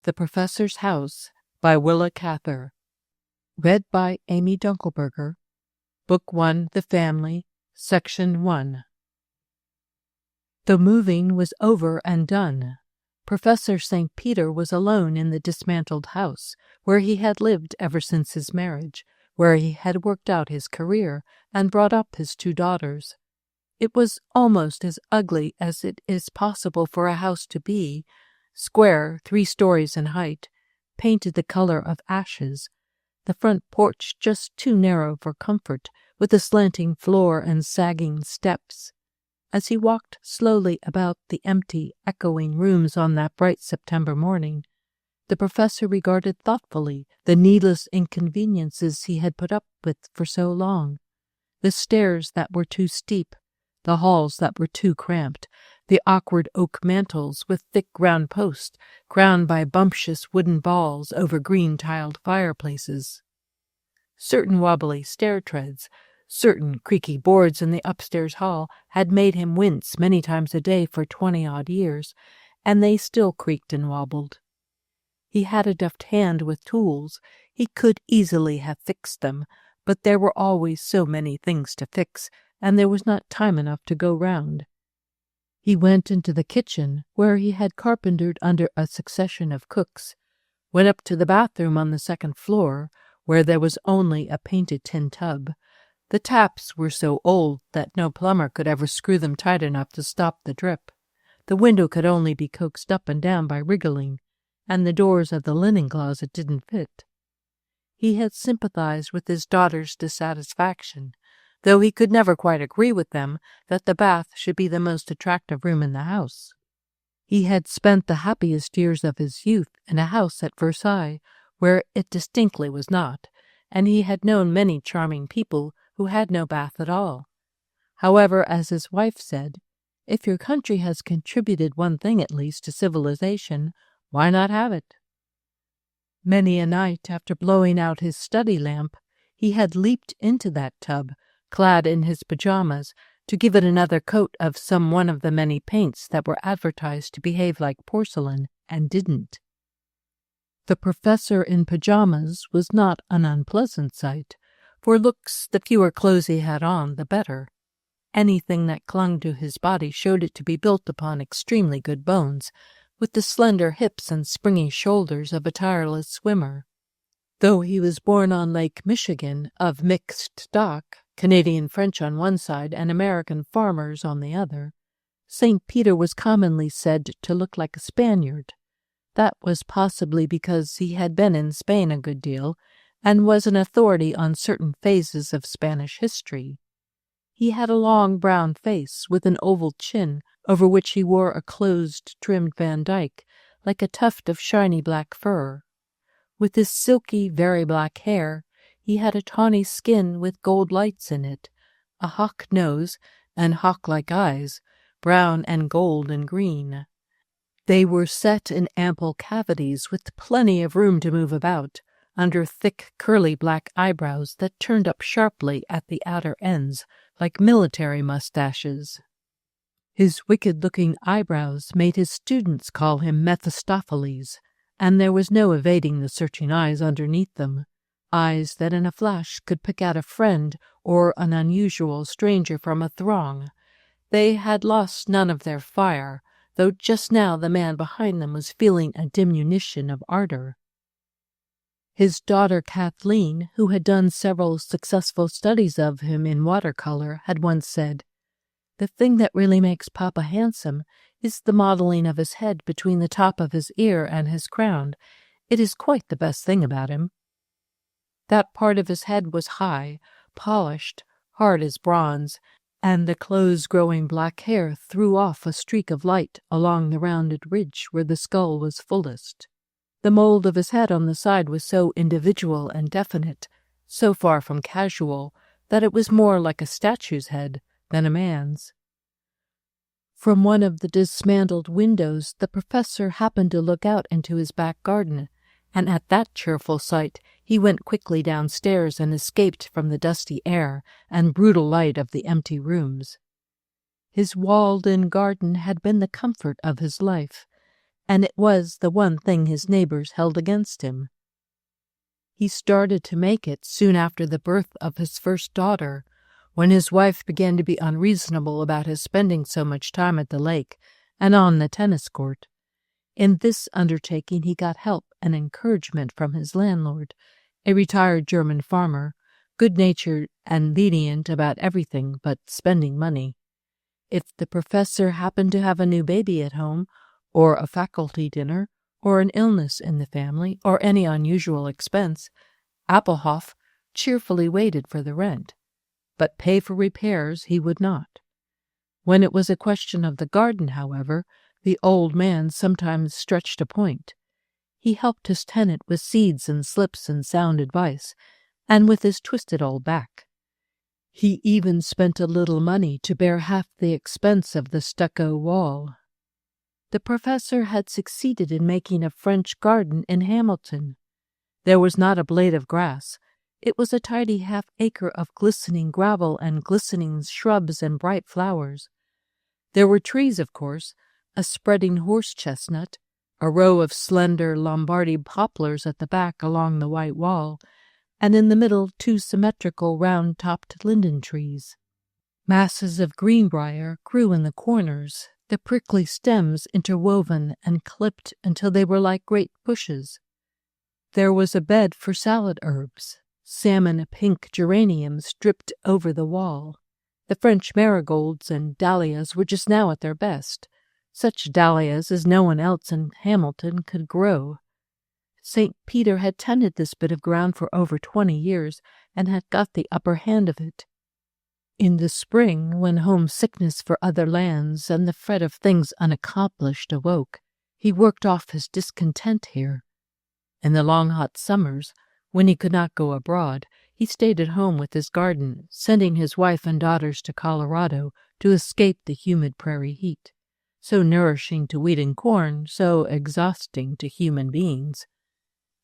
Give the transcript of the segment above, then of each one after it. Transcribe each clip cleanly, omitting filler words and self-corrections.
The Professor's House by Willa Cather. Read by Amy Dunkelberger. Book 1, The Family, Section 1. The moving was over and done. Professor St. Peter was alone in the dismantled house, where he had lived ever since his marriage, where he had worked out his career and brought up his 2 daughters. It was almost as ugly as it is possible for a house to be, square, 3 stories in height, painted the color of ashes, the front porch just too narrow for comfort, with a slanting floor and sagging steps. As he walked slowly about the empty, echoing rooms on that bright September morning, the professor regarded thoughtfully the needless inconveniences he had put up with for so long, the stairs that were too steep, the halls that were too cramped, the awkward oak mantels with thick round posts crowned by bumptious wooden balls over green-tiled fireplaces. Certain wobbly stair treads, certain creaky boards in the upstairs hall had made him wince many times a day for 20-odd years, and they still creaked and wobbled. He had a deft hand with tools. He could easily have fixed them, but there were always so many things to fix, and there was not time enough to go round. He went into the kitchen, where he had carpentered under a succession of cooks, went up to the bathroom on the 2nd floor, where there was only a painted tin tub. The taps were so old that no plumber could ever screw them tight enough to stop the drip. The window could only be coaxed up and down by wriggling, and the doors of the linen closet didn't fit. He had sympathized with his daughter's dissatisfaction, though he could never quite agree with them that the bath should be the most attractive room in the house. He had spent the happiest years of his youth in a house at Versailles, where it distinctly was not, and he had known many charming people who had no bath at all. However, as his wife said, if your country has contributed one thing at least to civilization, why not have it? Many a night, after blowing out his study lamp, he had leaped into that tub, clad in his pajamas, to give it another coat of some one of the many paints that were advertised to behave like porcelain and didn't. The professor in pajamas was not an unpleasant sight. For looks, the fewer clothes he had on, the better. Anything that clung to his body showed it to be built upon extremely good bones, with the slender hips and springy shoulders of a tireless swimmer. Though he was born on Lake Michigan, of mixed stock, Canadian French on one side and American farmers on the other, St. Peter was commonly said to look like a Spaniard. That was possibly because he had been in Spain a good deal, and was an authority on certain phases of Spanish history. He had a long brown face with an oval chin over which he wore a closed-trimmed Van Dyke, like a tuft of shiny black fur. With his silky, very black hair, he had a tawny skin with gold lights in it, a hawk nose, and hawk-like eyes, brown and gold and green. They were set in ample cavities with plenty of room to move about, under thick, curly black eyebrows that turned up sharply at the outer ends, like military mustaches. His wicked-looking eyebrows made his students call him Mephistopheles, and there was no evading the searching eyes underneath them, eyes that in a flash could pick out a friend or an unusual stranger from a throng. They had lost none of their fire, though just now the man behind them was feeling a diminution of ardor. His daughter Kathleen, who had done several successful studies of him in watercolor, had once said, "The thing that really makes Papa handsome is the modeling of his head between the top of his ear and his crown. It is quite the best thing about him." That part of his head was high, polished, hard as bronze, and the close-growing black hair threw off a streak of light along the rounded ridge where the skull was fullest. The mold of his head on the side was so individual and definite, so far from casual, that it was more like a statue's head than a man's. From one of the dismantled windows the professor happened to look out into his back garden, and at that cheerful sight he went quickly downstairs and escaped from the dusty air and brutal light of the empty rooms. His walled-in garden had been the comfort of his life, and it was the one thing his neighbors held against him. He started to make it soon after the birth of his first daughter, when his wife began to be unreasonable about his spending so much time at the lake and on the tennis court. In this undertaking he got help and encouragement from his landlord, a retired German farmer, good-natured and lenient about everything but spending money. If the professor happened to have a new baby at home, or a faculty dinner, or an illness in the family, or any unusual expense, Appelhof cheerfully waited for the rent, but pay for repairs he would not. When it was a question of the garden, however, the old man sometimes stretched a point. He helped his tenant with seeds and slips and sound advice, and with his twisted old back. He even spent a little money to bear half the expense of the stucco wall. The professor had succeeded in making a French garden in Hamilton. There was not a blade of grass. It was a tidy half-acre of glistening gravel and glistening shrubs and bright flowers. There were trees, of course, a spreading horse-chestnut, a row of slender Lombardy poplars at the back along the white wall, and in the middle 2 symmetrical round-topped linden trees. Masses of greenbrier grew in the corners, the prickly stems interwoven and clipped until they were like great bushes. There was a bed for salad herbs. Salmon-pink geraniums dripped over the wall. The French marigolds and dahlias were just now at their best, such dahlias as no one else in Hamilton could grow. St. Peter had tended this bit of ground for over 20 years and had got the upper hand of it. In the spring, when homesickness for other lands and the fret of things unaccomplished awoke, he worked off his discontent here. In the long hot summers, when he could not go abroad, he stayed at home with his garden, sending his wife and daughters to Colorado to escape the humid prairie heat, so nourishing to wheat and corn, so exhausting to human beings.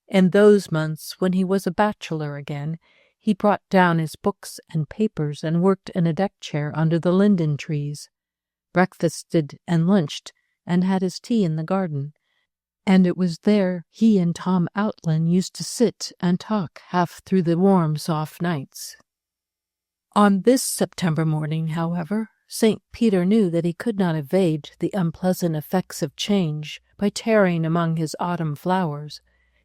In those months, when he was a bachelor again, he brought down his books and papers and worked in a deck chair under the linden trees, breakfasted and lunched, and had his tea in the garden. And it was there he and Tom Outland used to sit and talk half through the warm, soft nights. On this September morning, however, St. Peter knew that he could not evade the unpleasant effects of change by tarrying among his autumn flowers.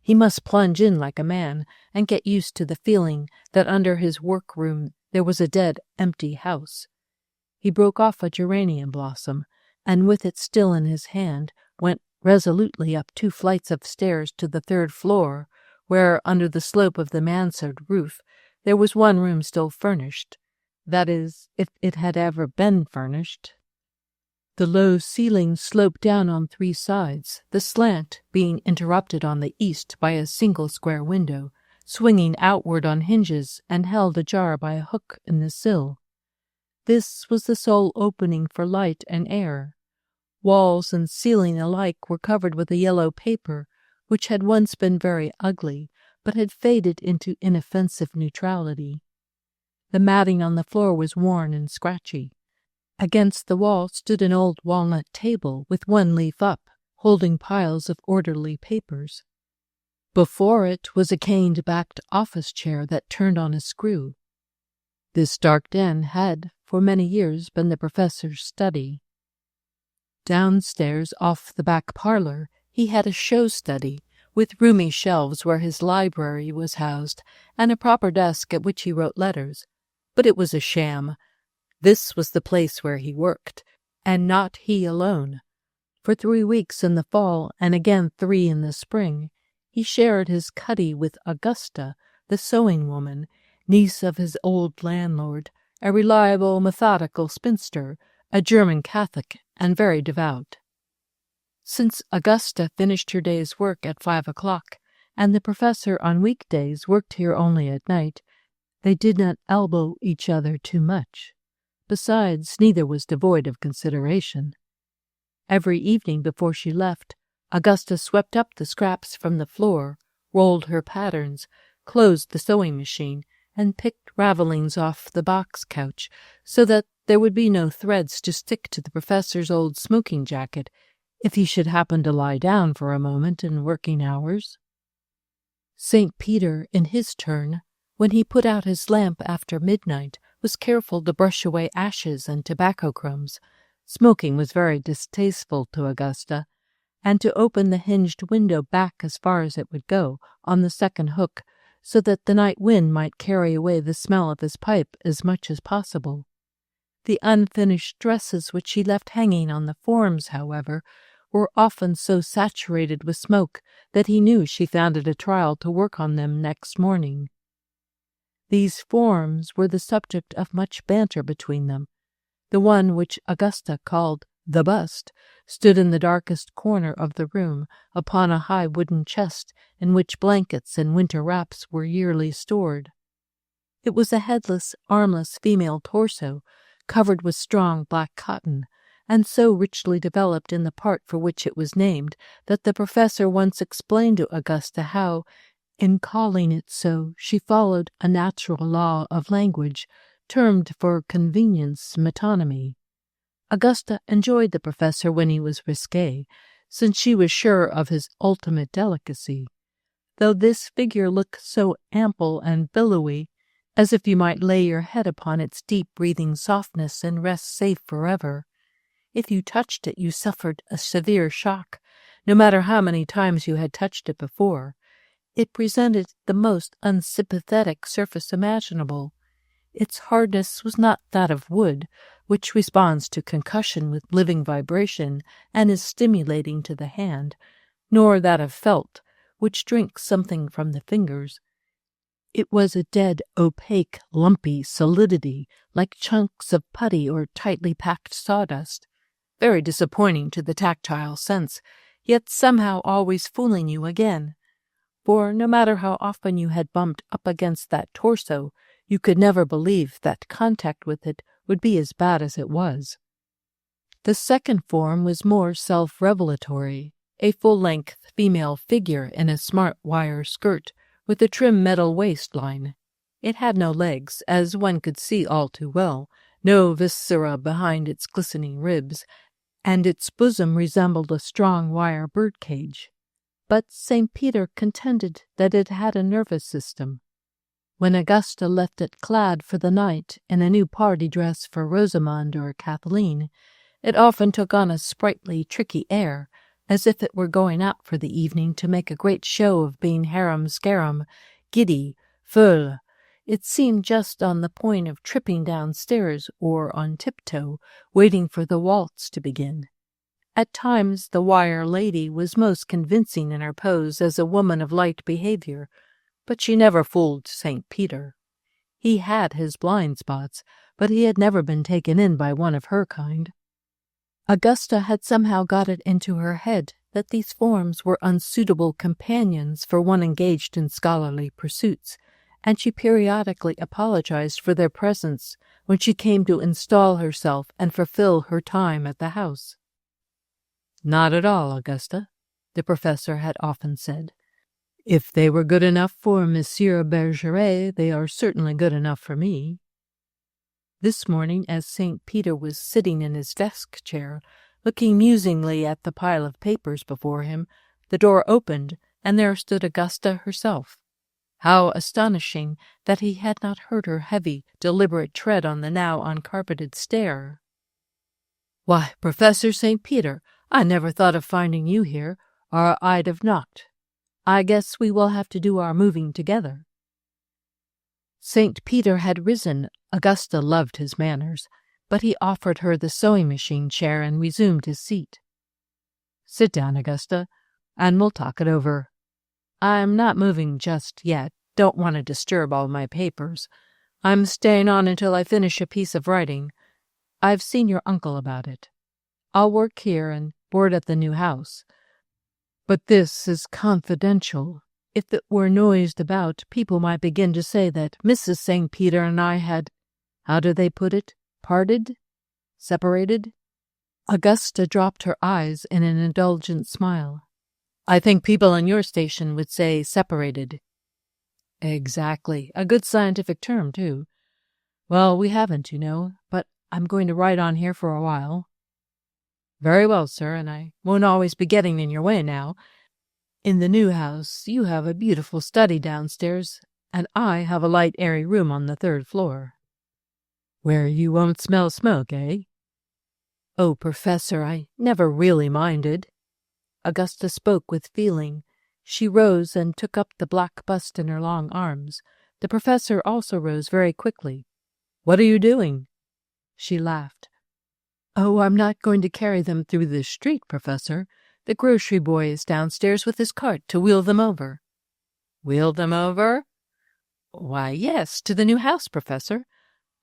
He must plunge in like a man and get used to the feeling that under his workroom there was a dead, empty house. He broke off a geranium blossom, and with it still in his hand, went resolutely up 2 flights of stairs to the 3rd floor, where, under the slope of the mansard roof, there was one room still furnished. That is, if it had ever been furnished. The low ceiling sloped down on 3 sides, the slant being interrupted on the east by a single square window, swinging outward on hinges and held ajar by a hook in the sill. This was the sole opening for light and air. Walls and ceiling alike were covered with a yellow paper, which had once been very ugly, but had faded into inoffensive neutrality. The matting on the floor was worn and scratchy. Against the wall stood an old walnut table with 1 leaf up, holding piles of orderly papers. Before it was a caned-backed office chair that turned on a screw. This dark den had, for many years, been the professor's study. Downstairs, off the back parlor, he had a show study, with roomy shelves where his library was housed, and a proper desk at which he wrote letters. But it was a sham. This was the place where he worked, and not he alone. For 3 weeks in the fall, and again 3 in the spring, he shared his cuddy with Augusta, the sewing woman, niece of his old landlord, a reliable, methodical spinster, a German Catholic, and very devout. Since Augusta finished her day's work at 5 o'clock, and the professor on weekdays worked here only at night, they did not elbow each other too much. Besides, neither was devoid of consideration. Every evening before she left, Augusta swept up the scraps from the floor, rolled her patterns, closed the sewing machine, and picked ravellings off the box couch, so that there would be no threads to stick to the professor's old smoking jacket, if he should happen to lie down for a moment in working hours. St. Peter, in his turn, when he put out his lamp after midnight, was careful to brush away ashes and tobacco crumbs. Smoking was very distasteful to Augusta, and to open the hinged window back as far as it would go, on the second hook, so that the night wind might carry away the smell of his pipe as much as possible. The unfinished dresses which she left hanging on the forms, however, were often so saturated with smoke that he knew she found it a trial to work on them next morning. These forms were the subject of much banter between them. The one which Augusta called the bust stood in the darkest corner of the room, upon a high wooden chest in which blankets and winter wraps were yearly stored. It was a headless, armless female torso, covered with strong black cotton, and so richly developed in the part for which it was named that the professor once explained to Augusta how, in calling it so, she followed a natural law of language, termed for convenience metonymy. Augusta enjoyed the professor when he was risque, since she was sure of his ultimate delicacy. Though this figure looked so ample and billowy, as if you might lay your head upon its deep-breathing softness and rest safe forever, if you touched it you suffered a severe shock, no matter how many times you had touched it before. It presented the most unsympathetic surface imaginable. Its hardness was not that of wood, which responds to concussion with living vibration and is stimulating to the hand, nor that of felt, which drinks something from the fingers. It was a dead, opaque, lumpy solidity, like chunks of putty or tightly packed sawdust, very disappointing to the tactile sense, yet somehow always fooling you again. For no matter how often you had bumped up against that torso, you could never believe that contact with it would be as bad as it was. The second form was more self-revelatory, a full-length female figure in a smart wire skirt, with a trim metal waistline. It had no legs, as one could see all too well, no viscera behind its glistening ribs, and its bosom resembled a strong wire birdcage. But St. Peter contended that it had a nervous system. When Augusta left it clad for the night in a new party dress for Rosamond or Kathleen, it often took on a sprightly, tricky air, as if it were going out for the evening to make a great show of being harum-scarum, giddy, folle. It seemed just on the point of tripping downstairs or on tiptoe, waiting for the waltz to begin. At times the wire lady was most convincing in her pose as a woman of light behavior, but she never fooled St. Peter. He had his blind spots, but he had never been taken in by one of her kind. Augusta had somehow got it into her head that these forms were unsuitable companions for one engaged in scholarly pursuits, and she periodically apologized for their presence when she came to install herself and fulfill her time at the house. "Not at all, Augusta," the professor had often said. "If they were good enough for Monsieur Bergeret, they are certainly good enough for me." This morning, as St. Peter was sitting in his desk chair, looking musingly at the pile of papers before him, the door opened, and there stood Augusta herself. How astonishing that he had not heard her heavy, deliberate tread on the now uncarpeted stair. "Why, Professor St. Peter, I never thought of finding you here, or I'd have knocked. I guess we will have to do our moving together." St. Peter had risen. Augusta loved his manners, but he offered her the sewing-machine chair and resumed his seat. "Sit down, Augusta, and we'll talk it over. I'm not moving just yet. Don't want to disturb all my papers. I'm staying on until I finish a piece of writing. I've seen your uncle about it. I'll work here and board at the new house. But this is confidential. If it were noised about, people might begin to say that Mrs. St. Peter and I had, how do they put it, parted? Separated?" Augusta dropped her eyes in an indulgent smile. "I think people in your station would say separated." "Exactly. A good scientific term, too. Well, we haven't, you know, but I'm going to write on here for a while." Very well, sir, and I won't always be getting in your way now. In the new house you have a beautiful study downstairs, and I have a light, airy room on the 3rd floor. Where you won't smell smoke, eh? Oh, Professor, I never really minded. Augusta spoke with feeling. She rose and took up the black bust in her long arms. The professor also rose very quickly. What are you doing? She laughed. Oh, I'm not going to carry them through this street, Professor. The grocery boy is downstairs with his cart to wheel them over. Wheel them over? Why, yes, to the new house, Professor.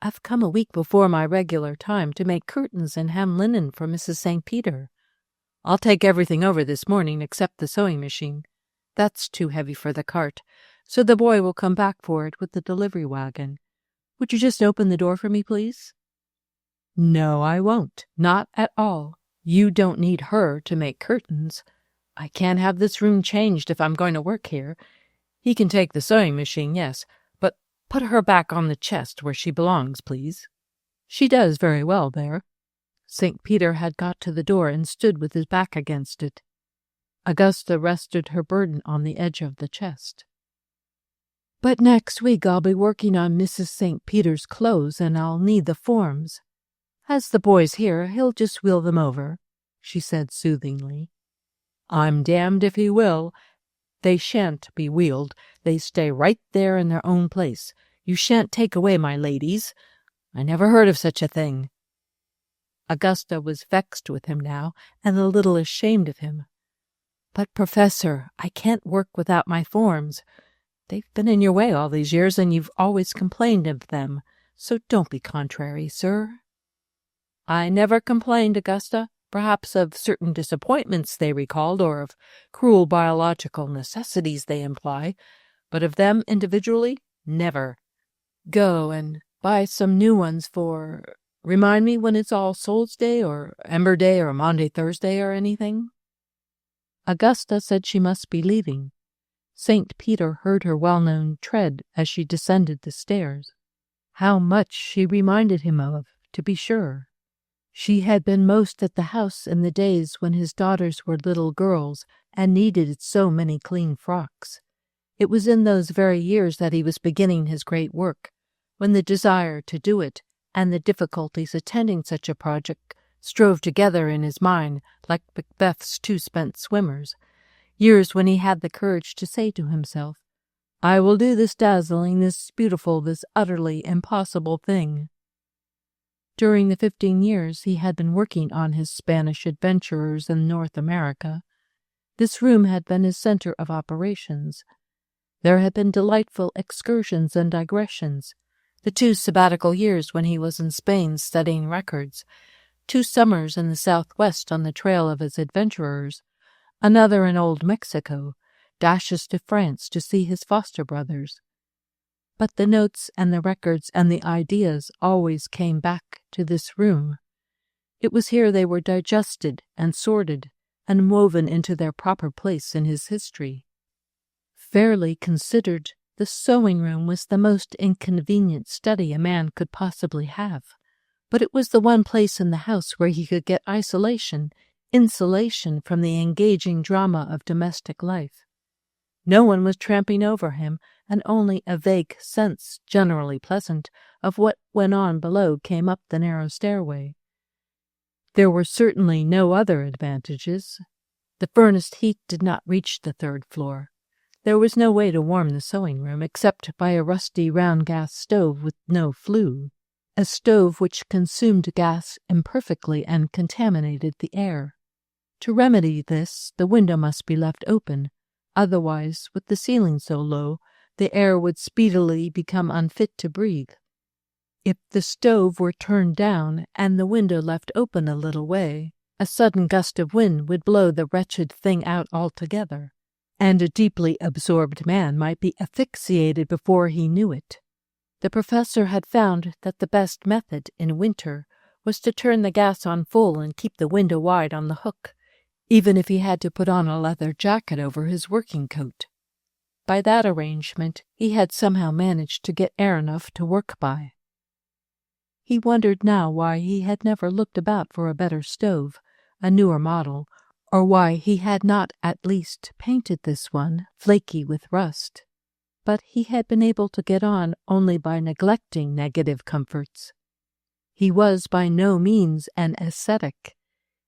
I've come a week before my regular time to make curtains and hem linen for Mrs. St. Peter. I'll take everything over this morning except the sewing machine. That's too heavy for the cart, so the boy will come back for it with the delivery wagon. Would you just open the door for me, please? No, I won't. Not at all. You don't need her to make curtains. I can't have this room changed if I'm going to work here. He can take the sewing machine, yes, but put her back on the chest where she belongs, please. She does very well there. St. Peter had got to the door and stood with his back against it. Augusta rested her burden on the edge of the chest. But next week I'll be working on Mrs. St. Peter's clothes, and I'll need the forms. As the boy's here, he'll just wheel them over, she said soothingly. I'm damned if he will. They shan't be wheeled. They stay right there in their own place. You shan't take away my ladies. I never heard of such a thing. Augusta was vexed with him now, and a little ashamed of him. But, Professor, I can't work without my forms. They've been in your way all these years, and you've always complained of them, so don't be contrary, sir. I never complained, Augusta, perhaps of certain disappointments they recalled, or of cruel biological necessities they imply, but of them individually, never. Go and buy some new ones for— remind me when it's All Souls' Day, or Ember Day, or Maundy Thursday, or anything. Augusta said she must be leaving. St. Peter heard her well-known tread as she descended the stairs. How much she reminded him of, to be sure. She had been most at the house in the days when his daughters were little girls and needed so many clean frocks. It was in those very years that he was beginning his great work, when the desire to do it and the difficulties attending such a project strove together in his mind like Macbeth's 2 spent swimmers, years when he had the courage to say to himself, I will do this dazzling, this beautiful, this utterly impossible thing. During the 15 years he had been working on his Spanish adventurers in North America, this room had been his center of operations. There had been delightful excursions and digressions, the 2 sabbatical years when he was in Spain studying records, 2 summers in the Southwest on the trail of his adventurers, another in Old Mexico, dashes to France to see his foster brothers. But the notes and the records and the ideas always came back to this room. It was here they were digested and sorted and woven into their proper place in his history. Fairly considered, the sewing room was the most inconvenient study a man could possibly have, but it was the one place in the house where he could get isolation, insulation from the engaging drama of domestic life. No one was tramping over him, and only a vague sense, generally pleasant, of what went on below came up the narrow stairway. There were certainly no other advantages. The furnace heat did not reach the 3rd floor. There was no way to warm the sewing room except by a rusty round gas stove with no flue, a stove which consumed gas imperfectly and contaminated the air. To remedy this, the window must be left open. Otherwise, with the ceiling so low, the air would speedily become unfit to breathe. If the stove were turned down and the window left open a little way, a sudden gust of wind would blow the wretched thing out altogether, and a deeply absorbed man might be asphyxiated before he knew it. The professor had found that the best method in winter was to turn the gas on full and keep the window wide on the hook, even if he had to put on a leather jacket over his working coat. By that arrangement he had somehow managed to get air enough to work by. He wondered now why he had never looked about for a better stove, a newer model, or why he had not at least painted this one, flaky with rust. But he had been able to get on only by neglecting negative comforts. He was by no means an ascetic.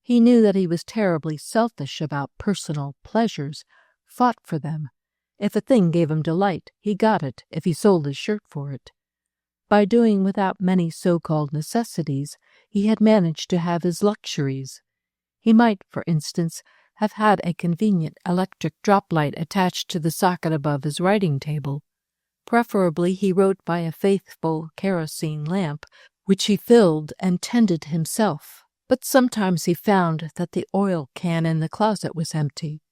He knew that he was terribly selfish about personal pleasures, fought for them. If a thing gave him delight, he got it if he sold his shirt for it. By doing without many so-called necessities, he had managed to have his luxuries. He might, for instance, have had a convenient electric drop light attached to the socket above his writing table. Preferably he wrote by a faithful kerosene lamp, which he filled and tended himself. But sometimes he found that the oil can in the closet was empty.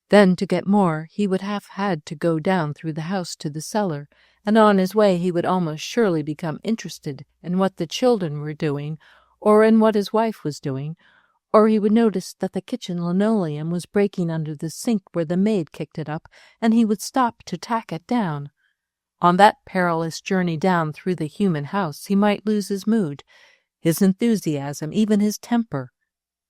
Then, to get more, he would have had to go down through the house to the cellar, and on his way he would almost surely become interested in what the children were doing, or in what his wife was doing, or he would notice that the kitchen linoleum was breaking under the sink where the maid kicked it up, and he would stop to tack it down. On that perilous journey down through the human house he might lose his mood, his enthusiasm, even his temper.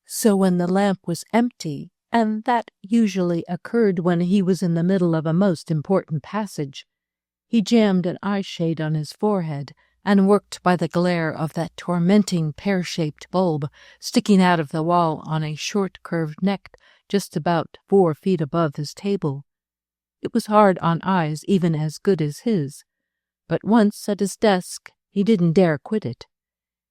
So when the lamp was empty, and that usually occurred when he was in the middle of a most important passage, he jammed an eye-shade on his forehead and worked by the glare of that tormenting pear-shaped bulb sticking out of the wall on a short curved neck just about 4 feet above his table. It was hard on eyes even as good as his, but once at his desk he didn't dare quit it.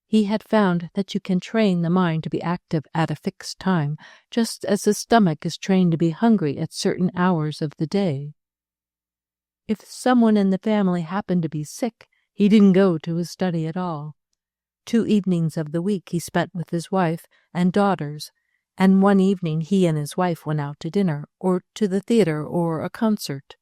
He had found that you can train the mind to be active at a fixed time, just as the stomach is trained to be hungry at certain hours of the day. If someone in the family happened to be sick, he didn't go to his study at all. 2 evenings of the week he spent with his wife and daughters, and one evening he and his wife went out to dinner, or to the theater, or a concert.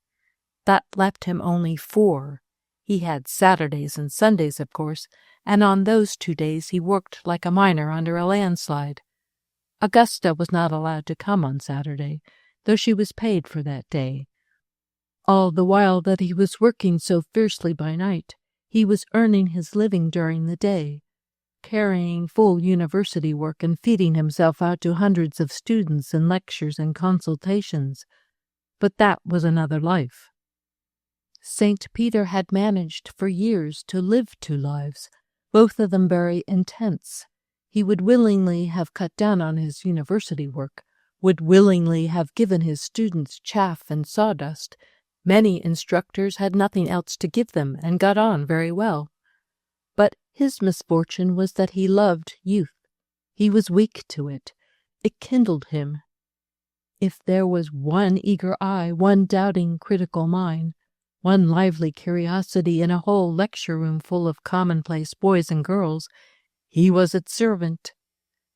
That left him only 4. He had Saturdays and Sundays, of course, and on those 2 days he worked like a miner under a landslide. Augusta was not allowed to come on Saturday, though she was paid for that day. All the while that he was working so fiercely by night, he was earning his living during the day, carrying full university work and feeding himself out to hundreds of students in lectures and consultations. But that was another life. St. Peter had managed for years to live 2 lives, both of them very intense. He would willingly have cut down on his university work, would willingly have given his students chaff and sawdust. Many instructors had nothing else to give them and got on very well. But his misfortune was that he loved youth. He was weak to it. It kindled him. If there was one eager eye, one doubting, critical mind, one lively curiosity in a whole lecture-room full of commonplace boys and girls, he was its servant.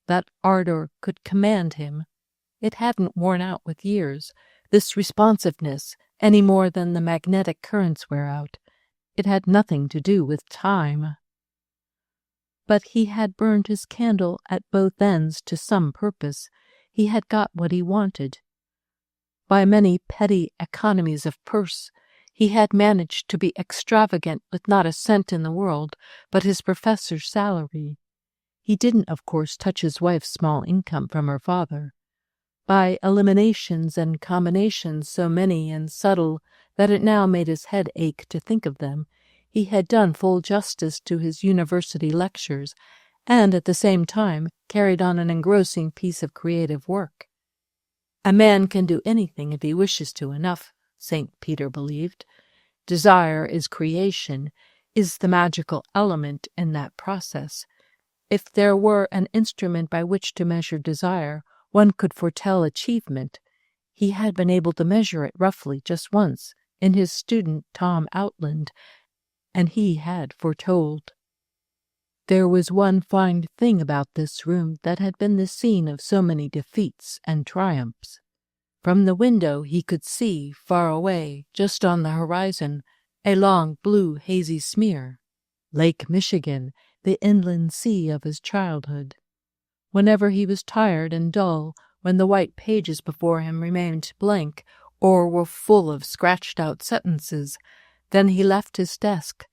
That ardor could command him. It hadn't worn out with years, this responsiveness, any more than the magnetic currents wear out. It had nothing to do with time. But he had burned his candle at both ends to some purpose. He had got what he wanted. By many petty economies of purse, he had managed to be extravagant with not a cent in the world but his professor's salary. He didn't, of course, touch his wife's small income from her father. By eliminations and combinations so many and subtle that it now made his head ache to think of them, he had done full justice to his university lectures, and at the same time carried on an engrossing piece of creative work. A man can do anything if he wishes to enough, St. Peter believed. Desire is creation, is the magical element in that process. If there were an instrument by which to measure desire, one could foretell achievement. He had been able to measure it roughly just once in his student Tom Outland, and he had foretold. There was one fine thing about this room that had been the scene of so many defeats and triumphs. From the window he could see, far away, just on the horizon, a long blue hazy smear. Lake Michigan, the inland sea of his childhood. Whenever he was tired and dull, when the white pages before him remained blank or were full of scratched-out sentences, then he left his desk,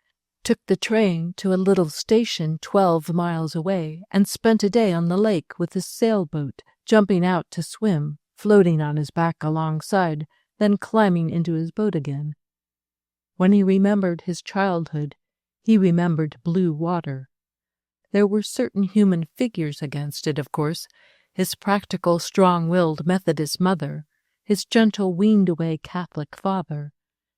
took the train to a little station 12 miles away, and spent a day on the lake with his sailboat, jumping out to swim, floating on his back alongside, then climbing into his boat again. When he remembered his childhood, he remembered blue water. There were certain human figures against it, of course, his practical, strong-willed Methodist mother, his gentle, weaned-away Catholic father,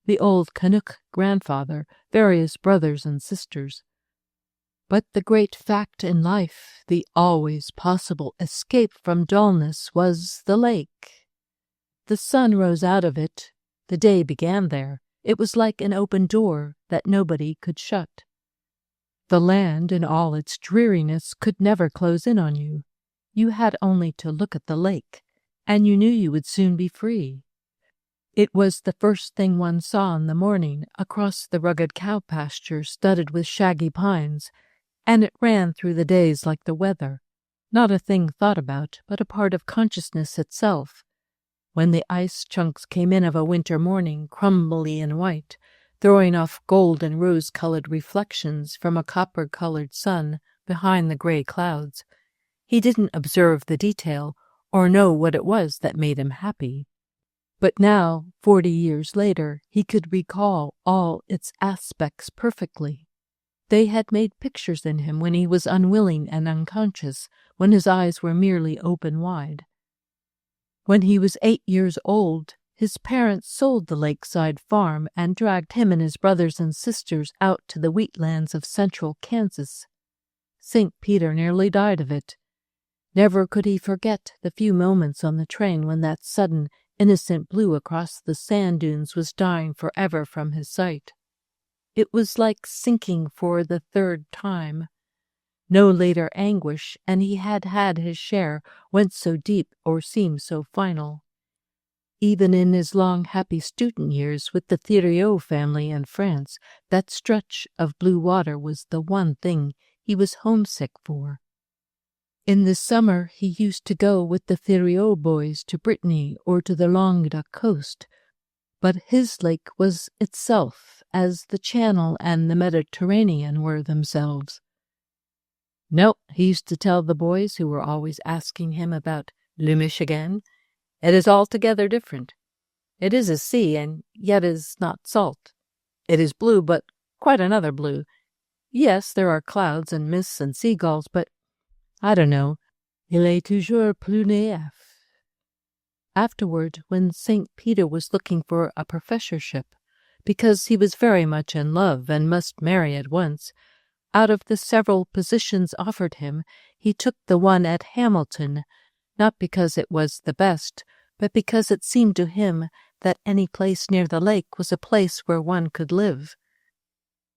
the old Canuck grandfather, various brothers and sisters. But the great fact in life, the always possible escape from dullness, was the lake. The sun rose out of it. The day began there. It was like an open door that nobody could shut. The land, in all its dreariness, could never close in on you. You had only to look at the lake, and you knew you would soon be free. It was the first thing one saw in the morning across the rugged cow pasture studded with shaggy pines, and it ran through the days like the weather, not a thing thought about, but a part of consciousness itself. When the ice chunks came in of a winter morning, crumbly and white, throwing off gold and rose-colored reflections from a copper-colored sun behind the gray clouds, he didn't observe the detail or know what it was that made him happy. But now, 40 years later, he could recall all its aspects perfectly. They had made pictures in him when he was unwilling and unconscious, when his eyes were merely open wide. When he was 8 years old, his parents sold the lakeside farm and dragged him and his brothers and sisters out to the wheatlands of central Kansas. St. Peter nearly died of it. Never could he forget the few moments on the train when that sudden, innocent blue across the sand dunes was dying forever from his sight. It was like sinking for the third time. No later anguish, and he had had his share, went so deep or seemed so final. Even in his long, happy student years with the Thériault family in France, that stretch of blue water was the one thing he was homesick for. In the summer he used to go with the Thériault boys to Brittany or to the Languedoc coast, but his lake was itself as the Channel and the Mediterranean were themselves. No, he used to tell the boys who were always asking him about Le Michigan, it is altogether different. It is a sea, and yet is not salt. It is blue, but quite another blue. Yes, there are clouds and mists and seagulls, but I don't know. Il est toujours plus naïf. Afterward, when St. Peter was looking for a professorship, because he was very much in love and must marry at once, out of the several positions offered him, he took the one at Hamilton, not because it was the best, but because it seemed to him that any place near the lake was a place where one could live.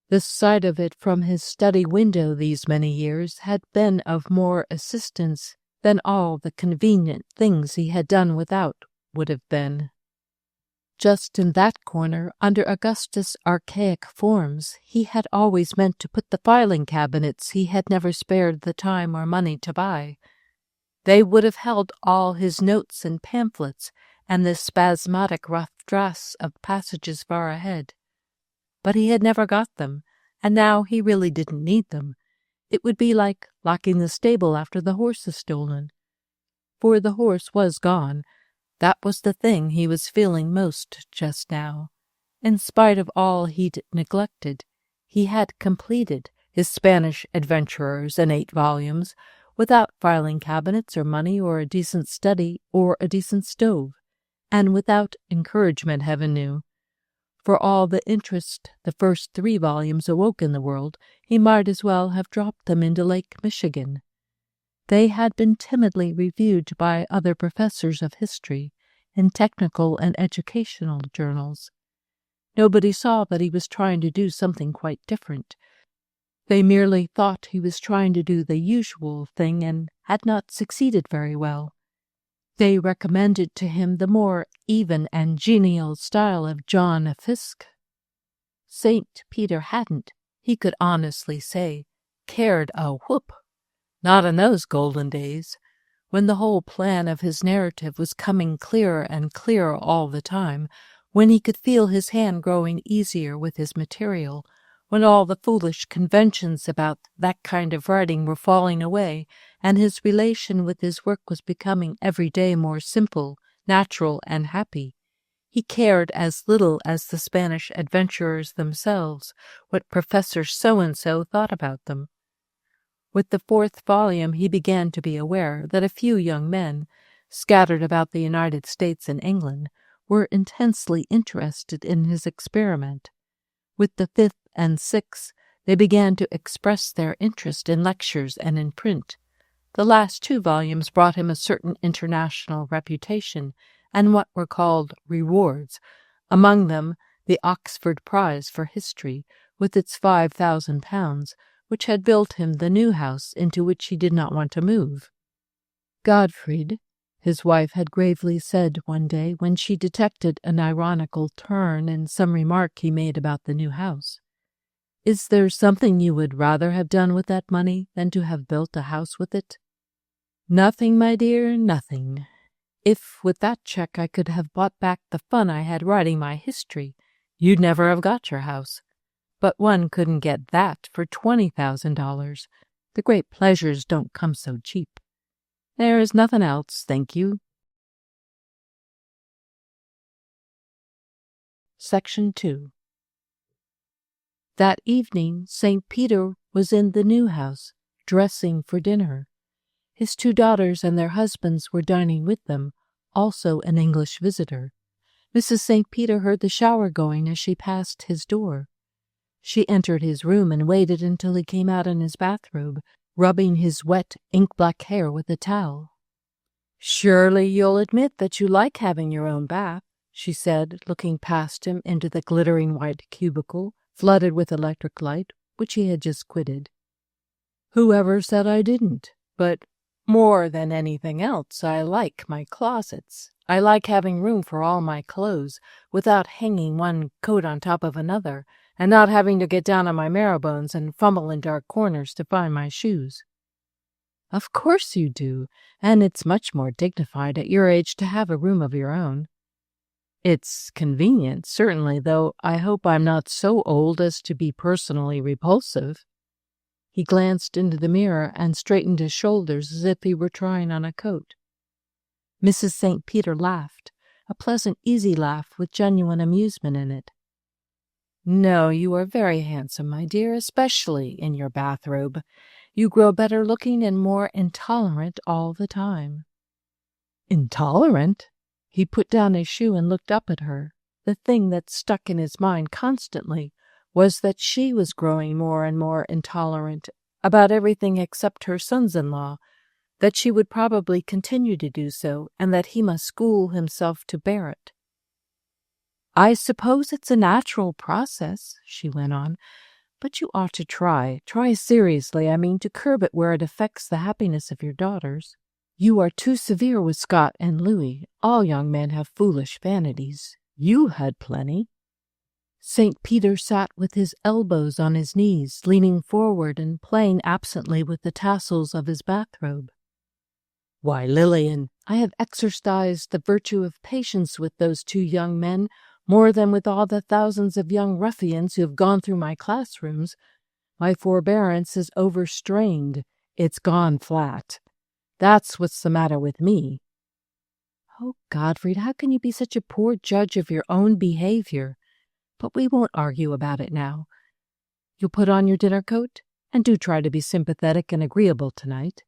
The sight of it from his study window these many years had been of more assistance than all the convenient things he had done without would have been. Just in that corner, under Augustus' archaic forms, he had always meant to put the filing cabinets he had never spared the time or money to buy. They would have held all his notes and pamphlets and the spasmodic rough drafts of passages far ahead. But he had never got them, and now he really didn't need them. It would be like locking the stable after the horse is stolen. For the horse was gone. That was the thing he was feeling most just now. In spite of all he'd neglected, he had completed his Spanish Adventurers in 8 volumes, without filing cabinets or money or a decent study or a decent stove, and without encouragement, heaven knew. For all the interest the first 3 volumes awoke in the world, he might as well have dropped them into Lake Michigan. They had been timidly reviewed by other professors of history in technical and educational journals. Nobody saw that he was trying to do something quite different. They merely thought he was trying to do the usual thing and had not succeeded very well. They recommended to him the more even and genial style of John Fiske. St. Peter hadn't, he could honestly say, cared a whoop. Not in those golden days, when the whole plan of his narrative was coming clearer and clearer all the time, when he could feel his hand growing easier with his material, when all the foolish conventions about that kind of writing were falling away, and his relation with his work was becoming every day more simple, natural, and happy. He cared as little as the Spanish adventurers themselves what Professor So-and-so thought about them. With the 4th volume he began to be aware that a few young men, scattered about the United States and England, were intensely interested in his experiment. With the 5th and 6th, they began to express their interest in lectures and in print. The last 2 volumes brought him a certain international reputation and what were called rewards, among them the Oxford Prize for History, with its £5,000, which had built him the new house into which he did not want to move. "Godfrey," his wife had gravely said one day when she detected an ironical turn in some remark he made about the new house, "is there something you would rather have done with that money than to have built a house with it?" "Nothing, my dear, nothing. If with that check I could have bought back the fun I had writing my history, you'd never have got your house. But one couldn't get that for $20,000. The great pleasures don't come so cheap. There is nothing else, thank you." Section 2. That evening St. Peter was in the new house, dressing for dinner. His 2 daughters and their husbands were dining with them, also an English visitor. Mrs. St. Peter heard the shower going as she passed his door. She entered his room and waited until he came out in his bathrobe, rubbing his wet, ink-black hair with a towel. "Surely you'll admit that you like having your own bath," she said, looking past him into the glittering white cubicle, flooded with electric light, which he had just quitted. "Whoever said I didn't? But more than anything else, I like my closets. I like having room for all my clothes, without hanging one coat on top of another, and not having to get down on my marrow bones and fumble in dark corners to find my shoes." "Of course you do, and it's much more dignified at your age to have a room of your own." "It's convenient, certainly, though I hope I'm not so old as to be personally repulsive." He glanced into the mirror and straightened his shoulders as if he were trying on a coat. Mrs. St. Peter laughed, a pleasant, easy laugh with genuine amusement in it. "No, you are very handsome, my dear, especially in your bathrobe. You grow better looking and more intolerant all the time." "Intolerant?" He put down his shoe and looked up at her. The thing that stuck in his mind constantly was that she was growing more and more intolerant about everything except her sons-in-law, that she would probably continue to do so, and that he must school himself to bear it. "I suppose it's a natural process," she went on, "but you ought to try seriously, I mean, to curb it where it affects the happiness of your daughters. You are too severe with Scott and Louis. All young men have foolish vanities. You had plenty." St. Peter sat with his elbows on his knees, leaning forward and playing absently with the tassels of his bathrobe. "Why, Lillian, I have exercised the virtue of patience with those 2 young men more than with all the thousands of young ruffians who have gone through my classrooms. My forbearance is overstrained. It's gone flat. That's what's the matter with me." "Oh, Godfrey, how can you be such a poor judge of your own behavior? But we won't argue about it now. You'll put on your dinner coat, and do try to be sympathetic and agreeable tonight."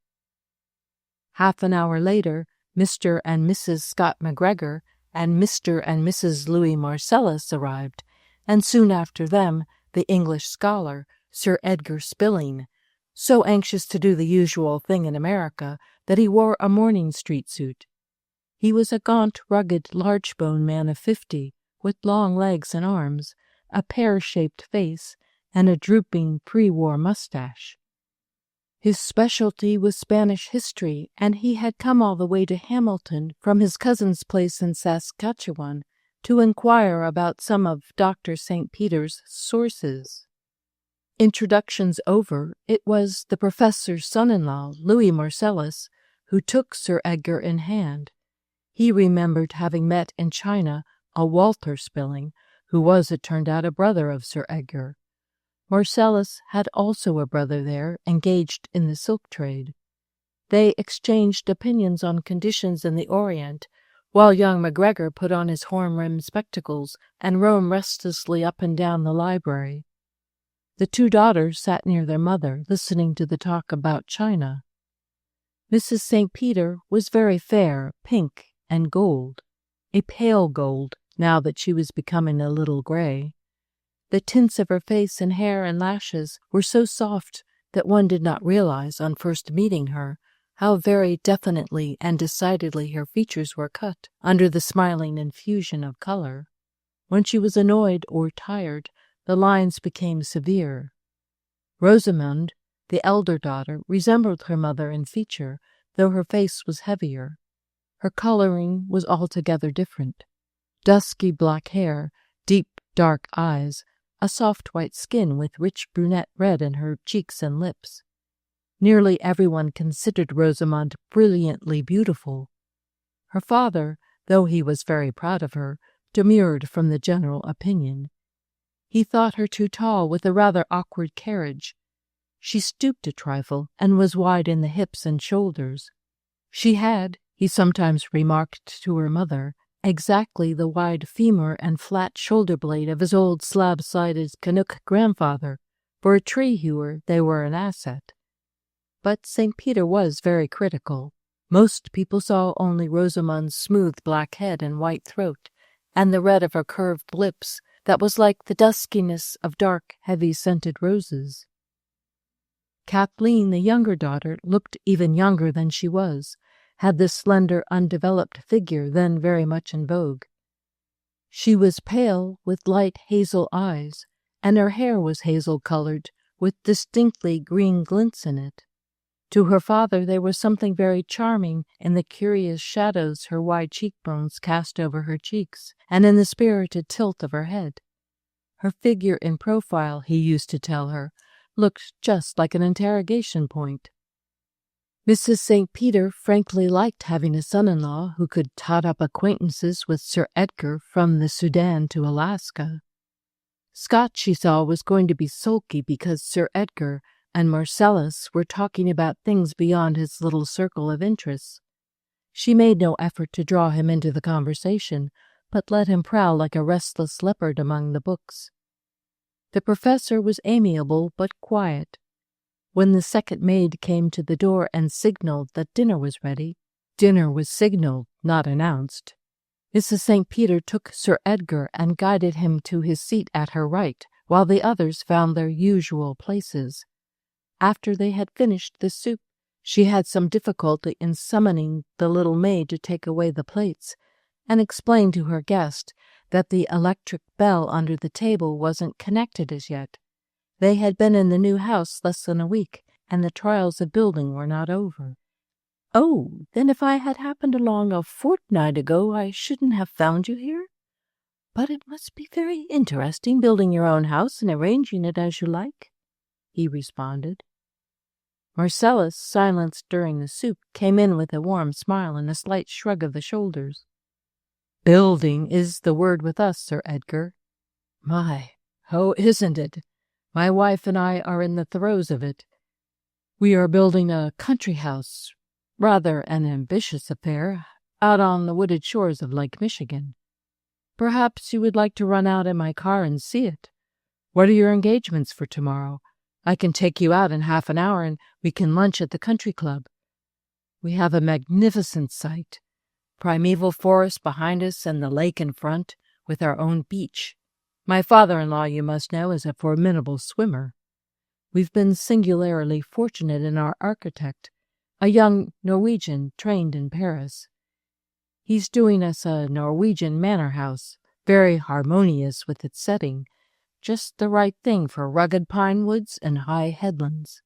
Half an hour later, Mr. and Mrs. Scott McGregor and Mr. and Mrs. Louis Marcellus arrived, and soon after them the English scholar, Sir Edgar Spilling, so anxious to do the usual thing in America that he wore a morning street suit. He was a gaunt, rugged, large-boned man of 50, with long legs and arms, a pear-shaped face, and a drooping pre-war mustache. His specialty was Spanish history, and he had come all the way to Hamilton from his cousin's place in Saskatchewan to inquire about some of Dr. St. Peter's sources. Introductions over, it was the professor's son-in-law, Louis Marcellus, who took Sir Edgar in hand. He remembered having met in China a Walter Spilling, who was, it turned out, a brother of Sir Edgar. Marcellus had also a brother there, engaged in the silk trade. They exchanged opinions on conditions in the Orient, while young MacGregor put on his horn-rimmed spectacles and roamed restlessly up and down the library. The two daughters sat near their mother, listening to the talk about China. Mrs. St. Peter was very fair, pink and gold, a pale gold now that she was becoming a little gray. The tints of her face and hair and lashes were so soft that one did not realize, on first meeting her, how very definitely and decidedly her features were cut under the smiling infusion of color. When she was annoyed or tired, the lines became severe. Rosamond, the elder daughter, resembled her mother in feature, though her face was heavier. Her coloring was altogether different. Dusky black hair, deep dark eyes, a soft white skin with rich brunette red in her cheeks and lips. Nearly everyone considered Rosamond brilliantly beautiful. Her father, though he was very proud of her, demurred from the general opinion. He thought her too tall, with a rather awkward carriage. She stooped a trifle and was wide in the hips and shoulders. She had, he sometimes remarked to her mother, exactly the wide femur and flat shoulder blade of his old slab-sided Canuck grandfather. For a tree hewer they were an asset. But St. Peter was very critical. Most people saw only Rosamond's smooth black head and white throat, and the red of her curved lips that was like the duskiness of dark, heavy-scented roses. Kathleen, the younger daughter, looked even younger than she was, had the slender, undeveloped figure then very much in vogue. She was pale, with light hazel eyes, and her hair was hazel-colored, with distinctly green glints in it. To her father there was something very charming in the curious shadows her wide cheekbones cast over her cheeks, and in the spirited tilt of her head. Her figure in profile, he used to tell her, looked just like an interrogation point. Mrs. St. Peter frankly liked having a son-in-law who could tot up acquaintances with Sir Edgar from the Sudan to Alaska. Scott, she saw, was going to be sulky because Sir Edgar and Marcellus were talking about things beyond his little circle of interests. She made no effort to draw him into the conversation, but let him prowl like a restless leopard among the books. The professor was amiable but quiet. When the second maid came to the door and signaled that dinner was ready, dinner was signaled, not announced. Mrs. St. Peter took Sir Edgar and guided him to his seat at her right, while the others found their usual places. After they had finished the soup, she had some difficulty in summoning the little maid to take away the plates, and explained to her guest that the electric bell under the table wasn't connected as yet. They had been in the new house less than a week, and the trials of building were not over. "Oh, then if I had happened along a fortnight ago, I shouldn't have found you here? But it must be very interesting building your own house and arranging it as you like," he responded. Marcellus, silenced during the soup, came in with a warm smile and a slight shrug of the shoulders. "Building is the word with us, Sir Edgar." "My, oh, isn't it? My wife and I are in the throes of it. We are building a country house, rather an ambitious affair, out on the wooded shores of Lake Michigan. Perhaps you would like to run out in my car and see it. What are your engagements for tomorrow? I can take you out in half an hour and we can lunch at the country club. We have a magnificent site. Primeval forest behind us and the lake in front, with our own beach. My father-in-law, you must know, is a formidable swimmer. We've been singularly fortunate in our architect, a young Norwegian trained in Paris. He's doing us a Norwegian manor house, very harmonious with its setting, just the right thing for rugged pine woods and high headlands.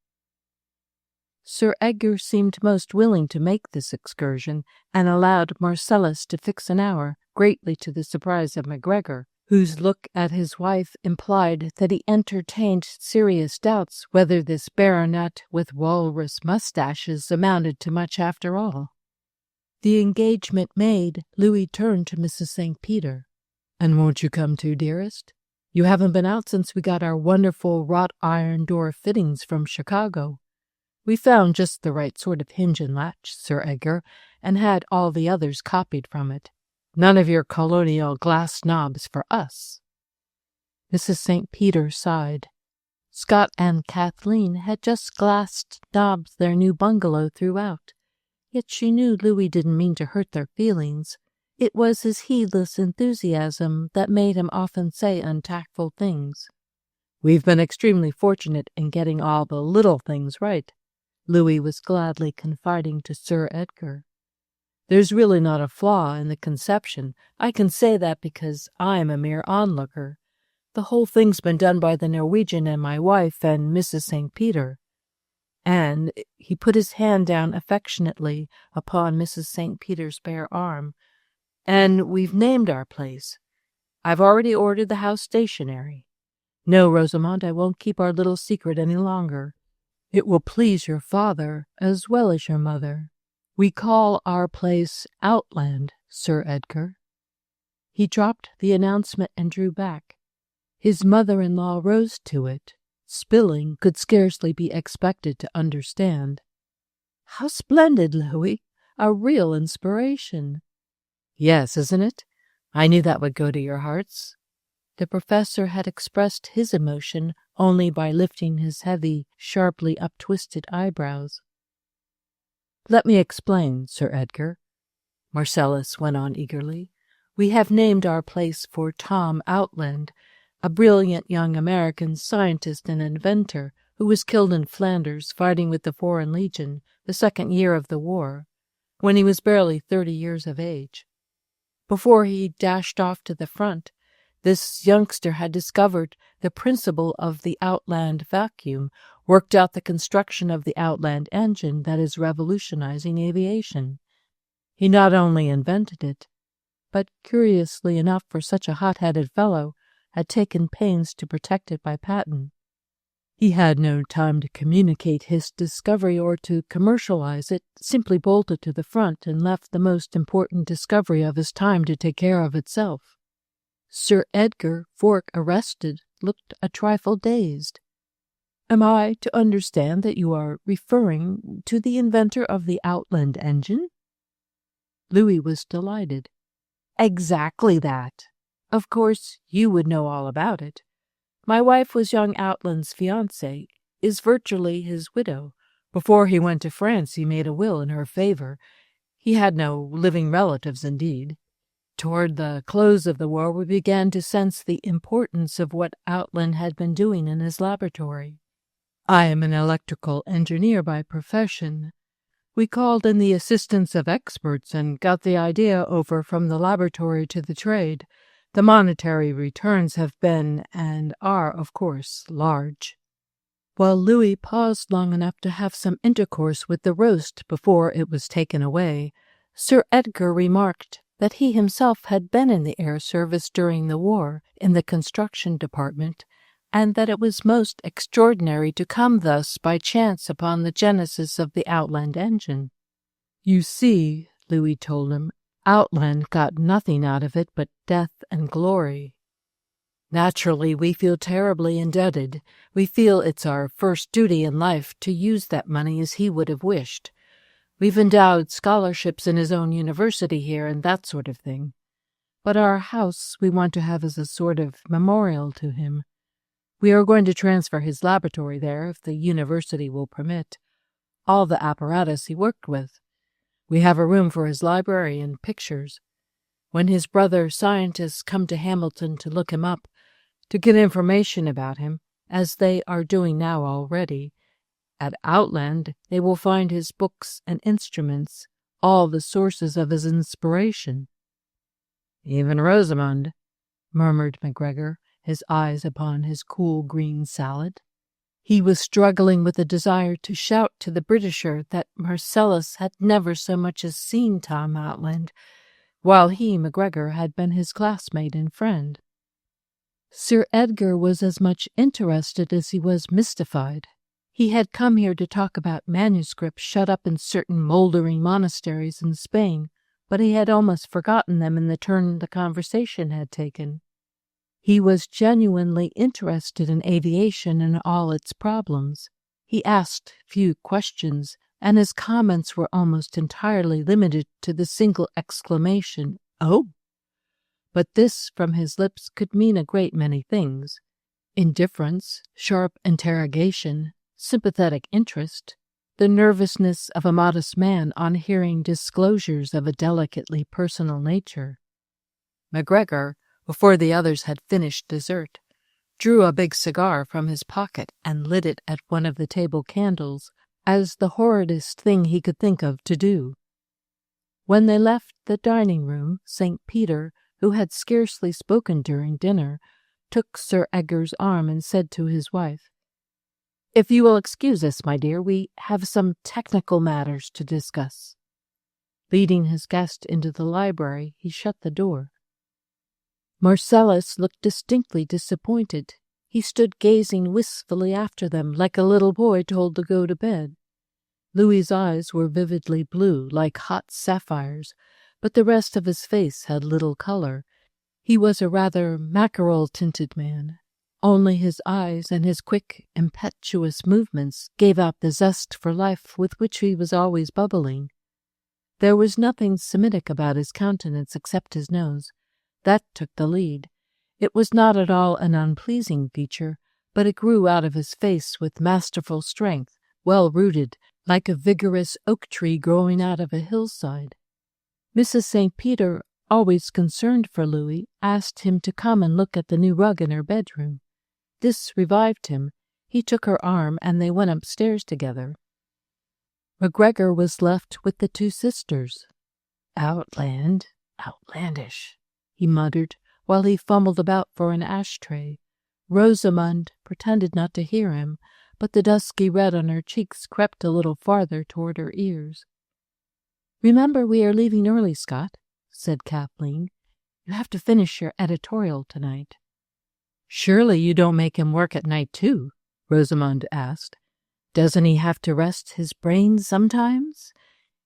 Sir Edgar seemed most willing to make this excursion, and allowed Marcellus to fix an hour, greatly to the surprise of MacGregor, whose look at his wife implied that he entertained serious doubts whether this baronet with walrus mustaches amounted to much after all. The engagement made, Louis turned to Mrs. St. Peter. "And won't you come too, dearest? You haven't been out since we got our wonderful wrought iron door fittings from Chicago. We found just the right sort of hinge and latch, Sir Edgar, and had all the others copied from it. None of your colonial glass knobs for us." Mrs. St. Peter sighed. Scott and Kathleen had just glassed knobs their new bungalow throughout, yet she knew Louis didn't mean to hurt their feelings. It was his heedless enthusiasm that made him often say untactful things. "We've been extremely fortunate in getting all the little things right," Louis was gladly confiding to Sir Edgar. "There's really not a flaw in the conception. I can say that because I'm a mere onlooker. The whole thing's been done by the Norwegian and my wife and Mrs. St. Peter." And he put his hand down affectionately upon Mrs. St. Peter's bare arm. "And we've named our place. I've already ordered the house stationery. No, Rosamond, I won't keep our little secret any longer. It will please your father as well as your mother. We call our place Outland, Sir Edgar." He dropped the announcement and drew back. His mother-in-law rose to it. Spilling could scarcely be expected to understand. "How splendid, Louis! A real inspiration." "Yes, isn't it? I knew that would go to your hearts." The professor had expressed his emotion only by lifting his heavy, sharply up-twisted eyebrows. "Let me explain, Sir Edgar," Marcellus went on eagerly. "We have named our place for Tom Outland, a brilliant young American scientist and inventor who was killed in Flanders fighting with the Foreign Legion the second year of the war, when he was barely 30 years of age. Before he dashed off to the front, this youngster had discovered the principle of the Outland vacuum, worked out the construction of the Outland engine that is revolutionizing aviation. He not only invented it, but, curiously enough for such a hot-headed fellow, had taken pains to protect it by patent. He had no time to communicate his discovery or to commercialize it, simply bolted to the front and left the most important discovery of his time to take care of itself." Sir Edgar, fork arrested, looked a trifle dazed. "Am I to understand that you are referring to the inventor of the Outland engine?" Louis was delighted. "Exactly that. Of course, you would know all about it. My wife was young Outland's fiancée, is virtually his widow. Before he went to France, he made a will in her favor. He had no living relatives, indeed. Toward the close of the war, we began to sense the importance of what Outland had been doing in his laboratory. I am an electrical engineer by profession. We called in the assistance of experts and got the idea over from the laboratory to the trade. The monetary returns have been, and are, of course, large." While Louis paused long enough to have some intercourse with the roast before it was taken away, Sir Edgar remarked that he himself had been in the air service during the war in the construction department, and that it was most extraordinary to come thus by chance upon the genesis of the Outland engine. "You see," Louis told him, "Outland got nothing out of it but death and glory. Naturally, we feel terribly indebted. We feel it's our first duty in life to use that money as he would have wished. We've endowed scholarships in his own university here and that sort of thing. But our house we want to have as a sort of memorial to him. We are going to transfer his laboratory there, if the university will permit, all the apparatus he worked with. We have a room for his library and pictures. When his brother scientists come to Hamilton to look him up, to get information about him, as they are doing now already, at Outland they will find his books and instruments, all the sources of his inspiration." "Even Rosamond," murmured MacGregor, his eyes upon his cool green salad. He was struggling with a desire to shout to the Britisher that Marcellus had never so much as seen Tom Outland, while he, MacGregor, had been his classmate and friend. Sir Edgar was as much interested as he was mystified. He had come here to talk about manuscripts shut up in certain mouldering monasteries in Spain, but he had almost forgotten them in the turn the conversation had taken. He was genuinely interested in aviation and all its problems. He asked few questions, and his comments were almost entirely limited to the single exclamation, "Oh!" But this from his lips could mean a great many things: indifference, sharp interrogation, sympathetic interest, the nervousness of a modest man on hearing disclosures of a delicately personal nature. McGregor, before the others had finished dessert, drew a big cigar from his pocket and lit it at one of the table candles as the horridest thing he could think of to do. When they left the dining room, St. Peter, who had scarcely spoken during dinner, took Sir Edgar's arm and said to his wife, "If you will excuse us, my dear, we have some technical matters to discuss." Leading his guest into the library, he shut the door. Marcellus looked distinctly disappointed. He stood gazing wistfully after them, like a little boy told to go to bed. Louis's eyes were vividly blue, like hot sapphires, but the rest of his face had little color. He was a rather mackerel-tinted man. Only his eyes and his quick, impetuous movements gave out the zest for life with which he was always bubbling. There was nothing Semitic about his countenance except his nose. That took the lead. It was not at all an unpleasing feature, but it grew out of his face with masterful strength, well-rooted, like a vigorous oak tree growing out of a hillside. Mrs. St. Peter, always concerned for Louis, asked him to come and look at the new rug in her bedroom. This revived him. He took her arm, and they went upstairs together. McGregor was left with the two sisters. Outlandish, he muttered, while he fumbled about for an ashtray. Rosamond pretended not to hear him, but the dusky red on her cheeks crept a little farther toward her ears. "Remember, we are leaving early, Scott," said Kathleen. "You have to finish your editorial tonight." "Surely you don't make him work at night, too?" Rosamond asked. "Doesn't he have to rest his brain sometimes?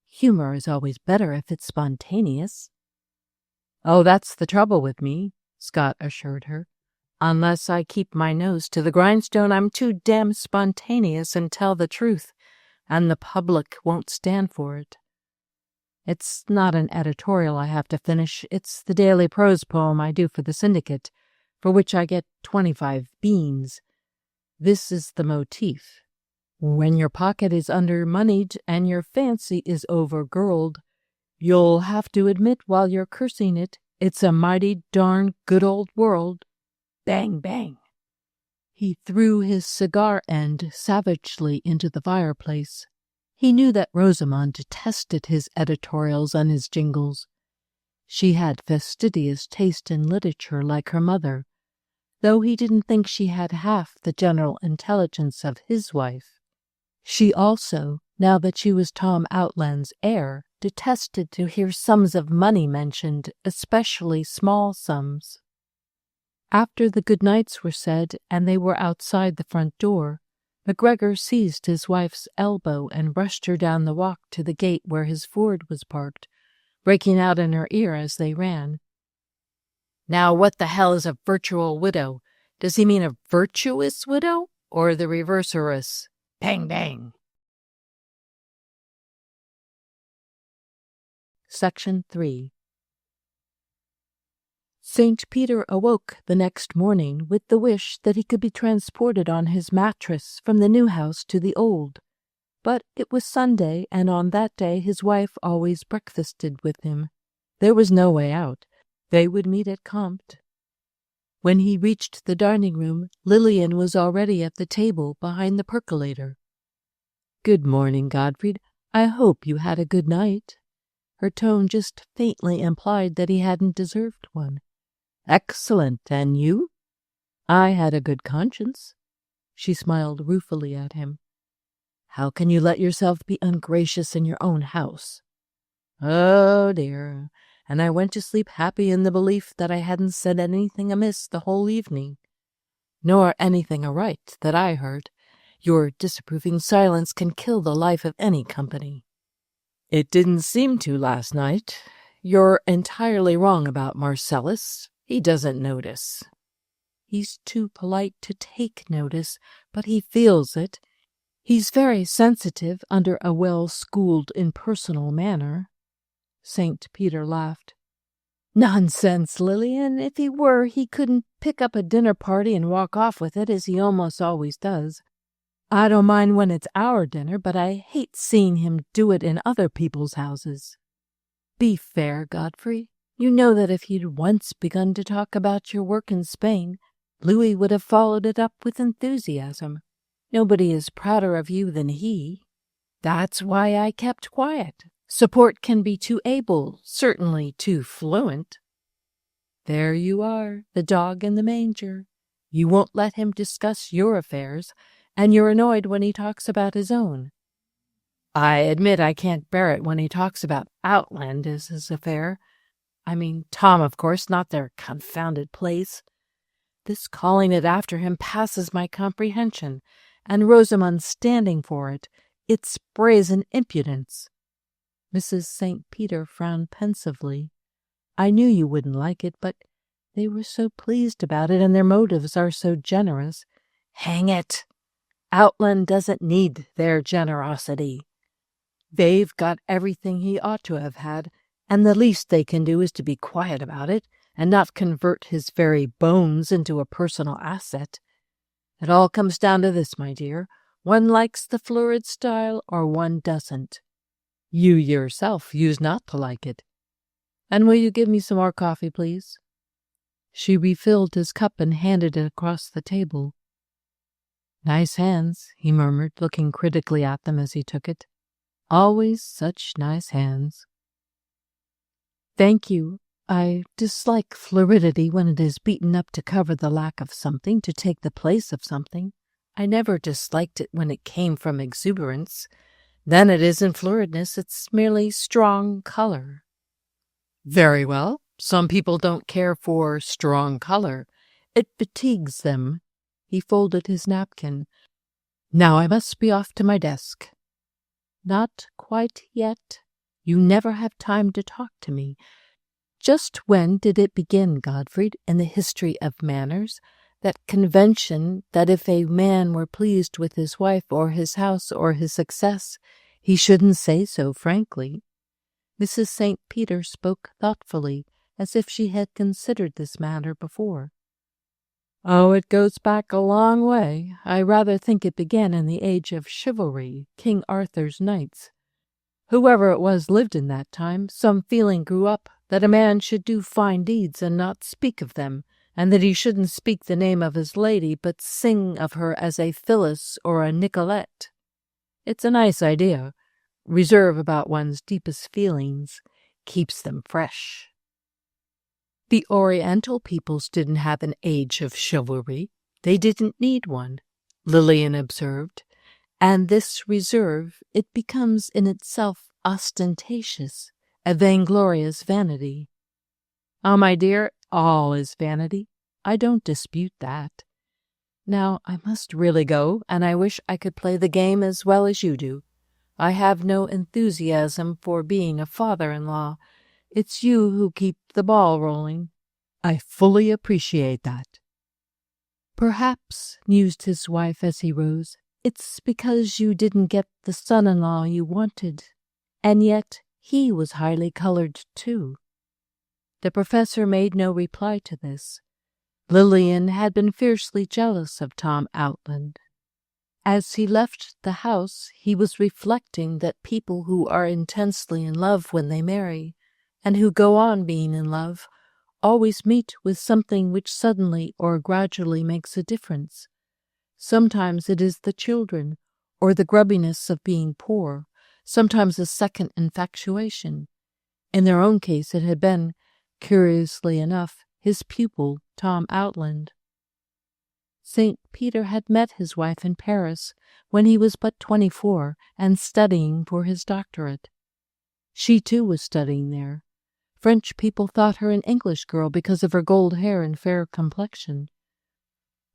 Humor is always better if it's spontaneous." "Oh, that's the trouble with me," Scott assured her. "Unless I keep my nose to the grindstone, I'm too damn spontaneous and tell the truth, and the public won't stand for it. It's not an editorial I have to finish. It's the daily prose poem I do for the syndicate, for which I get 25 beans. This is the motif. When your pocket is under-moneyed and your fancy is over-girled, you'll have to admit while you're cursing it, it's a mighty darn good old world. Bang, bang." He threw his cigar end savagely into the fireplace. He knew that Rosamond detested his editorials and his jingles. She had fastidious taste in literature like her mother, though he didn't think she had half the general intelligence of his wife. She also, now that she was Tom Outland's heir, detested to hear sums of money mentioned, especially small sums. After the good nights were said and they were outside the front door, McGregor seized his wife's elbow and rushed her down the walk to the gate where his Ford was parked, breaking out in her ear as they ran. "Now what the hell is a virtual widow? Does he mean a virtuous widow or the reverserous? Bang, bang." Section 3. St. Peter awoke the next morning with the wish that he could be transported on his mattress from the new house to the old. But it was Sunday, and on that day his wife always breakfasted with him. There was no way out. They would meet at Cramped. When he reached the dining room, Lillian was already at the table behind the percolator. "Good morning, Godfrey. I hope you had a good night." Her tone just faintly implied that he hadn't deserved one. "Excellent, and you?" "I had a good conscience." She smiled ruefully at him. "How can you let yourself be ungracious in your own house?" "Oh, dear. And I went to sleep happy in the belief that I hadn't said anything amiss the whole evening. Nor anything aright that I heard. Your disapproving silence can kill the life of any company." "It didn't seem to last night. You're entirely wrong about Marcellus. He doesn't notice." He's too polite to take notice, but he feels it. He's very sensitive under a well-schooled impersonal manner." St. Peter laughed. "Nonsense, Lillian. If he were, he couldn't pick up a dinner party and walk off with it, as he almost always does. I don't mind when it's our dinner, but I hate seeing him do it in other people's houses. Be fair, Godfrey. You know that if you'd once begun to talk about your work in Spain, Louis would have followed it up with enthusiasm. Nobody is prouder of you than he. That's why I kept quiet. Support can be too able, certainly too fluent. There you are, the dog in the manger. You won't let him discuss your affairs, and you're annoyed when he talks about his own. I admit I can't bear it when he talks about Outland as his affair. I mean Tom, of course, not their confounded place. This calling it after him passes my comprehension, and Rosamond's standing for it. It's brazen impudence." Mrs. St. Peter frowned pensively. "I knew you wouldn't like it, but they were so pleased about it, and their motives are so generous." "Hang it! Outland doesn't need their generosity. They've got everything he ought to have had, and the least they can do is to be quiet about it, and not convert his very bones into a personal asset. It all comes down to this, my dear. One likes the florid style, or one doesn't. You yourself used not to like it. And will you give me some more coffee, please?" She refilled his cup and handed it across the table. "Nice hands," he murmured, looking critically at them as he took it. "Always such nice hands." "Thank you. I dislike floridity when it is beaten up to cover the lack of something, to take the place of something. I never disliked it when it came from exuberance. Then it isn't floridness, it's merely strong color." "Very well. Some people don't care for strong color. It fatigues them." He folded his napkin. "Now I must be off to my desk." "Not quite yet. You never have time to talk to me. Just when did it begin, Godfrey, in the history of manners, that convention that if a man were pleased with his wife or his house or his success, he shouldn't say so frankly?" Mrs. St. Peter spoke thoughtfully, as if she had considered this matter before. "Oh, it goes back a long way. I rather think it began in the age of chivalry, King Arthur's knights. Whoever it was lived in that time. Some feeling grew up that a man should do fine deeds and not speak of them, and that he shouldn't speak the name of his lady, but sing of her as a Phyllis or a Nicolette. It's a nice idea. Reserve about one's deepest feelings keeps them fresh." "The Oriental peoples didn't have an age of chivalry. They didn't need one," Lillian observed. "And this reserve, it becomes in itself ostentatious, a vainglorious vanity." "Oh, my dear, all is vanity. I don't dispute that. Now, I must really go, and I wish I could play the game as well as you do. I have no enthusiasm for being a father-in-law. It's you who keep the ball rolling." "I fully appreciate that." "Perhaps," mused his wife as he rose, "it's because you didn't get the son-in-law you wanted. And yet he was highly colored, too." The professor made no reply to this. Lillian had been fiercely jealous of Tom Outland. As he left the house, he was reflecting that people who are intensely in love when they marry, and who go on being in love, always meet with something which suddenly or gradually makes a difference. Sometimes it is the children, or the grubbiness of being poor, sometimes a second infatuation. In their own case it had been, curiously enough, his pupil, Tom Outland. St. Peter had met his wife in Paris when he was but 24 and studying for his doctorate. She too was studying there. French people thought her an English girl because of her gold hair and fair complexion.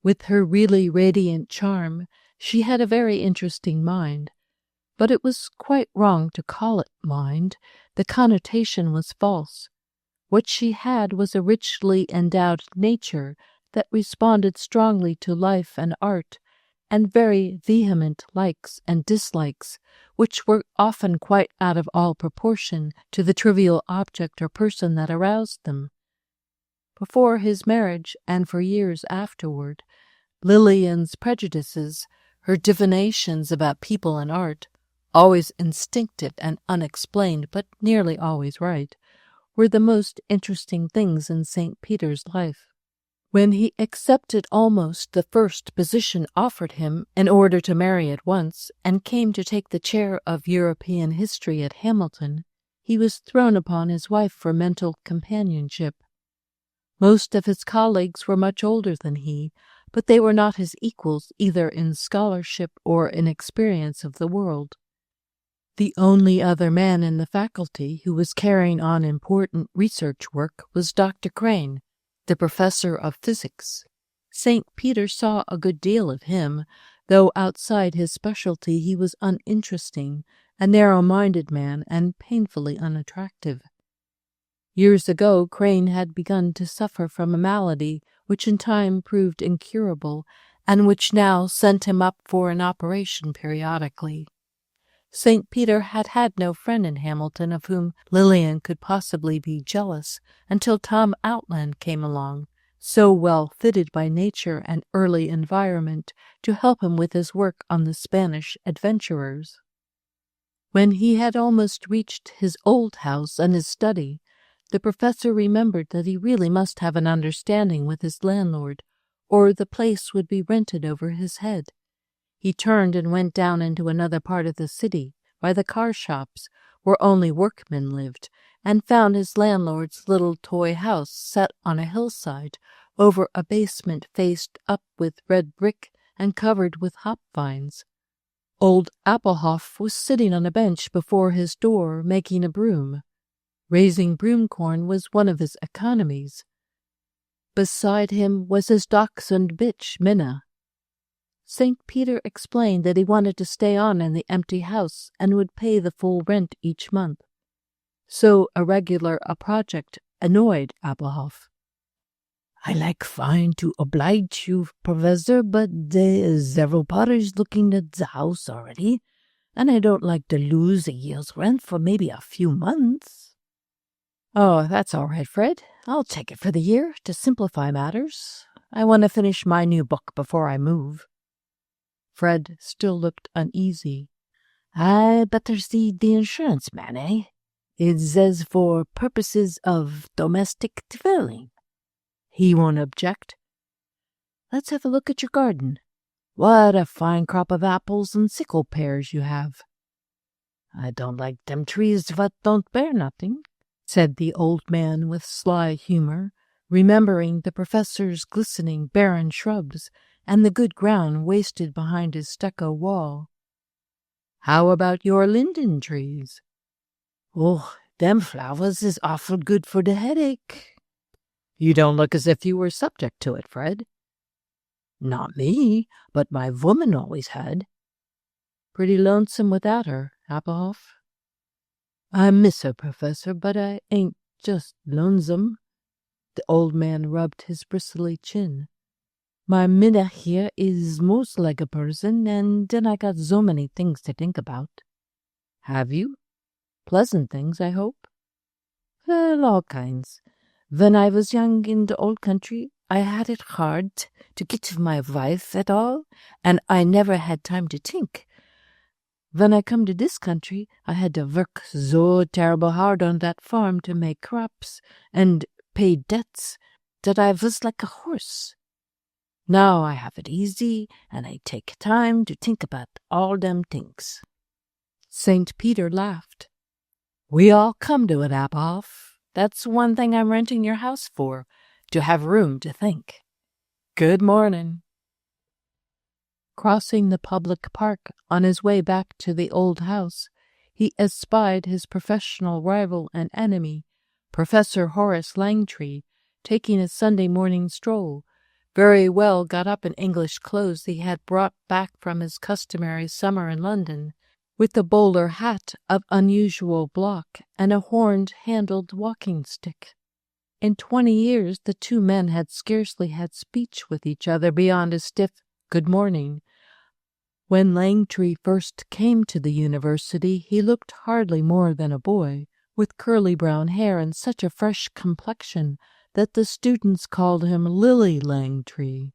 With her really radiant charm, she had a very interesting mind. But it was quite wrong to call it mind. The connotation was false. What she had was a richly endowed nature that responded strongly to life and art, and very vehement likes and dislikes, which were often quite out of all proportion to the trivial object or person that aroused them. Before his marriage, and for years afterward, Lillian's prejudices, her divinations about people and art, always instinctive and unexplained, but nearly always right, were the most interesting things in St. Peter's life. When he accepted almost the first position offered him in order to marry at once, and came to take the chair of European history at Hamilton, he was thrown upon his wife for mental companionship. Most of his colleagues were much older than he, but they were not his equals either in scholarship or in experience of the world. The only other man in the faculty who was carrying on important research work was Dr. Crane, the professor of physics. St. Peter saw a good deal of him, though outside his specialty he was uninteresting, a narrow-minded man, and painfully unattractive. Years ago Crane had begun to suffer from a malady which in time proved incurable, and which now sent him up for an operation periodically. St. Peter had had no friend in Hamilton of whom Lillian could possibly be jealous until Tom Outland came along, so well fitted by nature and early environment to help him with his work on the Spanish adventurers. When he had almost reached his old house and his study, the professor remembered that he really must have an understanding with his landlord, or the place would be rented over his head. He turned and went down into another part of the city, by the car shops, where only workmen lived, and found his landlord's little toy house set on a hillside, over a basement faced up with red brick and covered with hop vines. Old Applehoff was sitting on a bench before his door, making a broom. Raising broom-corn was one of his economies. Beside him was his dachshund bitch, Minna. St. Peter explained that he wanted to stay on in the empty house and would pay the full rent each month. So irregular a project annoyed Applehoff. "I like fine to oblige you, Professor, but there is several parties looking at the house already, and I don't like to lose a year's rent for maybe a few months." "Oh, that's all right, Fred. I'll take it for the year, to simplify matters. I want to finish my new book before I move." Fred still looked uneasy. "I better see the insurance man, eh? It says for purposes of domestic dwelling." "He won't object." "Let's have a look at your garden. What a fine crop of apples and sickle pears you have." "I don't like them trees what don't bear nothing," said the old man with sly humor, remembering the professor's glistening barren shrubs and the good ground wasted behind his stucco wall. "How about your linden trees?" "Oh, them flowers is awful good for the headache." "You don't look as if you were subject to it, Fred." "Not me, but my woman always had." "Pretty lonesome without her, Applehoff." "I miss her, Professor, but I ain't just lonesome." The old man rubbed his bristly chin. "My Minna here is most like a person, and then I got so many things to think about." "Have you? Pleasant things, I hope?" "Well, all kinds. When I was young in the old country, I had it hard to get my wife at all, and I never had time to think. When I come to this country, I had to work so terrible hard on that farm to make crops and pay debts that I was like a horse. Now I have it easy, and I take time to think about all them things." St. Peter laughed. "We all come to it, Applehoff. That's one thing I'm renting your house for, to have room to think. Good morning." Crossing the public park on his way back to the old house, he espied his professional rival and enemy, Professor Horace Langtry, taking a Sunday morning stroll, very well got up in English clothes he had brought back from his customary summer in London, with a bowler hat of unusual block and a horned-handled walking stick. In 20 years the two men had scarcely had speech with each other beyond a stiff good morning. When Langtry first came to the university, he looked hardly more than a boy, with curly brown hair and such a fresh complexion that the students called him Lily Langtry.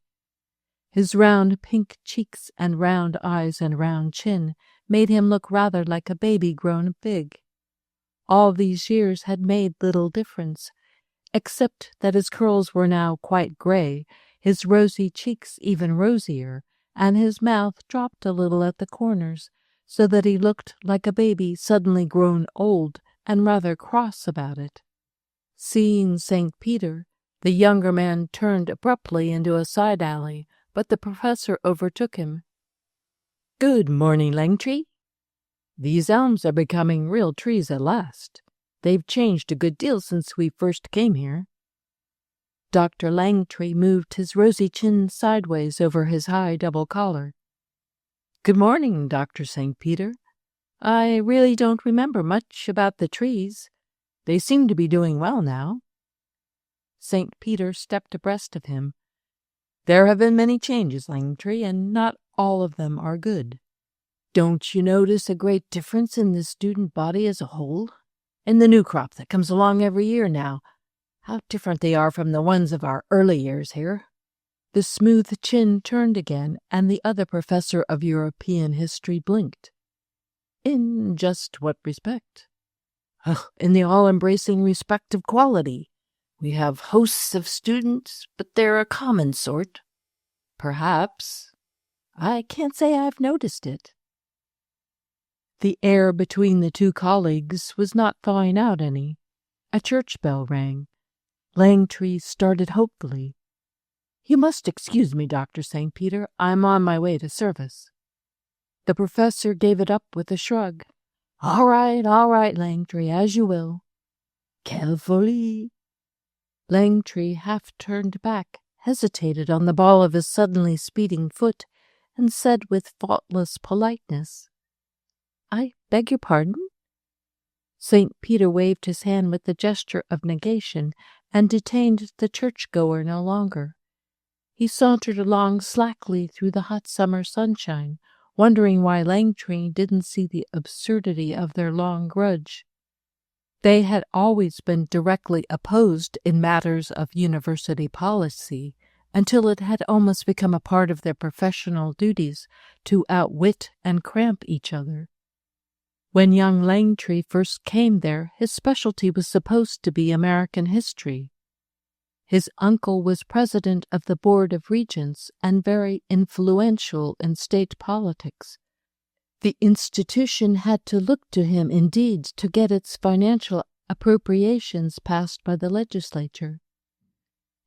His round pink cheeks and round eyes and round chin made him look rather like a baby grown big. All these years had made little difference, except that his curls were now quite gray, his rosy cheeks even rosier, and his mouth dropped a little at the corners, so that he looked like a baby suddenly grown old and rather cross about it. Seeing St. Peter, the younger man turned abruptly into a side alley, but the professor overtook him. "Good morning, Langtry. These elms are becoming real trees at last. They've changed a good deal since we first came here." Dr. Langtry moved his rosy chin sideways over his high double collar. "Good morning, Dr. St. Peter. I really don't remember much about the trees. They seem to be doing well now." St. Peter stepped abreast of him. "There have been many changes, Langtry, and not all of them are good. Don't you notice a great difference in the student body as a whole? In the new crop that comes along every year now, how different they are from the ones of our early years here." The smooth chin turned again, and the other professor of European history blinked. "In just what respect?" "In the all-embracing respect of quality. We have hosts of students, but they're a common sort." "Perhaps. I can't say I've noticed it." The air between the two colleagues was not thawing out any. A church bell rang. Langtry started hopefully. "You must excuse me, Dr. St. Peter. I'm on my way to service." The professor gave it up with a shrug. All right, Langtry, as you will." "Quelle folie!" Langtry half turned back, hesitated on the ball of his suddenly speeding foot, and said with faultless politeness, "I beg your pardon?" St. Peter waved his hand with the gesture of negation and detained the churchgoer no longer. He sauntered along slackly through the hot summer sunshine, wondering why Langtry didn't see the absurdity of their long grudge. They had always been directly opposed in matters of university policy, until it had almost become a part of their professional duties to outwit and cramp each other. When young Langtry first came there, his specialty was supposed to be American history. His uncle was president of the Board of Regents and very influential in state politics. The institution had to look to him, indeed, to get its financial appropriations passed by the legislature.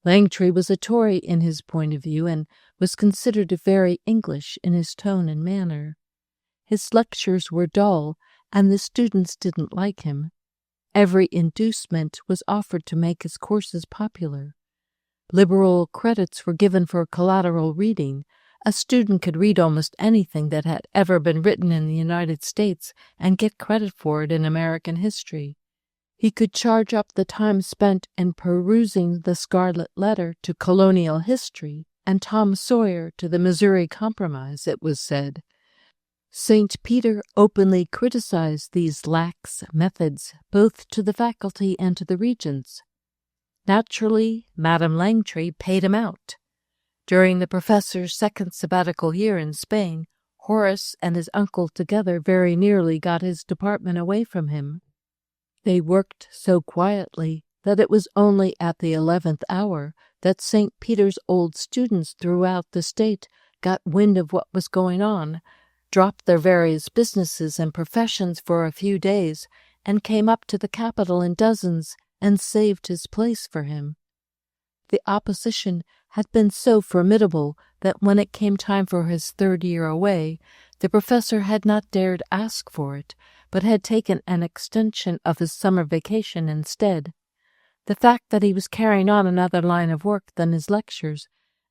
Langtry was a Tory in his point of view and was considered very English in his tone and manner. His lectures were dull, and the students didn't like him. Every inducement was offered to make his courses popular. Liberal credits were given for collateral reading. A student could read almost anything that had ever been written in the United States and get credit for it in American history. He could charge up the time spent in perusing the Scarlet Letter to colonial history and Tom Sawyer to the Missouri Compromise, it was said. St. Peter openly criticized these lax methods, both to the faculty and to the regents. Naturally, Madame Langtry paid him out. During the professor's second sabbatical year in Spain, Horace and his uncle together very nearly got his department away from him. They worked so quietly that it was only at the 11th hour that St. Peter's old students throughout the state got wind of what was going on, dropped their various businesses and professions for a few days, and came up to the capital in dozens and saved his place for him. The opposition had been so formidable that when it came time for his third year away, the professor had not dared ask for it, but had taken an extension of his summer vacation instead. The fact that he was carrying on another line of work than his lectures,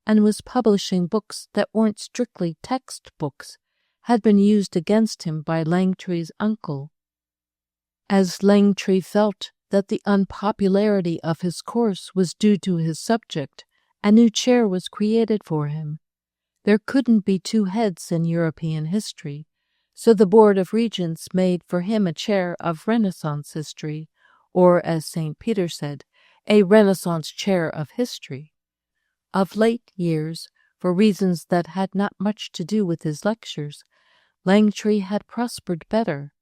and was publishing books that weren't strictly textbooks, had been used against him by Langtry's uncle. As Langtry felt that the unpopularity of his course was due to his subject, a new chair was created for him. There couldn't be two heads in European history, so the Board of Regents made for him a chair of Renaissance history, or, as St. Peter said, a Renaissance chair of history. Of late years, for reasons that had not much to do with his lectures, Langtry had prospered better.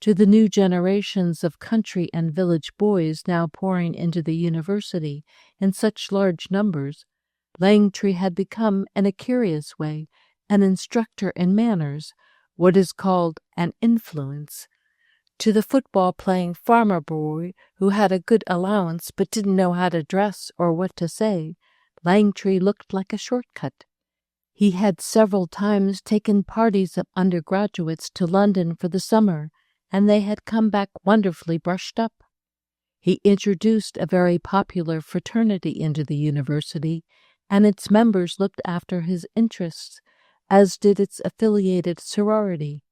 To the new generations of country and village boys now pouring into the university in such large numbers, Langtry had become, in a curious way, an instructor in manners, what is called an influence. To the football-playing farmer boy who had a good allowance but didn't know how to dress or what to say, Langtry looked like a shortcut. He had several times taken parties of undergraduates to London for the summer, and they had come back wonderfully brushed up. He introduced a very popular fraternity into the university, and its members looked after his interests, as did its affiliated sorority.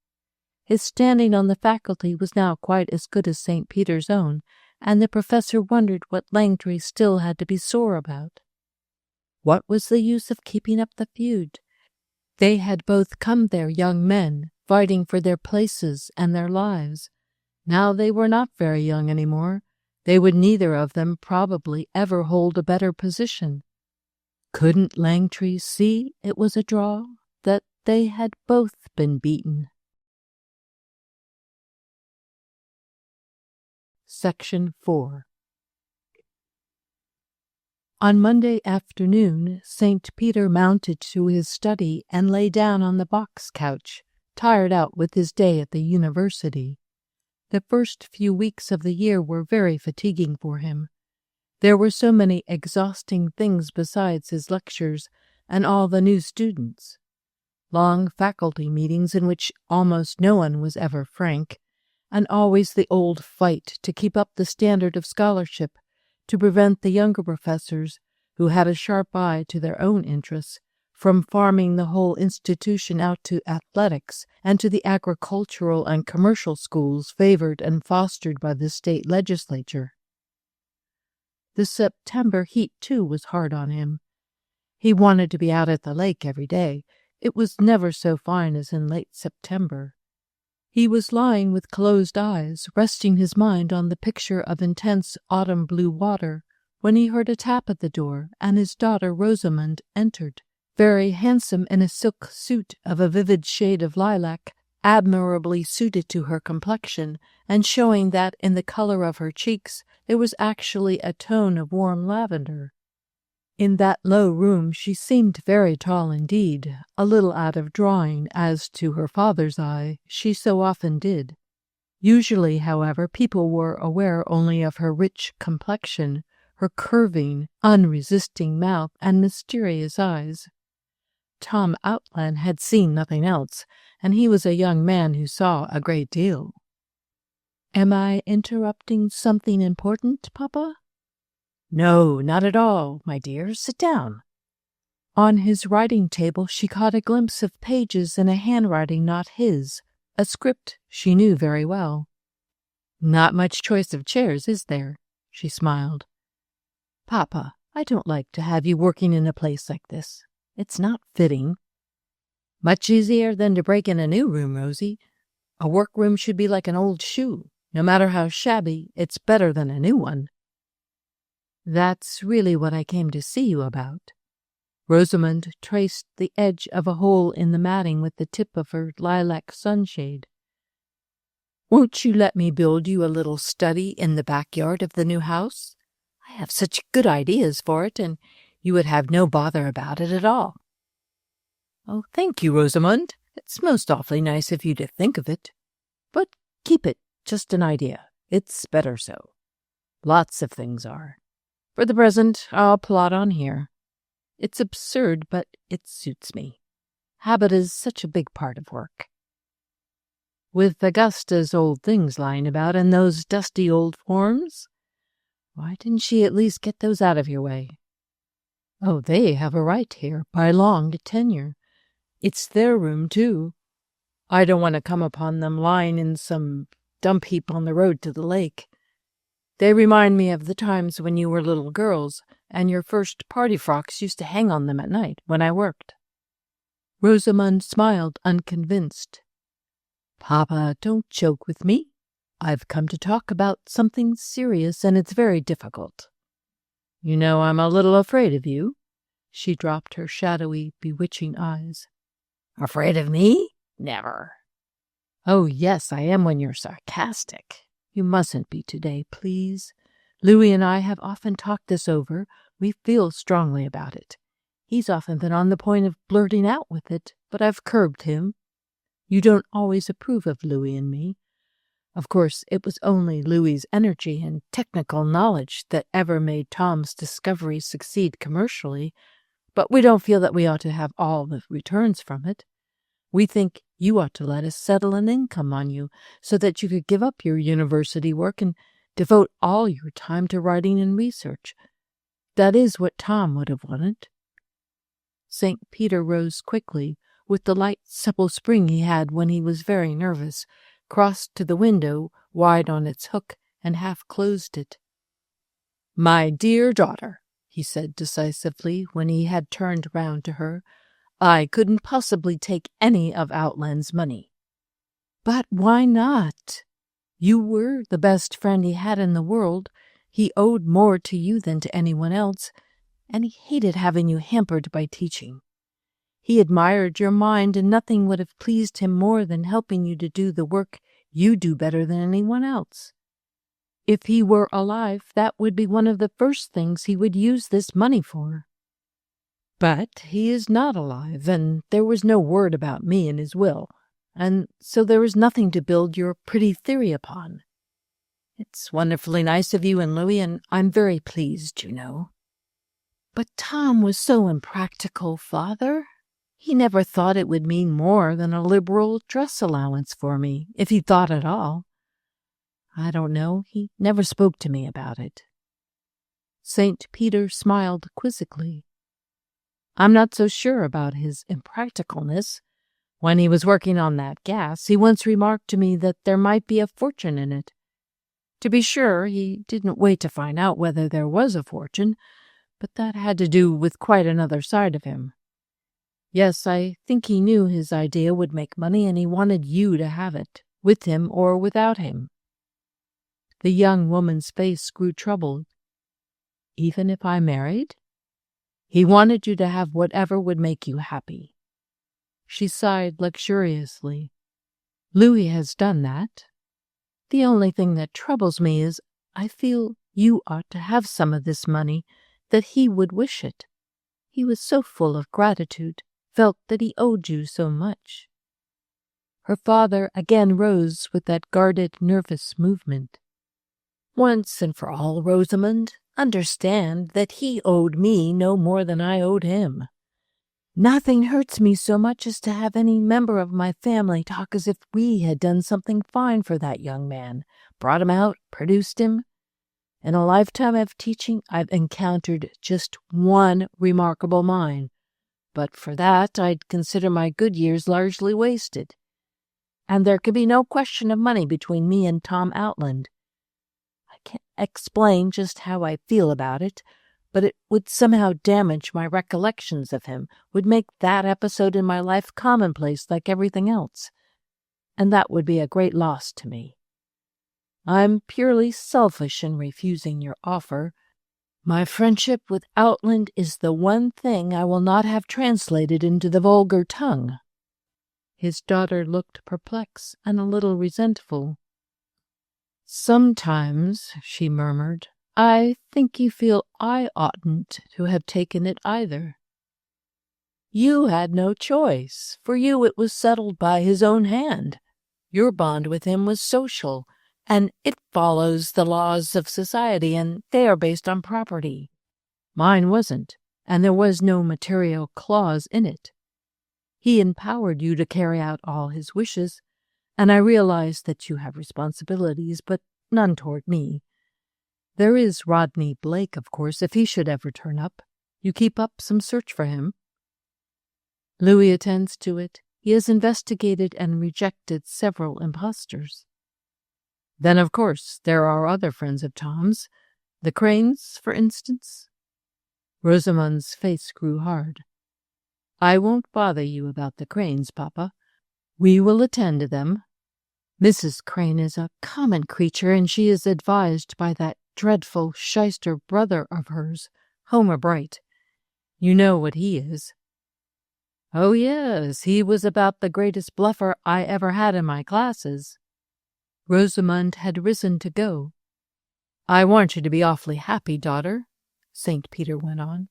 His standing on the faculty was now quite as good as St. Peter's own, and the professor wondered what Langtry still had to be sore about. What was the use of keeping up the feud? They had both come there young men, fighting for their places and their lives. Now they were not very young any more. They would neither of them probably ever hold a better position. Couldn't Langtry see it was a draw, that they had both been beaten? Section 4. On Monday afternoon, St. Peter mounted to his study and lay down on the box couch, tired out with his day at the university. The first few weeks of the year were very fatiguing for him. There were so many exhausting things besides his lectures and all the new students. Long faculty meetings in which almost no one was ever frank, and always the old fight to keep up the standard of scholarship, to prevent the younger professors, who had a sharp eye to their own interests, from farming the whole institution out to athletics and to the agricultural and commercial schools favored and fostered by the state legislature. The September heat, too, was hard on him. He wanted to be out at the lake every day. It was never so fine as in late September. He was lying with closed eyes, resting his mind on the picture of intense autumn blue water, when he heard a tap at the door, and his daughter Rosamond entered, very handsome in a silk suit of a vivid shade of lilac, admirably suited to her complexion, and showing that in the color of her cheeks there was actually a tone of warm lavender. In that low room she seemed very tall indeed, a little out of drawing, as to her father's eye she so often did. Usually, however, people were aware only of her rich complexion, her curving, unresisting mouth, and mysterious eyes. Tom Outland had seen nothing else, and he was a young man who saw a great deal. "Am I interrupting something important, Papa?" "No, not at all, my dear. Sit down." On his writing table she caught a glimpse of pages in a handwriting not his, a script she knew very well. "Not much choice of chairs, is there?" she smiled. "Papa, I don't like to have you working in a place like this. It's not fitting." "Much easier than to break in a new room, Rosie. A workroom should be like an old shoe. No matter how shabby, it's better than a new one." "That's really what I came to see you about." Rosamond traced the edge of a hole in the matting with the tip of her lilac sunshade. "Won't you let me build you a little study in the backyard of the new house? I have such good ideas for it, and you would have no bother about it at all." "Oh, thank you, Rosamond. It's most awfully nice of you to think of it. But keep it just an idea. It's better so. Lots of things are. For the present, I'll plod on here. It's absurd, but it suits me. Habit is such a big part of work." "With Augusta's old things lying about and those dusty old forms? Why didn't she at least get those out of your way?" "Oh, they have a right here, by long tenure. It's their room, too. I don't want to come upon them lying in some dump heap on the road to the lake. They remind me of the times when you were little girls, and your first party frocks used to hang on them at night when I worked." Rosamund smiled, unconvinced. "Papa, don't joke with me. I've come to talk about something serious, and it's very difficult." "You know I'm a little afraid of you." She dropped her shadowy, bewitching eyes. "Afraid of me? Never." "Oh, yes, I am when you're sarcastic. You mustn't be today, please. Louis and I have often talked this over. We feel strongly about it. He's often been on the point of blurting out with it, but I've curbed him. You don't always approve of Louis and me. Of course, it was only Louis's energy and technical knowledge that ever made Tom's discovery succeed commercially, but we don't feel that we ought to have all the returns from it. We think you ought to let us settle an income on you so that you could give up your university work and devote all your time to writing and research. That is what Tom would have wanted." St. Peter rose quickly, with the light, supple spring he had when he was very nervous, crossed to the window, wide on its hook, and half closed it. "My dear daughter," he said decisively when he had turned round to her, "I couldn't possibly take any of Outland's money." "But why not? You were the best friend he had in the world. He owed more to you than to anyone else, and he hated having you hampered by teaching. He admired your mind, and nothing would have pleased him more than helping you to do the work you do better than anyone else. If he were alive, that would be one of the first things he would use this money for. But he is not alive, and there was no word about me in his will, and so there is nothing to build your pretty theory upon. It's wonderfully nice of you and Louis, and I'm very pleased, you know. But Tom was so impractical, Father. He never thought it would mean more than a liberal dress allowance for me, if he thought at all. I don't know. He never spoke to me about it." St. Peter smiled quizzically. "I'm not so sure about his impracticalness. When he was working on that gas, he once remarked to me that there might be a fortune in it. To be sure, he didn't wait to find out whether there was a fortune, but that had to do with quite another side of him. Yes, I think he knew his idea would make money, and he wanted you to have it, with him or without him." The young woman's face grew troubled. "Even if I married?" "He wanted you to have whatever would make you happy." She sighed luxuriously. "Louis has done that. The only thing that troubles me is I feel you ought to have some of this money, that he would wish it. He was so full of gratitude, felt that he owed you so much." Her father again rose with that guarded, nervous movement. "Once and for all, Rosamund, understand that he owed me no more than I owed him. Nothing hurts me so much as to have any member of my family talk as if we had done something fine for that young man, brought him out, produced him. In a lifetime of teaching, I've encountered just one remarkable mind, but for that I'd consider my good years largely wasted. And there can be no question of money between me and Tom Outland. I can't explain just how I feel about it, but it would somehow damage my recollections of him, would make that episode in my life commonplace like everything else, and that would be a great loss to me. I'm purely selfish in refusing your offer. My friendship with Outland is the one thing I will not have translated into the vulgar tongue." His daughter looked perplexed and a little resentful. "Sometimes," she murmured, "I think you feel I oughtn't to have taken it either." "You had no choice. For you it was settled by his own hand. Your bond with him was social, and it follows the laws of society, and they are based on property. Mine wasn't, and there was no material clause in it. He empowered you to carry out all his wishes, and I realize that you have responsibilities, but none toward me. There is Rodney Blake, of course, if he should ever turn up. You keep up some search for him." "Louis attends to it. He has investigated and rejected several impostors." Then, of course, there are other friends of Tom's. The Cranes, for instance." Rosamond's face grew hard. "I won't bother you about the Cranes, Papa. We will attend to them. Mrs. Crane is a common creature, and she is advised by that dreadful shyster brother of hers, Homer Bright. You know what he is." "Oh, yes, he was about the greatest bluffer I ever had in my classes." Rosamond had risen to go. "I want you to be awfully happy, daughter," St. Peter went on.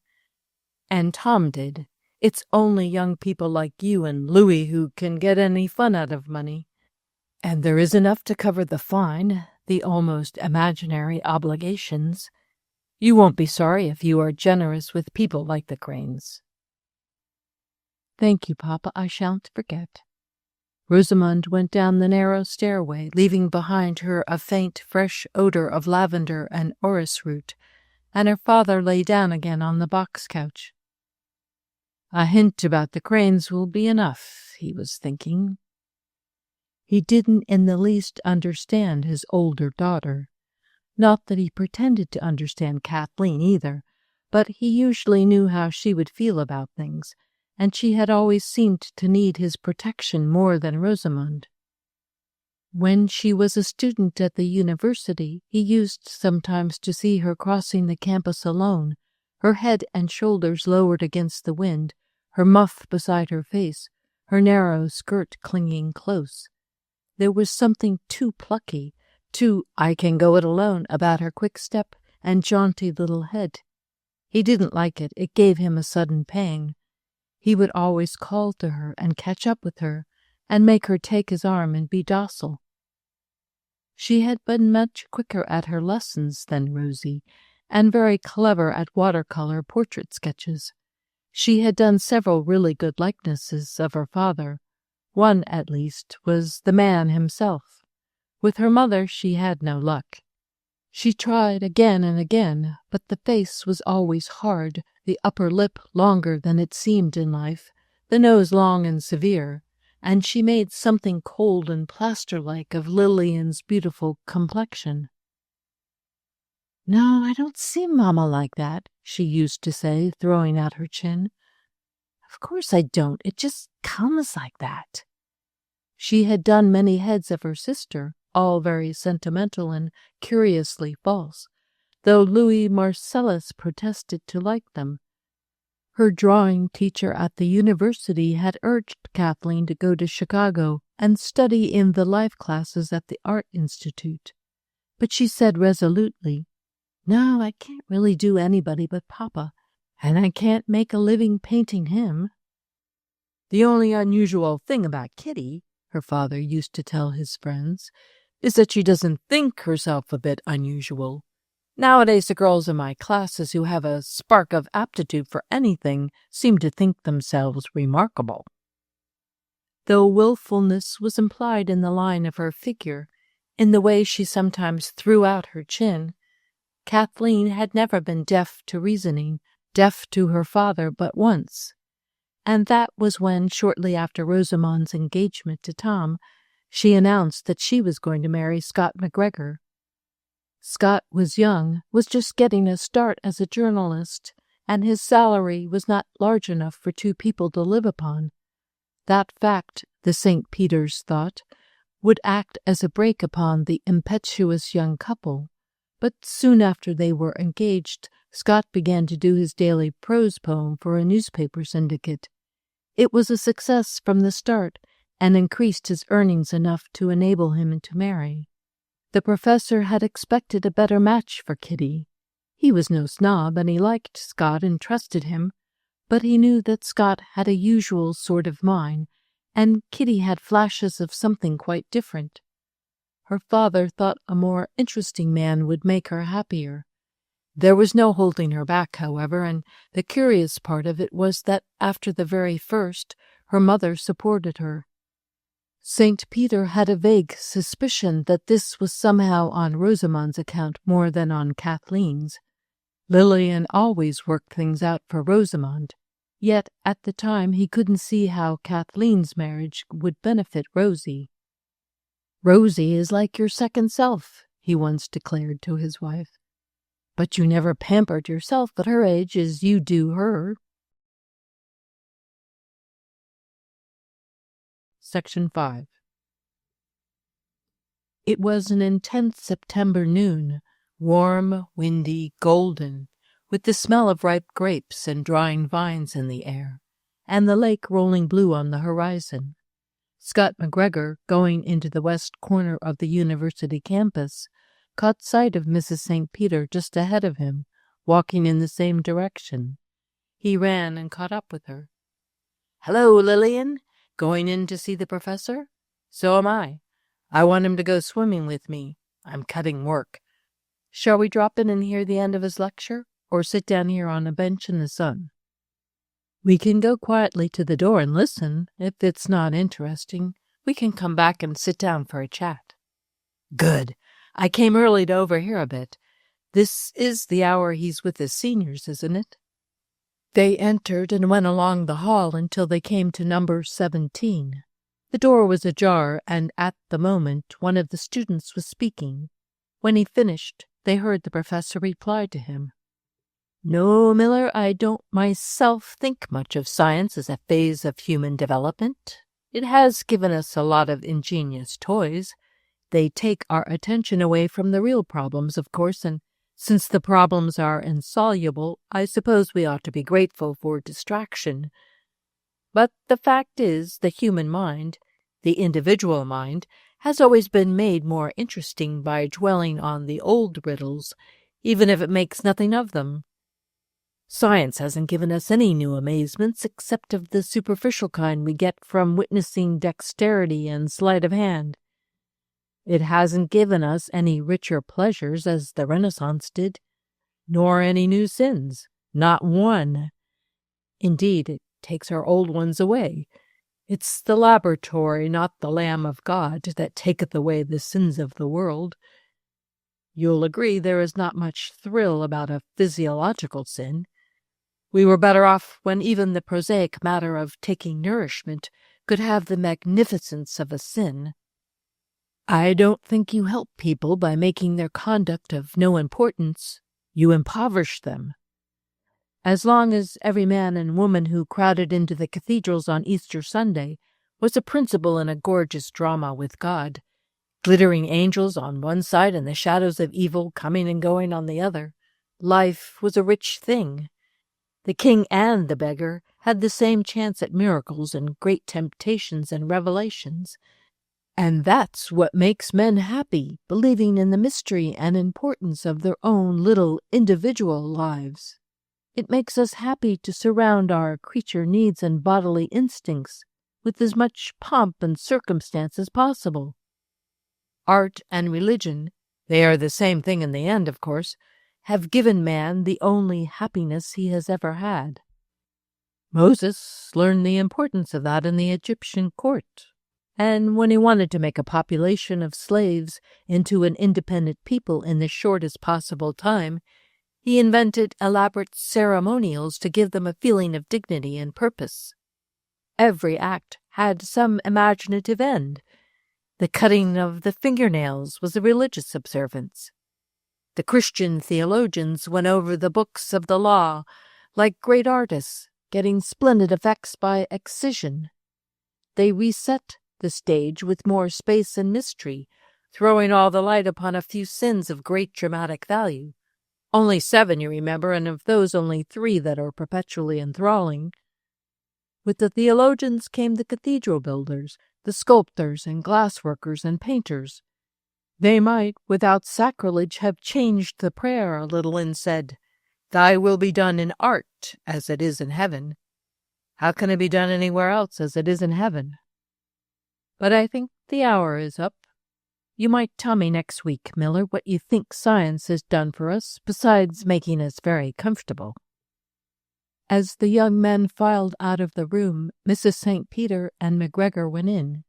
"And Tom did. It's only young people like you and Louis who can get any fun out of money. And there is enough to cover the fine, the almost imaginary obligations. You won't be sorry if you are generous with people like the Cranes." "Thank you, Papa. I shan't forget." Rosamond went down the narrow stairway, leaving behind her a faint, fresh odor of lavender and orris root, and her father lay down again on the box couch. "A hint about the Cranes will be enough," he was thinking. He didn't in the least understand his older daughter. Not that he pretended to understand Kathleen either, but he usually knew how she would feel about things, and she had always seemed to need his protection more than Rosamond. When she was a student at the university, he used sometimes to see her crossing the campus alone, her head and shoulders lowered against the wind, her muff beside her face, her narrow skirt clinging close. There was something too plucky, too "I can go it alone" about her quick step and jaunty little head. He didn't like it. It gave him a sudden pang. He would always call to her and catch up with her and make her take his arm and be docile. She had been much quicker at her lessons than Rosie, and very clever at watercolor portrait sketches. She had done several really good likenesses of her father. One, at least, was the man himself. With her mother she had no luck. She tried again and again, but the face was always hard, the upper lip longer than it seemed in life, the nose long and severe, and she made something cold and plaster-like of Lillian's beautiful complexion. "No, I don't see Mamma like that," she used to say, throwing out her chin. "Of course I don't. It just comes like that." She had done many heads of her sister, all very sentimental and curiously false, though Louis Marcellus protested to like them. Her drawing teacher at the university had urged Kathleen to go to Chicago and study in the life classes at the Art Institute, but she said resolutely, "No, I can't really do anybody but Papa, and I can't make a living painting him." "The only unusual thing about Kitty," her father used to tell his friends, "is that she doesn't think herself a bit unusual. Nowadays the girls in my classes who have a spark of aptitude for anything seem to think themselves remarkable." Though willfulness was implied in the line of her figure, in the way she sometimes threw out her chin, Kathleen had never been deaf to reasoning, deaf to her father but once, and that was when, shortly after Rosamond's engagement to Tom, she announced that she was going to marry Scott McGregor. Scott was young, was just getting a start as a journalist, and his salary was not large enough for two people to live upon. That fact, the St. Peters thought, would act as a brake upon the impetuous young couple. But soon after they were engaged, Scott began to do his daily prose poem for a newspaper syndicate. It was a success from the start, and increased his earnings enough to enable him to marry. The professor had expected a better match for Kitty. He was no snob, and he liked Scott and trusted him, but he knew that Scott had a usual sort of mind, and Kitty had flashes of something quite different. Her father thought a more interesting man would make her happier. There was no holding her back, however, and the curious part of it was that after the very first, her mother supported her. St. Peter had a vague suspicion that this was somehow on Rosamond's account more than on Kathleen's. Lillian always worked things out for Rosamond, yet at the time he couldn't see how Kathleen's marriage would benefit Rosie. "Rosie is like your second self," he once declared to his wife. "But you never pampered yourself at her age as you do her." Section 5. It was an intense September noon, warm, windy, golden, with the smell of ripe grapes and drying vines in the air, and the lake rolling blue on the horizon. Scott McGregor, going into the west corner of the university campus, caught sight of Mrs. St. Peter just ahead of him, walking in the same direction. He ran and caught up with her. "Hello, Lillian. Going in to see the professor?" "So am I. I want him to go swimming with me. I'm cutting work. Shall we drop in and hear the end of his lecture, or sit down here on a bench in the sun?" "We can go quietly to the door and listen. If it's not interesting, we can come back and sit down for a chat." "Good. I came early to overhear a bit. This is the hour he's with his seniors, isn't it?" They entered and went along the hall until they came to number 17. The door was ajar, and at the moment one of the students was speaking. When he finished, they heard the professor reply to him. "No, Miller, I don't myself think much of science as a phase of human development. It has given us a lot of ingenious toys. They take our attention away from the real problems, of course, and since the problems are insoluble, I suppose we ought to be grateful for distraction. But the fact is, the human mind, the individual mind, has always been made more interesting by dwelling on the old riddles, even if it makes nothing of them. Science hasn't given us any new amazements except of the superficial kind we get from witnessing dexterity and sleight of hand. It hasn't given us any richer pleasures as the Renaissance did, nor any new sins, not one. Indeed, it takes our old ones away. It's the laboratory, not the Lamb of God, that taketh away the sins of the world. You'll agree there is not much thrill about a physiological sin. We were better off when even the prosaic matter of taking nourishment could have the magnificence of a sin. I don't think you help people by making their conduct of no importance. You impoverish them. As long as every man and woman who crowded into the cathedrals on Easter Sunday was a principal in a gorgeous drama with God, glittering angels on one side and the shadows of evil coming and going on the other, life was a rich thing. The king and the beggar had the same chance at miracles and great temptations and revelations. And that's what makes men happy, believing in the mystery and importance of their own little individual lives. It makes us happy to surround our creature needs and bodily instincts with as much pomp and circumstance as possible. Art and religion, they are the same thing in the end, of course, have given man the only happiness he has ever had. Moses learned the importance of that in the Egyptian court. And when he wanted to make a population of slaves into an independent people in the shortest possible time, he invented elaborate ceremonials to give them a feeling of dignity and purpose. Every act had some imaginative end. The cutting of the fingernails was a religious observance. The Christian theologians went over the books of the law like great artists, getting splendid effects by excision. They reset the stage with more space and mystery, throwing all the light upon a few sins of great dramatic value. Only 7, you remember, and of those only 3 that are perpetually enthralling. With the theologians came the cathedral builders, the sculptors and glassworkers and painters. They might, without sacrilege, have changed the prayer a little and said, "Thy will be done in art as it is in heaven." How can it be done anywhere else as it is in heaven? But I think the hour is up. You might tell me next week, Miller, what you think science has done for us, besides making us very comfortable. As the young men filed out of the room, Mrs. St. Peter and McGregor went in.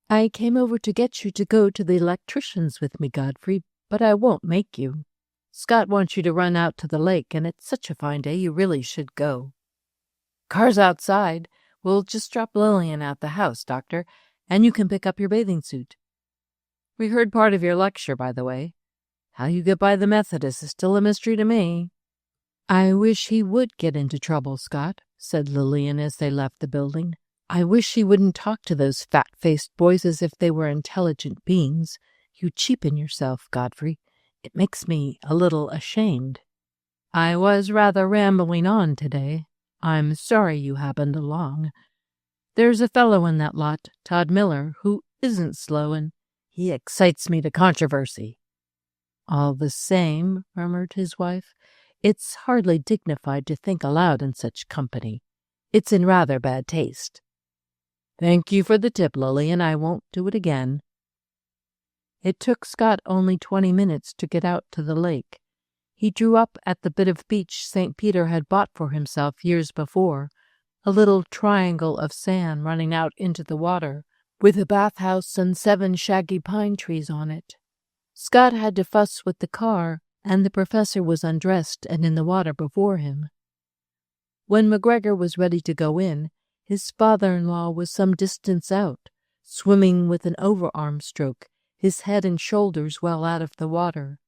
"I came over to get you to go to the electrician's with me, Godfrey, but I won't make you. Scott wants you to run out to the lake, and it's such a fine day you really should go." "Car's outside. We'll just drop Lillian at the house, Doctor, and you can pick up your bathing suit. We heard part of your lecture, by the way. How you get by the Methodist is still a mystery to me." "I wish he would get into trouble, Scott," said Lillian as they left the building. "I wish he wouldn't talk to those fat-faced boys as if they were intelligent beings. You cheapen yourself, Godfrey. It makes me a little ashamed." "I was rather rambling on today. I'm sorry you happened along. There's a fellow in that lot, Todd Miller, who isn't slow, and he excites me to controversy." "All the same," murmured his wife, "it's hardly dignified to think aloud in such company. It's in rather bad taste." "Thank you for the tip, Lillian. I won't do it again." It took Scott only 20 minutes to get out to the lake. He drew up at the bit of beach St. Peter had bought for himself years before, a little triangle of sand running out into the water, with a bathhouse and 7 shaggy pine trees on it. Scott had to fuss with the car, and the professor was undressed and in the water before him. When McGregor was ready to go in, his father-in-law was some distance out, swimming with an overarm stroke, his head and shoulders well out of the water.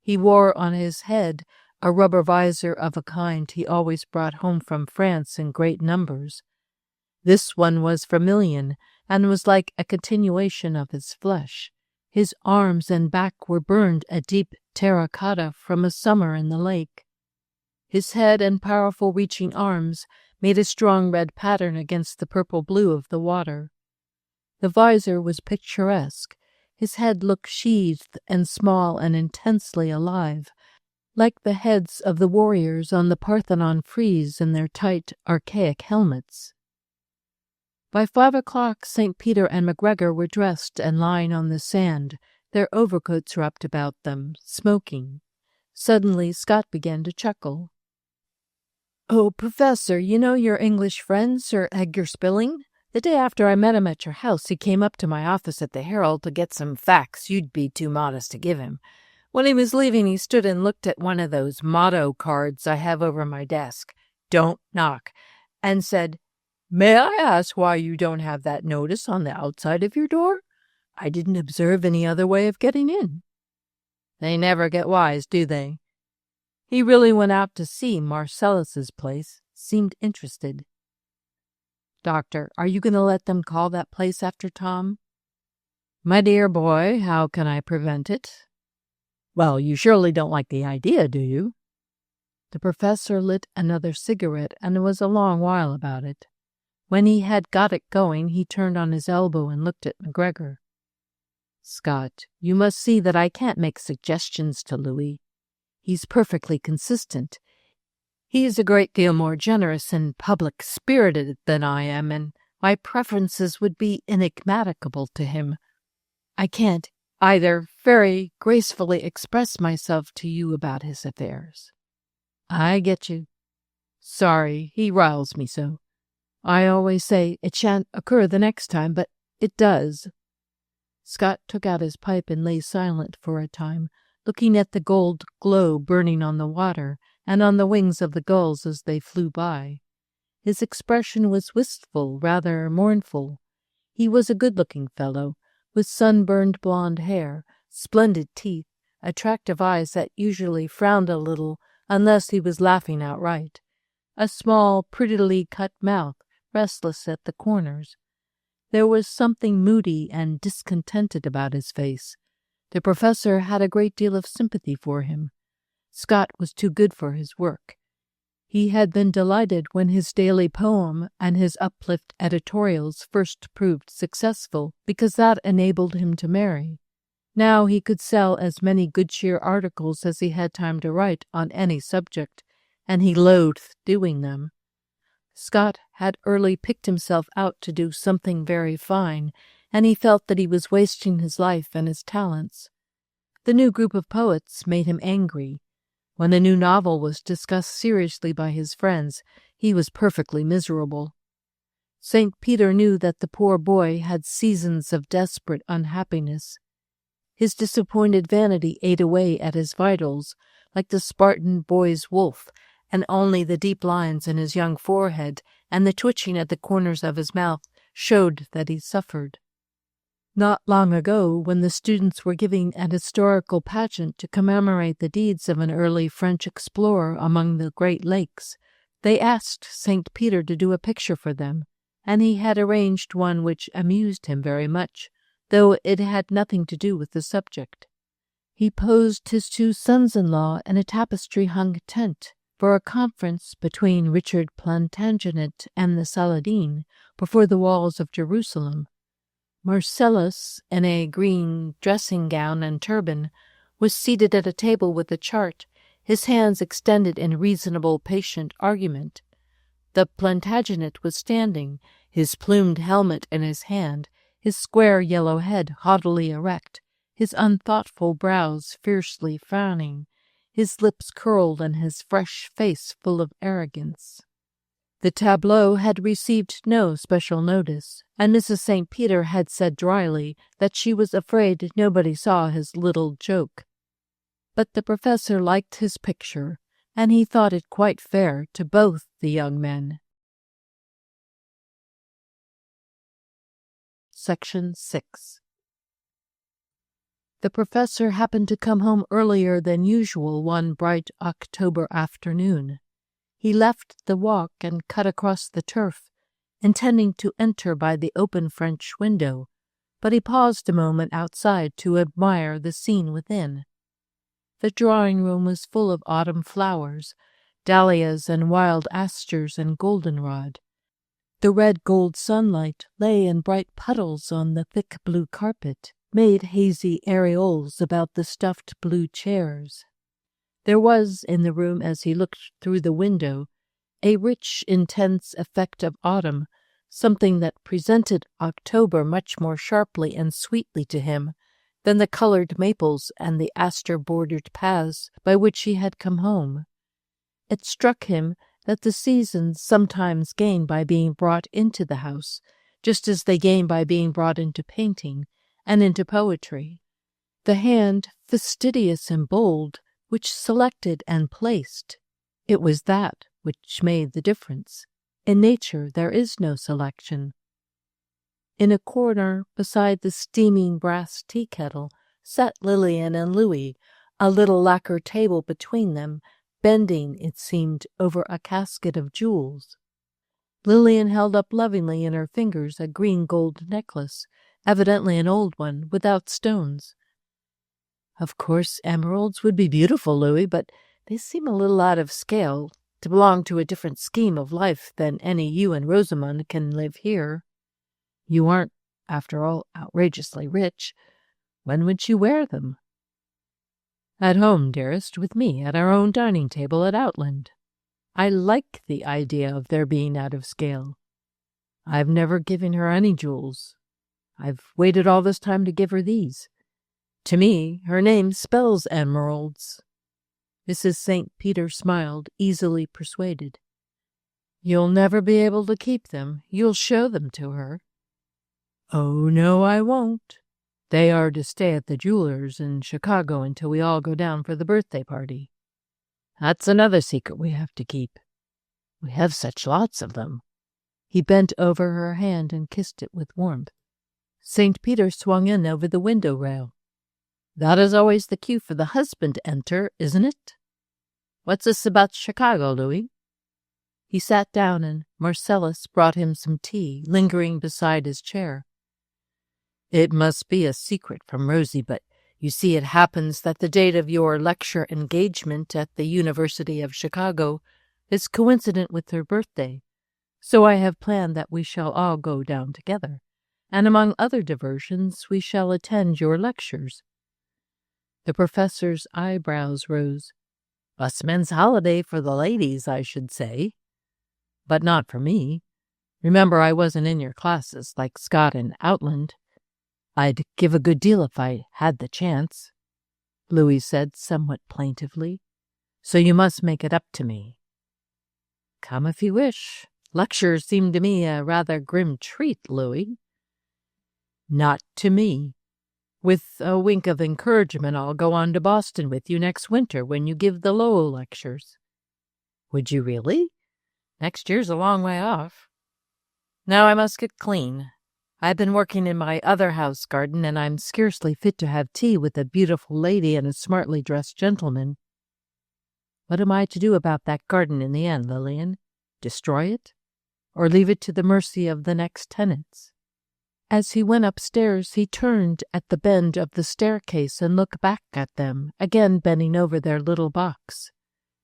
He wore on his head a rubber visor of a kind he always brought home from France in great numbers. This one was vermilion, and was like a continuation of his flesh. His arms and back were burned a deep terracotta from a summer in the lake. His head and powerful reaching arms made a strong red pattern against the purple blue of the water. The visor was picturesque. His head looked sheathed and small and intensely alive, like the heads of the warriors on the Parthenon frieze in their tight, archaic helmets. By 5 o'clock, St. Peter and McGregor were dressed and lying on the sand, their overcoats wrapped about them, smoking. Suddenly Scott began to chuckle. "Oh, Professor, you know your English friend, Sir Edgar Spilling? The day after I met him at your house, he came up to my office at the Herald to get some facts you'd be too modest to give him. When he was leaving, he stood and looked at one of those motto cards I have over my desk, 'Don't knock,' and said, 'May I ask why you don't have that notice on the outside of your door? I didn't observe any other way of getting in.' They never get wise, do they? He really went out to see Marcellus's place, seemed interested." "Doctor, are you going to let them call that place after Tom?" "My dear boy, how can I prevent it?" "Well, you surely don't like the idea, do you?" The professor lit another cigarette and was a long while about it. When he had got it going, he turned on his elbow and looked at McGregor. "Scott, you must see that I can't make suggestions to Louis. He's perfectly consistent. He's a great deal more generous and public-spirited than I am, and my preferences would be enigmatical to him. I can't either very gracefully express myself to you about his affairs." "I get you. Sorry, he riles me so. I always say it shan't occur the next time, but it does." Scott took out his pipe and lay silent for a time, looking at the gold glow burning on the water and on the wings of the gulls as they flew by. His expression was wistful, rather mournful. He was a good-looking fellow, with sunburned blonde hair, splendid teeth, attractive eyes that usually frowned a little unless he was laughing outright, a small, prettily cut mouth, restless at the corners. There was something moody and discontented about his face. The professor had a great deal of sympathy for him. Scott was too good for his work. He had been delighted when his daily poem and his uplift editorials first proved successful, because that enabled him to marry. Now he could sell as many good cheer articles as he had time to write on any subject, and he loathed doing them. Scott had early picked himself out to do something very fine, and he felt that he was wasting his life and his talents. The new group of poets made him angry. When a new novel was discussed seriously by his friends, he was perfectly miserable. St. Peter knew that the poor boy had seasons of desperate unhappiness. His disappointed vanity ate away at his vitals, like the Spartan boy's wolf, and only the deep lines in his young forehead and the twitching at the corners of his mouth showed that he suffered. Not long ago, when the students were giving an historical pageant to commemorate the deeds of an early French explorer among the Great Lakes, they asked St. Peter to do a picture for them, and he had arranged one which amused him very much, though it had nothing to do with the subject. He posed his two sons-in-law in a tapestry-hung tent for a conference between Richard Plantagenet and the Saladin before the walls of Jerusalem. Marcellus, in a green dressing-gown and turban, was seated at a table with a chart, his hands extended in reasonable, patient argument. The Plantagenet was standing, his plumed helmet in his hand, his square yellow head haughtily erect, his unthoughtful brows fiercely frowning, his lips curled and his fresh face full of arrogance. The tableau had received no special notice, and Mrs. St. Peter had said dryly that she was afraid nobody saw his little joke. But the professor liked his picture, and he thought it quite fair to both the young men. Section 6. The professor happened to come home earlier than usual one bright October afternoon. He left the walk and cut across the turf, intending to enter by the open French window, but he paused a moment outside to admire the scene within. The drawing-room was full of autumn flowers, dahlias and wild asters and goldenrod. The red-gold sunlight lay in bright puddles on the thick blue carpet, made hazy areoles about the stuffed blue chairs. There was in the room, as he looked through the window, a rich, intense effect of autumn, something that presented October much more sharply and sweetly to him than the colored maples and the aster-bordered paths by which he had come home. It struck him that the seasons sometimes gain by being brought into the house, just as they gain by being brought into painting and into poetry. The hand, fastidious and bold, which selected and placed, it was that which made the difference. In nature there is no selection. In a corner beside the steaming brass tea-kettle sat Lillian and Louis, a little lacquer table between them, bending, it seemed, over a casket of jewels. Lillian held up lovingly in her fingers a green gold necklace, evidently an old one, without stones. "Of course, emeralds would be beautiful, Louis, but they seem a little out of scale, to belong to a different scheme of life than any you and Rosamond can live here. You aren't, after all, outrageously rich. When would you wear them?" "At home, dearest, with me, at our own dining table at Outland. I like the idea of their being out of scale. I've never given her any jewels. I've waited all this time to give her these. To me, her name spells emeralds." Mrs. St. Peter smiled, easily persuaded. "You'll never be able to keep them. You'll show them to her." "Oh, no, I won't. They are to stay at the jeweler's in Chicago until we all go down for the birthday party. That's another secret we have to keep. We have such lots of them." He bent over her hand and kissed it with warmth. St. Peter swung in over the window rail. "That is always the cue for the husband to enter, isn't it? What's this about Chicago, Louis?" He sat down, and Marcellus brought him some tea, lingering beside his chair. "It must be a secret from Rosie, but you see it happens that the date of your lecture engagement at the University of Chicago is coincident with her birthday, so I have planned that we shall all go down together, and among other diversions we shall attend your lectures." The professor's eyebrows rose. "Busman's holiday for the ladies, I should say. But not for me. Remember, I wasn't in your classes like Scott and Outland. I'd give a good deal if I had the chance," Louis said somewhat plaintively. "So you must make it up to me." "Come if you wish. Lectures seem to me a rather grim treat, Louis." "Not to me. With a wink of encouragement, I'll go on to Boston with you next winter when you give the Lowell lectures." "Would you really? Next year's a long way off. Now I must get clean. I've been working in my other house garden, and I'm scarcely fit to have tea with a beautiful lady and a smartly dressed gentleman. What am I to do about that garden in the end, Lillian? Destroy it? Or leave it to the mercy of the next tenants? As he went upstairs, he turned at the bend of the staircase and looked back at them, again bending over their little box.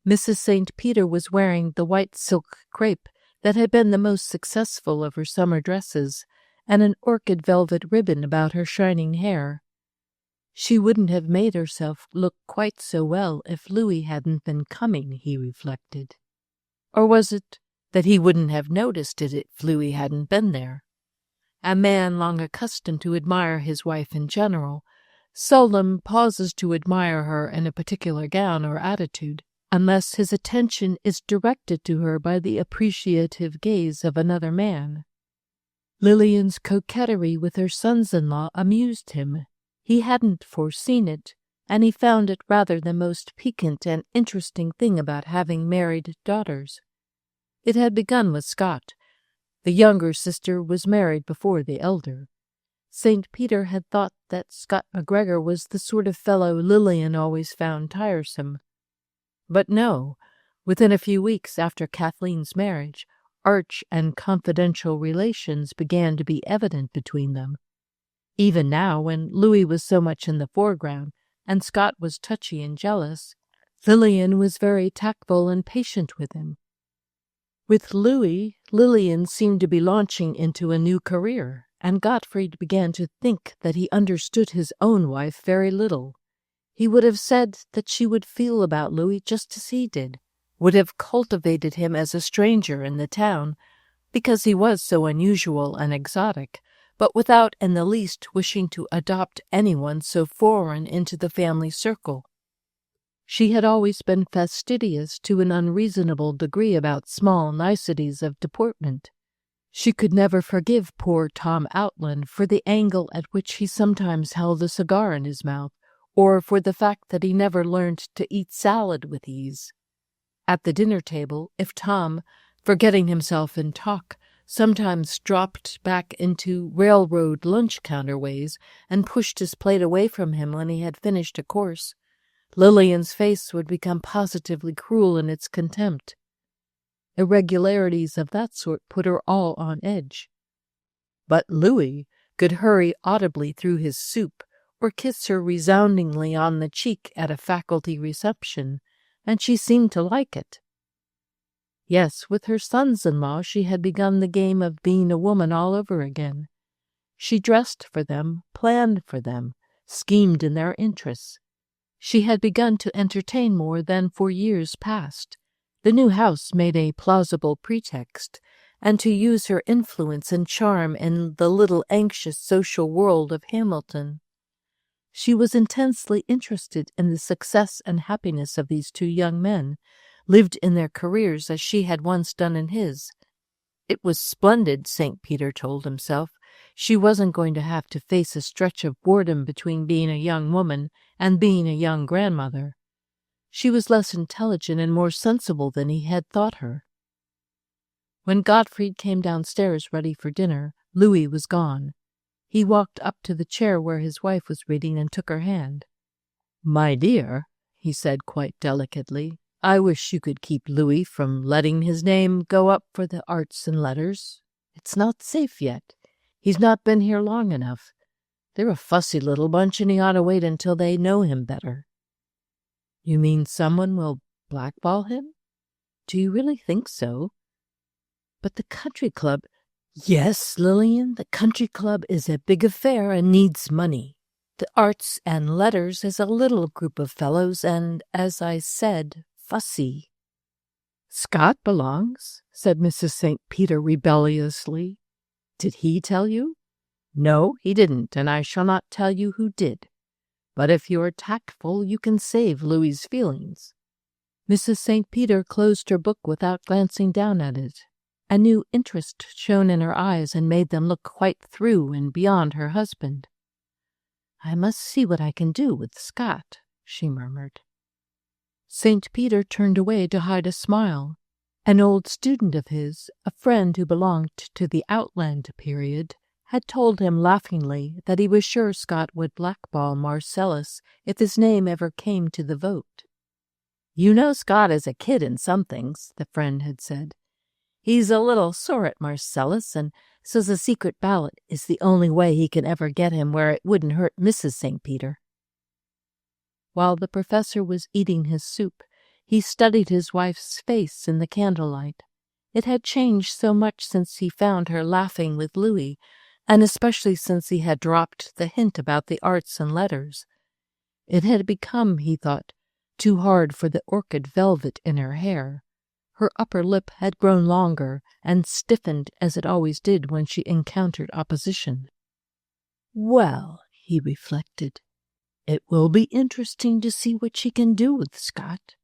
Mrs. St. Peter was wearing the white silk crepe that had been the most successful of her summer dresses, and an orchid velvet ribbon about her shining hair. She wouldn't have made herself look quite so well if Louis hadn't been coming, he reflected. Or was it that he wouldn't have noticed it if Louis hadn't been there? A man long accustomed to admire his wife in general seldom pauses to admire her in a particular gown or attitude, unless his attention is directed to her by the appreciative gaze of another man. Lillian's coquetry with her sons-in-law amused him. He hadn't foreseen it, and he found it rather the most piquant and interesting thing about having married daughters. It had begun with Scott. The younger sister was married before the elder. St. Peter had thought that Scott McGregor was the sort of fellow Lillian always found tiresome. But no, within a few weeks after Kathleen's marriage, arch and confidential relations began to be evident between them. Even now, when Louis was so much in the foreground and Scott was touchy and jealous, Lillian was very tactful and patient with him. With Louis, Lillian seemed to be launching into a new career, and Gottfried began to think that he understood his own wife very little. He would have said that she would feel about Louis just as he did, would have cultivated him as a stranger in the town, because he was so unusual and exotic, but without in the least wishing to adopt anyone so foreign into the family circle. She had always been fastidious to an unreasonable degree about small niceties of deportment. She could never forgive poor Tom Outland for the angle at which he sometimes held a cigar in his mouth, or for the fact that he never learned to eat salad with ease. At the dinner table, if Tom, forgetting himself in talk, sometimes dropped back into railroad lunch counter ways and pushed his plate away from him when he had finished a course, Lillian's face would become positively cruel in its contempt. Irregularities of that sort put her all on edge. But Louis could hurry audibly through his soup or kiss her resoundingly on the cheek at a faculty reception, and she seemed to like it. Yes, with her sons-in-law she had begun the game of being a woman all over again. She dressed for them, planned for them, schemed in their interests. She had begun to entertain more than for years past. The new house made a plausible pretext, and to use her influence and charm in the little anxious social world of Hamilton. She was intensely interested in the success and happiness of these two young men, lived in their careers as she had once done in his. It was splendid, St. Peter told himself. She wasn't going to have to face a stretch of boredom between being a young woman and being a young grandmother. She was less intelligent and more sensible than he had thought her. When Gottfried came downstairs ready for dinner, Louis was gone. He walked up to the chair where his wife was reading and took her hand. "My dear," he said quite delicately, "I wish you could keep Louis from letting his name go up for the arts and letters. It's not safe yet. He's not been here long enough. They're a fussy little bunch, and he ought to wait until they know him better." "You mean someone will blackball him? Do you really think so?" "But the country club—" "Yes, Lillian, the country club is a big affair and needs money. The arts and letters is a little group of fellows and, as I said, fussy." "Scott belongs," said Mrs. St. Peter rebelliously. "Did he tell you?" "No, he didn't, and I shall not tell you who did. But if you're tactful, you can save Louis's feelings." Mrs. St. Peter closed her book without glancing down at it. A new interest shone in her eyes and made them look quite through and beyond her husband. "I must see what I can do with Scott," she murmured. St. Peter turned away to hide a smile. An old student of his, a friend who belonged to the Outland period, had told him laughingly that he was sure Scott would blackball Marcellus if his name ever came to the vote. "You know Scott is a kid in some things," the friend had said. "He's a little sore at Marcellus and says a secret ballot is the only way he can ever get him where it wouldn't hurt Mrs. St. Peter." While the professor was eating his soup, he studied his wife's face in the candlelight. It had changed so much since he found her laughing with Louis, and especially since he had dropped the hint about the arts and letters. It had become, he thought, too hard for the orchid velvet in her hair. Her upper lip had grown longer and stiffened as it always did when she encountered opposition. "Well," he reflected, "it will be interesting to see what she can do with Scott.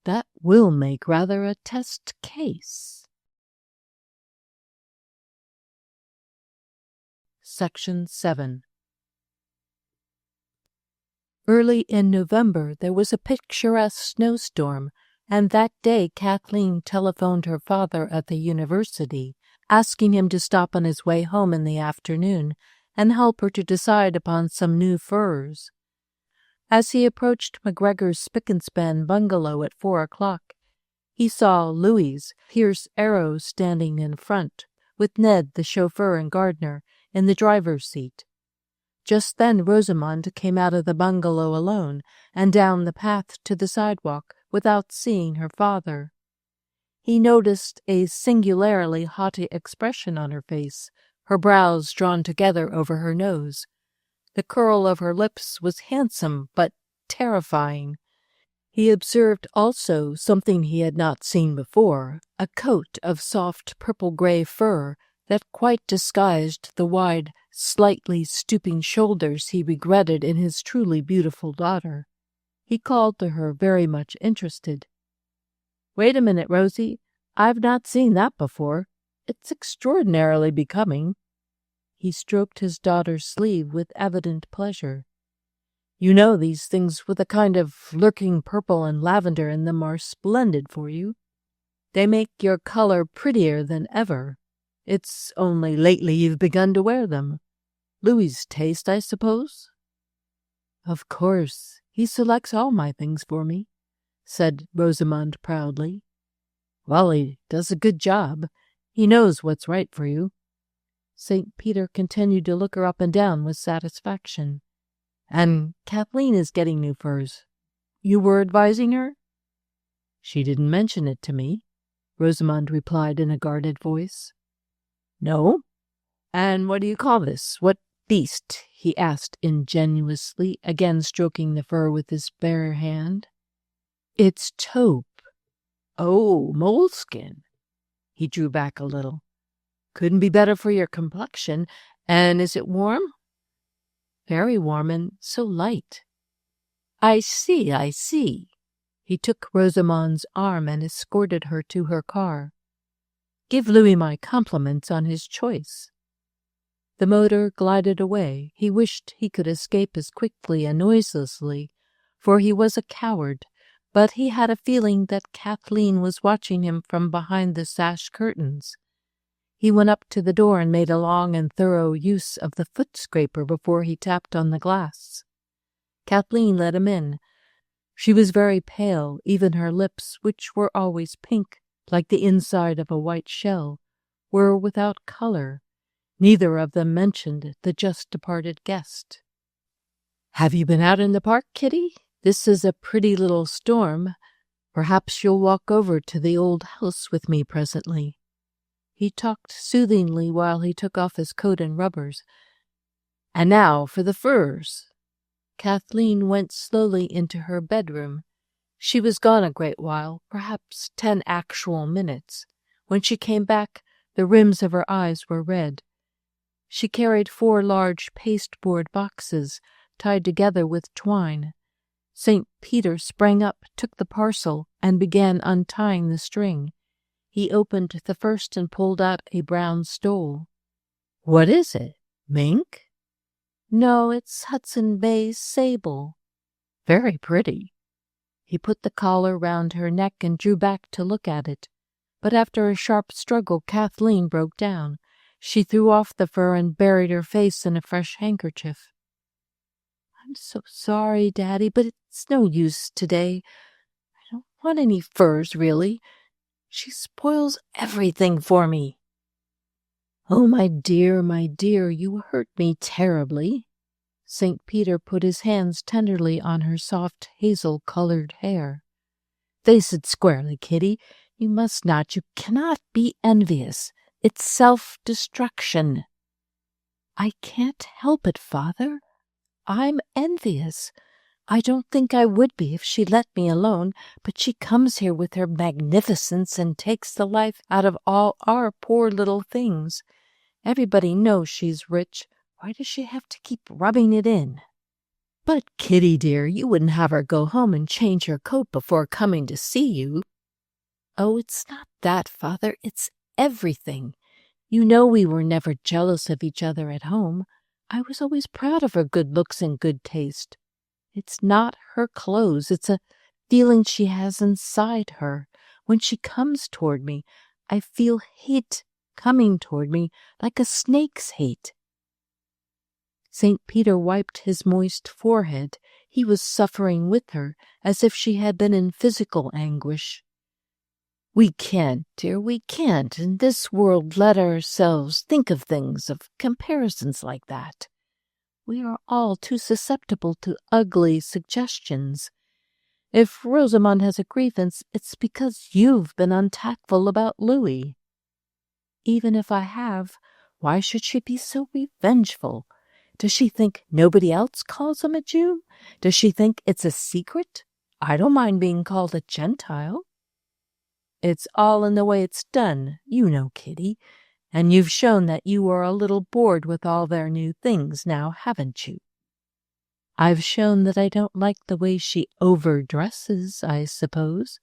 That will make rather a test case." Section 7. Early in November there was a picturesque snowstorm, and that day Kathleen telephoned her father at the university, asking him to stop on his way home in the afternoon and help her to decide upon some new furs. As he approached McGregor's spick-and-span bungalow at 4 o'clock, he saw Louise Pierce Arrow standing in front, with Ned, the chauffeur and gardener, in the driver's seat. Just then Rosamond came out of the bungalow alone and down the path to the sidewalk without seeing her father. He noticed a singularly haughty expression on her face, her brows drawn together over her nose. The curl of her lips was handsome but terrifying. He observed also something he had not seen before, a coat of soft purple-gray fur that quite disguised the wide, slightly stooping shoulders he regretted in his truly beautiful daughter. He called to her, very much interested. "Wait a minute, Rosie. I've not seen that before. It's extraordinarily becoming." He stroked his daughter's sleeve with evident pleasure. "You know these things with a kind of lurking purple and lavender in them are splendid for you. They make your color prettier than ever. It's only lately you've begun to wear them. Louis's taste, I suppose?" "Of course. He selects all my things for me," said Rosamond proudly. "Well, he does a good job. He knows what's right for you." St. Peter continued to look her up and down with satisfaction. "And Kathleen is getting new furs. You were advising her?" "She didn't mention it to me," Rosamond replied in a guarded voice. "No? And what do you call this? What beast?" he asked ingenuously, again stroking the fur with his bare hand. "It's taupe." "Oh, moleskin." He drew back a little. "Couldn't be better for your complexion. And is it warm?" "Very warm, and so light." I see. He took Rosamond's arm and escorted her to her car. "Give Louis my compliments on his choice." The motor glided away. He wished he could escape as quickly and noiselessly, for he was a coward, but he had a feeling that Kathleen was watching him from behind the sash curtains. He went up to the door and made a long and thorough use of the foot-scraper before he tapped on the glass. Kathleen let him in. She was very pale, even her lips, which were always pink, like the inside of a white shell, were without color. Neither of them mentioned the just-departed guest. "Have you been out in the park, Kitty? This is a pretty little storm. Perhaps you'll walk over to the old house with me presently." He talked soothingly while he took off his coat and rubbers. "And now for the furs." Kathleen went slowly into her bedroom. She was gone a great while, perhaps 10 actual minutes. When she came back, the rims of her eyes were red. She carried 4 large pasteboard boxes tied together with twine. St. Peter sprang up, took the parcel, and began untying the string. He opened the first and pulled out a brown stole. "What is it? Mink?" "No, it's Hudson Bay sable." "Very pretty." He put the collar round her neck and drew back to look at it. But after a sharp struggle, Kathleen broke down. She threw off the fur and buried her face in a fresh handkerchief. "I'm so sorry, Daddy, but it's no use today. I don't want any furs, really. She spoils everything for me." "Oh, my dear, you hurt me terribly." St. Peter put his hands tenderly on her soft hazel-colored hair. "Face it squarely, Kitty. You must not, you cannot be envious. It's self-destruction." "I can't help it, Father. I'm envious. I don't think I would be if she let me alone, but she comes here with her magnificence and takes the life out of all our poor little things. Everybody knows she's rich. Why does she have to keep rubbing it in?" "But, Kitty, dear, you wouldn't have her go home and change her coat before coming to see you." "Oh, it's not that, Father. It's everything. You know we were never jealous of each other at home. I was always proud of her good looks and good taste. It's not her clothes. It's a feeling she has inside her. When she comes toward me, I feel hate coming toward me like a snake's hate." St. Peter wiped his moist forehead. He was suffering with her, as if she had been in physical anguish. "We can't, dear, we can't in this world let ourselves think of things, of comparisons like that. We are all too susceptible to ugly suggestions. If Rosamond has a grievance, it's because you've been untactful about Louis." "Even if I have, why should she be so revengeful? Does she think nobody else calls him a Jew? Does she think it's a secret? I don't mind being called a Gentile." "It's all in the way it's done, you know, Kitty, and you've shown that you are a little bored with all their new things now, haven't you?" "I've shown that I don't like the way she overdresses, I suppose.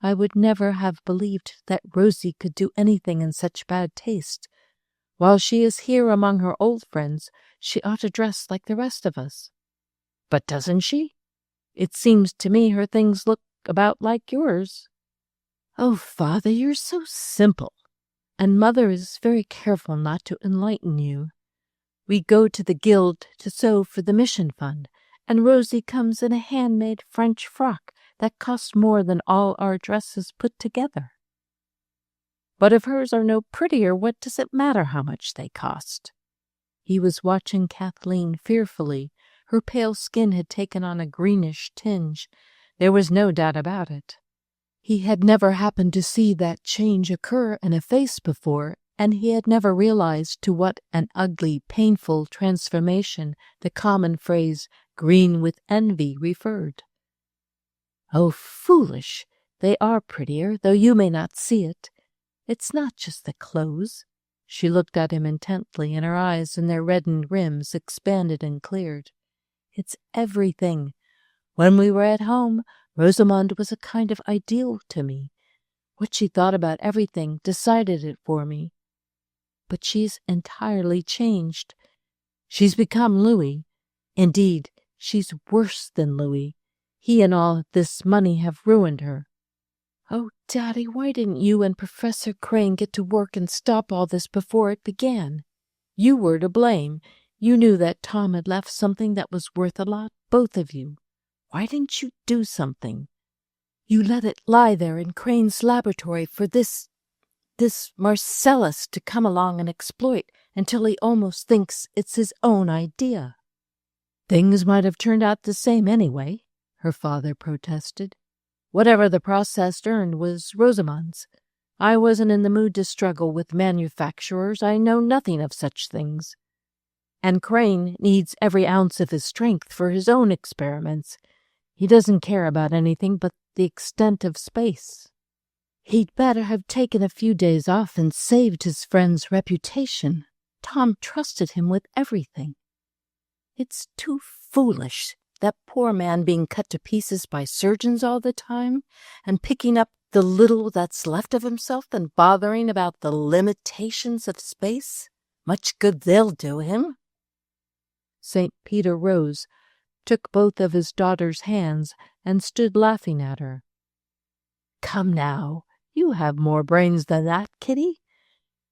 I would never have believed that Rosie could do anything in such bad taste. While she is here among her old friends, she ought to dress like the rest of us." "But doesn't she? It seems to me her things look about like yours." "Oh, Father, you're so simple, and Mother is very careful not to enlighten you. We go to the guild to sew for the mission fund, and Rosie comes in a handmade French frock that costs more than all our dresses put together." "But if hers are no prettier, what does it matter how much they cost?" He was watching Kathleen fearfully. Her pale skin had taken on a greenish tinge. There was no doubt about it. He had never happened to see that change occur in a face before, and he had never realized to what an ugly, painful transformation the common phrase "green with envy" referred. "Oh, foolish! They are prettier, though you may not see it. It's not just the clothes." She looked at him intently, and her eyes in their reddened rims expanded and cleared. "It's everything. When we were at home, Rosamond was a kind of ideal to me. What she thought about everything decided it for me. But she's entirely changed. She's become Louis. Indeed, she's worse than Louis. He and all this money have ruined her." "Oh, Daddy, why didn't you and Professor Crane get to work and stop all this before it began? You were to blame. You knew that Tom had left something that was worth a lot, both of you. Why didn't you do something? You let it lie there in Crane's laboratory for this Marcellus to come along and exploit until he almost thinks it's his own idea." "Things might have turned out the same anyway," her father protested. "Whatever the process earned was Rosamond's. I wasn't in the mood to struggle with manufacturers. I know nothing of such things. And Crane needs every ounce of his strength for his own experiments. He doesn't care about anything but the extent of space." "He'd better have taken a few days off and saved his friend's reputation. Tom trusted him with everything." "It's too foolish. That poor man being cut to pieces by surgeons all the time, and picking up the little that's left of himself and bothering about the limitations of space. Much good they'll do him." St. Peter rose, took both of his daughter's hands, and stood laughing at her. "Come now, you have more brains than that, Kitty.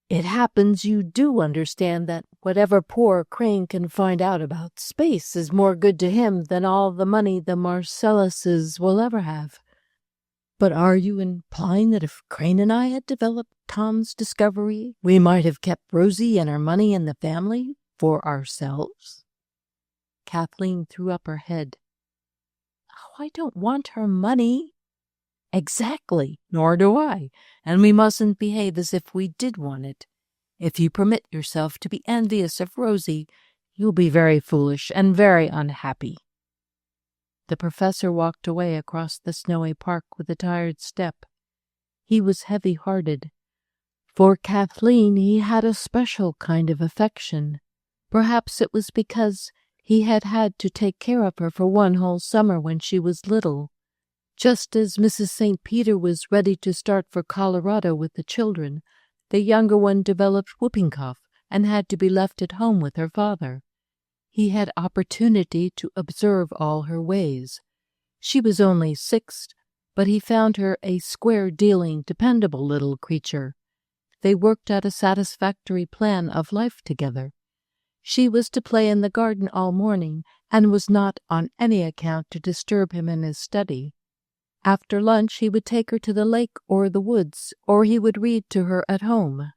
It happens you do understand that whatever poor Crane can find out about space is more good to him than all the money the Marcelluses will ever have. But are you implying that if Crane and I had developed Tom's discovery, we might have kept Rosie and her money in the family for ourselves? Kathleen threw up her head. Oh, I don't want her money. Exactly, nor do I, and we mustn't behave as if we did want it. If you permit yourself to be envious of Rosie, you'll be very foolish and very unhappy. The professor walked away across the snowy park with a tired step. He was heavy-hearted. For Kathleen he had a special kind of affection. Perhaps it was because he had had to take care of her for one whole summer when she was little. Just as Mrs. St. Peter was ready to start for Colorado with the children, the younger one developed whooping cough and had to be left at home with her father. He had opportunity to observe all her ways. She was only 6, but he found her a square-dealing, dependable little creature. They worked out a satisfactory plan of life together. She was to play in the garden all morning and was not on any account to disturb him in his study. After lunch he would take her to the lake or the woods, or he would read to her at home.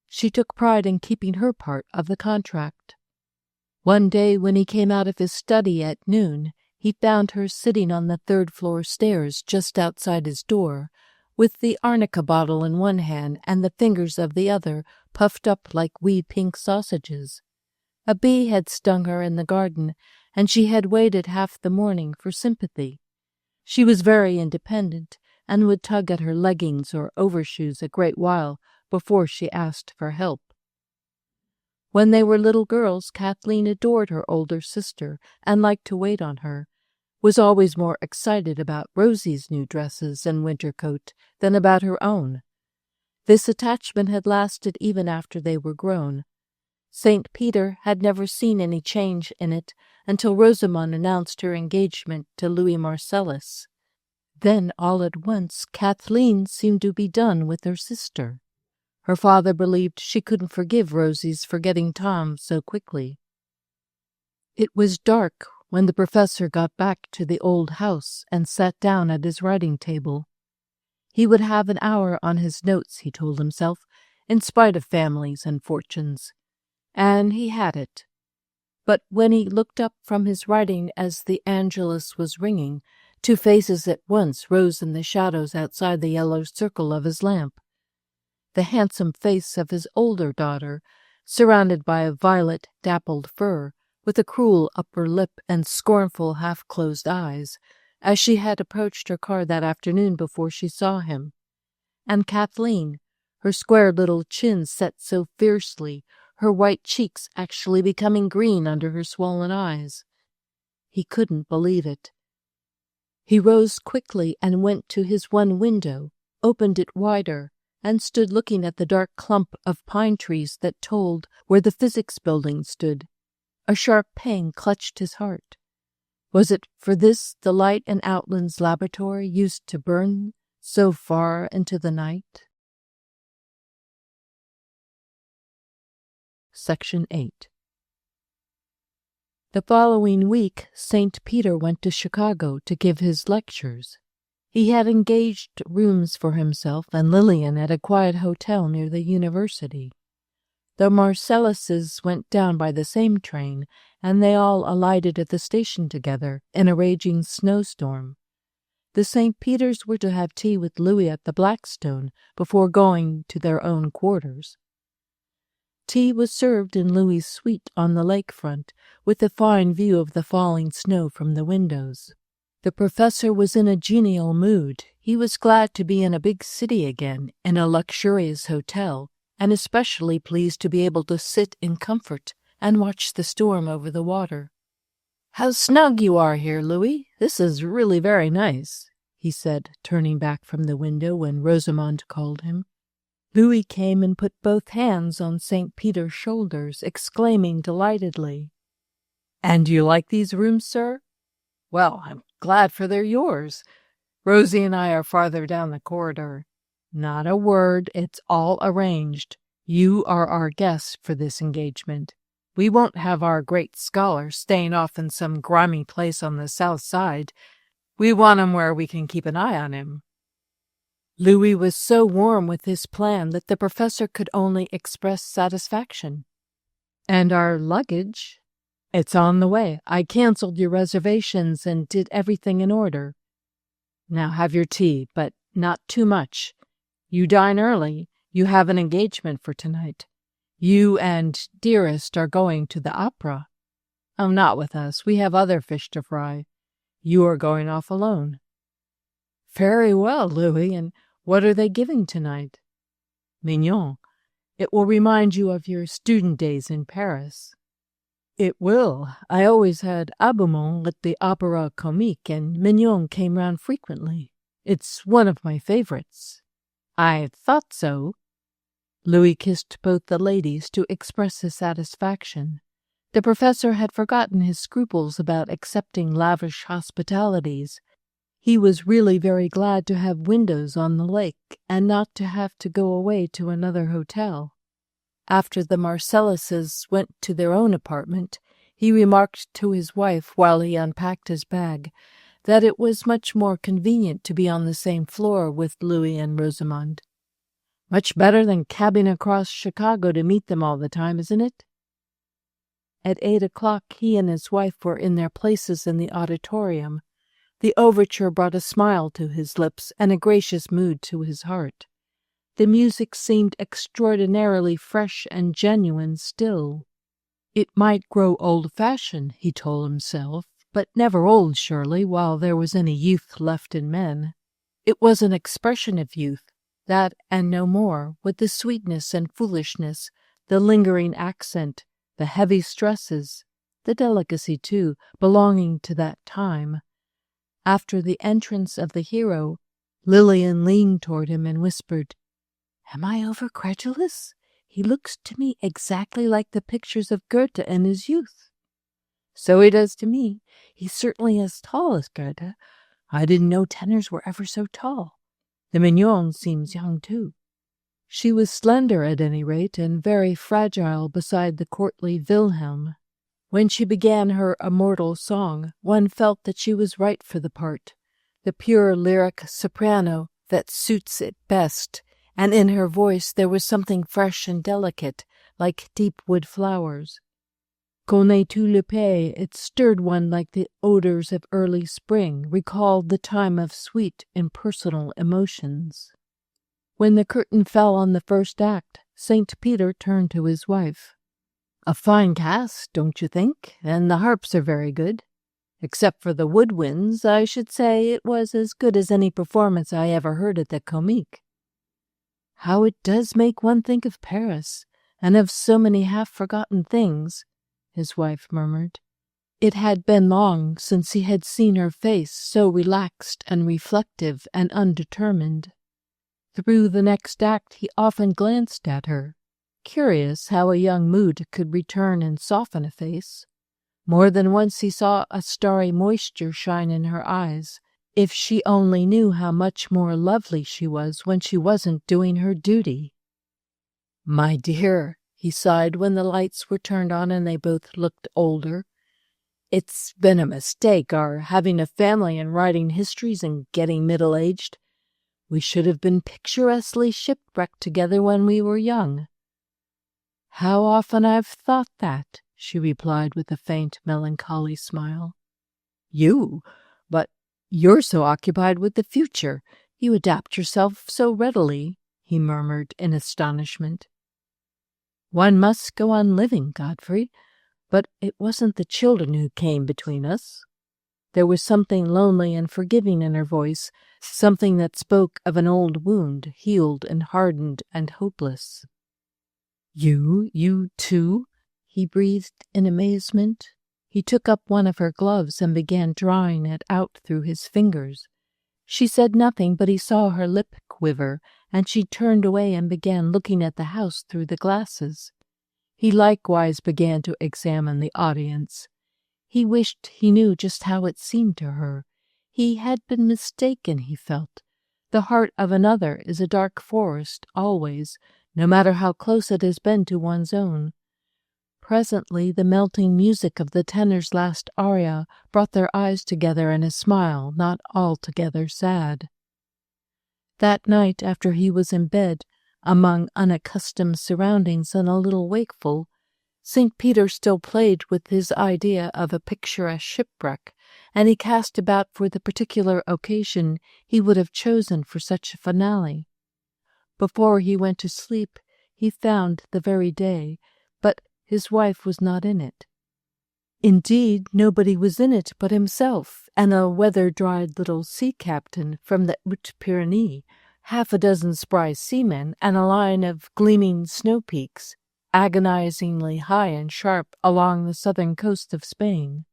She took pride in keeping her part of the contract. One day when he came out of his study at noon, he found her sitting on the 3rd-floor stairs just outside his door, with the arnica bottle in one hand and the fingers of the other puffed up like wee pink sausages. A bee had stung her in the garden, and she had waited half the morning for sympathy. She was very independent, and would tug at her leggings or overshoes a great while before she asked for help. When they were little girls, Kathleen adored her older sister and liked to wait on her, was always more excited about Rosie's new dresses and winter coat than about her own. This attachment had lasted even after they were grown. St. Peter had never seen any change in it until Rosamond announced her engagement to Louis Marcellus. Then, all at once, Kathleen seemed to be done with her sister. Her father believed she couldn't forgive Rosie's forgetting Tom so quickly. It was dark when the professor got back to the old house and sat down at his writing table. He would have an hour on his notes, he told himself, in spite of families and fortunes. And he had it. But when he looked up from his writing as the Angelus was ringing, 2 faces at once rose in the shadows outside the yellow circle of his lamp. The handsome face of his older daughter, surrounded by a violet dappled fur, with a cruel upper lip and scornful half-closed eyes, as she had approached her car that afternoon before she saw him. And Kathleen, her square little chin set so fiercely, her white cheeks actually becoming green under her swollen eyes. He couldn't believe it. He rose quickly and went to his one window, opened it wider, and stood looking at the dark clump of pine trees that told where the physics building stood. A sharp pang clutched his heart. Was it for this the light in Outland's laboratory used to burn so far into the night? Section 8. The following week, St. Peter went to Chicago to give his lectures. He had engaged rooms for himself and Lillian at a quiet hotel near the university. The Marcelluses went down by the same train, and they all alighted at the station together in a raging snowstorm. The St. Peters were to have tea with Louis at the Blackstone before going to their own quarters. Tea was served in Louis's suite on the lakefront, with a fine view of the falling snow from the windows. The professor was in a genial mood. He was glad to be in a big city again, in a luxurious hotel, and especially pleased to be able to sit in comfort and watch the storm over the water. "How snug you are here, Louis. This is really very nice," he said, turning back from the window when Rosamond called him. Louis came and put both hands on St. Peter's shoulders, exclaiming delightedly, "And you like these rooms, sir? Well, I'm glad, for they're yours. Rosie and I are farther down the corridor." "Not a word. It's all arranged. You are our guest for this engagement. We won't have our great scholar staying off in some grimy place on the south side. We want him where we can keep an eye on him." Louis was so warm with his plan that the professor could only express satisfaction. "And our luggage?" "It's on the way. I canceled your reservations and did everything in order. Now have your tea, but not too much. You dine early. You have an engagement for tonight. You and Dearest are going to the opera." "Oh, not with us. We have other fish to fry. You are going off alone." "Very well, Louis. And what are they giving tonight?" "Mignon. It will remind you of your student days in Paris." "It will. I always had abonnement at the Opera Comique, and Mignon came round frequently. It's one of my favorites." "I thought so." Louis kissed both the ladies to express his satisfaction. The professor had forgotten his scruples about accepting lavish hospitalities. He was really very glad to have windows on the lake and not to have to go away to another hotel. After the Marcelluses went to their own apartment, he remarked to his wife while he unpacked his bag that it was much more convenient to be on the same floor with Louis and Rosamond. "Much better than cabbing across Chicago to meet them all the time, isn't it?" At 8 o'clock he and his wife were in their places in the auditorium. The overture brought a smile to his lips and a gracious mood to his heart. The music seemed extraordinarily fresh and genuine still. It might grow old-fashioned, he told himself, but never old, surely, while there was any youth left in men. It was an expression of youth, that and no more, with the sweetness and foolishness, the lingering accent, the heavy stresses, the delicacy, too, belonging to that time. After the entrance of the hero, Lillian leaned toward him and whispered, "Am I over-credulous? He looks to me exactly like the pictures of Goethe in his youth." "So he does to me. He's certainly as tall as Goethe. I didn't know tenors were ever so tall. The Mignon seems young, too." She was slender, at any rate, and very fragile beside the courtly Wilhelm. When she began her immortal song, one felt that she was right for the part, the pure lyric soprano that suits it best, and in her voice there was something fresh and delicate, like deep wood flowers. Connais-tu le pays? It stirred one like the odors of early spring, recalled the time of sweet, impersonal emotions. When the curtain fell on the first act, St. Peter turned to his wife. "A fine cast, don't you think? And the harps are very good. Except for the woodwinds, I should say it was as good as any performance I ever heard at the Comique." "How it does make one think of Paris, and of so many half-forgotten things," his wife murmured. It had been long since he had seen her face so relaxed and reflective and undetermined. Through the next act he often glanced at her. Curious how a young mood could return and soften a face. More than once he saw a starry moisture shine in her eyes. If she only knew how much more lovely she was when she wasn't doing her duty. "My dear," he sighed when the lights were turned on and they both looked older, "it's been a mistake, our having a family and writing histories and getting middle-aged. We should have been picturesquely shipwrecked together when we were young." "How often I've thought that," she replied with a faint, melancholy smile. "You? But you're so occupied with the future. You adapt yourself so readily," he murmured in astonishment. "One must go on living, Godfrey. But it wasn't the children who came between us." There was something lonely and forgiving in her voice, something that spoke of an old wound, healed and hardened and hopeless. You too?" he breathed in amazement. He took up one of her gloves and began drawing it out through his fingers. She said nothing, but he saw her lip quiver, and she turned away and began looking at the house through the glasses. He likewise began to examine the audience. He wished he knew just how it seemed to her. He had been mistaken, he felt. The heart of another is a dark forest, always, no matter how close it has been to one's own. Presently the melting music of the tenor's last aria brought their eyes together in a smile not altogether sad. That night, after he was in bed, among unaccustomed surroundings and a little wakeful, St. Peter still played with his idea of a picturesque shipwreck, and he cast about for the particular occasion he would have chosen for such a finale. Before he went to sleep, he found the very day, but his wife was not in it. Indeed, nobody was in it but himself and a weather-dried little sea captain from the Hautes-Pyrénées, half a dozen spry seamen, and a line of gleaming snow peaks, agonizingly high and sharp along the southern coast of Spain.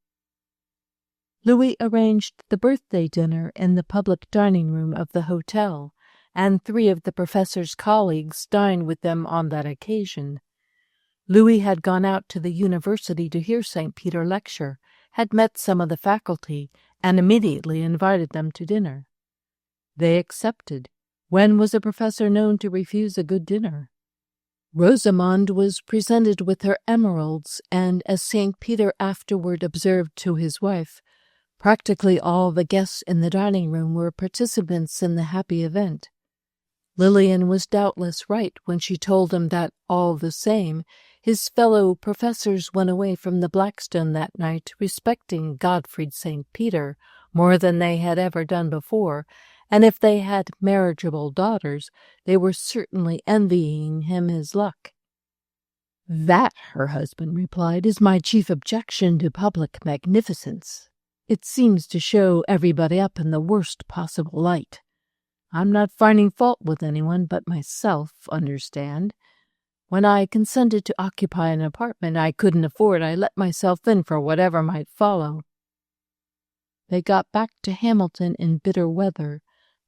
Louis arranged the birthday dinner in the public dining room of the hotel, and 3 of the professor's colleagues dined with them on that occasion. Louis had gone out to the university to hear St. Peter lecture, had met some of the faculty, and immediately invited them to dinner. They accepted. When was a professor known to refuse a good dinner? Rosamond was presented with her emeralds, and, as St. Peter afterward observed to his wife, practically all the guests in the dining room were participants in the happy event. Lillian was doubtless right when she told him that, all the same, his fellow professors went away from the Blackstone that night respecting Godfrey St. Peter more than they had ever done before, and if they had marriageable daughters, they were certainly envying him his luck. "That," her husband replied, "is my chief objection to public magnificence. It seems to show everybody up in the worst possible light. I'm not finding fault with anyone but myself, understand. When I consented to occupy an apartment I couldn't afford, I let myself in for whatever might follow." They got back to Hamilton in bitter weather.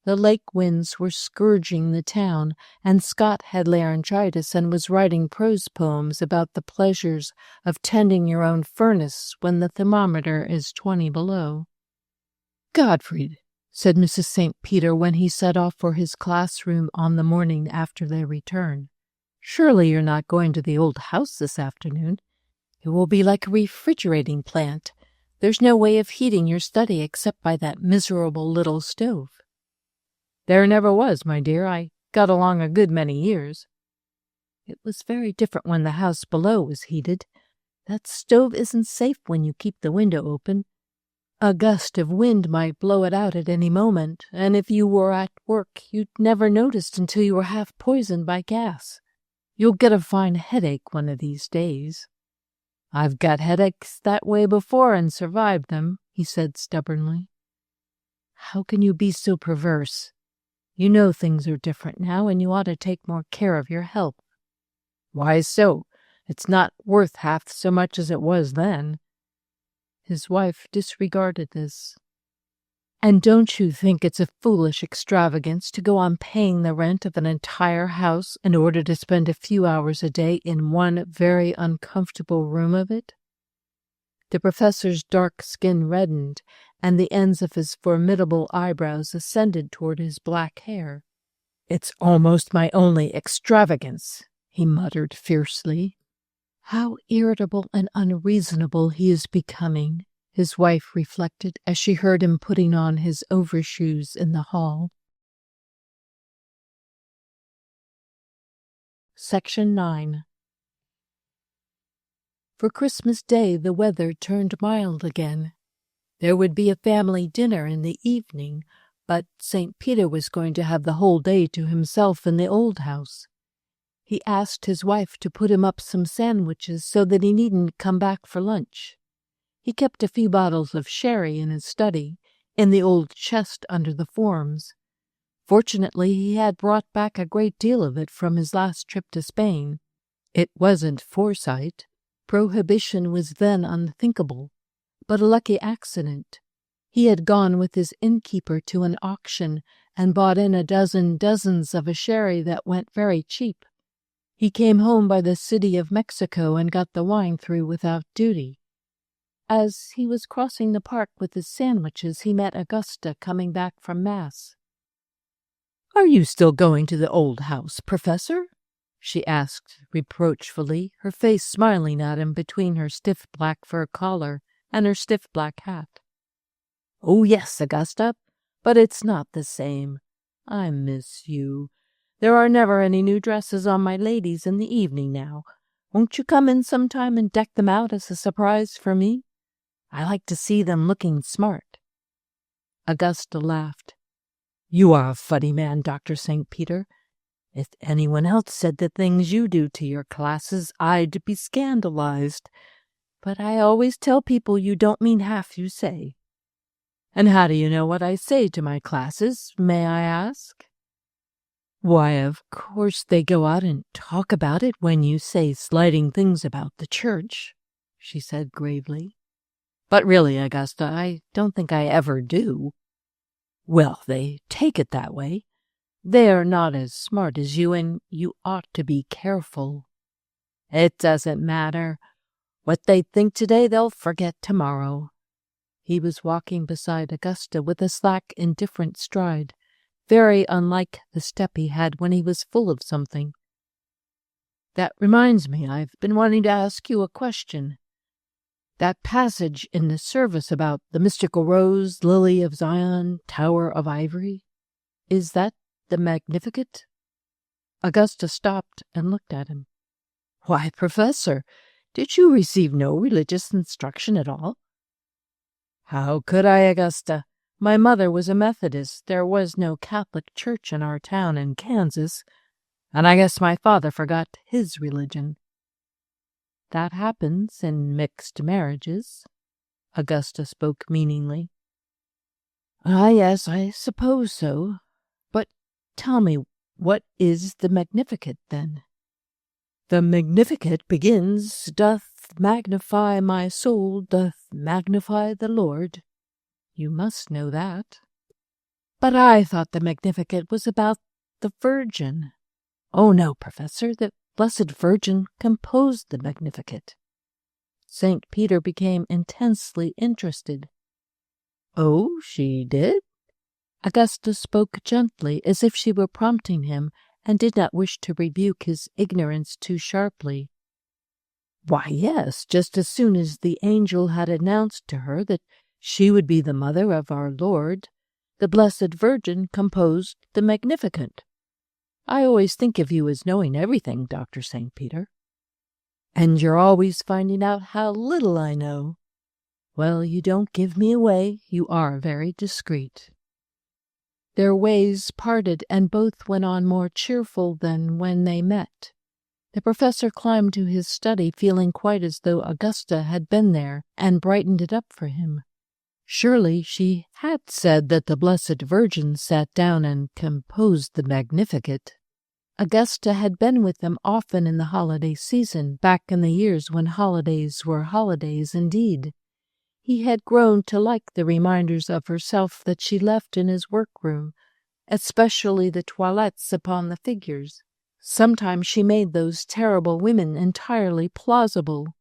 The lake winds were scourging the town, and Scott had laryngitis and was writing prose poems about the pleasures of tending your own furnace when the thermometer is 20 below. "Godfrey," said Mrs. St. Peter when he set off for his classroom on the morning after their return, "surely you're not going to the old house this afternoon? It will be like a refrigerating plant. There's no way of heating your study except by that miserable little stove." "There never was, my dear. I got along a good many years." "It was very different when the house below was heated. That stove isn't safe when you keep the window open. A gust of wind might blow it out at any moment, and if you were at work you'd never notice until you were half poisoned by gas. You'll get a fine headache one of these days." "I've got headaches that way before and survived them," he said stubbornly. "How can you be so perverse? You know things are different now, and you ought to take more care of your health." "Why so? It's not worth half so much as it was then." His wife disregarded this. "And don't you think it's a foolish extravagance to go on paying the rent of an entire house in order to spend a few hours a day in one very uncomfortable room of it?" The professor's dark skin reddened, and the ends of his formidable eyebrows ascended toward his black hair. "It's almost my only extravagance," he muttered fiercely. "How irritable and unreasonable he is becoming," his wife reflected as she heard him putting on his overshoes in the hall. Section 9. For Christmas Day the weather turned mild again. There would be a family dinner in the evening, but St. Peter was going to have the whole day to himself in the old house. He asked his wife to put him up some sandwiches so that he needn't come back for lunch. He kept a few bottles of sherry in his study, in the old chest under the forms. Fortunately, he had brought back a great deal of it from his last trip to Spain. It wasn't foresight. Prohibition was then unthinkable, but a lucky accident. He had gone with his innkeeper to an auction and bought in a dozen dozens of a sherry that went very cheap. He came home by the City of Mexico and got the wine through without duty. As he was crossing the park with his sandwiches, he met Augusta coming back from Mass. "Are you still going to the old house, Professor?" she asked reproachfully, her face smiling at him between her stiff black fur collar and her stiff black hat. "Oh, yes, Augusta, but it's not the same. I miss you. There are never any new dresses on my ladies in the evening now. Won't you come in sometime and deck them out as a surprise for me? I like to see them looking smart." Augusta laughed. "You are a funny man, Dr. St. Peter. If anyone else said the things you do to your classes, I'd be scandalized. But I always tell people you don't mean half you say." "And how do you know what I say to my classes, may I ask?" "Why, of course they go out and talk about it when you say slighting things about the church," she said gravely. "But really, Augusta, I don't think I ever do." "Well, they take it that way. They are not as smart as you, and you ought to be careful." "It doesn't matter. What they think today they'll forget tomorrow." He was walking beside Augusta with a slack, indifferent stride, very unlike the step he had when he was full of something. "That reminds me, I've been wanting to ask you a question. That passage in the service about the mystical rose, lily of Zion, tower of ivory, is that the Magnificat?" Augusta stopped and looked at him. "Why, Professor, did you receive no religious instruction at all?" "How could I, Augusta? My mother was a Methodist. There was no Catholic church in our town in Kansas, and I guess my father forgot his religion." "That happens in mixed marriages." Augusta spoke meaningly. "Ah, yes, I suppose so. But tell me, what is the Magnificat, then?" "The Magnificat begins, 'Doth magnify my soul, doth magnify the Lord.' You must know that." "But I thought the Magnificat was about the Virgin." "Oh, no, Professor, the Blessed Virgin composed the Magnificat." St. Peter became intensely interested. "Oh, she did?" Augusta spoke gently, as if she were prompting him, and did not wish to rebuke his ignorance too sharply. "Why, yes, just as soon as the angel had announced to her that she would be the mother of our Lord, the Blessed Virgin composed the Magnificat. I always think of you as knowing everything, Dr. St. Peter." "And you're always finding out how little I know. Well, you don't give me away. You are very discreet." Their ways parted, and both went on more cheerful than when they met. The professor climbed to his study, feeling quite as though Augusta had been there and brightened it up for him. Surely she had said that the Blessed Virgin sat down and composed the Magnificat. Augusta had been with them often in the holiday season, back in the years when holidays were holidays indeed. He had grown to like the reminders of herself that she left in his workroom, especially the toilettes upon the figures. Sometimes she made those terrible women entirely plausible.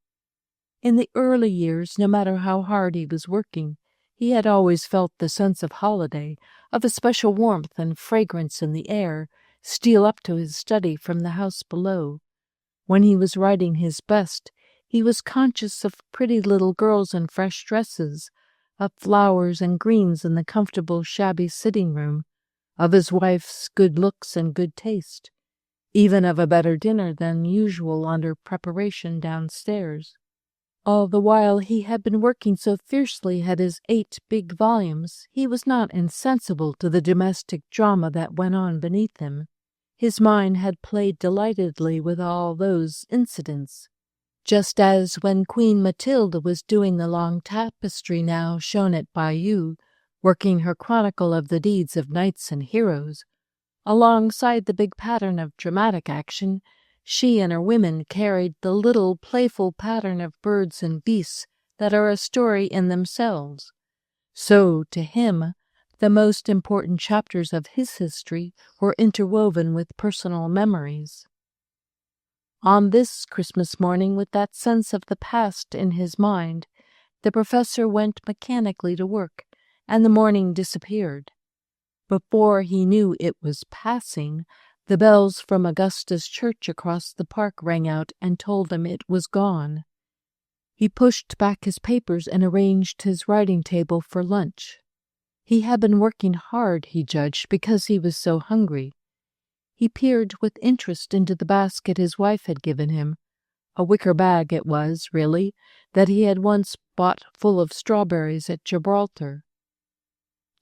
In the early years, no matter how hard he was working, he had always felt the sense of holiday, of a special warmth and fragrance in the air, steal up to his study from the house below. When he was writing his best, he was conscious of pretty little girls in fresh dresses, of flowers and greens in the comfortable shabby sitting-room, of his wife's good looks and good taste, even of a better dinner than usual under preparation downstairs. All the while he had been working so fiercely at his 8 big volumes, he was not insensible to the domestic drama that went on beneath him. His mind had played delightedly with all those incidents, just as when Queen Matilda was doing the long tapestry now shown at Bayeux, working her chronicle of the deeds of knights and heroes. Alongside the big pattern of dramatic action, she and her women carried the little playful pattern of birds and beasts that are a story in themselves. So, to him, the most important chapters of his history were interwoven with personal memories. On this Christmas morning, with that sense of the past in his mind, the professor went mechanically to work, and the morning disappeared. Before he knew it was passing, The bells from Augusta's church across the park rang out and told him it was gone. He pushed back his papers and arranged his writing table for lunch. He had been working hard, he judged, because he was so hungry. He peered with interest into the basket his wife had given him. A wicker bag it was, really, that he had once bought full of strawberries at Gibraltar.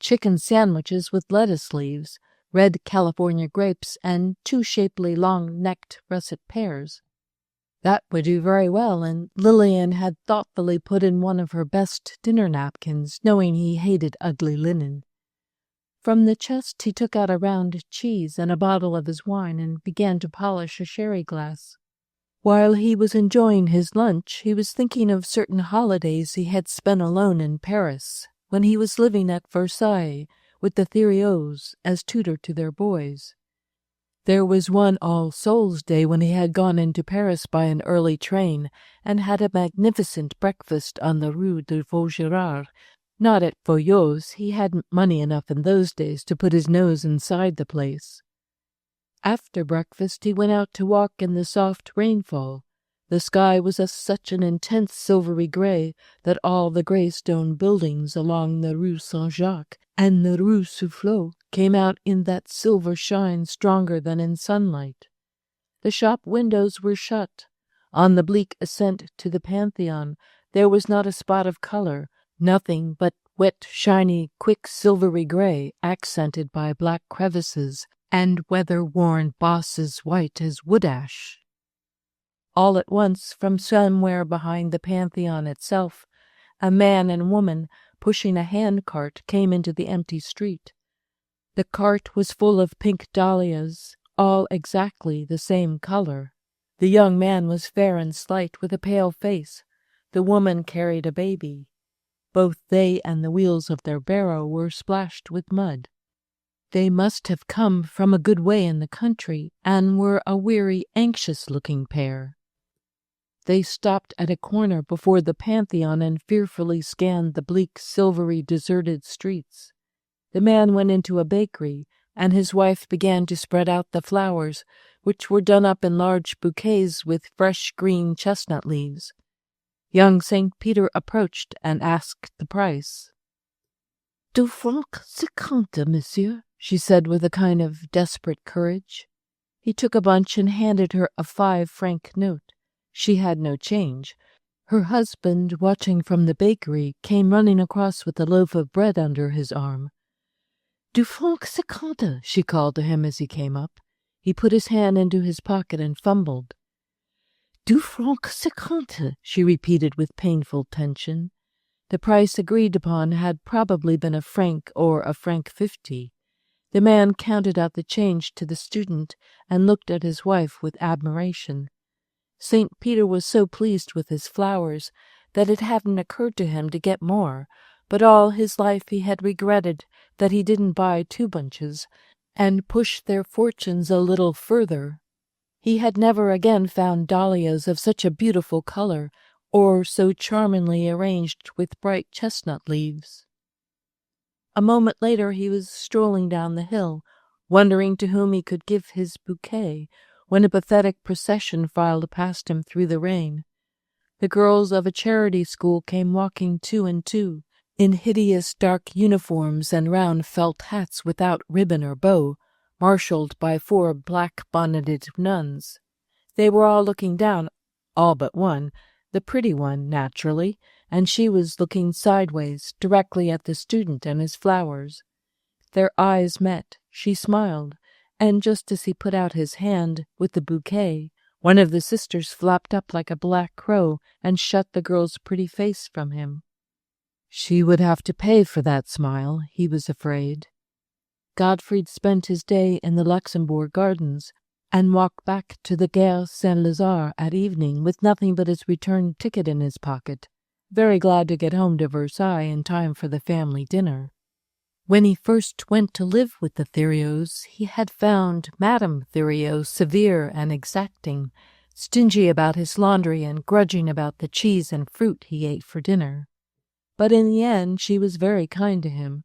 Chicken sandwiches with lettuce leaves, red California grapes, and 2 shapely long-necked russet pears. That would do very well, and Lillian had thoughtfully put in one of her best dinner napkins, knowing he hated ugly linen. From the chest he took out a round cheese and a bottle of his wine and began to polish a sherry glass. While he was enjoying his lunch, he was thinking of certain holidays he had spent alone in Paris, when he was living at Versailles with the Thériaults as tutor to their boys. There was one All Souls' Day when he had gone into Paris by an early train and had a magnificent breakfast on the Rue de Vaugirard. Not at Feuillot's. He hadn't money enough in those days to put his nose inside the place. After breakfast he went out to walk in the soft rainfall. The sky was such an intense silvery gray that all the gray stone buildings along the Rue Saint-Jacques and the Rue Soufflot came out in that silver shine stronger than in sunlight. The shop windows were shut. On the bleak ascent to the Pantheon there was not a spot of color, nothing but wet, shiny, quick silvery gray, accented by black crevices and weather-worn bosses white as wood ash. All at once, from somewhere behind the Pantheon itself, a man and woman pushing a hand-cart came into the empty street. The cart was full of pink dahlias, all exactly the same color. The young man was fair and slight, with a pale face. The woman carried a baby. Both they and the wheels of their barrow were splashed with mud. They must have come from a good way in the country, and were a weary, anxious-looking pair. They stopped at a corner before the Pantheon and fearfully scanned the bleak, silvery, deserted streets. The man went into a bakery, and his wife began to spread out the flowers, which were done up in large bouquets with fresh green chestnut leaves. Young St. Peter approached and asked the price. 2 francs 50, monsieur, she said with a kind of desperate courage. He took a bunch and handed her a 5-franc note. She had no change. Her husband, watching from the bakery, came running across with a loaf of bread under his arm. 2 francs 50, she called to him as he came up. He put his hand into his pocket and fumbled. 2 francs 50, she repeated with painful tension. The price agreed upon had probably been a franc or a franc 50. The man counted out the change to the student and looked at his wife with admiration. St. Peter was so pleased with his flowers that it hadn't occurred to him to get more, but all his life he had regretted that he didn't buy 2 bunches and push their fortunes a little further. He had never again found dahlias of such a beautiful color, or so charmingly arranged with bright chestnut leaves. A moment later he was strolling down the hill, wondering to whom he could give his bouquet, when a pathetic procession filed past him through the rain. The girls of a charity school came walking 2 and 2, in hideous dark uniforms and round felt hats without ribbon or bow, marshalled by 4 black-bonneted nuns. They were all looking down, all but one, the pretty one, naturally, and she was looking sideways, directly at the student and his flowers. Their eyes met. She smiled, and just as he put out his hand with the bouquet, one of the sisters flapped up like a black crow and shut the girl's pretty face from him. She would have to pay for that smile, he was afraid. Godfrey spent his day in the Luxembourg Gardens, and walked back to the Gare Saint-Lazare at evening with nothing but his return ticket in his pocket, very glad to get home to Versailles in time for the family dinner. When he first went to live with the Thériaults, he had found Madame Thériault severe and exacting, stingy about his laundry and grudging about the cheese and fruit he ate for dinner. But in the end she was very kind to him.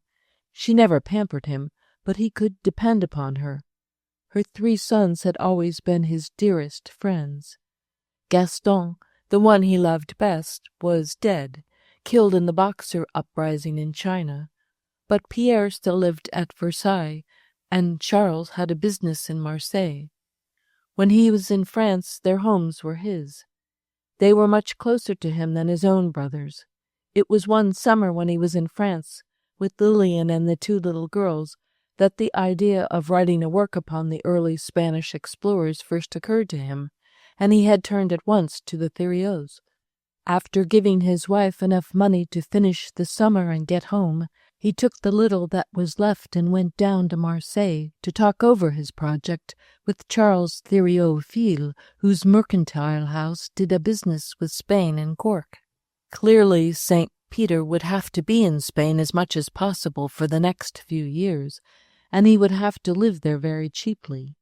She never pampered him, but he could depend upon her. Her 3 sons had always been his dearest friends. Gaston, the one he loved best, was dead, killed in the Boxer uprising in China. But Pierre still lived at Versailles, and Charles had a business in Marseille. When he was in France, their homes were his. They were much closer to him than his own brothers. It was one summer when he was in France, with Lillian and the 2 little girls, that the idea of writing a work upon the early Spanish explorers first occurred to him, and he had turned at once to the Thériaults. After giving his wife enough money to finish the summer and get home, he took the little that was left and went down to Marseille to talk over his project with Charles Thériault Fil, whose mercantile house did a business with Spain and Cork. Clearly, St. Peter would have to be in Spain as much as possible for the next few years, and he would have to live there very cheaply.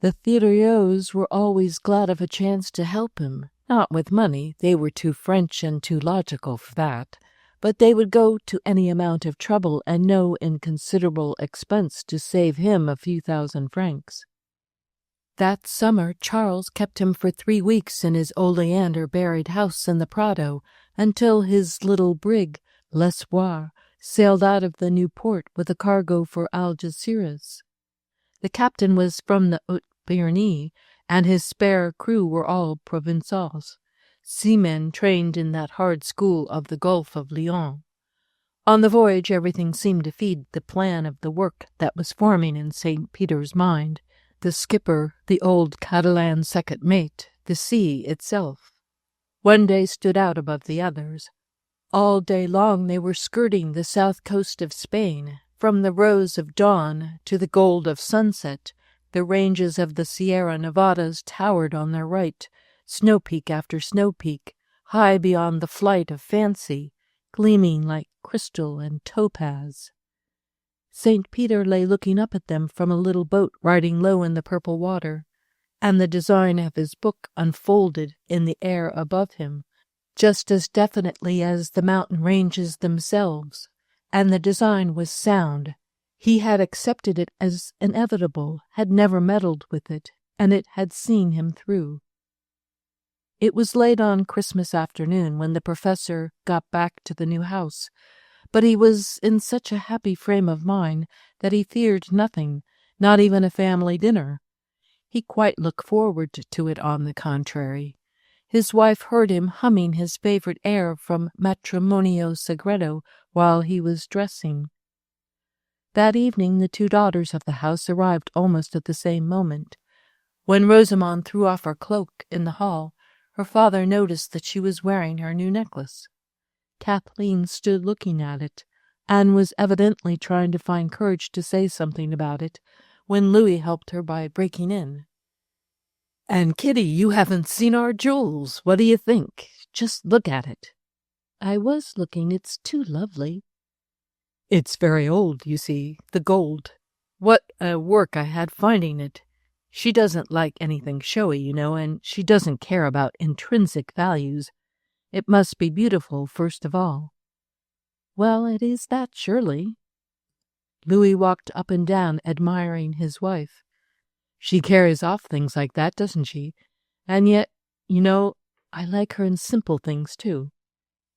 The Thériaults were always glad of a chance to help him, not with money, they were too French and too logical for that, but they would go to any amount of trouble and no inconsiderable expense to save him a few thousand francs. That summer Charles kept him for 3 weeks in his oleander buried house in the Prado, until his little brig, L'Espoir, sailed out of the new port with a cargo for Algeciras. The captain was from the Haute-Pyrénées, and his spare crew were all Provençals, seamen trained in that hard school of the Gulf of Lyons. On the voyage everything seemed to feed the plan of the work that was forming in St. Peter's mind: the skipper, the old Catalan second mate, the sea itself. One day stood out above the others. All day long they were skirting the south coast of Spain. From the rose of dawn to the gold of sunset, the ranges of the Sierra Nevadas towered on their right, snow-peak after snow-peak, high beyond the flight of fancy, gleaming like crystal and topaz. St. Peter lay looking up at them from a little boat riding low in the purple water, and the design of his book unfolded in the air above him, just as definitely as the mountain ranges themselves, and the design was sound. He had accepted it as inevitable, had never meddled with it, and it had seen him through. It was late on Christmas afternoon when the professor got back to the new house, but he was in such a happy frame of mind that he feared nothing, not even a family dinner. He quite looked forward to it, on the contrary. His wife heard him humming his favorite air from Matrimonio Segreto while he was dressing. That evening the 2 daughters of the house arrived almost at the same moment. When Rosamond threw off her cloak in the hall, her father noticed that she was wearing her new necklace. Kathleen stood looking at it, and was evidently trying to find courage to say something about it, when Louis helped her by breaking in. "And, Kitty, you haven't seen our jewels. What do you think? Just look at it." "I was looking. It's too lovely." "It's very old, you see, the gold. What a work I had finding it. She doesn't like anything showy, you know, and she doesn't care about intrinsic values. It must be beautiful, first of all." "Well, it is that, surely." Louis walked up and down, admiring his wife. "She carries off things like that, doesn't she? And yet, you know, I like her in simple things, too."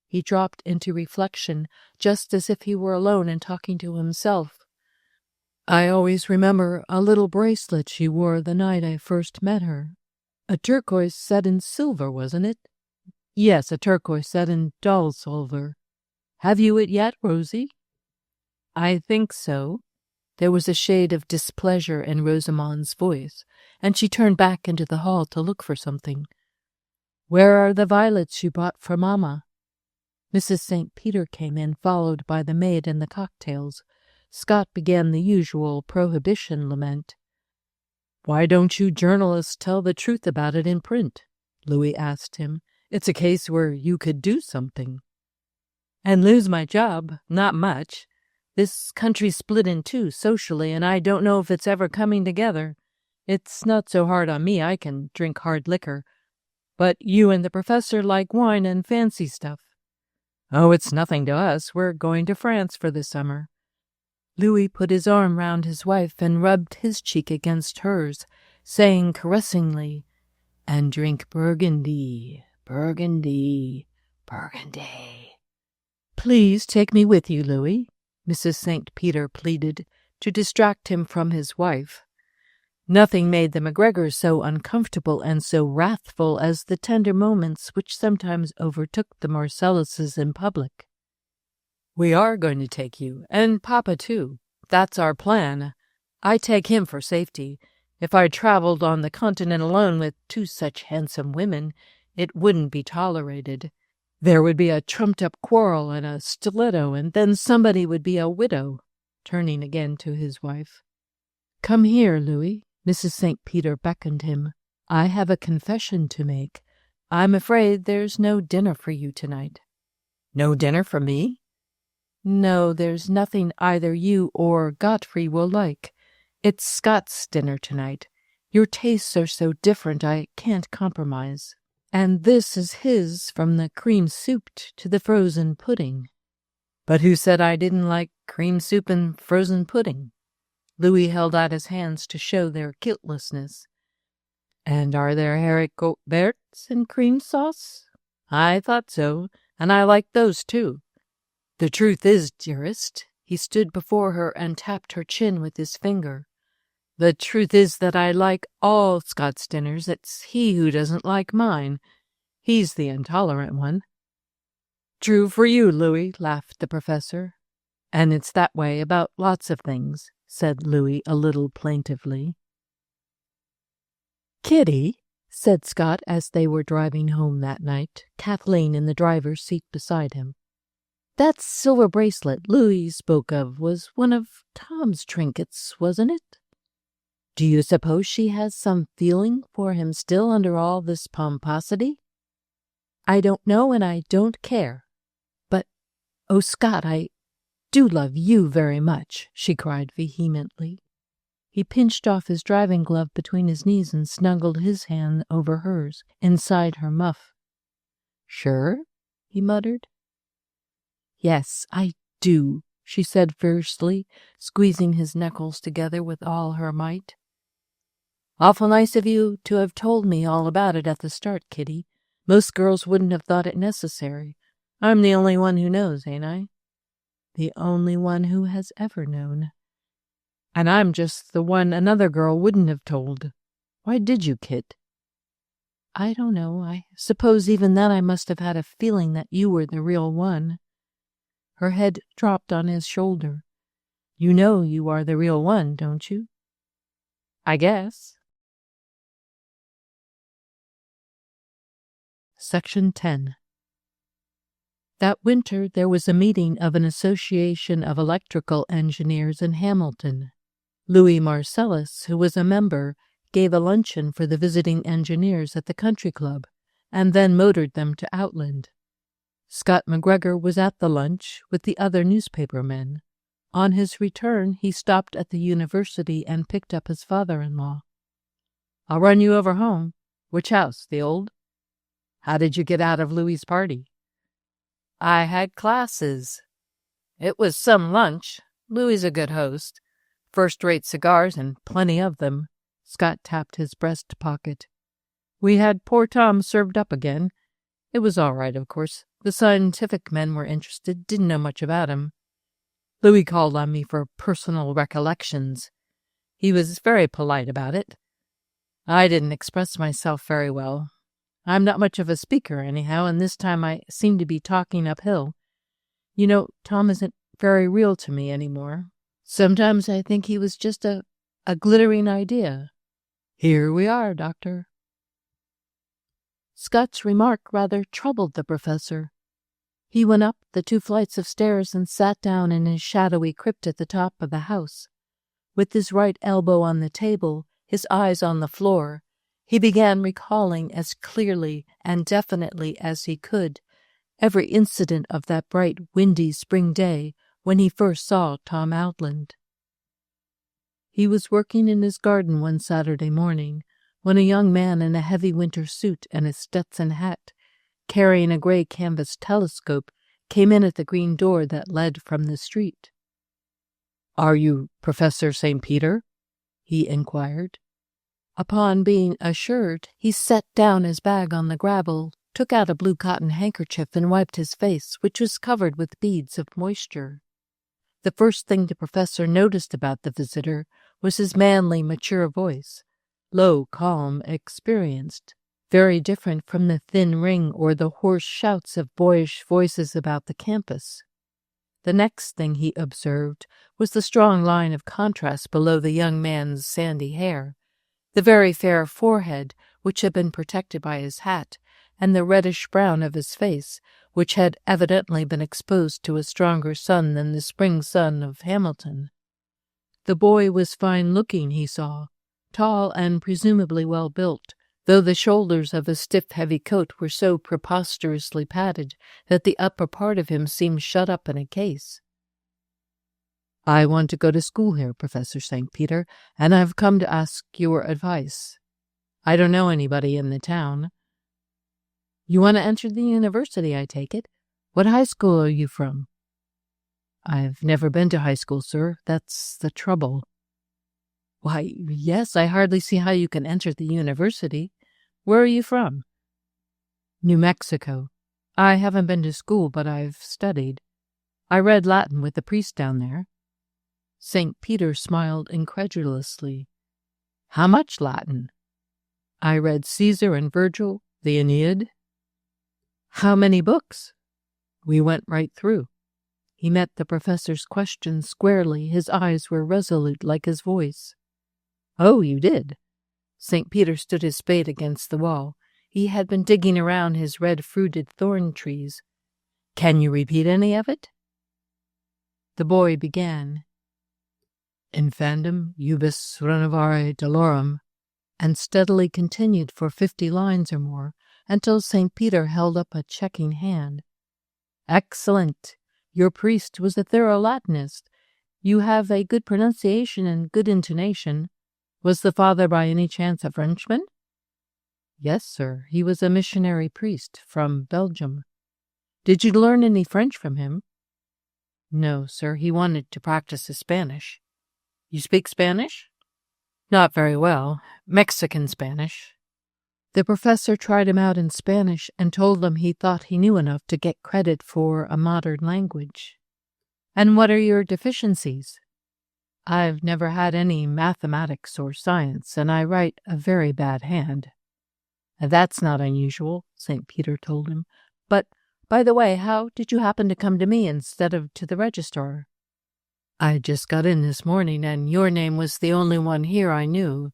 He dropped into reflection, just as if he were alone and talking to himself. "I always remember a little bracelet she wore the night I first met her. A turquoise set in silver, wasn't it?" "Yes, a turquoise set in dull silver. Have you it yet, Rosie?" "I think so." There was a shade of displeasure in Rosamond's voice, and she turned back into the hall to look for something. "Where are the violets you bought for Mamma?" Mrs. St. Peter came in, followed by the maid and the cocktails. Scott began the usual prohibition lament. "Why don't you journalists tell the truth about it in print?" Louis asked him. "It's a case where you could do something." "And lose my job? Not much. This country's split in 2 socially, and I don't know if it's ever coming together. It's not so hard on me. I can drink hard liquor. But you and the professor like wine and fancy stuff." "Oh, it's nothing to us. We're going to France for the summer." Louis put his arm round his wife and rubbed his cheek against hers, saying caressingly, "And drink Burgundy, Burgundy, Burgundy." "Please take me with you, Louis," Mrs. St. Peter pleaded, to distract him from his wife. Nothing made the McGregors so uncomfortable and so wrathful as the tender moments which sometimes overtook the Marcelluses in public. "We are going to take you, and Papa too. That's our plan. I take him for safety. If I traveled on the continent alone with two such handsome women, it wouldn't be tolerated. There would be a trumped-up quarrel and a stiletto, and then somebody would be a widow," turning again to his wife. "Come here, Louis." Mrs. St. Peter beckoned him. "I have a confession to make. I'm afraid there's no dinner for you tonight." "No dinner for me?" "No, there's nothing either you or Godfrey will like. It's Scott's dinner tonight. Your tastes are so different I can't compromise. And this is his, from the cream soup to the frozen pudding." "But who said I didn't like cream soup and frozen pudding?" Louis held out his hands to show their guiltlessness. "And are there haricots verts and cream sauce? I thought so, and I like those too. The truth is, dearest," he stood before her and tapped her chin with his finger, "the truth is that I like all Scott's dinners. It's he who doesn't like mine. He's the intolerant one." "True for you, Louis," laughed the professor. "And it's that way about lots of things," said Louis a little plaintively. "Kitty," said Scott as they were driving home that night, Kathleen in the driver's seat beside him, "that silver bracelet Louis spoke of was one of Tom's trinkets, wasn't it? Do you suppose she has some feeling for him still under all this pomposity?" "I don't know, and I don't care. But, oh, Scott, I do love you very much," she cried vehemently. He pinched off his driving glove between his knees and snuggled his hand over hers, inside her muff. "Sure?" he muttered. "Yes, I do," she said fiercely, squeezing his knuckles together with all her might. "Awful nice of you to have told me all about it at the start, Kitty. Most girls wouldn't have thought it necessary. I'm the only one who knows, ain't I?" "The only one who has ever known." "And I'm just the one another girl wouldn't have told. Why did you, Kit?" "I don't know. I suppose even then I must have had a feeling that you were the real one." Her head dropped on his shoulder. "You know you are the real one, don't you?" "I guess." Section 10. That winter there was a meeting of an association of electrical engineers in Hamilton. Louis Marcellus, who was a member, gave a luncheon for the visiting engineers at the country club, and then motored them to Outland. Scott McGregor was at the lunch with the other newspaper men. On his return, he stopped at the university and picked up his father-in-law. "I'll run you over home. Which house, the old? How did you get out of Louis's party?" "I had classes. It was some lunch. Louis's a good host. First-rate cigars and plenty of them." Scott tapped his breast pocket. "We had poor Tom served up again. It was all right, of course. The scientific men were interested, didn't know much about him. Louis called on me for personal recollections. He was very polite about it. I didn't express myself very well. I'm not much of a speaker, anyhow, and this time I seem to be talking uphill. You know, Tom isn't very real to me anymore. Sometimes I think he was just a glittering idea. Here we are, Doctor." Scott's remark rather troubled the professor. He went up the 2 flights of stairs and sat down in his shadowy crypt at the top of the house. With his right elbow on the table, his eyes on the floor, he began recalling as clearly and definitely as he could every incident of that bright, windy spring day when he first saw Tom Outland. He was working in his garden one Saturday morning when a young man in a heavy winter suit and a Stetson hat, carrying a gray canvas telescope, came in at the green door that led from the street. "Are you Professor St. Peter?" he inquired. Upon being assured, he set down his bag on the gravel, took out a blue cotton handkerchief, and wiped his face, which was covered with beads of moisture. The first thing the professor noticed about the visitor was his manly, mature voice, low, calm, experienced, very different from the thin ring or the hoarse shouts of boyish voices about the campus. The next thing he observed was the strong line of contrast below the young man's sandy hair, the very fair forehead, which had been protected by his hat, and the reddish-brown of his face, which had evidently been exposed to a stronger sun than the spring sun of Hamilton. The boy was fine-looking, he saw, tall and presumably well-built, though the shoulders of his stiff, heavy coat were so preposterously padded that the upper part of him seemed shut up in a case. "I want to go to school here, Professor St. Peter, and I've come to ask your advice. I don't know anybody in the town." "You want to enter the university, I take it. What high school are you from?" "I've never been to high school, sir. That's the trouble." "Why, yes, I hardly see how you can enter the university. Where are you from?" "New Mexico. I haven't been to school, but I've studied. I read Latin with the priest down there." St. Peter smiled incredulously. "How much Latin?" "I read Caesar and Virgil, the Aeneid." "How many books?" "We went right through." He met the professor's question squarely. His eyes were resolute like his voice. "Oh, you did?" St. Peter stood his spade against the wall. He had been digging around his red-fruited thorn trees. "Can you repeat any of it?" The boy began, "Infandum ubis renovare dolorum," and steadily continued for 50 lines or more, until St. Peter held up a checking hand. "Excellent! Your priest was a thorough Latinist. You have a good pronunciation and good intonation. Was the father by any chance a Frenchman?" "Yes, sir. He was a missionary priest from Belgium." "Did you learn any French from him?" "No, sir. He wanted to practice his Spanish." "You speak Spanish?" "Not very well. Mexican Spanish." The professor tried him out in Spanish and told him he thought he knew enough to get credit for a modern language. "And what are your deficiencies?" "I've never had any mathematics or science, and I write a very bad hand." "That's not unusual," St. Peter told him. "But, by the way, how did you happen to come to me instead of to the registrar?" "I just got in this morning, and your name was the only one here I knew.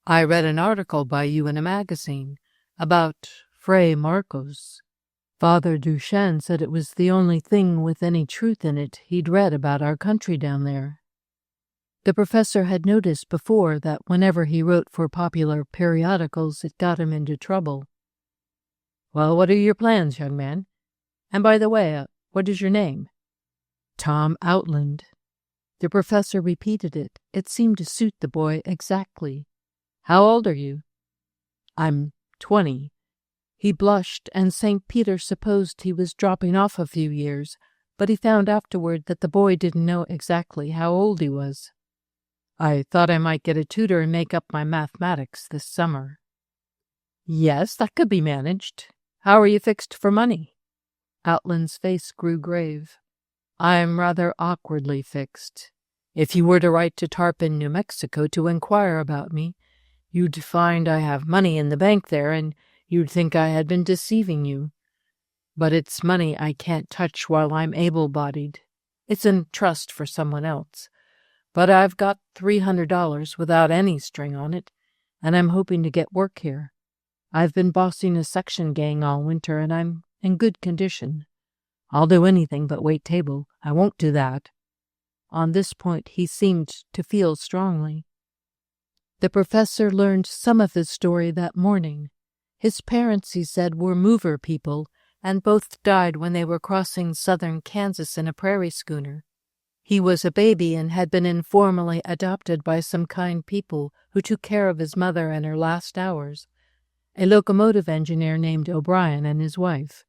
I read an article by you in a magazine about Fray Marcos. Father Duchesne said it was the only thing with any truth in it he'd read about our country down there." The professor had noticed before that whenever he wrote for popular periodicals, it got him into trouble. "Well, what are your plans, young man? And by the way, what is your name?" "Tom Outland." The professor repeated it. It seemed to suit the boy exactly. "How old are you?" "I'm 20. He blushed, and St. Peter supposed he was dropping off a few years, but he found afterward that the boy didn't know exactly how old he was. "I thought I might get a tutor and make up my mathematics this summer." "Yes, that could be managed. How are you fixed for money?" Outland's face grew grave. "I'm rather awkwardly fixed. If you were to write to Tarpon, New Mexico, to inquire about me, you'd find I have money in the bank there, and you'd think I had been deceiving you. But it's money I can't touch while I'm able-bodied. It's in trust for someone else. But I've got $300 without any string on it, and I'm hoping to get work here. I've been bossing a section gang all winter, and I'm in good condition. I'll do anything but wait table. I won't do that." On this point he seemed to feel strongly. The professor learned some of his story that morning. His parents, he said, were mover people, and both died when they were crossing southern Kansas in a prairie schooner. He was a baby and had been informally adopted by some kind people who took care of his mother in her last hours, a locomotive engineer named O'Brien and his wife.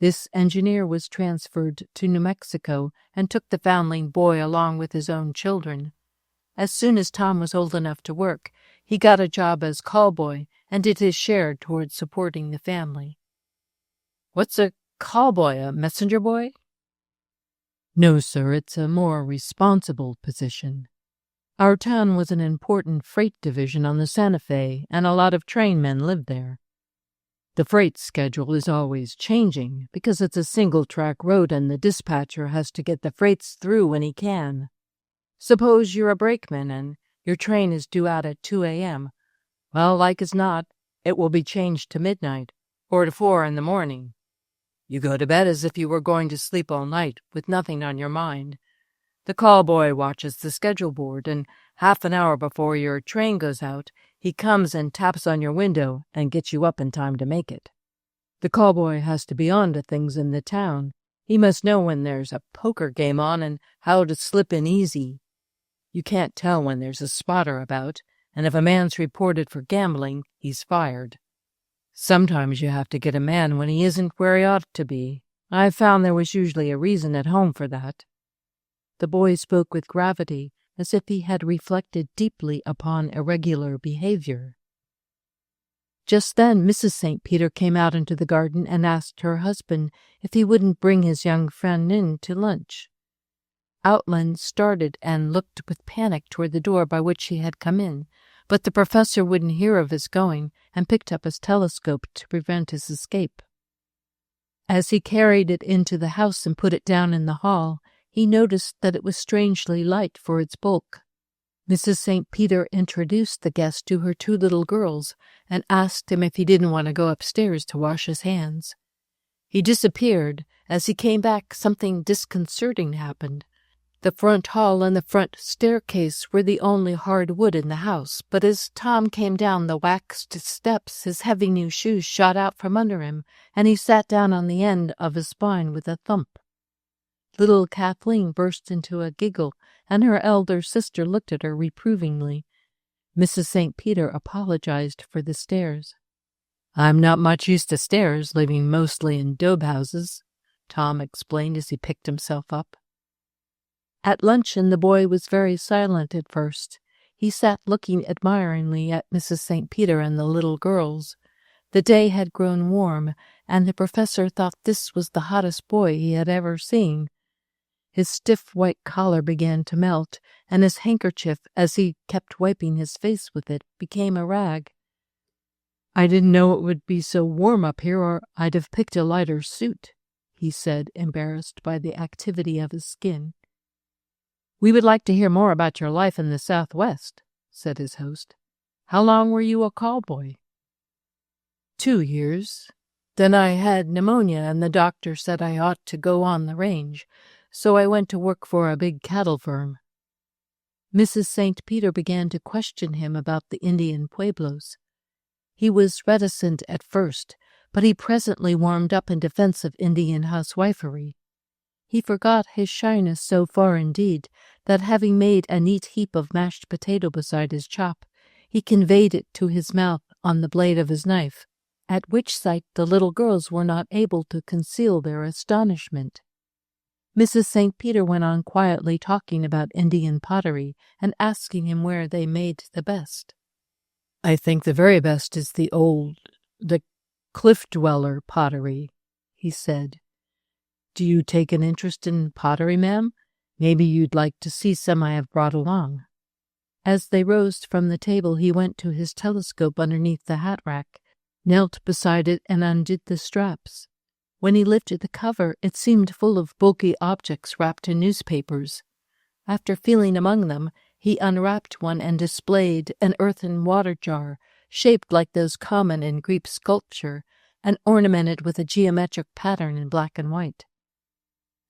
This engineer was transferred to New Mexico and took the foundling boy along with his own children. As soon as Tom was old enough to work, he got a job as callboy and did his share toward supporting the family. What's a callboy, a messenger boy? No, sir, it's a more responsible position. Our town was an important freight division on the Santa Fe, and a lot of trainmen lived there. The freight schedule is always changing because it's a single-track road and the dispatcher has to get the freights through when he can. Suppose you're a brakeman and your train is due out at 2 a.m. Well, like as not, it will be changed to midnight or to 4 in the morning. You go to bed as if you were going to sleep all night with nothing on your mind. The callboy watches the schedule board, and half an hour before your train goes out, he comes and taps on your window and gets you up in time to make it. The callboy has to be on to things in the town. He must know when there's a poker game on and how to slip in easy. You can't tell when there's a spotter about, and if a man's reported for gambling, he's fired. Sometimes you have to get a man when he isn't where he ought to be. I've found there was usually a reason at home for that. The boy spoke with gravity, as if he had reflected deeply upon irregular behavior. Just then Mrs. St. Peter came out into the garden and asked her husband if he wouldn't bring his young friend in to lunch. Outland started and looked with panic toward the door by which he had come in, but the professor wouldn't hear of his going and picked up his telescope to prevent his escape. As he carried it into the house and put it down in the hall, he noticed that it was strangely light for its bulk. Mrs. St. Peter introduced the guest to her 2 little girls and asked him if he didn't want to go upstairs to wash his hands. He disappeared. As he came back, something disconcerting happened. The front hall and the front staircase were the only hard wood in the house, but as Tom came down the waxed steps, his heavy new shoes shot out from under him, and he sat down on the end of his spine with a thump. Little Kathleen burst into a giggle, and her elder sister looked at her reprovingly. Mrs. St. Peter apologized for the stairs. "I'm not much used to stairs, living mostly in daub houses," Tom explained as he picked himself up. At luncheon the boy was very silent at first. He sat looking admiringly at Mrs. St. Peter and the little girls. The day had grown warm, and the professor thought this was the hottest boy he had ever seen. His stiff white collar began to melt, and his handkerchief, as he kept wiping his face with it, became a rag. "I didn't know it would be so warm up here, or I'd have picked a lighter suit," he said, embarrassed by the activity of his skin. "We would like to hear more about your life in the Southwest," said his host. "How long were you a callboy?" 2 years. Then I had pneumonia, and the doctor said I ought to go on the range, so I went to work for a big cattle firm. Mrs. St. Peter began to question him about the Indian pueblos. He was reticent at first, but he presently warmed up in defense of Indian housewifery. He forgot his shyness so far indeed that, having made a neat heap of mashed potato beside his chop, he conveyed it to his mouth on the blade of his knife, at which sight the little girls were not able to conceal their astonishment. Mrs. St. Peter went on quietly talking about Indian pottery and asking him where they made the best. "I think the very best is the cliff-dweller pottery," he said. "Do you take an interest in pottery, ma'am? Maybe you'd like to see some I have brought along." As they rose from the table, he went to his telescope underneath the hat rack, knelt beside it, and undid the straps. When he lifted the cover, it seemed full of bulky objects wrapped in newspapers. After feeling among them, he unwrapped one and displayed an earthen water jar, shaped like those common in Greek sculpture, and ornamented with a geometric pattern in black and white.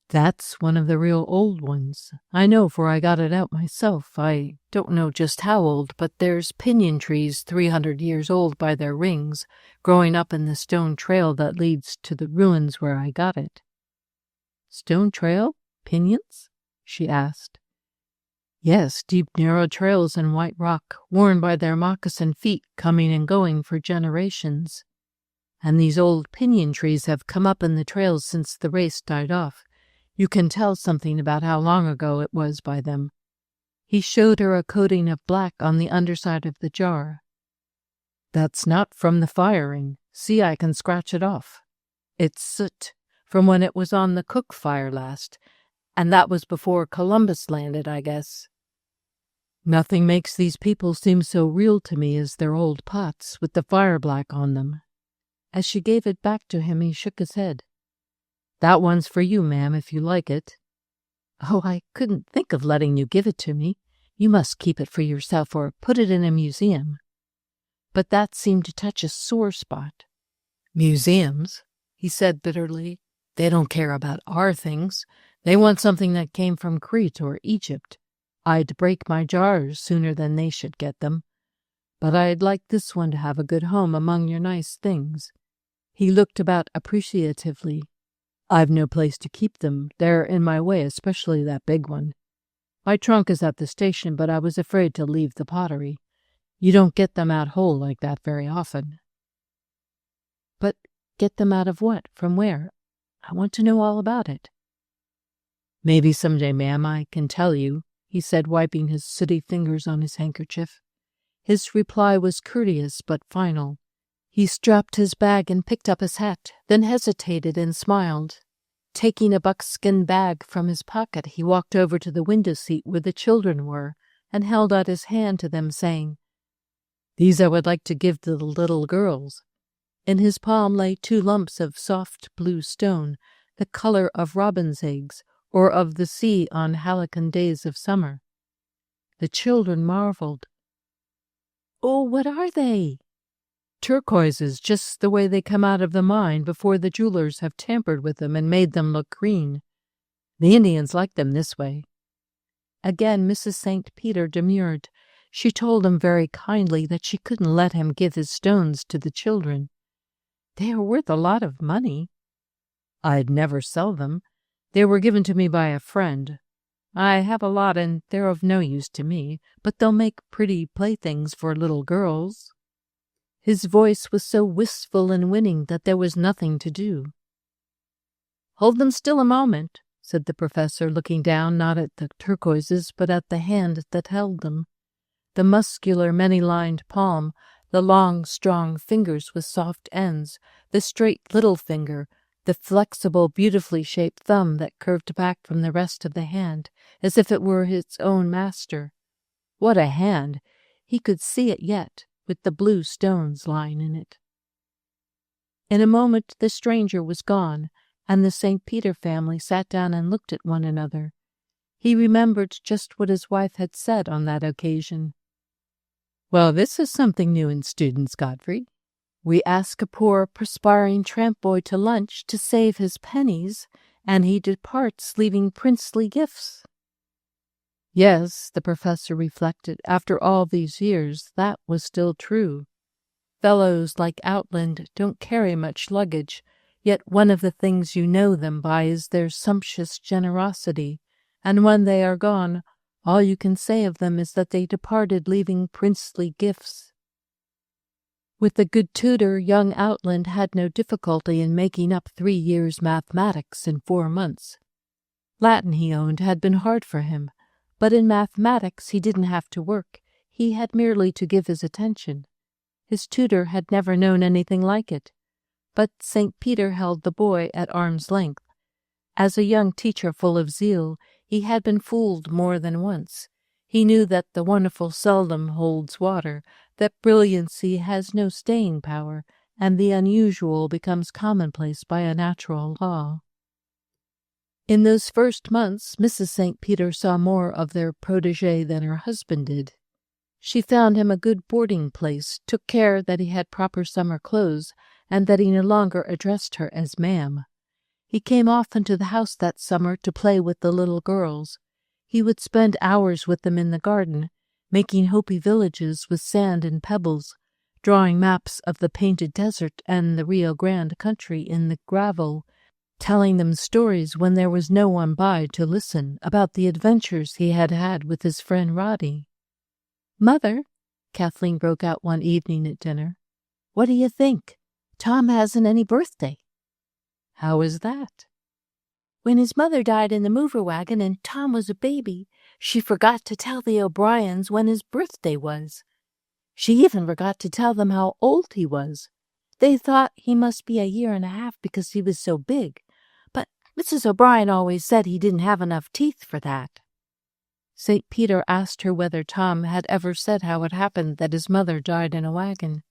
"That's one of the real old ones. I know, for I got it out myself. I don't know just how old, but there's pinyon trees 300 years old by their rings, growing up in the stone trail that leads to the ruins where I got it." "Stone trail? Pinyons?" she asked. "Yes, deep narrow trails in white rock, worn by their moccasin feet coming and going for generations." and these old pinyon trees have come up in the trails since the race died off. You can tell something about how long ago it was by them." He showed her a coating of black on the underside of the jar. "That's not from the firing. See, I can scratch it off. It's soot from when it was on the cook fire last, and that was before Columbus landed, I guess. Nothing makes these people seem so real to me as their old pots with the fire black on them." As she gave it back to him, he shook his head. "That one's for you, ma'am, if you like it." "Oh, I couldn't think of letting you give it to me. You must keep it for yourself or put it in a museum." But that seemed to touch a sore spot. "Museums," he said bitterly. "They don't care about our things. They want something that came from Crete or Egypt. I'd break my jars sooner than they should get them. But I'd like this one to have a good home among your nice things." He looked about appreciatively. "I've no place to keep them. They're in my way, especially that big one. My trunk is at the station, but I was afraid to leave the pottery. You don't get them out whole like that very often." "But get them out of what? From where? I want to know all about it." "Maybe someday, ma'am, I can tell you," he said, wiping his sooty fingers on his handkerchief. His reply was courteous but final. He strapped his bag and picked up his hat, then hesitated and smiled. Taking a buckskin bag from his pocket, he walked over to the window seat where the children were and held out his hand to them, saying, "These I would like to give to the little girls." In his palm lay 2 lumps of soft blue stone, the color of robin's eggs or of the sea on halcyon days of summer. The children marveled. "Oh, what are they?" "Turquoises, just the way they come out of the mine before the jewelers have tampered with them and made them look green. The Indians like them this way." Again Mrs. St. Peter demurred. She told him very kindly that she couldn't let him give his stones to the children. "They are worth a lot of money." "I'd never sell them. They were given to me by a friend. I have a lot and they're of no use to me, but they'll make pretty playthings for little girls." His voice was so wistful and winning that there was nothing to do. "Hold them still a moment," said the professor, looking down not at the turquoises but at the hand that held them. The muscular, many-lined palm, the long, strong fingers with soft ends, the straight little finger, the flexible, beautifully shaped thumb that curved back from the rest of the hand, as if it were its own master. What a hand! He could see it yet, with the blue stones lying in it. In a moment the stranger was gone, and the St. Peter family sat down and looked at one another. He remembered just what his wife had said on that occasion. "Well, this is something new in students, Godfrey. We ask a poor, perspiring tramp boy to lunch to save his pennies, and he departs leaving princely gifts." Yes, the professor reflected, after all these years, that was still true. Fellows like Outland don't carry much luggage, yet one of the things you know them by is their sumptuous generosity, and when they are gone, all you can say of them is that they departed leaving princely gifts. With a good tutor, young Outland had no difficulty in making up 3 years' mathematics in 4 months. Latin, he owned, had been hard for him, but in mathematics he didn't have to work. He had merely to give his attention. His tutor had never known anything like it, but St. Peter held the boy at arm's length. As a young teacher full of zeal, he had been fooled more than once. He knew that the wonderful seldom holds water, that brilliancy has no staying power, and the unusual becomes commonplace by a natural law. In those first months, Mrs. St. Peter saw more of their protégé than her husband did. She found him a good boarding place, took care that he had proper summer clothes, and that he no longer addressed her as ma'am. He came often to the house that summer to play with the little girls. He would spend hours with them in the garden, making Hopi villages with sand and pebbles, drawing maps of the Painted Desert and the Rio Grande country in the gravel, telling them stories when there was no one by to listen about the adventures he had had with his friend Roddy. "Mother," Kathleen broke out one evening at dinner, "what do you think? Tom hasn't any birthday. How is that? When his mother died in the mover wagon and Tom was a baby, she forgot to tell the O'Briens when his birthday was. She even forgot to tell them how old he was. They thought he must be 1.5 years because he was so big, but Mrs. O'Brien always said he didn't have enough teeth for that. St. Peter asked her whether Tom had ever said how it happened that his mother died in a wagon.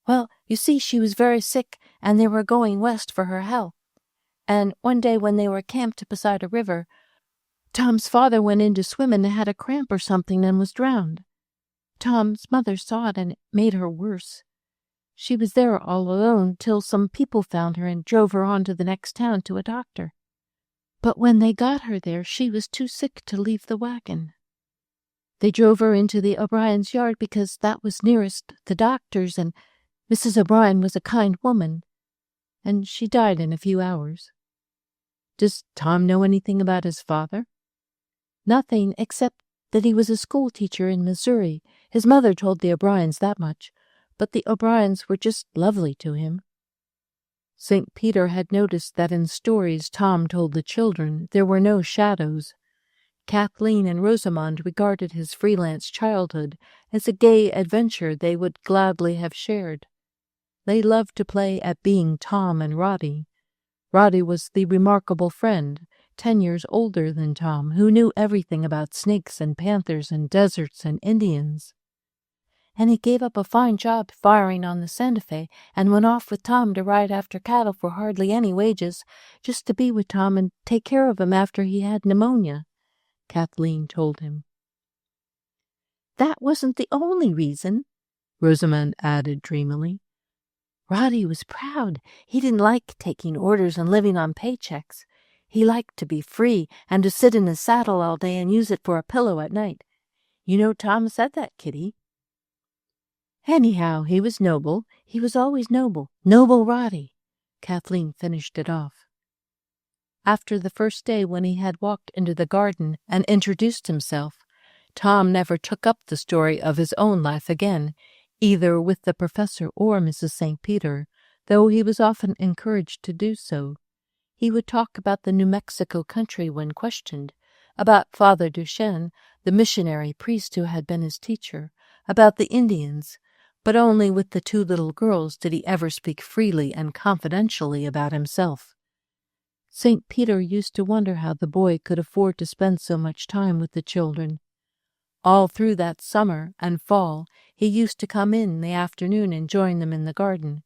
Well, you see, she was very sick, and they were going west for her health. And one day when they were camped beside a river, Tom's father went in to swim and had a cramp or something and was drowned. Tom's mother saw it and it made her worse. She was there all alone till some people found her and drove her on to the next town to a doctor. But when they got her there, she was too sick to leave the wagon. They drove her into the O'Brien's yard because that was nearest the doctor's, and Mrs. O'Brien was a kind woman, and she died in a few hours. Does Tom know anything about his father? Nothing, except that he was a school teacher in Missouri. His mother told the O'Briens that much, but the O'Briens were just lovely to him. St. Peter had noticed that in stories Tom told the children there were no shadows. Kathleen and Rosamond regarded his freelance childhood as a gay adventure they would gladly have shared. They loved to play at being Tom and Roddy. Roddy was the remarkable friend, 10 years older than Tom, who knew everything about snakes and panthers and deserts and Indians. And he gave up a fine job firing on the Santa Fe and went off with Tom to ride after cattle for hardly any wages, just to be with Tom and take care of him after he had pneumonia, Kathleen told him. That wasn't the only reason, Rosamond added dreamily. Roddy was proud. He didn't like taking orders and living on paychecks. He liked to be free and to sit in his saddle all day and use it for a pillow at night. You know Tom said that, Kitty. Anyhow, he was noble. He was always noble. Noble Roddy. Kathleen finished it off. After the first day when he had walked into the garden and introduced himself, Tom never took up the story of his own life again, either with the professor or Mrs. St. Peter, though he was often encouraged to do so. He would talk about the New Mexico country when questioned, about Father Duchesne, the missionary priest who had been his teacher, about the Indians, but only with the 2 little girls did he ever speak freely and confidentially about himself. St. Peter used to wonder how the boy could afford to spend so much time with the children. All through that summer and fall, he used to come in the afternoon and join them in the garden.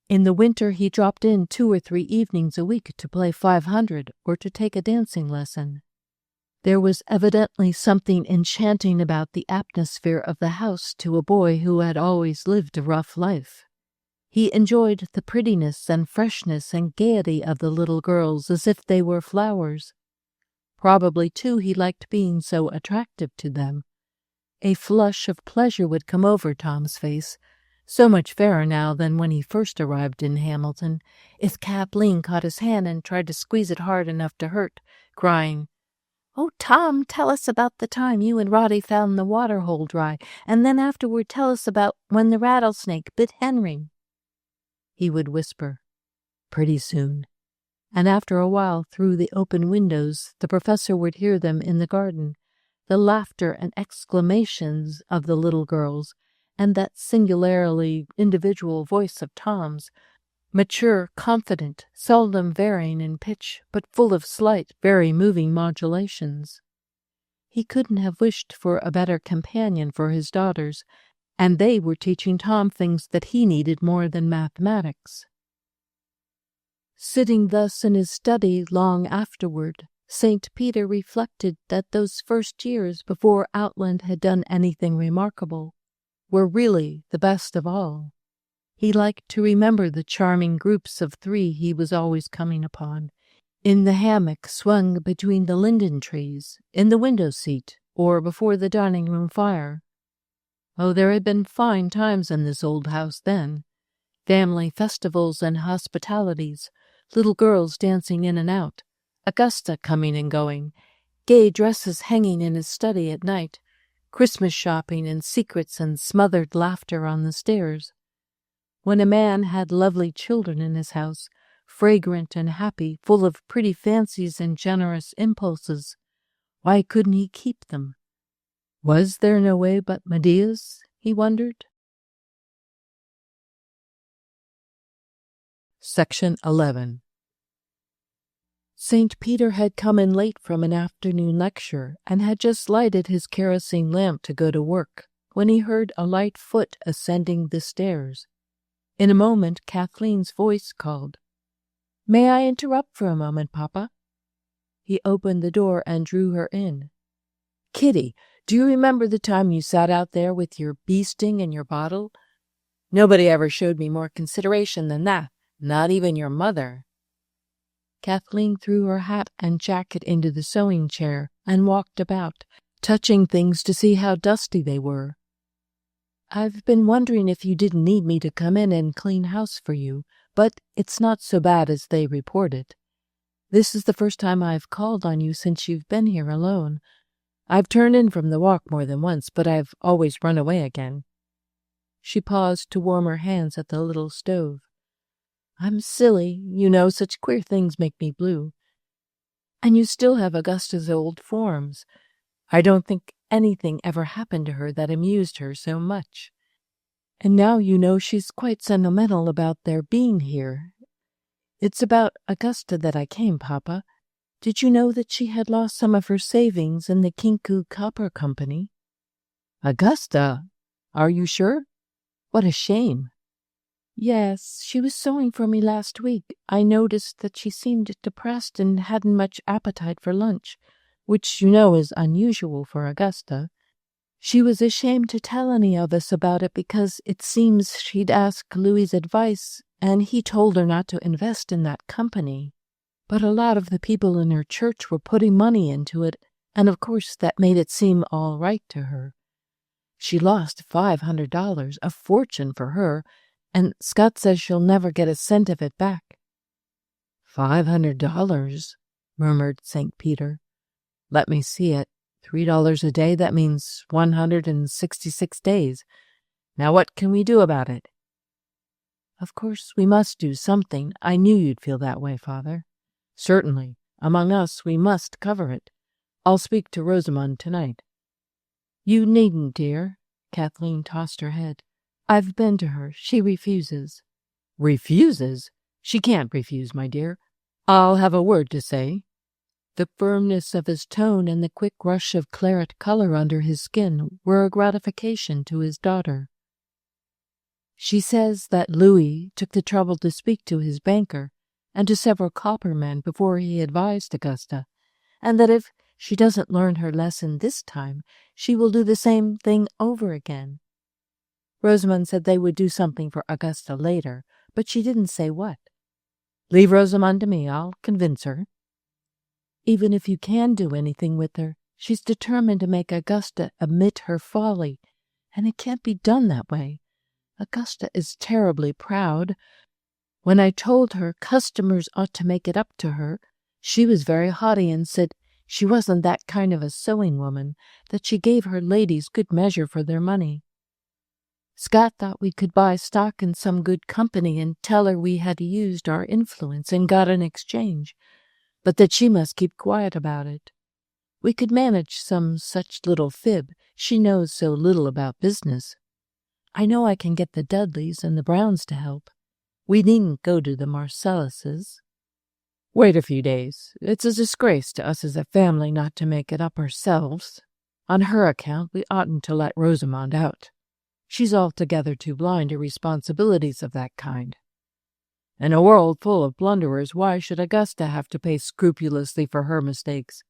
In the winter, he dropped in 2 or 3 evenings a week to play 500 or to take a dancing lesson. There was evidently something enchanting about the atmosphere of the house to a boy who had always lived a rough life. He enjoyed the prettiness and freshness and gaiety of the little girls as if they were flowers. Probably, too, he liked being so attractive to them. A flush of pleasure would come over Tom's face, so much fairer now than when he first arrived in Hamilton, if Kathleen caught his hand and tried to squeeze it hard enough to hurt, crying, "Oh, Tom, tell us about the time you and Roddy found the water hole dry, and then afterward tell us about when the rattlesnake bit Henry." He would whisper, "Pretty soon." And after a while, through the open windows, the professor would hear them in the garden, the laughter and exclamations of the little girls, and that singularly individual voice of Tom's, mature, confident, seldom varying in pitch, but full of slight, very moving modulations. He couldn't have wished for a better companion for his daughters, and they were teaching Tom things that he needed more than mathematics. Sitting thus in his study long afterward, St. Peter reflected that those first years before Outland had done anything remarkable were really the best of all. He liked to remember the charming groups of 3 he was always coming upon, in the hammock swung between the linden trees, in the window seat, or before the dining-room fire. Oh, there had been fine times in this old house then. Family festivals and hospitalities, little girls dancing in and out, Augusta coming and going, gay dresses hanging in his study at night, Christmas shopping and secrets and smothered laughter on the stairs. When a man had lovely children in his house, fragrant and happy, full of pretty fancies and generous impulses, why couldn't he keep them? Was there no way but Medea's, he wondered? Section 11. St. Peter had come in late from an afternoon lecture and had just lighted his kerosene lamp to go to work when he heard a light foot ascending the stairs. In a moment, Kathleen's voice called, "May I interrupt for a moment, Papa?" He opened the door and drew her in. "Kitty, do you remember the time you sat out there with your bee sting in your bottle? Nobody ever showed me more consideration than that, not even your mother." Kathleen threw her hat and jacket into the sewing chair and walked about, touching things to see how dusty they were. "I've been wondering if you didn't need me to come in and clean house for you, but it's not so bad as they reported. This is the first time I've called on you since you've been here alone. I've turned in from the walk more than once, but I've always run away again." She paused to warm her hands at the little stove. "I'm silly, you know, such queer things make me blue. And you still have Augusta's old forms. I don't think anything ever happened to her that amused her so much. And now you know she's quite sentimental about their being here. It's about Augusta that I came, Papa. Did you know that she had lost some of her savings in the Kinku Copper Company?" "Augusta? Are you sure? What a shame." "Yes, she was sewing for me last week. I noticed that she seemed depressed and hadn't much appetite for lunch, which you know is unusual for Augusta. She was ashamed to tell any of us about it because it seems she'd asked Louis's advice, and he told her not to invest in that company. But a lot of the people in her church were putting money into it, and of course that made it seem all right to her. She lost $500, a fortune for her, and Scott says she'll never get a cent of it back." "$500, murmured St. Peter. "Let me see it. $3 a day, that means 166 days. Now what can we do about it?" "Of course we must do something. I knew you'd feel that way, Father." "Certainly. Among us we must cover it. I'll speak to Rosamond tonight." "You needn't, dear." Kathleen tossed her head. "I've been to her. She refuses." "Refuses? She can't refuse, my dear. I'll have a word to say." The firmness of his tone and the quick rush of claret color under his skin were a gratification to his daughter. "She says that Louis took the trouble to speak to his banker and to several copper men before he advised Augusta, and that if she doesn't learn her lesson this time, she will do the same thing over again. Rosamond said they would do something for Augusta later, but she didn't say what. Leave Rosamond to me. I'll convince her." "Even if you can do anything with her, she's determined to make Augusta admit her folly, and it can't be done that way. Augusta is terribly proud. When I told her customers ought to make it up to her, she was very haughty and said she wasn't that kind of a sewing woman, that she gave her ladies good measure for their money. Scott thought we could buy stock in some good company and tell her we had used our influence and got an exchange, but that she must keep quiet about it. We could manage some such little fib. She knows so little about business. I know I can get the Dudleys and the Browns to help. We needn't go to the Marcelluses." "Wait a few days. It's a disgrace to us as a family not to make it up ourselves. On her account, we oughtn't to let Rosamond out. She's altogether too blind to responsibilities of that kind. In a world full of blunderers, why should Augusta have to pay scrupulously for her mistakes?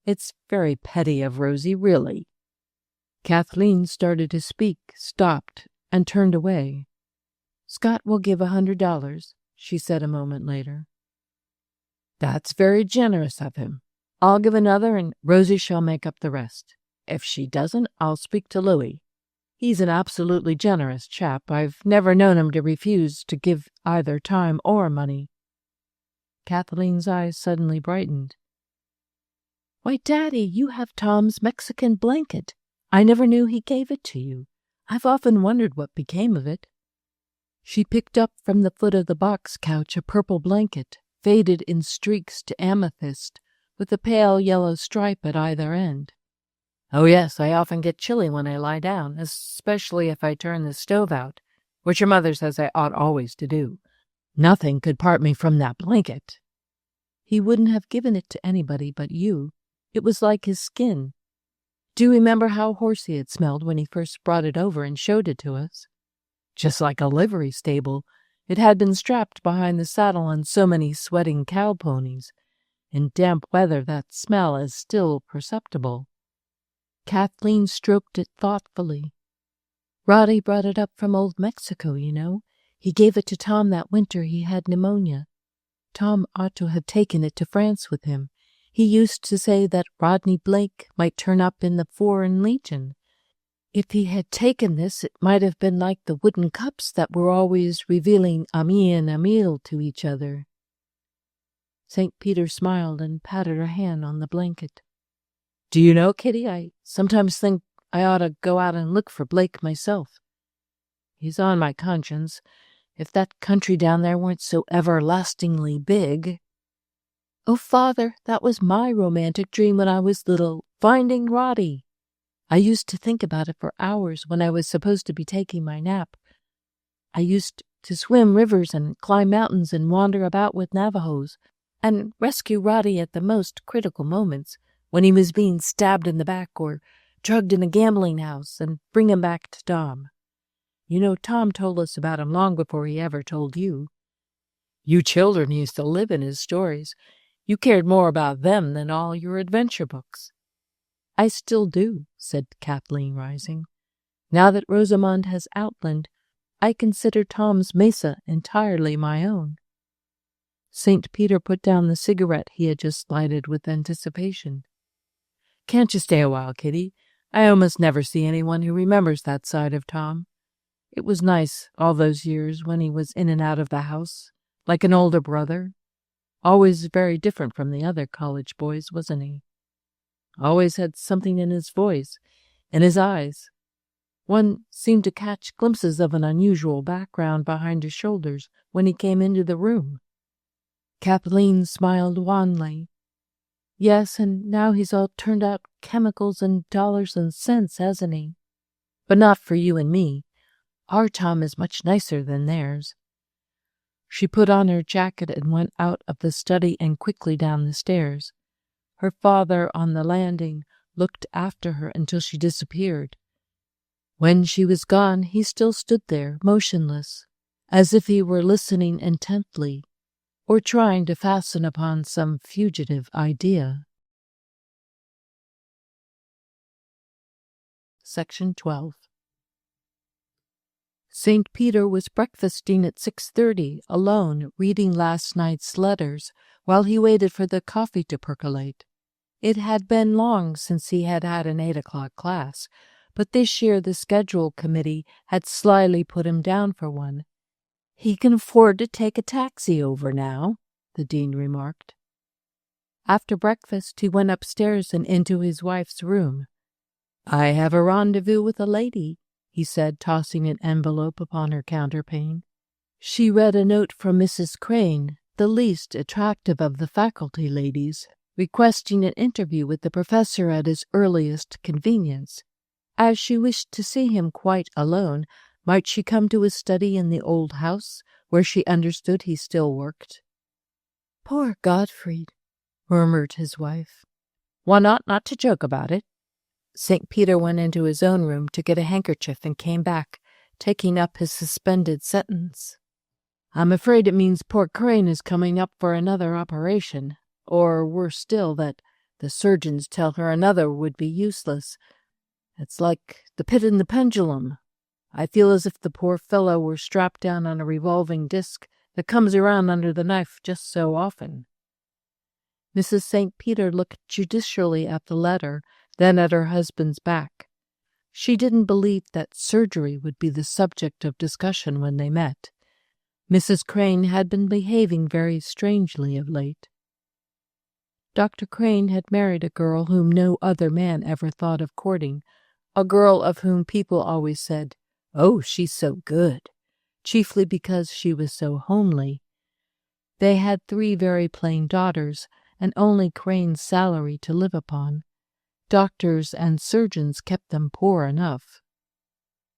It's very petty of Rosie, really." Kathleen started to speak, stopped, and turned away. "Scott will give $100, she said a moment later. "That's very generous of him. I'll give another, and Rosie shall make up the rest. If she doesn't, I'll speak to Louis. He's an absolutely generous chap. I've never known him to refuse to give either time or money." Kathleen's eyes suddenly brightened. "Why, Daddy, you have Tom's Mexican blanket. I never knew he gave it to you. I've often wondered what became of it." She picked up from the foot of the box couch a purple blanket, faded in streaks to amethyst, with a pale yellow stripe at either end. "Oh yes, I often get chilly when I lie down, especially if I turn the stove out, which your mother says I ought always to do. Nothing could part me from that blanket." He wouldn't have given it to anybody but you. It was like his skin. Do you remember how horsey it smelled when he first brought it over and showed it to us? Just like a livery stable. It had been strapped behind the saddle on so many sweating cow ponies. In damp weather that smell is still perceptible. Kathleen stroked it thoughtfully. "Roddy brought it up from old Mexico, you know. He gave it to Tom that winter he had pneumonia. Tom ought to have taken it to France with him. He used to say that Rodney Blake might turn up in the Foreign Legion. If he had taken this, it might have been like the wooden cups that were always revealing Ami and Emile to each other." St. Peter smiled and patted her hand on the blanket. "Do you know, Kitty, I sometimes think I ought to go out and look for Blake myself. He's on my conscience. If that country down there weren't so everlastingly big." "Oh, Father, that was my romantic dream when I was little, finding Roddy. I used to think about it for hours when I was supposed to be taking my nap. I used to swim rivers and climb mountains and wander about with Navajos and rescue Roddy at the most critical moments, when he was being stabbed in the back or drugged in a gambling house, and bring him back to Tom. You know, Tom told us about him long before he ever told you. You children used to live in his stories. You cared more about them than all your adventure books." "I still do," said Kathleen, rising. "Now that Rosamond has Outland, I consider Tom's Mesa entirely my own." St. Peter put down the cigarette he had just lighted with anticipation. "Can't you stay a while, Kitty? I almost never see anyone who remembers that side of Tom. It was nice, all those years, when he was in and out of the house, like an older brother. Always very different from the other college boys, wasn't he? Always had something in his voice, in his eyes. One seemed to catch glimpses of an unusual background behind his shoulders when he came into the room." Kathleen smiled wanly. "Yes, and now he's all turned out chemicals and dollars and cents, hasn't he? But not for you and me. Our Tom is much nicer than theirs." She put on her jacket and went out of the study and quickly down the stairs. Her father, on the landing, looked after her until she disappeared. When she was gone, he still stood there, motionless, as if he were listening intently, or trying to fasten upon some fugitive idea. Section 12. St. Peter was breakfasting at 6:30, alone, reading last night's letters, while he waited for the coffee to percolate. It had been long since he had had an 8 o'clock class, but this year the schedule committee had slyly put him down for one. "He can afford to take a taxi over now," the dean remarked. After breakfast, he went upstairs and into his wife's room. "I have a rendezvous with a lady," he said, tossing an envelope upon her counterpane. She read a note from Mrs. Crane, the least attractive of the faculty ladies, requesting an interview with the professor at his earliest convenience. As she wished to see him quite alone, might she come to his study in the old house, where she understood he still worked? "Poor Gottfried," murmured his wife. "One ought not to joke about it." St. Peter went into his own room to get a handkerchief and came back, taking up his suspended sentence. "I'm afraid it means poor Crane is coming up for another operation, or, worse still, that the surgeons tell her another would be useless. It's like the pit and the pendulum. I feel as if the poor fellow were strapped down on a revolving disc that comes around under the knife just so often." Mrs. St. Peter looked judicially at the letter, then at her husband's back. She didn't believe that surgery would be the subject of discussion when they met. Mrs. Crane had been behaving very strangely of late. Dr. Crane had married a girl whom no other man ever thought of courting, a girl of whom people always said, "Oh, she's so good," chiefly because she was so homely. They had 3 very plain daughters, and only Crane's salary to live upon. Doctors and surgeons kept them poor enough.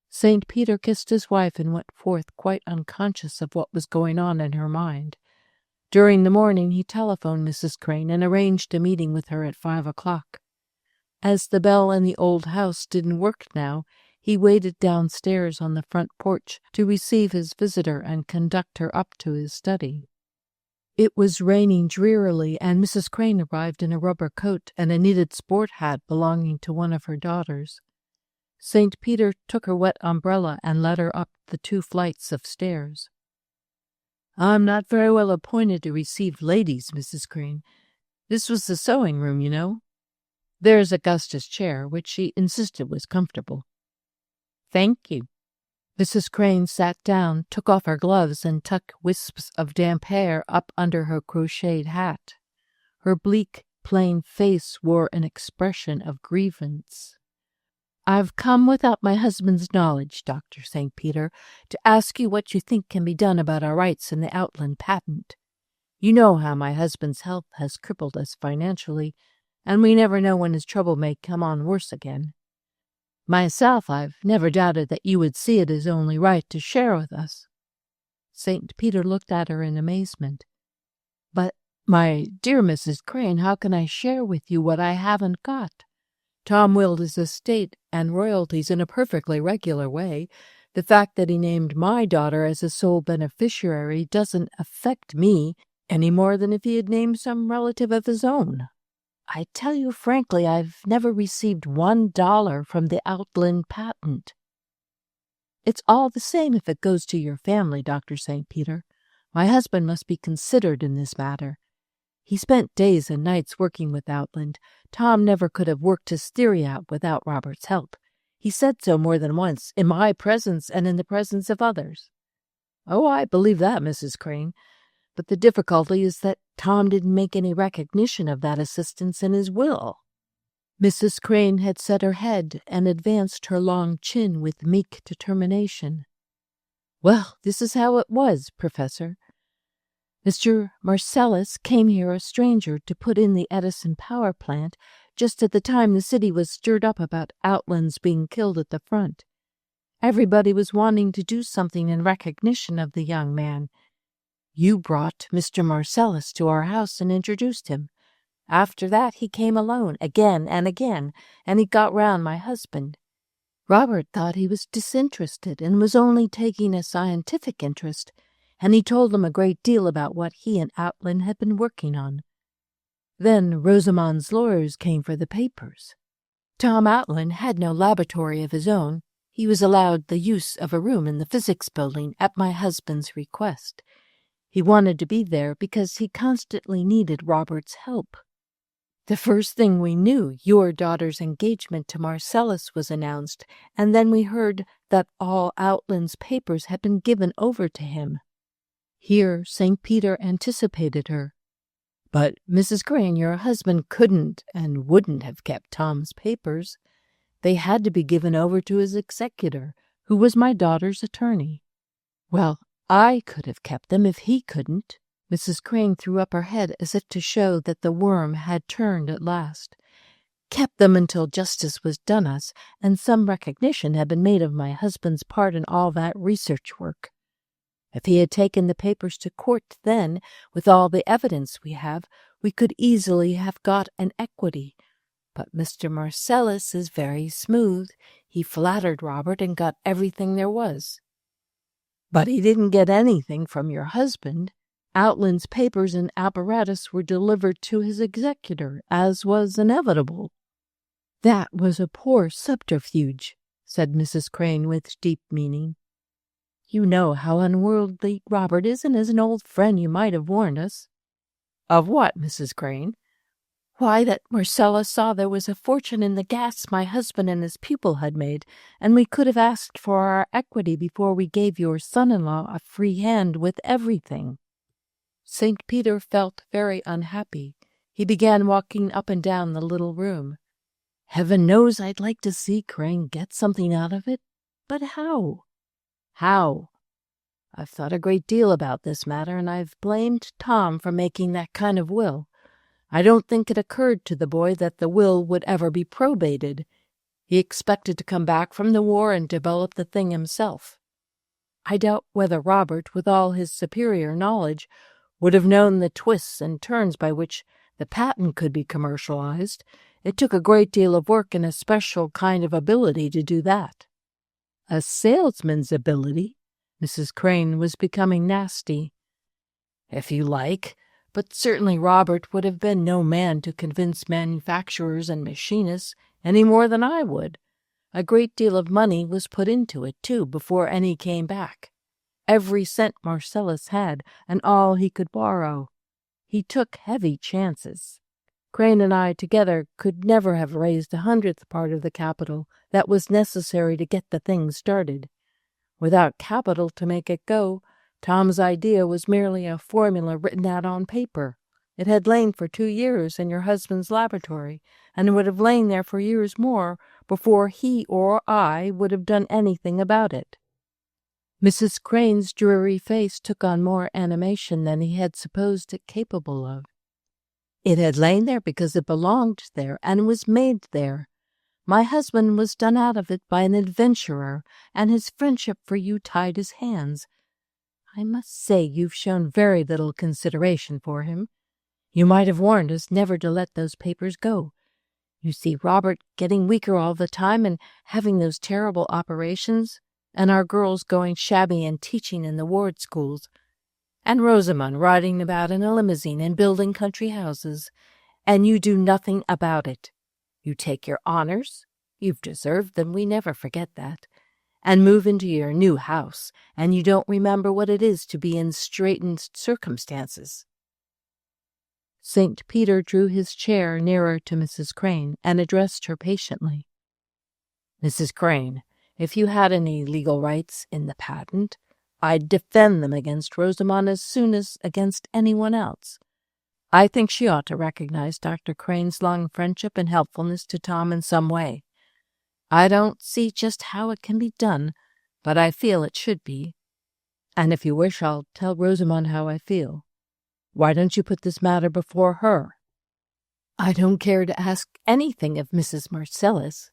St. Peter kissed his wife and went forth quite unconscious of what was going on in her mind. During the morning he telephoned Mrs. Crane and arranged a meeting with her at 5 o'clock. As the bell in the old house didn't work now, he waited downstairs on the front porch to receive his visitor and conduct her up to his study. It was raining drearily, and Mrs. Crane arrived in a rubber coat and a knitted sport hat belonging to one of her daughters. St. Peter took her wet umbrella and led her up the 2 flights of stairs. "I'm not very well appointed to receive ladies, Mrs. Crane. This was the sewing room, you know." There's Augusta's chair, which she insisted was comfortable. "Thank you." Mrs. Crane sat down, took off her gloves, and tucked wisps of damp hair up under her crocheted hat. Her bleak, plain face wore an expression of grievance. "I've come without my husband's knowledge, Dr. St. Peter, to ask you what you think can be done about our rights in the Outland patent. You know how my husband's health has crippled us financially, and we never know when his trouble may come on worse again. Myself, I've never doubted that you would see it as only right to share with us." St. Peter looked at her in amazement. "But, my dear Mrs. Crane, how can I share with you what I haven't got? Tom willed his estate and royalties in a perfectly regular way. The fact that he named my daughter as a sole beneficiary doesn't affect me any more than if he had named some relative of his own. I tell you frankly, I've never received $1 from the Outland patent." "It's all the same if it goes to your family, Dr. St. Peter. My husband must be considered in this matter. He spent days and nights working with Outland. Tom never could have worked his theory out without Robert's help. He said so more than once, in my presence and in the presence of others." "Oh, I believe that, Mrs. Crane. But the difficulty is that Tom didn't make any recognition of that assistance in his will." Mrs. Crane had set her head and advanced her long chin with meek determination. "Well, this is how it was, Professor. Mr. Marcellus came here a stranger to put in the Edison power plant just at the time the city was stirred up about Outland's being killed at the front. Everybody was wanting to do something in recognition of the young man. You brought Mr. Marcellus to our house and introduced him. After that he came alone again and again, and he got round my husband. Robert thought he was disinterested and was only taking a scientific interest, and he told him a great deal about what he and Outland had been working on. Then Rosamond's lawyers came for the papers. Tom Outland had no laboratory of his own. He was allowed the use of a room in the physics building at my husband's request. He wanted to be there because he constantly needed Robert's help. The first thing we knew, your daughter's engagement to Marcellus was announced, and then we heard that all Outland's papers had been given over to him." Here St. Peter anticipated her. "But, Mrs. Crane, your husband couldn't and wouldn't have kept Tom's papers. They had to be given over to his executor, who was my daughter's attorney." "Well, I could have kept them if he couldn't." Mrs. Crane threw up her head as if to show that the worm had turned at last. "Kept them until justice was done us, and some recognition had been made of my husband's part in all that research work. If he had taken the papers to court then, with all the evidence we have, we could easily have got an equity. But Mr. Marcellus is very smooth. He flattered Robert and got everything there was." "But he didn't get anything from your husband. Outland's papers and apparatus were delivered to his executor, as was inevitable." "That was a poor subterfuge," said Mrs. Crane with deep meaning. "You know how unworldly Robert is, and as an old friend you might have warned us." "Of what, Mrs. Crane?" "Why, that Marcellus saw there was a fortune in the gas my husband and his pupil had made, and we could have asked for our equity before we gave your son-in-law a free hand with everything." St. Peter felt very unhappy. He began walking up and down the little room. "Heaven knows I'd like to see Crane get something out of it, but how?" "How?" I've thought a great deal about this matter, and I've blamed Tom for making that kind of will. I don't think it occurred to the boy that the will would ever be probated. He expected to come back from the war and develop the thing himself. I doubt whether Robert, with all his superior knowledge, would have known the twists and turns by which the patent could be commercialized. It took a great deal of work and a special kind of ability to do that. A salesman's ability? Mrs. Crane was becoming nasty. If you like, but certainly Robert would have been no man to convince manufacturers and machinists any more than I would. A great deal of money was put into it, too, before any came back. Every cent Marcellus had, and all he could borrow. He took heavy chances. Crane and I together could never have raised 100th part of the capital that was necessary to get the thing started. Without capital to make it go, Tom's idea was merely a formula written out on paper. It had lain for 2 years in your husband's laboratory, and would have lain there for years more before he or I would have done anything about it. Mrs. Crane's dreary face took on more animation than he had supposed it capable of. It had lain there because it belonged there and was made there. My husband was done out of it by an adventurer, and his friendship for you tied his hands. I must say you've shown very little consideration for him. You might have warned us never to let those papers go. You see Robert getting weaker all the time and having those terrible operations, and our girls going shabby and teaching in the ward schools, and Rosamond riding about in a limousine and building country houses, and you do nothing about it. You take your honors, you've deserved them, we never forget that, and move into your new house, and you don't remember what it is to be in straitened circumstances. St. Peter drew his chair nearer to Mrs. Crane and addressed her patiently. Mrs. Crane, if you had any legal rights in the patent, I'd defend them against Rosamond as soon as against anyone else. I think she ought to recognize Dr. Crane's long friendship and helpfulness to Tom in some way. I don't see just how it can be done, but I feel it should be. And if you wish, I'll tell Rosamond how I feel. Why don't you put this matter before her? I don't care to ask anything of Mrs. Marcellus.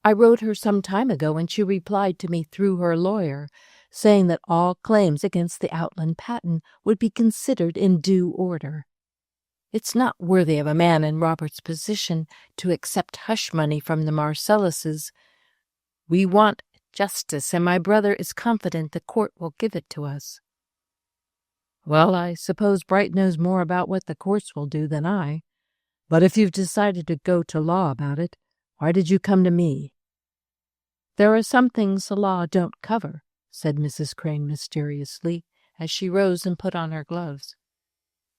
I wrote her some time ago, and she replied to me through her lawyer, saying that all claims against the Outland patent would be considered in due order. It's not worthy of a man in Robert's position to accept hush money from the Marcelluses. We want justice, and my brother is confident the court will give it to us. Well, I suppose Bright knows more about what the courts will do than I. But if you've decided to go to law about it, why did you come to me? There are some things the law don't cover, said Mrs. Crane mysteriously, as she rose and put on her gloves.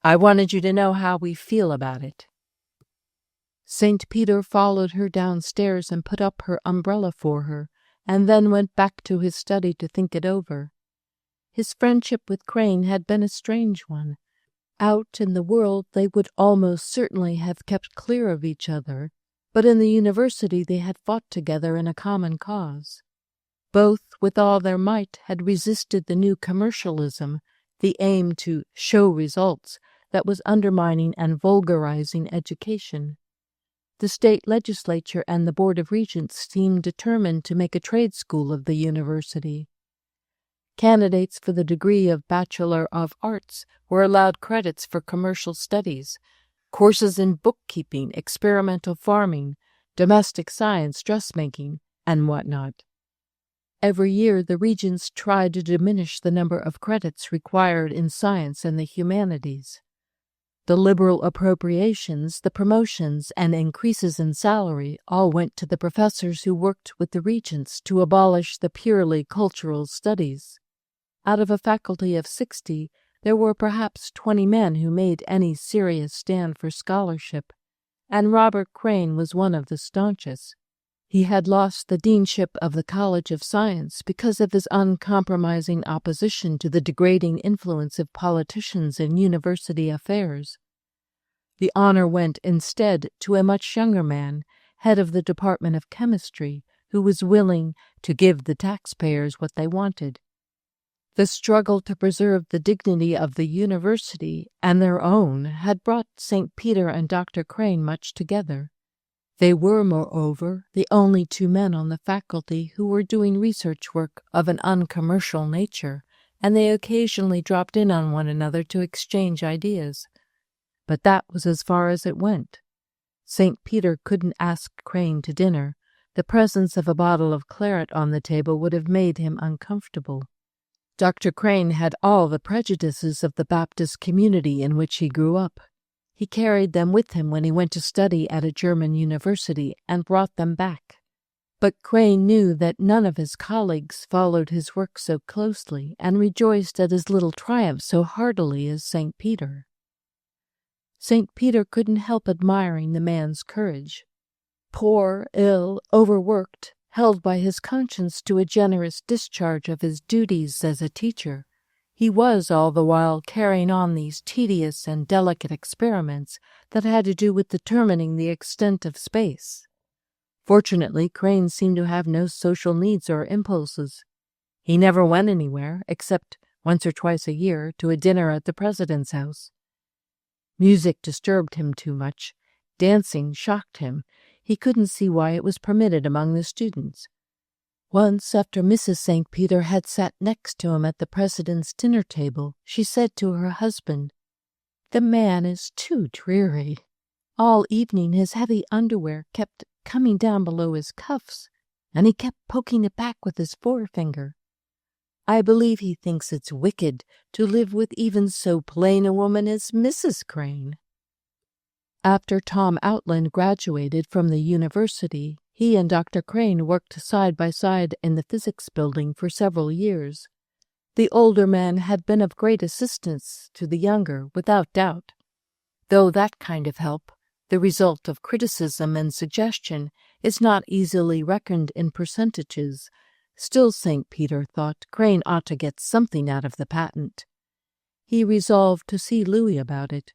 I wanted you to know how we feel about it. St. Peter followed her downstairs and put up her umbrella for her, and then went back to his study to think it over. His friendship with Crane had been a strange one. Out in the world they would almost certainly have kept clear of each other, but in the university they had fought together in a common cause. Both, with all their might, had resisted the new commercialism, the aim to show results, that was undermining and vulgarizing education. The state legislature and the Board of Regents seemed determined to make a trade school of the university. Candidates for the degree of Bachelor of Arts were allowed credits for commercial studies, courses in bookkeeping, experimental farming, domestic science, dressmaking, and what not. Every year the regents tried to diminish the number of credits required in science and the humanities. The liberal appropriations, the promotions, and increases in salary all went to the professors who worked with the regents to abolish the purely cultural studies. Out of a faculty of 60, there were perhaps 20 men who made any serious stand for scholarship, and Robert Crane was one of the staunchest. He had lost the deanship of the College of Science because of his uncompromising opposition to the degrading influence of politicians in university affairs. The honor went instead to a much younger man, head of the Department of Chemistry, who was willing to give the taxpayers what they wanted. The struggle to preserve the dignity of the university and their own had brought St. Peter and Dr. Crane much together. They were, moreover, the only two men on the faculty who were doing research work of an uncommercial nature, and they occasionally dropped in on one another to exchange ideas. But that was as far as it went. St. Peter couldn't ask Crane to dinner. The presence of a bottle of claret on the table would have made him uncomfortable. Dr. Crane had all the prejudices of the Baptist community in which he grew up. He carried them with him when he went to study at a German university and brought them back. But Crane knew that none of his colleagues followed his work so closely and rejoiced at his little triumphs so heartily as St. Peter. St. Peter couldn't help admiring the man's courage. Poor, ill, overworked, held by his conscience to a generous discharge of his duties as a teacher, he was all the while carrying on these tedious and delicate experiments that had to do with determining the extent of space. Fortunately, Crane seemed to have no social needs or impulses. He never went anywhere, except once or twice a year, to a dinner at the president's house. Music disturbed him too much. Dancing shocked him. He couldn't see why it was permitted among the students. Once, after Mrs. St. Peter had sat next to him at the president's dinner table, she said to her husband, "The man is too dreary. All evening his heavy underwear kept coming down below his cuffs, and he kept poking it back with his forefinger. I believe he thinks it's wicked to live with even so plain a woman as Mrs. Crane." After Tom Outland graduated from the university, he and Dr. Crane worked side by side in the physics building for several years. The older man had been of great assistance to the younger, without doubt. Though that kind of help, the result of criticism and suggestion, is not easily reckoned in percentages, still St. Peter thought Crane ought to get something out of the patent. He resolved to see Louis about it.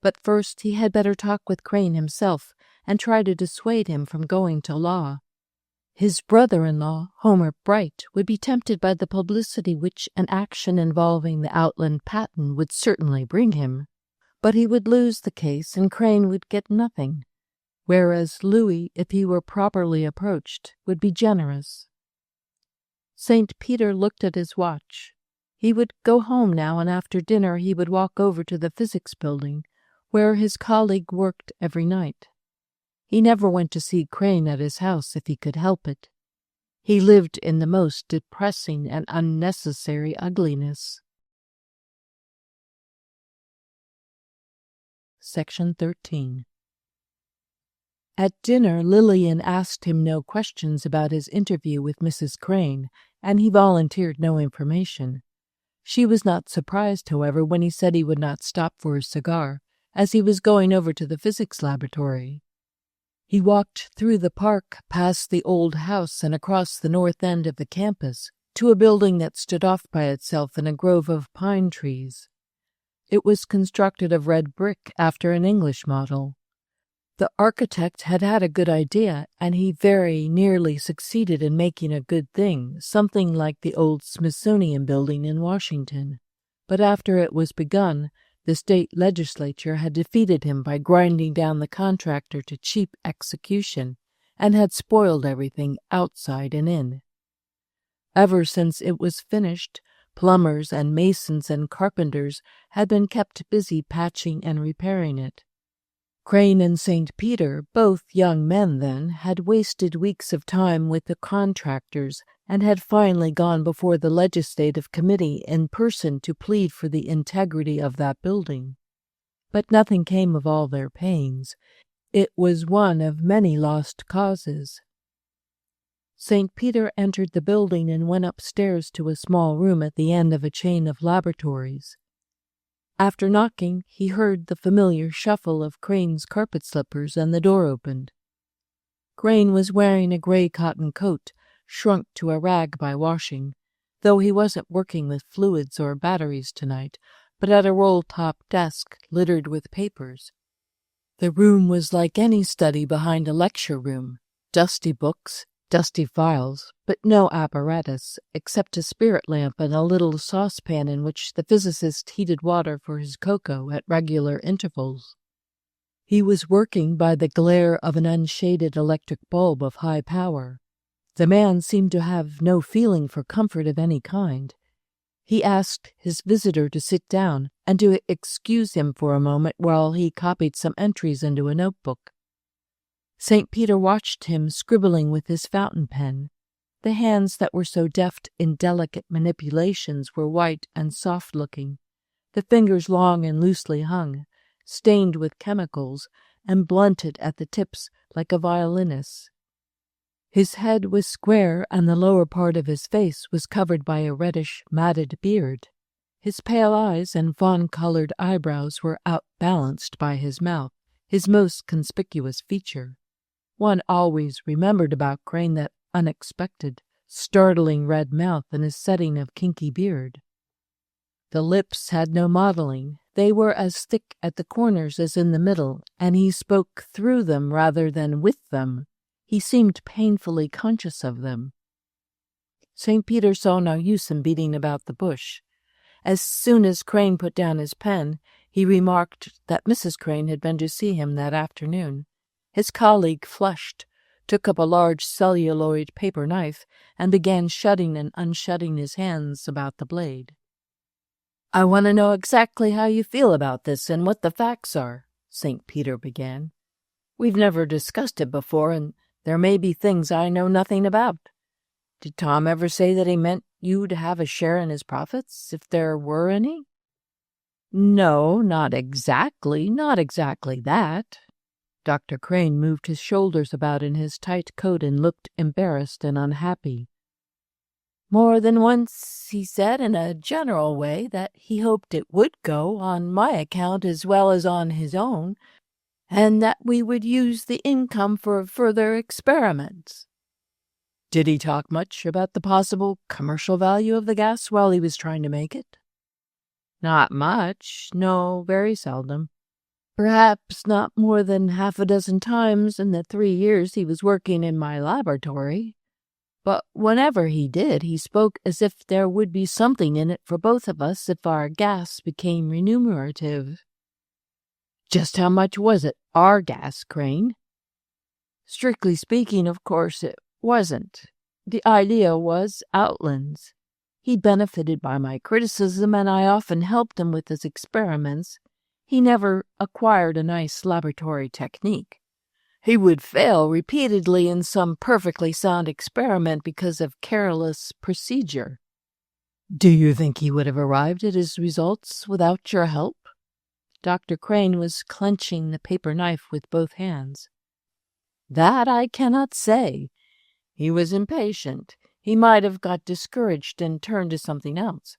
But first he had better talk with Crane himself and try to dissuade him from going to law. His brother-in-law, Homer Bright, would be tempted by the publicity which an action involving the Outland patent would certainly bring him. But he would lose the case and Crane would get nothing, whereas Louis, if he were properly approached, would be generous. St. Peter looked at his watch. He would go home now, and after dinner he would walk over to the physics building, where his colleague worked every night. He never went to see Crane at his house if he could help it. He lived in the most depressing and unnecessary ugliness. Section 13. At dinner, Lillian asked him no questions about his interview with Mrs. Crane, and he volunteered no information. She was not surprised, however, when he said he would not stop for a cigar, as he was going over to the physics laboratory. He walked through the park, past the old house and across the north end of the campus, to a building that stood off by itself in a grove of pine trees. It was constructed of red brick after an English model. The architect had had a good idea, and he very nearly succeeded in making a good thing, something like the old Smithsonian building in Washington. But after it was begun, the state legislature had defeated him by grinding down the contractor to cheap execution, and had spoiled everything outside and in. Ever since it was finished, plumbers and masons and carpenters had been kept busy patching and repairing it. Crane and St. Peter, both young men then, had wasted weeks of time with the contractors and had finally gone before the legislative committee in person to plead for the integrity of that building. But nothing came of all their pains. It was one of many lost causes. St. Peter entered the building and went upstairs to a small room at the end of a chain of laboratories. After knocking, he heard the familiar shuffle of Crane's carpet slippers and the door opened. Crane was wearing a gray cotton coat, shrunk to a rag by washing, though he wasn't working with fluids or batteries tonight, but at a roll-top desk littered with papers. The room was like any study behind a lecture room, dusty books, dusty files, but no apparatus except a spirit lamp and a little saucepan in which the physicist heated water for his cocoa at regular intervals. He was working by the glare of an unshaded electric bulb of high power. The man seemed to have no feeling for comfort of any kind. He asked his visitor to sit down and to excuse him for a moment while he copied some entries into a notebook. St. Peter watched him scribbling with his fountain pen. The hands that were so deft in delicate manipulations were white and soft-looking, the fingers long and loosely hung, stained with chemicals, and blunted at the tips like a violinist's. His head was square, and the lower part of his face was covered by a reddish, matted beard. His pale eyes and fawn-colored eyebrows were outbalanced by his mouth, his most conspicuous feature. One always remembered about Crane that unexpected, startling red mouth and his setting of kinky beard. The lips had no modeling. They were as thick at the corners as in the middle, and he spoke through them rather than with them. He seemed painfully conscious of them. St. Peter saw no use in beating about the bush. As soon as Crane put down his pen, he remarked that Mrs. Crane had been to see him that afternoon. His colleague flushed, took up a large celluloid paper knife, and began shutting and unshutting his hands about the blade. "I want to know exactly how you feel about this and what the facts are," St. Peter began. "We've never discussed it before, and there may be things I know nothing about. Did Tom ever say that he meant you to have a share in his profits, if there were any?" "No, not exactly that." Dr. Crane moved his shoulders about in his tight coat and looked embarrassed and unhappy. "More than once he said in a general way that he hoped it would go on my account as well as on his own, and that we would use the income for further experiments." "Did he talk much about the possible commercial value of the gas while he was trying to make it?" "Not much. No, very seldom. Perhaps not more than half a dozen times in the 3 years he was working in my laboratory. But whenever he did, he spoke as if there would be something in it for both of us if our gas became remunerative." "Just how much was it, our gas, Crane?" "Strictly speaking, of course, it wasn't. The idea was Outland's. He benefited by my criticism, and I often helped him with his experiments. He never acquired a nice laboratory technique. He would fail repeatedly in some perfectly sound experiment because of careless procedure." "Do you think he would have arrived at his results without your help?" Dr. Crane was clenching the paper knife with both hands. "That I cannot say. He was impatient. He might have got discouraged and turned to something else.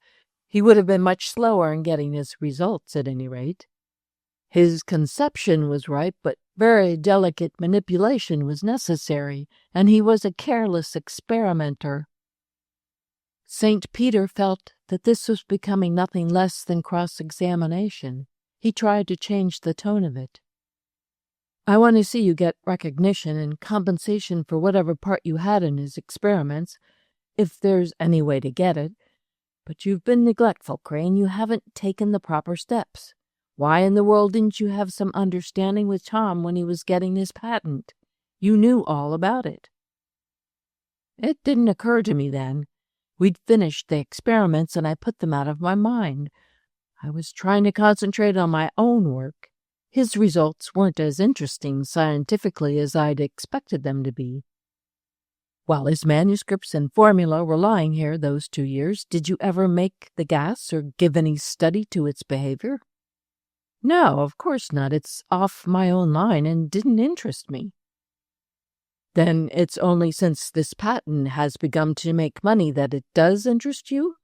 He would have been much slower in getting his results, at any rate. His conception was right, but very delicate manipulation was necessary, and he was a careless experimenter." St. Peter felt that this was becoming nothing less than cross-examination. He tried to change the tone of it. "I want to see you get recognition and compensation for whatever part you had in his experiments, if there's any way to get it. But you've been neglectful, Crane. You haven't taken the proper steps. Why in the world didn't you have some understanding with Tom when he was getting his patent? You knew all about it." "It didn't occur to me then. We'd finished the experiments, and I put them out of my mind. I was trying to concentrate on my own work. His results weren't as interesting scientifically as I'd expected them to be. While his manuscripts and formula were lying here those 2 years, did you ever make the gas or give any study to its behavior?" "No, of course not. It's off my own line and didn't interest me." "Then it's only since this patent has begun to make money that it does interest you?"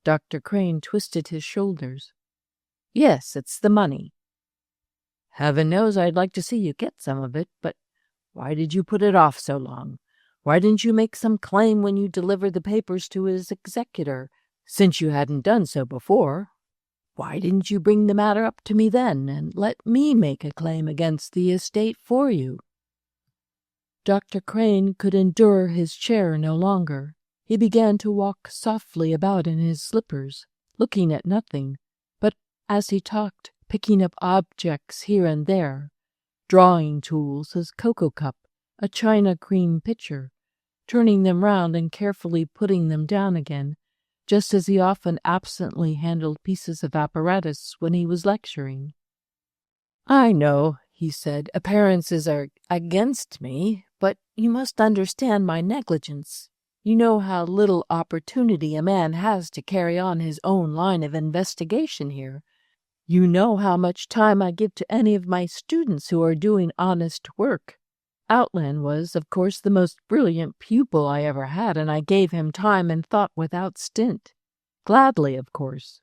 Dr. Crane twisted his shoulders. "Yes, it's the money. Heaven knows I'd like to see you get some of it, but why did you put it off so long? Why didn't you make some claim when you delivered the papers to his executor, since you hadn't done so before? Why didn't you bring the matter up to me then, and let me make a claim against the estate for you?" Dr. Crane could endure his chair no longer. He began to walk softly about in his slippers, looking at nothing, but as he talked, picking up objects here and there, drawing tools, his cocoa cup, a china cream pitcher, turning them round and carefully putting them down again, just as he often absently handled pieces of apparatus when he was lecturing. "I know," he said, "appearances are against me, but you must understand my negligence. You know how little opportunity a man has to carry on his own line of investigation here. You know how much time I give to any of my students who are doing honest work. Outland was, of course, the most brilliant pupil I ever had, and I gave him time and thought without stint. Gladly, of course.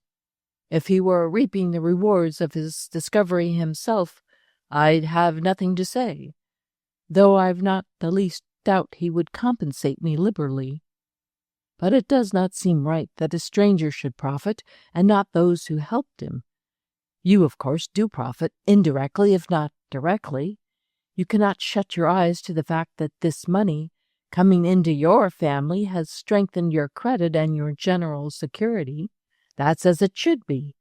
If he were reaping the rewards of his discovery himself, I'd have nothing to say, though I've not the least doubt he would compensate me liberally. But it does not seem right that a stranger should profit, and not those who helped him. You, of course, do profit, indirectly if not directly. You cannot shut your eyes to the fact that this money, coming into your family, has strengthened your credit and your general security. That's as it should be.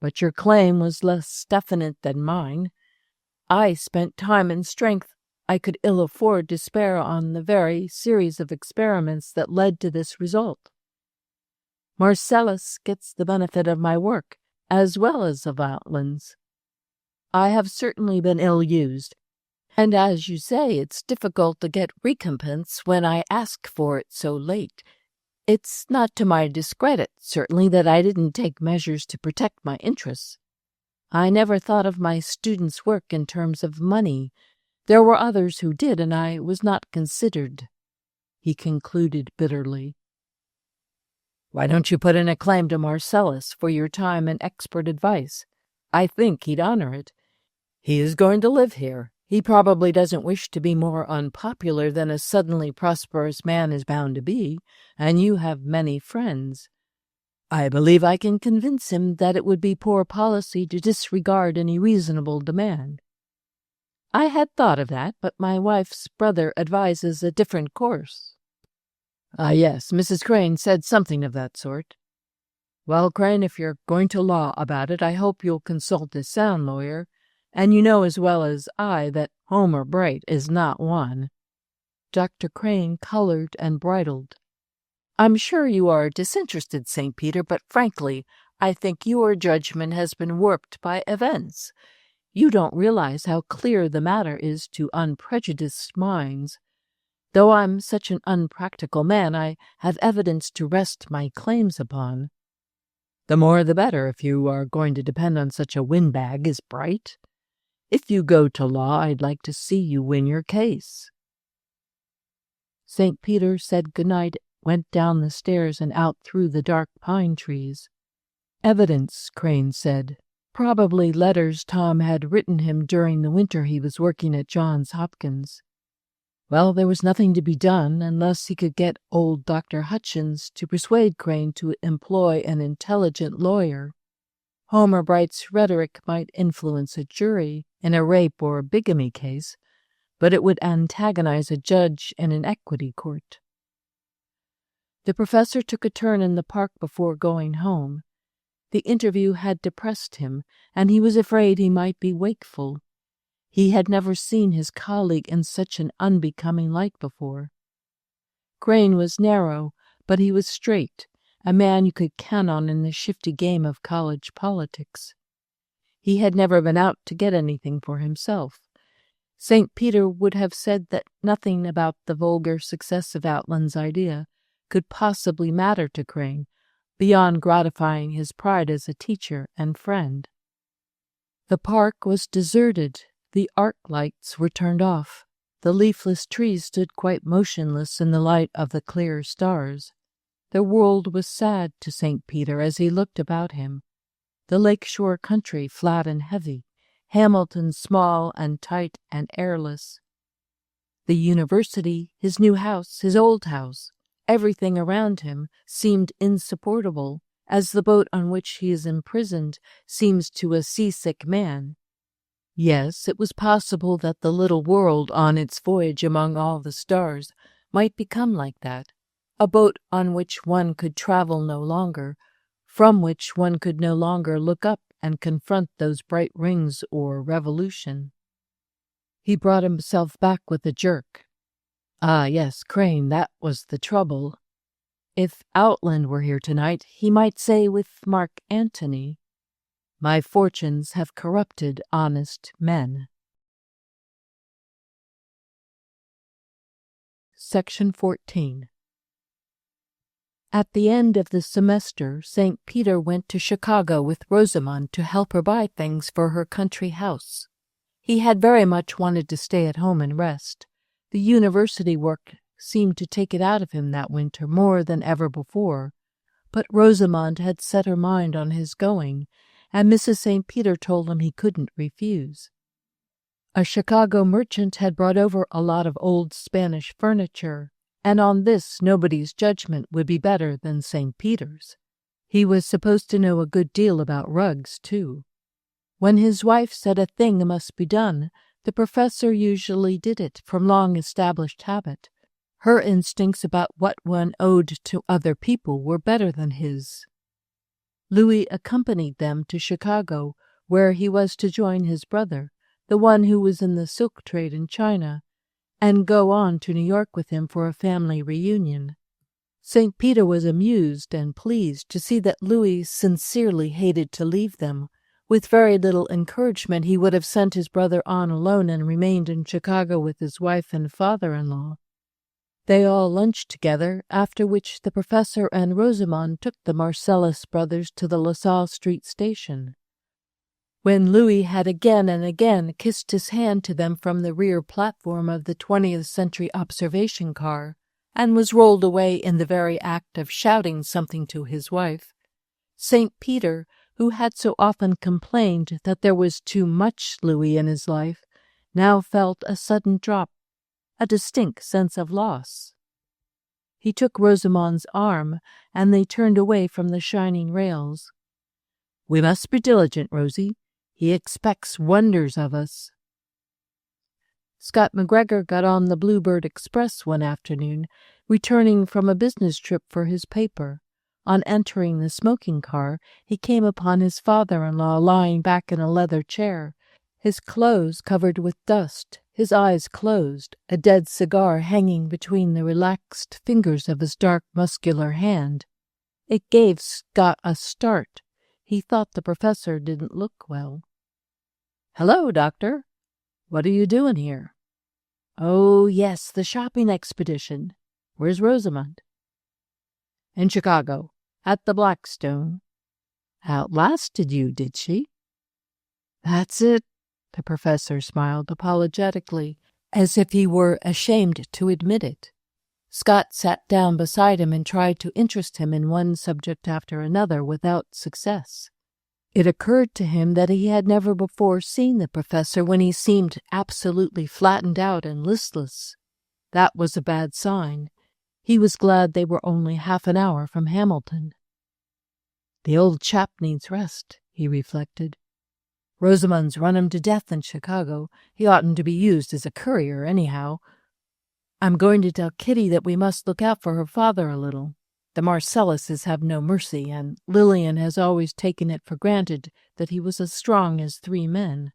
But your claim was less definite than mine. I spent time and strength I could ill afford to spare on the very series of experiments that led to this result. Marcellus gets the benefit of my work, as well as of Outland's. I have certainly been ill-used, and as you say, it's difficult to get recompense when I ask for it so late. It's not to my discredit, certainly, that I didn't take measures to protect my interests. I never thought of my students' work in terms of money. There were others who did, and I was not considered," he concluded bitterly. "Why don't you put in a claim to Marcellus for your time and expert advice? I think he'd honor it. He is going to live here. He probably doesn't wish to be more unpopular than a suddenly prosperous man is bound to be, and you have many friends. I believe I can convince him that it would be poor policy to disregard any reasonable demand." "I had thought of that, but my wife's brother advises a different course." Yes, Mrs. Crane said something of that sort." "Well, Crane, if you're going to law about it, I hope you'll consult a sound lawyer, and you know as well as I that Homer Bright is not one." Dr. Crane colored and bridled. "I'm sure you are disinterested, St. Peter, but frankly, I think your judgment has been warped by events. You don't realize how clear the matter is to unprejudiced minds. Though I'm such an unpractical man, I have evidence to rest my claims upon." "The more the better, if you are going to depend on such a windbag as Bright. If you go to law, I'd like to see you win your case." St. Peter said good night, went down the stairs and out through the dark pine trees. "Evidence," Crane said. "Probably letters Tom had written him during the winter he was working at Johns Hopkins." Well, there was nothing to be done unless he could get old Dr. Hutchins to persuade Crane to employ an intelligent lawyer. Homer Bright's rhetoric might influence a jury in a rape or bigamy case, but it would antagonize a judge in an equity court. The professor took a turn in the park before going home. The interview had depressed him, and he was afraid he might be wakeful. He had never seen his colleague in such an unbecoming light before. Crane was narrow, but he was straight, a man you could count on in the shifty game of college politics. He had never been out to get anything for himself. St. Peter would have said that nothing about the vulgar success of Outland's idea could possibly matter to Crane, beyond gratifying his pride as a teacher and friend. The park was deserted. The arc lights were turned off. The leafless trees stood quite motionless in the light of the clear stars. The world was sad to St. Peter as he looked about him. The lakeshore country flat and heavy, Hamilton small and tight and airless. The university, his new house, his old house, everything around him seemed insupportable, as the boat on which he is imprisoned seems to a seasick man. Yes, it was possible that the little world on its voyage among all the stars might become like that, a boat on which one could travel no longer, from which one could no longer look up and confront those bright rings or revolution. He brought himself back with a jerk. Ah, yes, Crane, that was the trouble. If Outland were here tonight, he might say with Mark Antony, "My fortunes have corrupted honest men." Section 14. At the end of the semester, St. Peter went to Chicago with Rosamond to help her buy things for her country house. He had very much wanted to stay at home and rest. The university work seemed to take it out of him that winter more than ever before, but Rosamond had set her mind on his going, and Mrs. St. Peter told him he couldn't refuse. A Chicago merchant had brought over a lot of old Spanish furniture, and on this nobody's judgment would be better than St. Peter's. He was supposed to know a good deal about rugs, too. When his wife said a thing must be done, the professor usually did it from long-established habit. Her instincts about what one owed to other people were better than his. Louis accompanied them to Chicago, where he was to join his brother, the one who was in the silk trade in China, and go on to New York with him for a family reunion. St. Peter was amused and pleased to see that Louis sincerely hated to leave them. With very little encouragement, he would have sent his brother on alone and remained in Chicago with his wife and father-in-law. They all lunched together, after which the professor and Rosamond took the Marcellus brothers to the LaSalle Street station. When Louis had again and again kissed his hand to them from the rear platform of the 20th Century observation car, and was rolled away in the very act of shouting something to his wife, St. Peter, who had so often complained that there was too much Louis in his life, now felt a sudden drop, a distinct sense of loss. He took Rosamond's arm, and they turned away from the shining rails. "We must be diligent, Rosie. He expects wonders of us." Scott McGregor got on the Bluebird Express one afternoon, returning from a business trip for his paper. On entering the smoking car, he came upon his father-in-law lying back in a leather chair, his clothes covered with dust, his eyes closed, a dead cigar hanging between the relaxed fingers of his dark, muscular hand. It gave Scott a start. He thought the professor didn't look well. "Hello, Doctor. What are you doing here?" "Oh, yes, the shopping expedition. Where's Rosamond?" "In Chicago, at the Blackstone." "Outlasted you, did she?" "That's it." The professor smiled apologetically, as if he were ashamed to admit it. Scott sat down beside him and tried to interest him in one subject after another without success. It occurred to him that he had never before seen the professor when he seemed absolutely flattened out and listless. That was a bad sign. He was glad they were only half an hour from Hamilton. "The old chap needs rest," he reflected. "Rosamond's run him to death in Chicago. He oughtn't to be used as a courier, anyhow. I'm going to tell Kitty that we must look out for her father a little. The Marcelluses have no mercy, and Lillian has always taken it for granted that he was as strong as 3 men.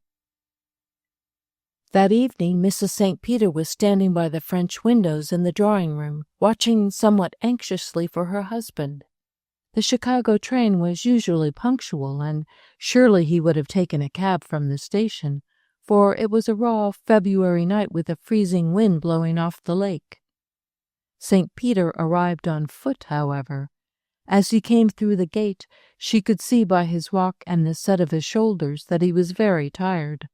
That evening, Mrs. St. Peter was standing by the French windows in the drawing-room, watching somewhat anxiously for her husband. The Chicago train was usually punctual, and surely he would have taken a cab from the station, for it was a raw February night with a freezing wind blowing off the lake. St. Peter arrived on foot, however. As he came through the gate, she could see by his walk and the set of his shoulders that he was very tired.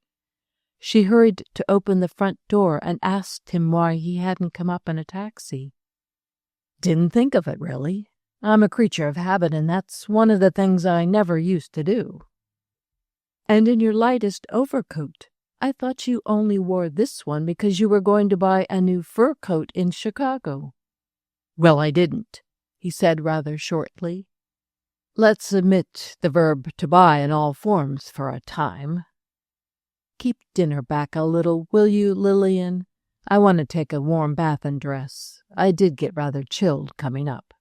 She hurried to open the front door and asked him why he hadn't come up in a taxi. "Didn't think of it, really. I'm a creature of habit, and that's one of the things I never used to do." "And in your lightest overcoat. I thought you only wore this one because you were going to buy a new fur coat in Chicago." "Well, I didn't," he said rather shortly. "Let's omit the verb to buy in all forms for a time." Keep dinner back a little, will you, Lillian? I want to take a warm bath and dress. I did get rather chilled coming up."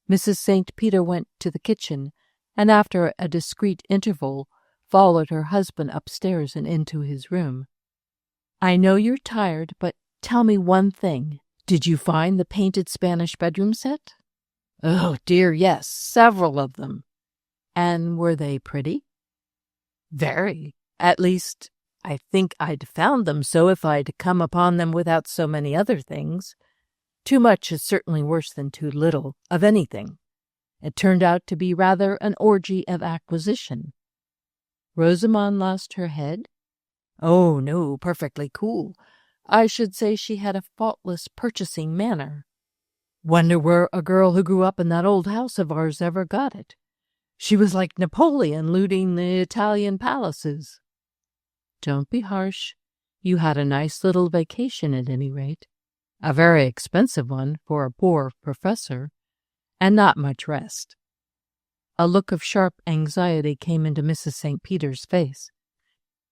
Mrs. St. Peter went to the kitchen, and after a discreet interval followed her husband upstairs and into his room. "I know you're tired, but tell me one thing. Did you find the painted Spanish bedroom set?" "Oh, dear, yes, several of them." "And were they pretty?" "Very. At least, I think I'd found them so if I'd come upon them without so many other things. Too much is certainly worse than too little of anything. It turned out to be rather an orgy of acquisition." "Rosamond lost her head?" "Oh, no, perfectly cool. I should say she had a faultless purchasing manner. Wonder where a girl who grew up in that old house of ours ever got it. She was like Napoleon looting the Italian palaces." "Don't be harsh. You had a nice little vacation at any rate. A very expensive one for a poor professor, and not much rest." A look of sharp anxiety came into Mrs. St. Peter's face.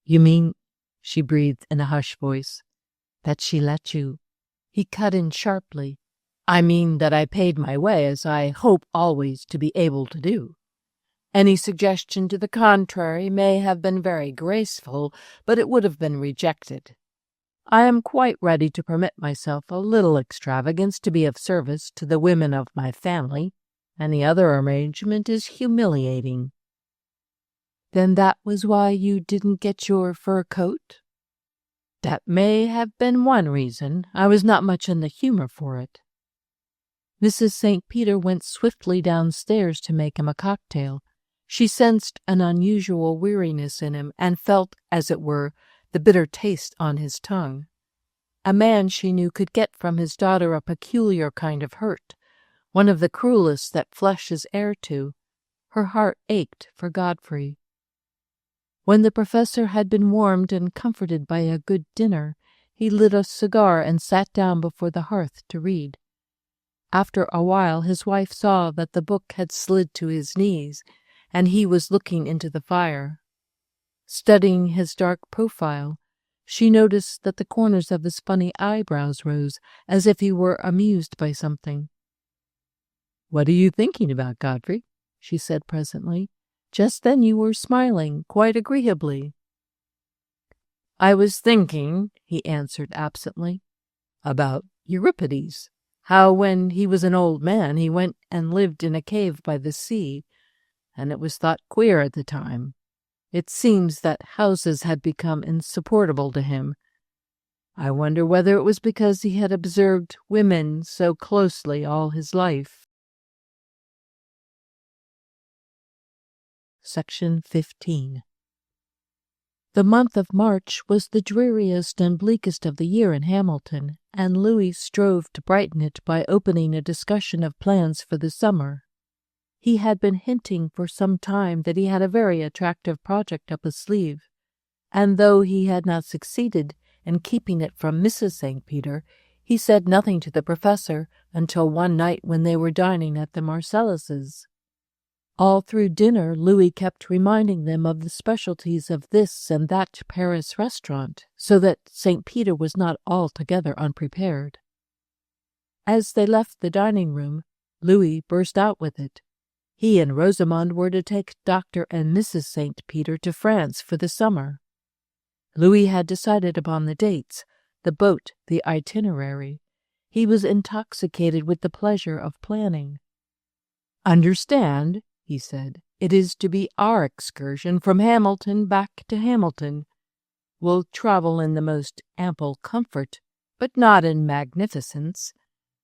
"You mean," she breathed in a hushed voice, "that she let you—" He cut in sharply. "I mean that I paid my way, as I hope always to be able to do. Any suggestion to the contrary may have been very graceful, but it would have been rejected. I am quite ready to permit myself a little extravagance to be of service to the women of my family. Any other arrangement is humiliating." "Then that was why you didn't get your fur coat?" "That may have been one reason. I was not much in the humor for it." Mrs. St. Peter went swiftly downstairs to make him a cocktail. She sensed an unusual weariness in him and felt, as it were, the bitter taste on his tongue. A man, she knew, could get from his daughter a peculiar kind of hurt, one of the cruelest that flesh is heir to. Her heart ached for Godfrey. When the professor had been warmed and comforted by a good dinner, he lit a cigar and sat down before the hearth to read. After a while his wife saw that the book had slid to his knees, and he was looking into the fire. Studying his dark profile, she noticed that the corners of his funny eyebrows rose, as if he were amused by something. "What are you thinking about, Godfrey?" she said presently. "Just then you were smiling quite agreeably." "I was thinking," he answered absently, "about Euripides. how when he was an old man he went and lived in a cave by the sea, and it was thought queer at the time. It seems that houses had become insupportable to him. I wonder whether it was because he had observed women so closely all his life." Section 15. The month of March was the dreariest and bleakest of the year in Hamilton, and Louis strove to brighten it by opening a discussion of plans for the summer. He had been hinting for some time that he had a very attractive project up his sleeve, and though he had not succeeded in keeping it from Mrs. St. Peter, he said nothing to the professor until one night when they were dining at the Marcelluses. All through dinner Louis kept reminding them of the specialties of this and that Paris restaurant, so that St. Peter was not altogether unprepared. As they left the dining-room, Louis burst out with it. He and Rosamond were to take Dr. and Mrs. St. Peter to France for the summer. Louis had decided upon the dates, the boat, the itinerary. He was intoxicated with the pleasure of planning. "Understand," he said, "it is to be our excursion from Hamilton back to Hamilton. We'll travel in the most ample comfort, but not in magnificence.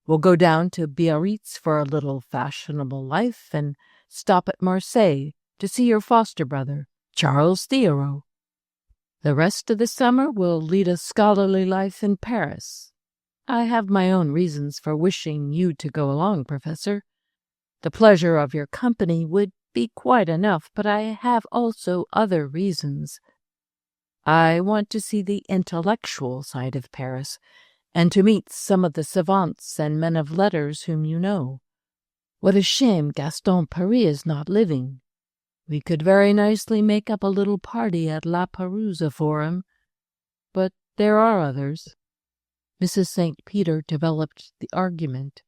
We'll go down to Biarritz for a little fashionable life, and stop at Marseille to see your foster brother, Charles Theroux. The rest of the summer will lead a scholarly life in Paris. I have my own reasons for wishing you to go along, Professor. The pleasure of your company would be quite enough, but I have also other reasons. I want to see the intellectual side of Paris, and to meet some of the savants and men of letters whom you know. What a shame Gaston Paris is not living. We could very nicely make up a little party at La Perouse for him, but there are others." Mrs. St. Peter developed the argument.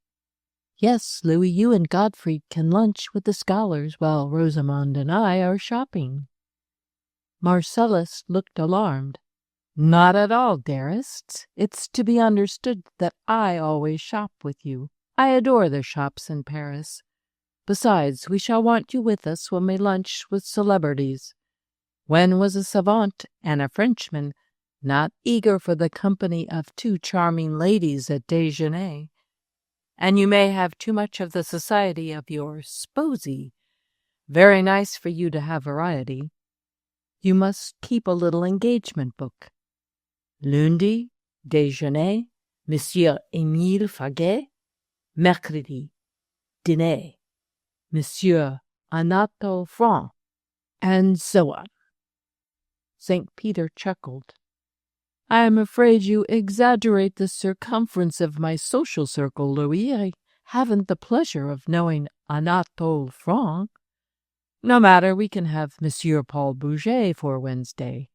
"Yes, Louis, you and Godfrey can lunch with the scholars while Rosamond and I are shopping." Marcellus looked alarmed. "Not at all, dearest. It's to be understood that I always shop with you. I adore the shops in Paris. Besides, we shall want you with us when we lunch with celebrities. When was a savant and a Frenchman not eager for the company of two charming ladies at déjeuner? And you may have too much of the society of your spousey. Very nice for you to have variety. You must keep a little engagement book. Lundi, déjeuner, Monsieur Émile Faguet. Mercredi, dîner, Monsieur Anatole France, and so on." St. Peter chuckled. "I am afraid you exaggerate the circumference of my social circle, Louis. I haven't the pleasure of knowing Anatole France. No matter, we can have Monsieur Paul Bourget for Wednesday."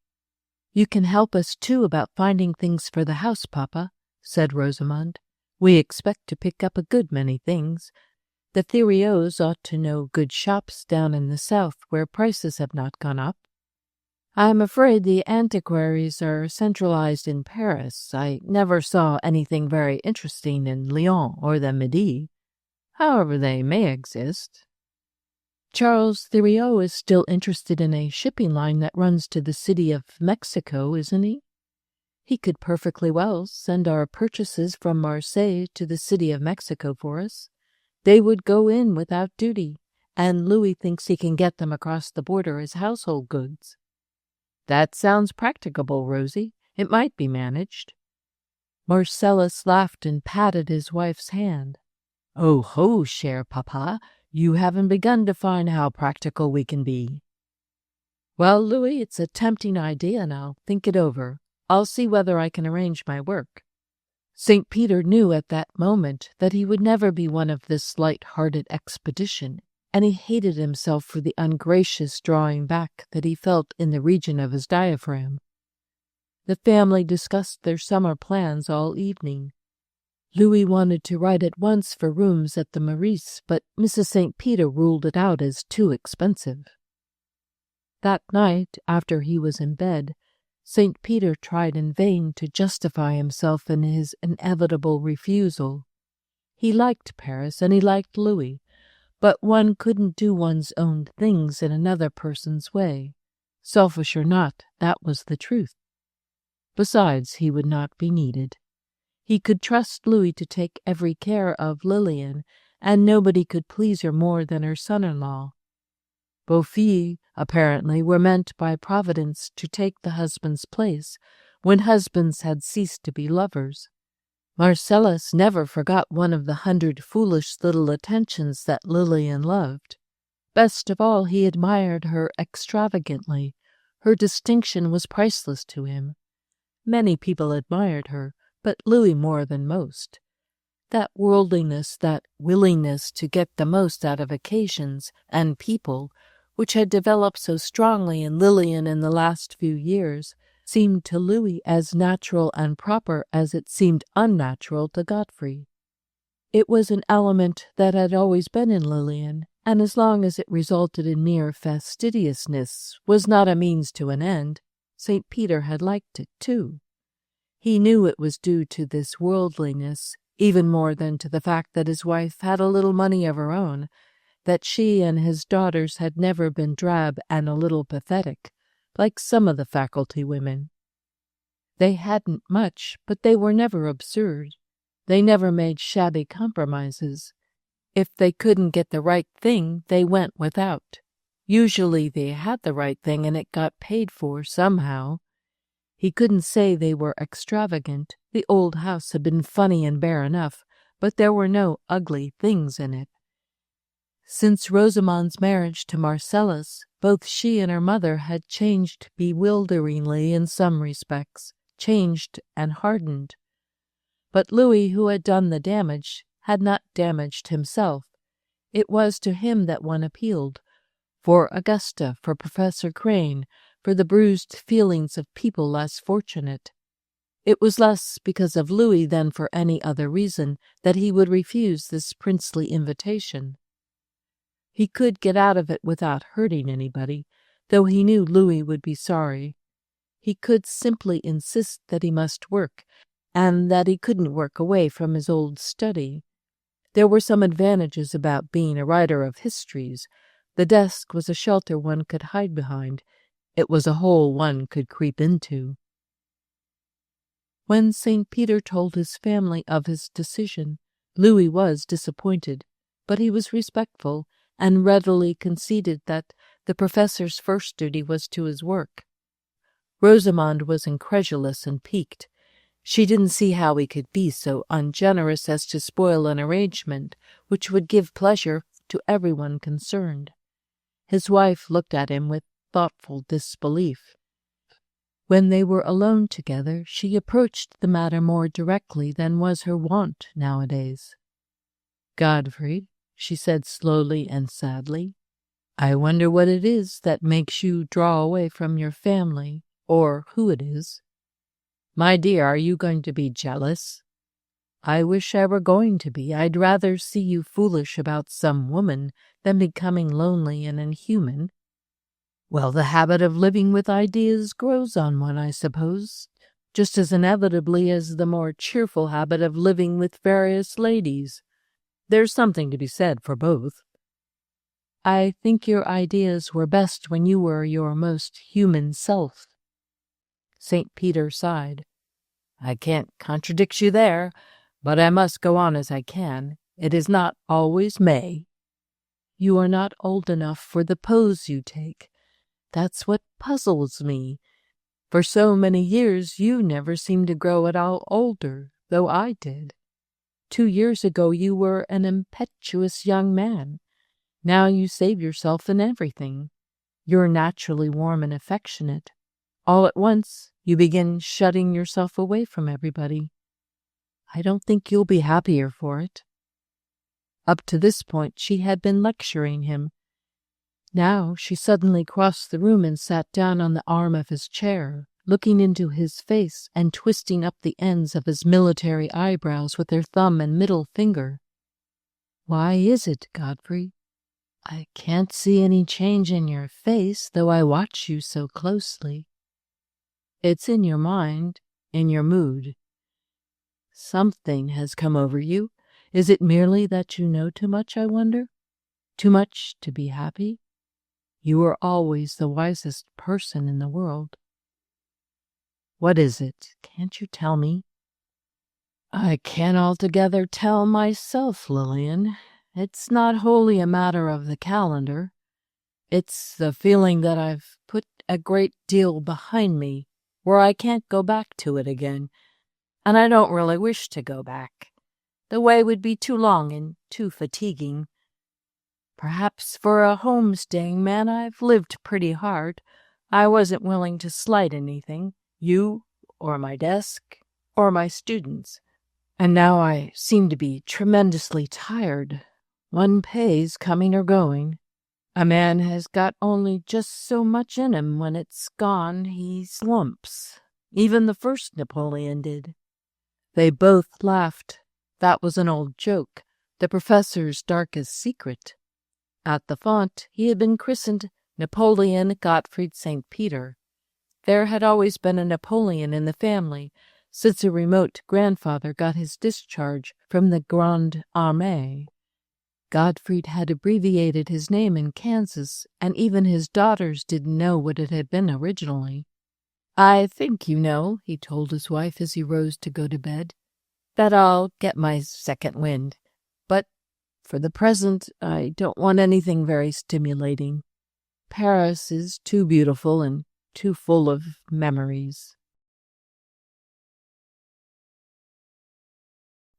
"You can help us, too, about finding things for the house, Papa," said Rosamond. "We expect to pick up a good many things. The Thériauts ought to know good shops down in the south where prices have not gone up. I am afraid the antiquaries are centralized in Paris. I never saw anything very interesting in Lyon or the Midi. However, they may exist." "Charles Thériault is still interested in a shipping line that runs to the city of Mexico, isn't he? He could perfectly well send our purchases from Marseille to the city of Mexico for us. They would go in without duty, and Louis thinks he can get them across the border as household goods." "That sounds practicable, Rosie. It might be managed." Marcellus laughed and patted his wife's hand. "Oh ho, cher papa, you haven't begun to find how practical we can be." "Well, Louis, it's a tempting idea, and I'll think it over. I'll see whether I can arrange my work." St. Peter knew at that moment that he would never be one of this light-hearted expedition, and he hated himself for the ungracious drawing back that he felt in the region of his diaphragm. The family discussed their summer plans all evening. Louis wanted to write at once for rooms at the Maurice, but Mrs. St. Peter ruled it out as too expensive. That night, after he was in bed, St. Peter tried in vain to justify himself in his inevitable refusal. He liked Paris and he liked Louis, but one couldn't do one's own things in another person's way. Selfish or not, that was the truth. Besides, he would not be needed. He could trust Louis to take every care of Lillian, and nobody could please her more than her son-in-law. Both filles, apparently, were meant by Providence to take the husband's place when husbands had ceased to be lovers. Marcellus never forgot one of the 100 foolish little attentions that Lillian loved. Best of all, he admired her extravagantly. Her distinction was priceless to him. Many people admired her, but Louis more than most. That worldliness, that willingness to get the most out of occasions and people, which had developed so strongly in Lillian in the last few years, seemed to Louis as natural and proper as it seemed unnatural to Godfrey. It was an element that had always been in Lillian, and as long as it resulted in mere fastidiousness, was not a means to an end, St. Peter had liked it too. He knew it was due to this worldliness, even more than to the fact that his wife had a little money of her own, that she and his daughters had never been drab and a little pathetic, like some of the faculty women. They hadn't much, but they were never absurd. They never made shabby compromises. If they couldn't get the right thing, they went without. Usually they had the right thing and it got paid for somehow. He couldn't say they were extravagant. The old house had been funny and bare enough, but there were no ugly things in it. Since Rosamond's marriage to Marcellus, both she and her mother had changed bewilderingly in some respects, changed and hardened. But Louis, who had done the damage, had not damaged himself. It was to him that one appealed, for Augusta, for Professor Crane, for the bruised feelings of people less fortunate. It was less because of Louis than for any other reason that he would refuse this princely invitation. He could get out of it without hurting anybody, though he knew Louis would be sorry. He could simply insist that he must work, and that he couldn't work away from his old study. There were some advantages about being a writer of histories. The desk was a shelter one could hide behind. It was a hole one could creep into. When St. Peter told his family of his decision, Louis was disappointed, but he was respectful and readily conceded that the professor's first duty was to his work. Rosamond was incredulous and piqued. She didn't see how he could be so ungenerous as to spoil an arrangement which would give pleasure to everyone concerned. His wife looked at him with thoughtful disbelief. When they were alone together, she approached the matter more directly than was her wont nowadays. "Godfrey," she said slowly and sadly, "I wonder what it is that makes you draw away from your family, or who it is. My dear, are you going to be jealous? I wish I were going to be. I'd rather see you foolish about some woman than becoming lonely and inhuman. Well, the habit of living with ideas grows on one, I suppose, just as inevitably as the more cheerful habit of living with various ladies. There's something to be said for both. I think your ideas were best when you were your most human self." St. Peter sighed. "I can't contradict you there, but I must go on as I can. It is not always May." "You are not old enough for the pose you take. That's what puzzles me. For so many years you never seemed to grow at all older, though I did. 2 years ago you were an impetuous young man. Now you save yourself in everything. You're naturally warm and affectionate. All at once you begin shutting yourself away from everybody. I don't think you'll be happier for it." Up to this point she had been lecturing him. Now she suddenly crossed the room and sat down on the arm of his chair, looking into his face and twisting up the ends of his military eyebrows with her thumb and middle finger. "Why is it, Godfrey? I can't see any change in your face, though I watch you so closely." "It's in your mind, in your mood. Something has come over you. Is it merely that you know too much, I wonder? Too much to be happy? You are always the wisest person in the world." "What is it? Can't you tell me?" "I can't altogether tell myself, Lillian. It's not wholly a matter of the calendar. It's the feeling that I've put a great deal behind me, where I can't go back to it again. And I don't really wish to go back. The way would be too long and too fatiguing. Perhaps for a home-staying man I've lived pretty hard. I wasn't willing to slight anything, you, or my desk, or my students. And now I seem to be tremendously tired. One pays coming or going. A man has got only just so much in him. When it's gone, he slumps. Even the first Napoleon did." They both laughed. That was an old joke, the professor's darkest secret. At the font he had been christened Napoleon Godfrey St. Peter. There had always been a Napoleon in the family, since a remote grandfather got his discharge from the Grande Armée. Godfried had abbreviated his name in Kansas, and even his daughters didn't know what it had been originally. "I think, you know," he told his wife as he rose to go to bed, "that I'll get my second wind. But for the present, I don't want anything very stimulating. Paris is too beautiful and too full of memories."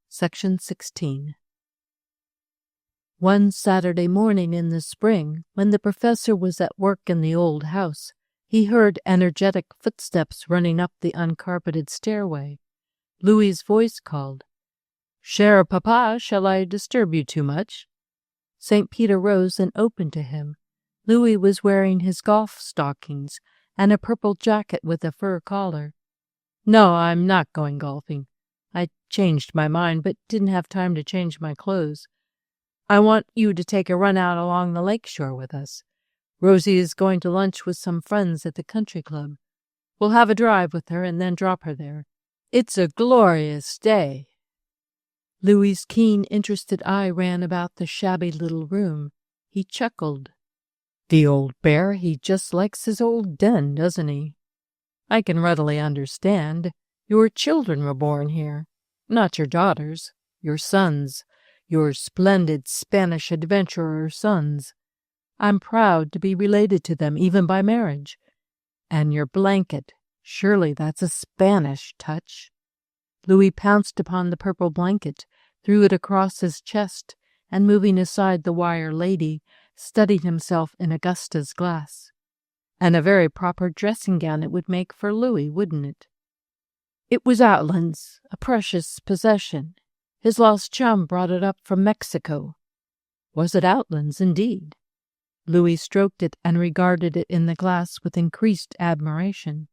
Section 16. One Saturday morning in the spring, when the professor was at work in the old house, he heard energetic footsteps running up the uncarpeted stairway. Louis's voice called, "Cher papa, shall I disturb you too much?" St. Peter rose and opened to him. Louis was wearing his golf stockings and a purple jacket with a fur collar. "No, I'm not going golfing. I changed my mind, but didn't have time to change my clothes. I want you to take a run out along the lake shore with us. Rosie is going to lunch with some friends at the country club. We'll have a drive with her and then drop her there. It's a glorious day." Louis's keen, interested eye ran about the shabby little room. He chuckled. "The old bear, he just likes his old den, doesn't he? I can readily understand. Your children were born here. Not your daughters, your sons, your splendid Spanish adventurer sons. I'm proud to be related to them, even by marriage. And your blanket, surely that's a Spanish touch." Louis pounced upon the purple blanket, threw it across his chest, and moving aside the wire lady, studied himself in Augusta's glass. And a very proper dressing gown it would make for Louis, wouldn't it? It was Outland's, a precious possession. His lost chum brought it up from Mexico. Was it Outland's, indeed? Louis stroked it and regarded it in the glass with increased admiration.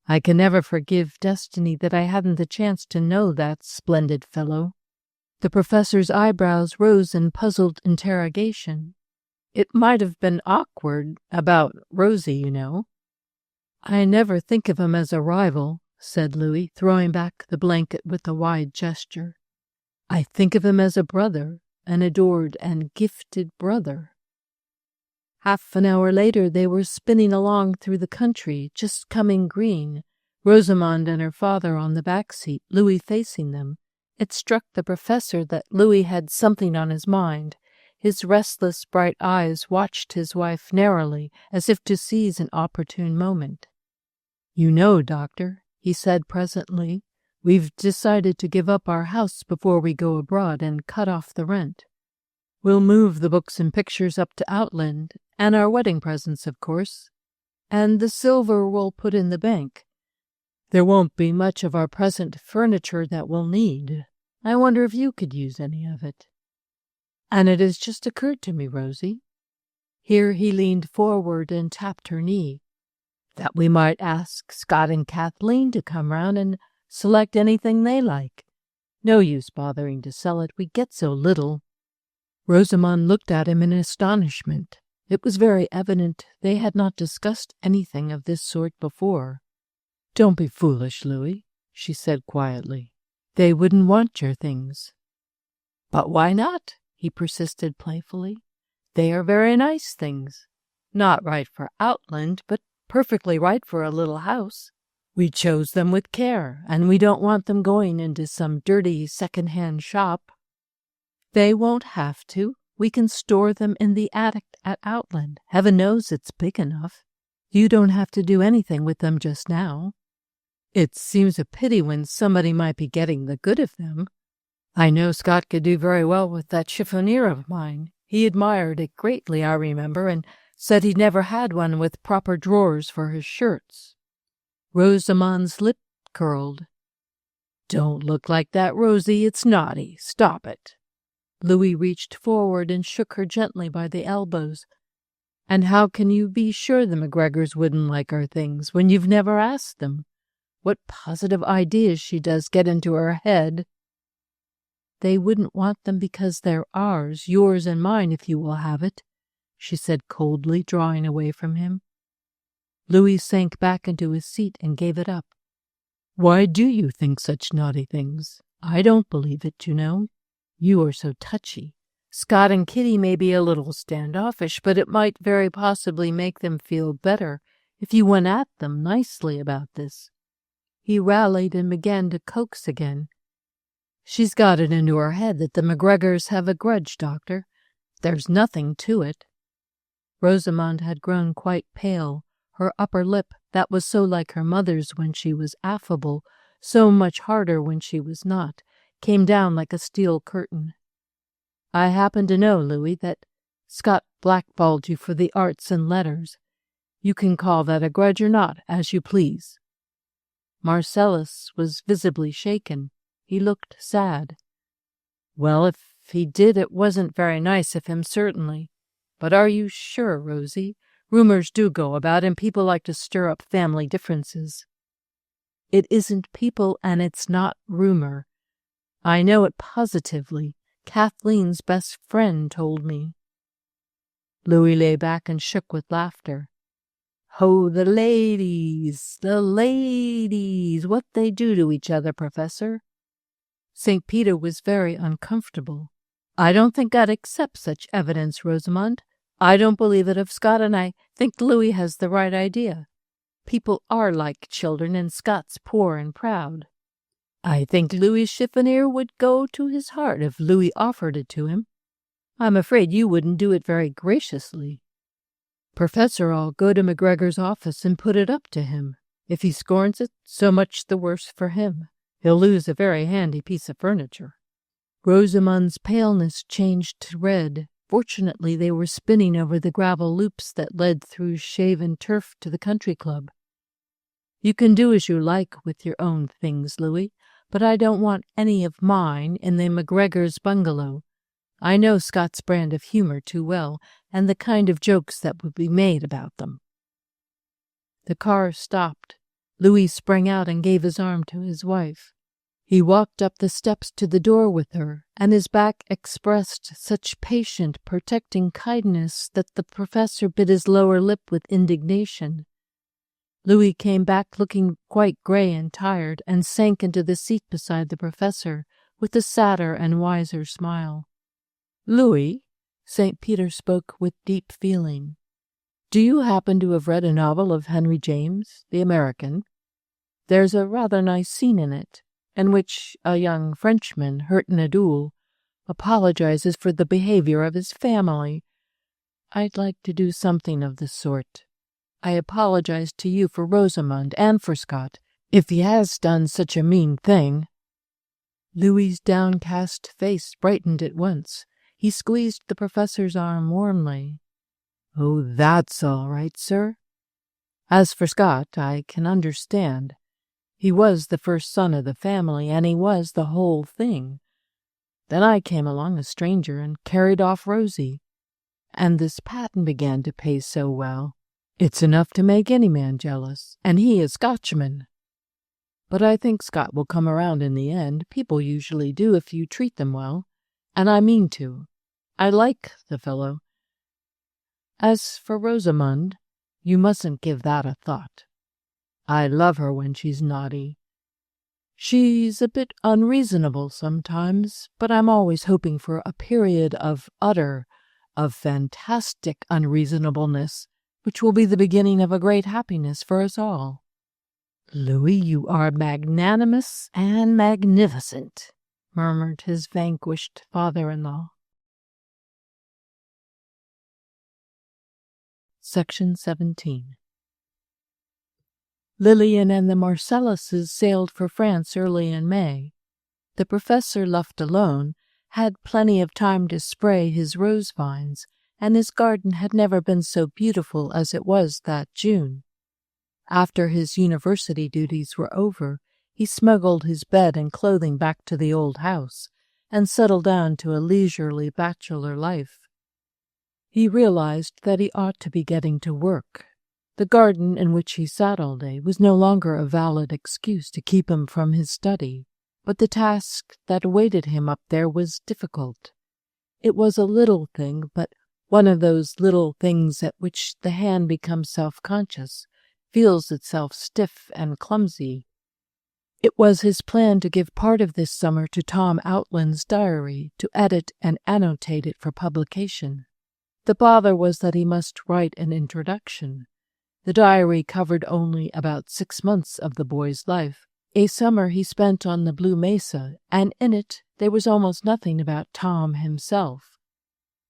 I can never forgive destiny that I hadn't the chance to know that splendid fellow. The professor's eyebrows rose in puzzled interrogation. "It might have been awkward about Rosie, you know." "I never think of him as a rival," said Louis, throwing back the blanket with a wide gesture. "I think of him as a brother, an adored and gifted brother." Half an hour later they were spinning along through the country, just coming green, Rosamond and her father on the back seat, Louis facing them. It struck the professor that Louis had something on his mind. His restless, bright eyes watched his wife narrowly, as if to seize an opportune moment. "You know, Doctor," he said presently, "we've decided to give up our house before we go abroad and cut off the rent. We'll move the books and pictures up to Outland, and our wedding presents, of course, and the silver we'll put in the bank. There won't be much of our present furniture that we'll need. I wonder if you could use any of it. And it has just occurred to me, Rosie," here he leaned forward and tapped her knee, "that we might ask Scott and Kathleen to come round and select anything they like. No use bothering to sell it. We get so little." Rosamond looked at him in astonishment. It was very evident they had not discussed anything of this sort before. "Don't be foolish, Louis," she said quietly. "They wouldn't want your things." "But why not?" he persisted playfully. "They are very nice things. Not right for Outland, but perfectly right for a little house. We chose them with care, and we don't want them going into some dirty second-hand shop." "They won't have to. We can store them in the attic at Outland. Heaven knows it's big enough. You don't have to do anything with them just now. It seems a pity when somebody might be getting the good of them. I know Scott could do very well with that chiffonier of mine. He admired it greatly, I remember, and said he'd never had one with proper drawers for his shirts." Rosamond's lip curled. "Don't look like that, Rosie. It's naughty. Stop it." Louis reached forward and shook her gently by the elbows. "And how can you be sure the McGregors wouldn't like our things when you've never asked them? What positive ideas she does get into her head." "They wouldn't want them because they're ours, yours and mine, if you will have it," she said coldly, drawing away from him. Louis sank back into his seat and gave it up. "Why do you think such naughty things? I don't believe it, you know. You are so touchy. Scott and Kitty may be a little standoffish, but it might very possibly make them feel better if you went at them nicely about this." He rallied and began to coax again. "She's got it into her head that the McGregors have a grudge, Doctor. There's nothing to it." Rosamond had grown quite pale. Her upper lip, that was so like her mother's when she was affable, so much harder when she was not, came down like a steel curtain. "I happen to know, Louis, that Scott blackballed you for the arts and letters. You can call that a grudge or not, as you please." Marcellus was visibly shaken. He looked sad. "Well, if he did, it wasn't very nice of him, certainly. But are you sure, Rosie? Rumors do go about, and people like to stir up family differences. It isn't people, and it's not rumor. I know it positively. Kathleen's best friend told me. Louis lay back and shook with laughter. Oh, the ladies, what they do to each other, Professor. St. Peter was very uncomfortable. I don't think I'd accept such evidence, Rosamond. I don't believe it of Scott, and I think Louis has the right idea. People are like children, and Scott's poor and proud. I think Louis's chiffonier would go to his heart if Louis offered it to him. I'm afraid you wouldn't do it very graciously. Professor, I'll go to McGregor's office and put it up to him. If he scorns it, so much the worse for him. He'll lose a very handy piece of furniture. Rosamond's paleness changed to red. Fortunately, they were spinning over the gravel loops that led through shaven turf to the country club. You can do as you like with your own things, Louis, but I don't want any of mine in the McGregor's bungalow. I know Scott's brand of humor too well, and the kind of jokes that would be made about them. The car stopped. Louis sprang out and gave his arm to his wife. He walked up the steps to the door with her, and his back expressed such patient, protecting kindness that the professor bit his lower lip with indignation. Louis came back looking quite gray and tired, and sank into the seat beside the professor with a sadder and wiser smile. Louis, St. Peter spoke with deep feeling, do you happen to have read a novel of Henry James, the American? There's a rather nice scene in it, in which a young Frenchman, hurt in a duel, apologizes for the behavior of his family. I'd like to do something of the sort. I apologize to you for Rosamond and for Scott, if he has done such a mean thing. Louis's downcast face brightened at once. He squeezed the professor's arm warmly. Oh, that's all right, sir. As for Scott, I can understand. He was the first son of the family, and he was the whole thing. Then I came along, a stranger, and carried off Rosie. And this patent began to pay so well. It's enough to make any man jealous, and he a Scotchman. But I think Scott will come around in the end. People usually do if you treat them well, and I mean to. I like the fellow. As for Rosamond, you mustn't give that a thought. I love her when she's naughty. She's a bit unreasonable sometimes, but I'm always hoping for a period of fantastic unreasonableness, which will be the beginning of a great happiness for us all. Louis, you are magnanimous and magnificent, murmured his vanquished father-in-law. Section 17. Lillian and the Marcelluses sailed for France early in May. The professor, left alone, had plenty of time to spray his rose vines, and his garden had never been so beautiful as it was that June. After his university duties were over, he smuggled his bed and clothing back to the old house, and settled down to a leisurely bachelor life. He realized that he ought to be getting to work. The garden in which he sat all day was no longer a valid excuse to keep him from his study, but the task that awaited him up there was difficult. It was a little thing, but one of those little things at which the hand becomes self-conscious, feels itself stiff and clumsy. It was his plan to give part of this summer to Tom Outland's diary, to edit and annotate it for publication. The bother was that he must write an introduction. The diary covered only about 6 months of the boy's life, a summer he spent on the Blue Mesa, and in it there was almost nothing about Tom himself.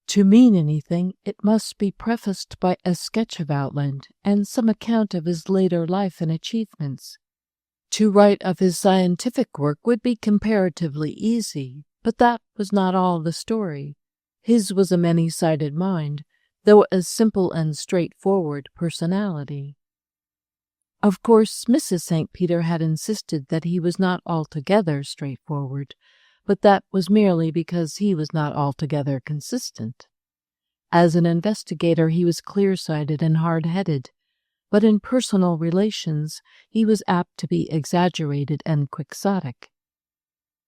To mean anything, it must be prefaced by a sketch of Outland and some account of his later life and achievements. To write of his scientific work would be comparatively easy, but that was not all the story. His was a many-sided mind, though a simple and straightforward personality. Of course, Mrs. St. Peter had insisted that he was not altogether straightforward, but that was merely because he was not altogether consistent. As an investigator, he was clear-sighted and hard-headed, but in personal relations, he was apt to be exaggerated and quixotic.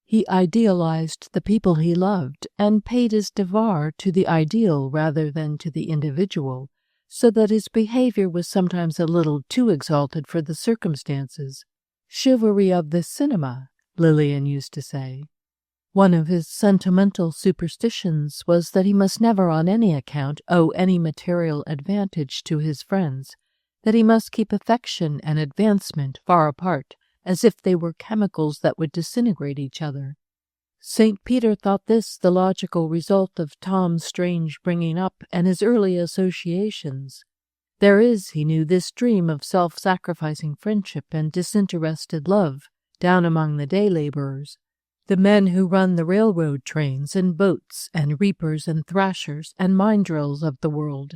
He idealized the people he loved and paid his devoir to the ideal rather than to the individual, so that his behavior was sometimes a little too exalted for the circumstances. Chivalry of the cinema, Lillian used to say. One of his sentimental superstitions was that he must never on any account owe any material advantage to his friends, that he must keep affection and advancement far apart, as if they were chemicals that would disintegrate each other. St. Peter thought this the logical result of Tom's strange bringing up and his early associations. There is, he knew, this dream of self-sacrificing friendship and disinterested love down among the day laborers, the men who run the railroad trains and boats and reapers and thrashers and mine drills of the world.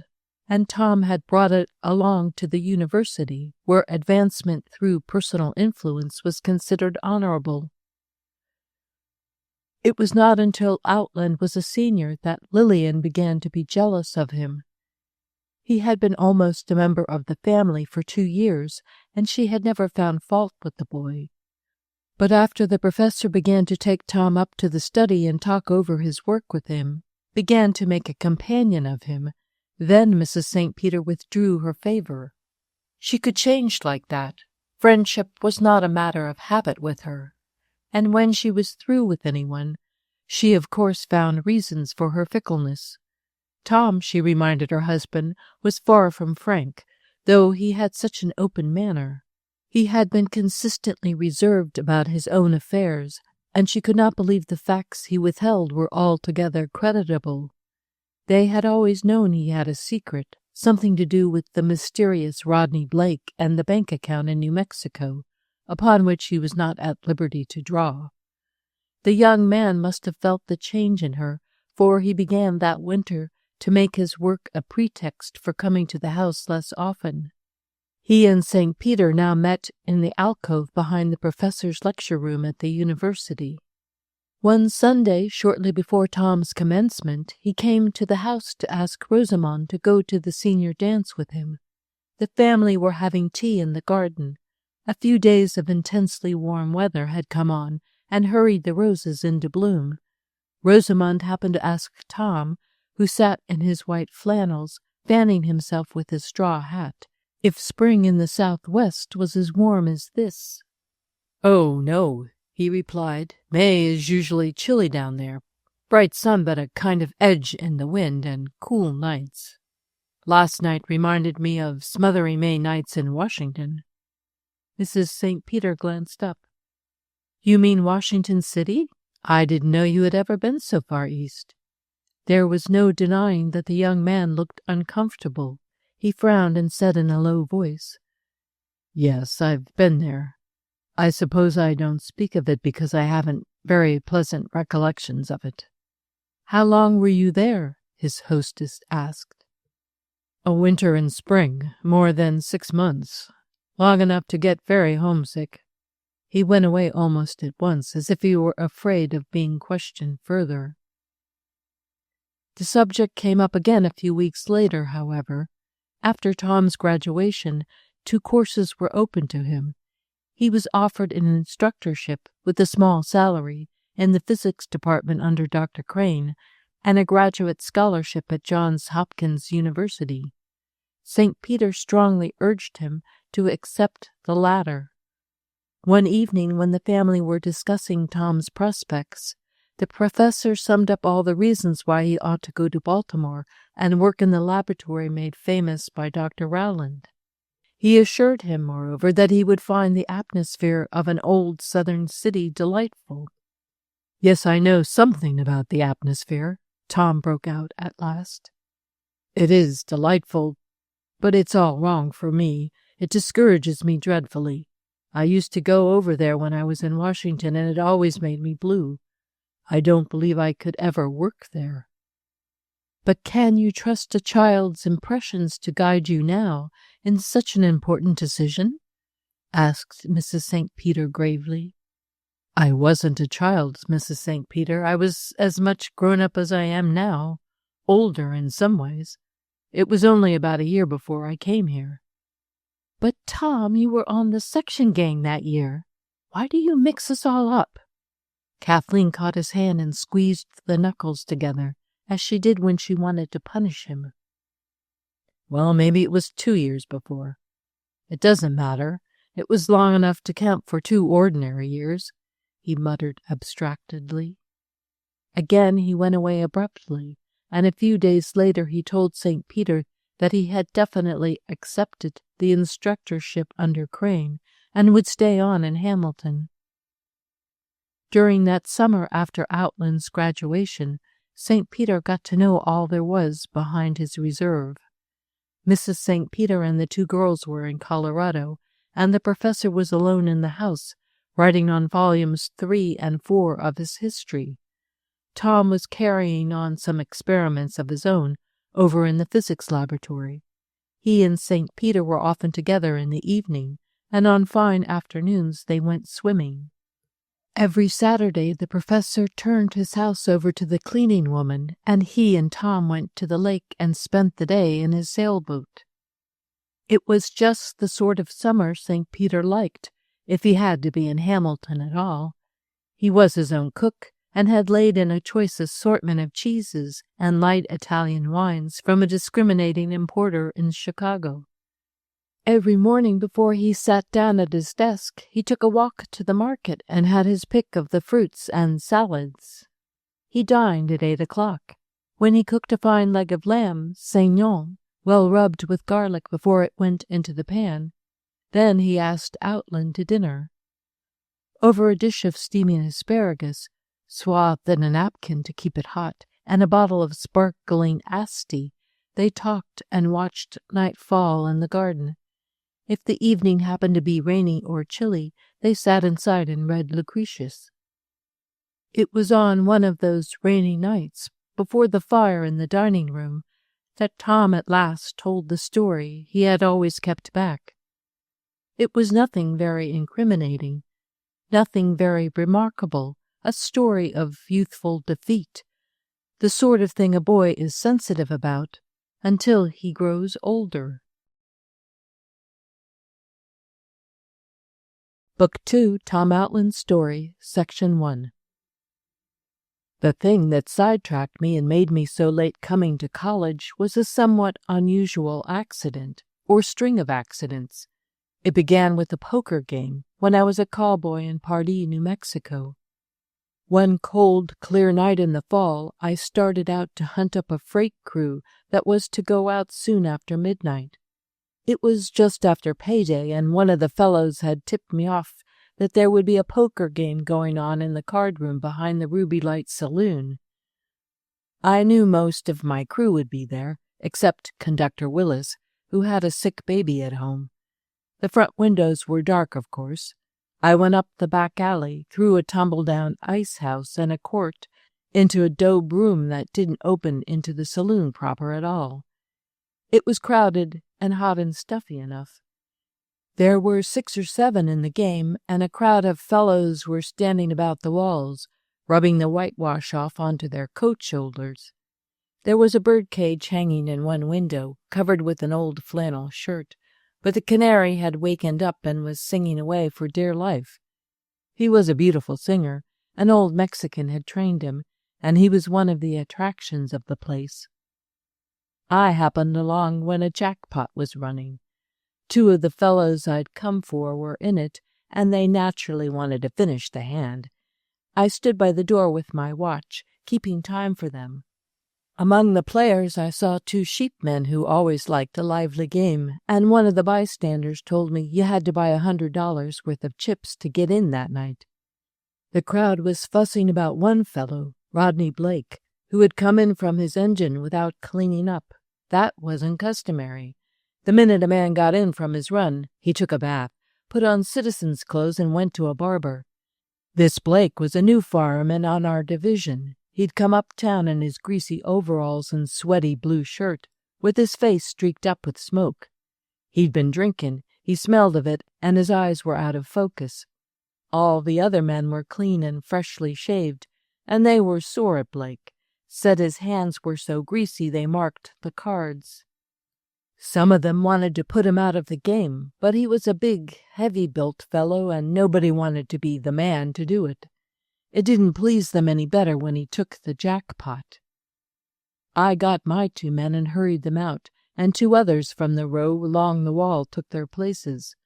And Tom had brought it along to the university, where advancement through personal influence was considered honorable. It was not until Outland was a senior that Lillian began to be jealous of him. He had been almost a member of the family for 2 years, and she had never found fault with the boy. But after the professor began to take Tom up to the study and talk over his work with him, began to make a companion of him, then Mrs. St. Peter withdrew her favor. She could change like that. Friendship was not a matter of habit with her. And when she was through with anyone, she of course found reasons for her fickleness. Tom, she reminded her husband, was far from frank, though he had such an open manner. He had been consistently reserved about his own affairs, and she could not believe the facts he withheld were altogether creditable. They had always known he had a secret, something to do with the mysterious Rodney Blake and the bank account in New Mexico, upon which he was not at liberty to draw. The young man must have felt the change in her, for he began that winter to make his work a pretext for coming to the house less often. He and St. Peter now met in the alcove behind the professor's lecture room at the university. One Sunday, shortly before Tom's commencement, he came to the house to ask Rosamond to go to the senior dance with him. The family were having tea in the garden. A few days of intensely warm weather had come on and hurried the roses into bloom. Rosamond happened to ask Tom, who sat in his white flannels, fanning himself with his straw hat, if spring in the southwest was as warm as this. "Oh, no," he replied. "May is usually chilly down there. Bright sun, but a kind of edge in the wind, and cool nights. Last night reminded me of smothery May nights in Washington." Mrs. St. Peter glanced up. "You mean Washington City? I didn't know you had ever been so far east." There was no denying that the young man looked uncomfortable. He frowned and said in a low voice, "Yes, I've been there. I suppose I don't speak of it because I haven't very pleasant recollections of it." "How long were you there?" his hostess asked. "A winter and spring, more than 6 months. Long enough to get very homesick." He went away almost at once, as if he were afraid of being questioned further. The subject came up again a few weeks later, however. After Tom's graduation, 2 courses were open to him. He was offered an instructorship with a small salary in the physics department under Dr. Crane, and a graduate scholarship at Johns Hopkins University. St. Peter strongly urged him to accept the latter. One evening, when the family were discussing Tom's prospects, the professor summed up all the reasons why he ought to go to Baltimore and work in the laboratory made famous by Dr. Rowland. He assured him, moreover, that he would find the atmosphere of an old southern city delightful. "Yes, I know something about the atmosphere," Tom broke out at last. "It is delightful, but it's all wrong for me. It discourages me dreadfully. I used to go over there when I was in Washington, and it always made me blue. I don't believe I could ever work there." "But can you trust a child's impressions to guide you now in such an important decision?" asked Mrs. St. Peter gravely. "I wasn't a child, Mrs. St. Peter. I was as much grown up as I am now. older in some ways. It was only about a year before I came here." "But, Tom, you were on the section gang that year. Why do you mix us all up?" Kathleen caught his hand and squeezed the knuckles together, as she did when she wanted to punish him. "Well, maybe it was 2 years before. It doesn't matter. It was long enough to count for 2 ordinary years," he muttered abstractedly. Again he went away abruptly, and a few days later he told St. Peter that he had definitely accepted the instructorship under Crane and would stay on in Hamilton. During that summer after Outland's graduation, St. Peter got to know all there was behind his reserve. Mrs. St. Peter and the 2 girls were in Colorado, and the professor was alone in the house, writing on volumes 3 and 4 of his history. Tom was carrying on some experiments of his own over in the physics laboratory. He and St. Peter were often together in the evening, and on fine afternoons they went swimming. Every Saturday the professor turned his house over to the cleaning woman, and he and Tom went to the lake and spent the day in his sailboat. It was just the sort of summer St. Peter liked, if he had to be in Hamilton at all. He was his own cook, and had laid in a choice assortment of cheeses and light Italian wines from a discriminating importer in Chicago. Every morning before he sat down at his desk, he took a walk to the market and had his pick of the fruits and salads. He dined at 8 o'clock, when he cooked a fine leg of lamb, saignant, well rubbed with garlic before it went into the pan. Then he asked Outland to dinner. Over a dish of steaming asparagus, swathed in a napkin to keep it hot, and a bottle of sparkling asti, they talked and watched night fall in the garden. If the evening happened to be rainy or chilly, they sat inside and read Lucretius. It was on one of those rainy nights, before the fire in the dining room, that Tom at last told the story he had always kept back. It was nothing very incriminating, nothing very remarkable, a story of youthful defeat, the sort of thing a boy is sensitive about until he grows older. Book 2, Tom Outland's Story, Section 1. The thing that sidetracked me and made me so late coming to college was a somewhat unusual accident, or string of accidents. It began with a poker game when I was a callboy in Pardee, New Mexico. One cold, clear night in the fall, I started out to hunt up a freight crew that was to go out soon after midnight. It was just after payday, and one of the fellows had tipped me off that there would be a poker game going on in the card room behind the Ruby Light Saloon. I knew most of my crew would be there, except Conductor Willis, who had a sick baby at home. The front windows were dark, of course. I went up the back alley, through a tumble-down ice house and a court, into a dobe room that didn't open into the saloon proper at all. It was crowded and hot and stuffy enough. There were 6 or 7 in the game, and a crowd of fellows were standing about the walls, rubbing the whitewash off onto their coat shoulders. There was a birdcage hanging in one window, covered with an old flannel shirt, but the canary had wakened up and was singing away for dear life. He was a beautiful singer. An old Mexican had trained him, and he was one of the attractions of the place. I happened along when a jackpot was running. 2 of the fellows I'd come for were in it, and they naturally wanted to finish the hand. I stood by the door with my watch, keeping time for them. Among the players I saw 2 sheepmen who always liked a lively game, and one of the bystanders told me you had to buy $100 worth of chips to get in that night. The crowd was fussing about one fellow, Rodney Blake, who had come in from his engine without cleaning up. That wasn't customary. The minute a man got in from his run, he took a bath, put on citizen's clothes, and went to a barber. This Blake was a new fireman on our division. He'd come uptown in his greasy overalls and sweaty blue shirt, with his face streaked up with smoke. He'd been drinking, he smelled of it, and his eyes were out of focus. All the other men were clean and freshly shaved, and they were sore at Blake, Said his hands were so greasy they marked the cards. Some of them wanted to put him out of the game, but he was a big, heavy-built fellow, and nobody wanted to be the man to do it. It didn't please them any better when he took the jackpot. I got my 2 men and hurried them out, and 2 others from the row along the wall took their places.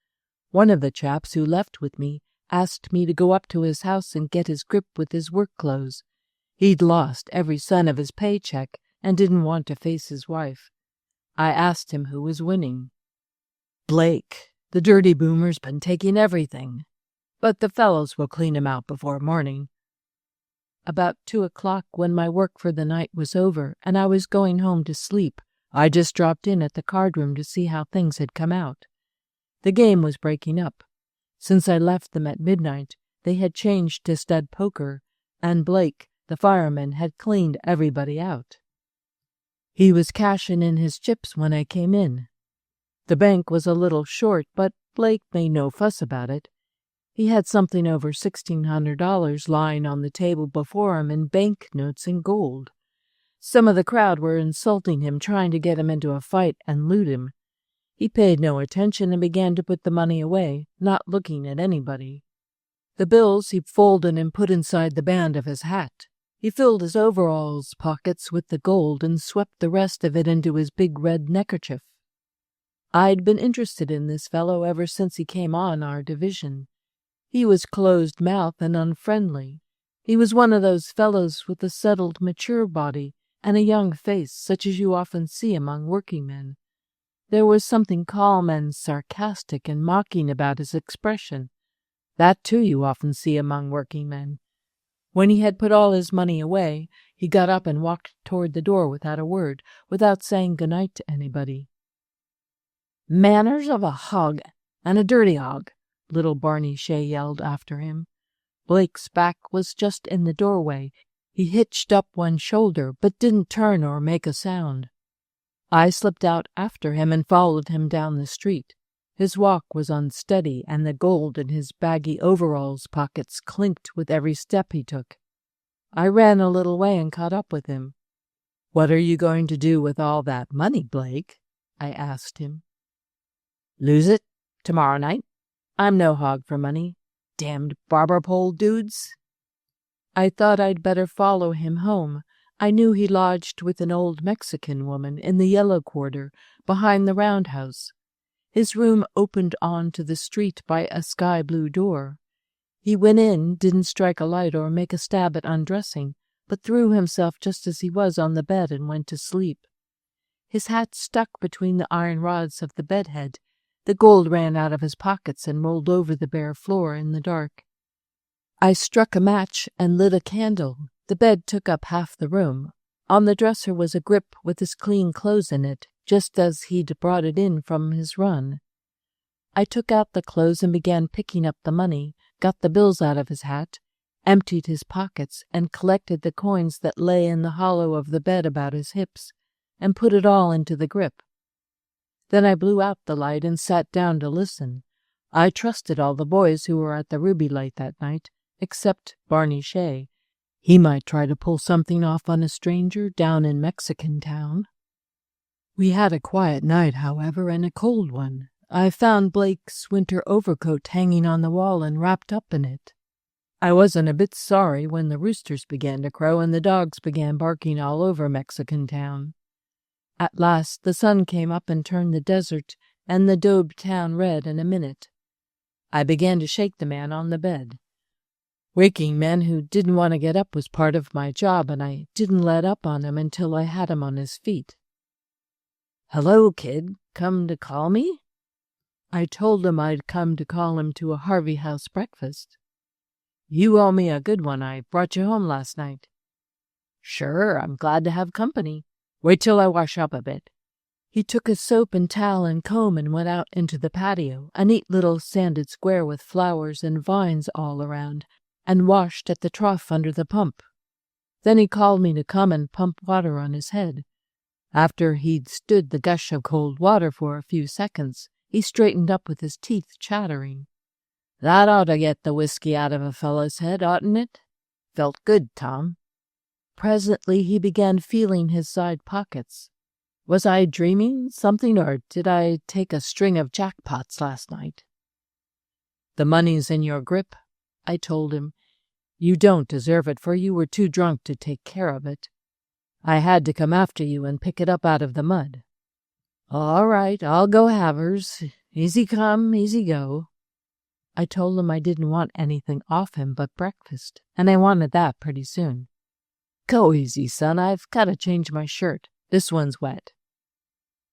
One of the chaps who left with me asked me to go up to his house and get his grip with his work clothes. He'd lost every cent of his paycheck and didn't want to face his wife. I asked him who was winning. Blake. The dirty boomer's been taking everything. But the fellows will clean him out before morning. About 2 o'clock, when my work for the night was over and I was going home to sleep, I just dropped in at the card room to see how things had come out. The game was breaking up. Since I left them at midnight, they had changed to stud poker, and Blake, the fireman, had cleaned everybody out. He was cashing in his chips when I came in. The bank was a little short, but Blake made no fuss about it. He had something over $1,600 lying on the table before him in bank notes and gold. Some of the crowd were insulting him, trying to get him into a fight and loot him. He paid no attention and began to put the money away, not looking at anybody. The bills he folded and put inside the band of his hat. He filled his overalls pockets with the gold and swept the rest of it into his big red neckerchief. I'd been interested in this fellow ever since he came on our division. He was closed-mouthed and unfriendly. He was one of those fellows with a settled, mature body and a young face, such as you often see among working men. There was something calm and sarcastic and mocking about his expression. That, too, you often see among working men. When he had put all his money away, he got up and walked toward the door without a word, without saying good night to anybody. "Manners of a hog, and a dirty hog," little Barney Shea yelled after him. Blake's back was just in the doorway. He hitched up one shoulder, but didn't turn or make a sound. I slipped out after him and followed him down the street. His walk was unsteady, and the gold in his baggy overalls pockets clinked with every step he took. I ran a little way and caught up with him. "What are you going to do with all that money, Blake?" I asked him. "Lose it tomorrow night. I'm no hog for money. Damned barber pole dudes." I thought I'd better follow him home. I knew he lodged with an old Mexican woman in the yellow quarter behind the roundhouse. His room opened on to the street by a sky-blue door. He went in, didn't strike a light or make a stab at undressing, but threw himself just as he was on the bed and went to sleep. His hat stuck between the iron rods of the bedhead. The gold ran out of his pockets and rolled over the bare floor in the dark. I struck a match and lit a candle. The bed took up half the room. On the dresser was a grip with his clean clothes in it, just as he'd brought it in from his run. I took out the clothes and began picking up the money, got the bills out of his hat, emptied his pockets, and collected the coins that lay in the hollow of the bed about his hips, and put it all into the grip. Then I blew out the light and sat down to listen. I trusted all the boys who were at the Ruby Light that night, except Barney Shea. He might try to pull something off on a stranger down in Mexican Town. We had a quiet night, however, and a cold one. I found Blake's winter overcoat hanging on the wall and wrapped up in it. I wasn't a bit sorry when the roosters began to crow and the dogs began barking all over Mexican Town. At last the sun came up and turned the desert and the daubed town red in a minute. I began to shake the man on the bed. Waking men who didn't want to get up was part of my job, and I didn't let up on him until I had him on his feet. "Hello, kid. Come to call me?" I told him I'd come to call him to a Harvey House breakfast. "You owe me a good one. I brought you home last night." "Sure, I'm glad to have company. Wait till I wash up a bit." He took his soap and towel and comb and went out into the patio, a neat little sanded square with flowers and vines all around, and washed at the trough under the pump. Then he called me to come and pump water on his head. After he'd stood the gush of cold water for a few seconds, he straightened up with his teeth chattering. "That ought to get the whiskey out of a fellow's head, oughtn't it? Felt good, Tom." Presently he began feeling his side pockets. Was I dreaming something, or did I take a string of jackpots last night? "The money's in your grip," I told him. "You don't deserve it, for you were too drunk to take care of it. I had to come after you and pick it up out of the mud." "All right, I'll go halvers. Easy come, easy go." I told him I didn't want anything off him but breakfast, and I wanted that pretty soon. "Go easy, son. I've got to change my shirt. This one's wet."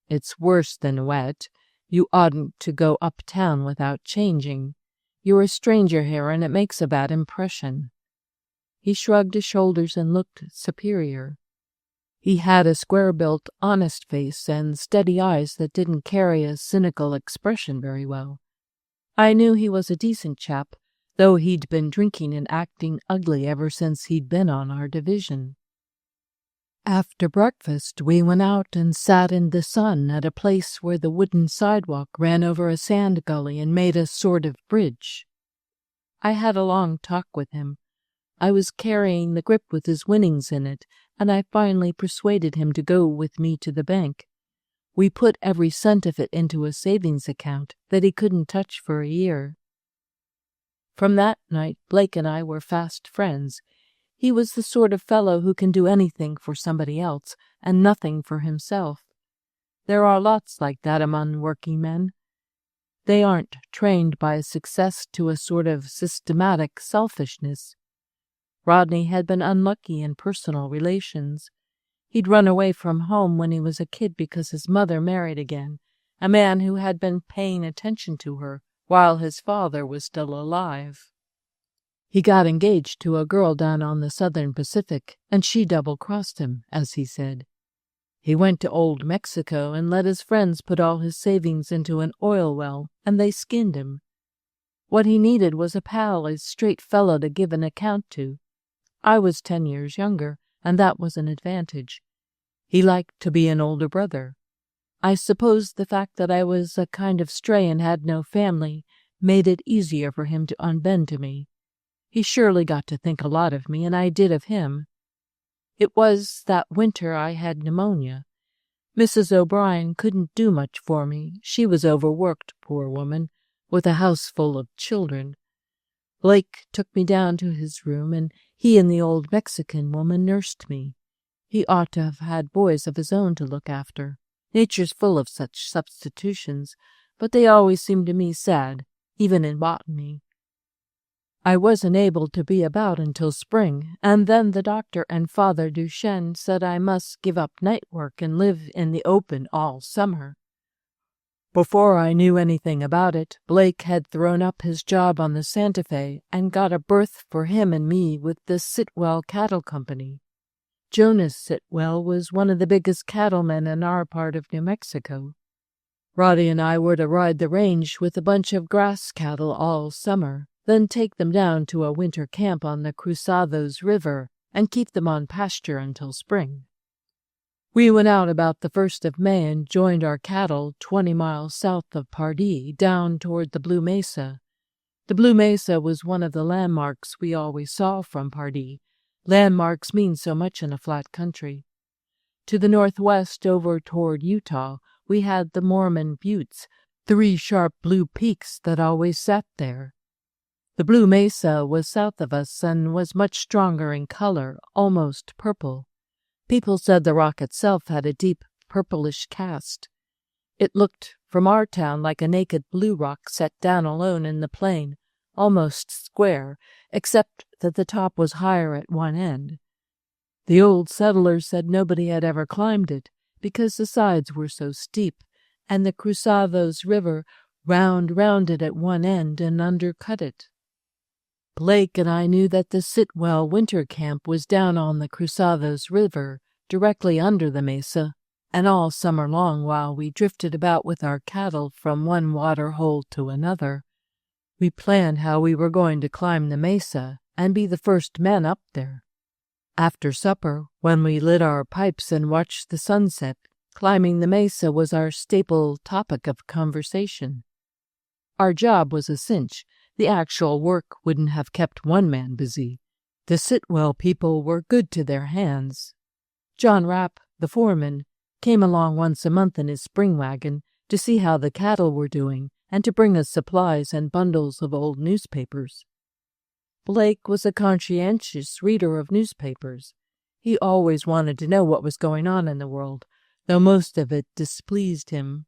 "It's worse than wet. You oughtn't to go uptown without changing. You're a stranger here, and it makes a bad impression." He shrugged his shoulders and looked superior. He had a square-built, honest face and steady eyes that didn't carry a cynical expression very well. I knew he was a decent chap, though he'd been drinking and acting ugly ever since he'd been on our division. After breakfast, we went out and sat in the sun at a place where the wooden sidewalk ran over a sand gully and made a sort of bridge. I had a long talk with him. I was carrying the grip with his winnings in it, and I finally persuaded him to go with me to the bank. We put every cent of it into a savings account that he couldn't touch for a year. From that night, Blake and I were fast friends. He was the sort of fellow who can do anything for somebody else and nothing for himself. There are lots like that among working men. They aren't trained by success to a sort of systematic selfishness. Rodney had been unlucky in personal relations. He'd run away from home when he was a kid because his mother married again, a man who had been paying attention to her while his father was still alive. He got engaged to a girl down on the Southern Pacific, and she double-crossed him, as he said. He went to old Mexico and let his friends put all his savings into an oil well, and they skinned him. What he needed was a pal, a straight fellow to give an account to. I was 10 years younger, and that was an advantage. He liked to be an older brother. I suppose the fact that I was a kind of stray and had no family made it easier for him to unbend to me. He surely got to think a lot of me, and I did of him. It was that winter I had pneumonia. Mrs. O'Brien couldn't do much for me. She was overworked, poor woman, with a house full of children. Blake took me down to his room, and he and the old Mexican woman nursed me. He ought to have had boys of his own to look after. Nature's full of such substitutions, but they always seemed to me sad, even in botany. I wasn't able to be about until spring, and then the doctor and Father Duchesne said I must give up night work and live in the open all summer. Before I knew anything about it, Blake had thrown up his job on the Santa Fe and got a berth for him and me with the Sitwell Cattle Company. Jonas Sitwell was one of the biggest cattlemen in our part of New Mexico. Roddy and I were to ride the range with a bunch of grass cattle all summer, then take them down to a winter camp on the Cruzados River and keep them on pasture until spring. We went out about the 1st of May and joined our cattle 20 miles south of Pardee, down toward the Blue Mesa. The Blue Mesa was one of the landmarks we always saw from Pardee. Landmarks mean so much in a flat country. To the northwest, over toward Utah, we had the Mormon Buttes, 3 sharp blue peaks that always sat there. The Blue Mesa was south of us and was much stronger in color, almost purple. People said the rock itself had a deep purplish cast. It looked from our town like a naked blue rock set down alone in the plain, almost square, except that the top was higher at one end. The old settlers said nobody had ever climbed it because the sides were so steep, and the Cruzados River rounded at one end and undercut it. Blake and I knew that the Sitwell winter camp was down on the Cruzados River, directly under the mesa, and all summer long while we drifted about with our cattle from one water hole to another, we planned how we were going to climb the mesa and be the first men up there. After supper, when we lit our pipes and watched the sunset, climbing the mesa was our staple topic of conversation. Our job was a cinch. The actual work wouldn't have kept one man busy. The Sitwell people were good to their hands. John Rapp, the foreman, came along once a month in his spring wagon to see how the cattle were doing and to bring us supplies and bundles of old newspapers. Blake was a conscientious reader of newspapers. He always wanted to know what was going on in the world, though most of it displeased him.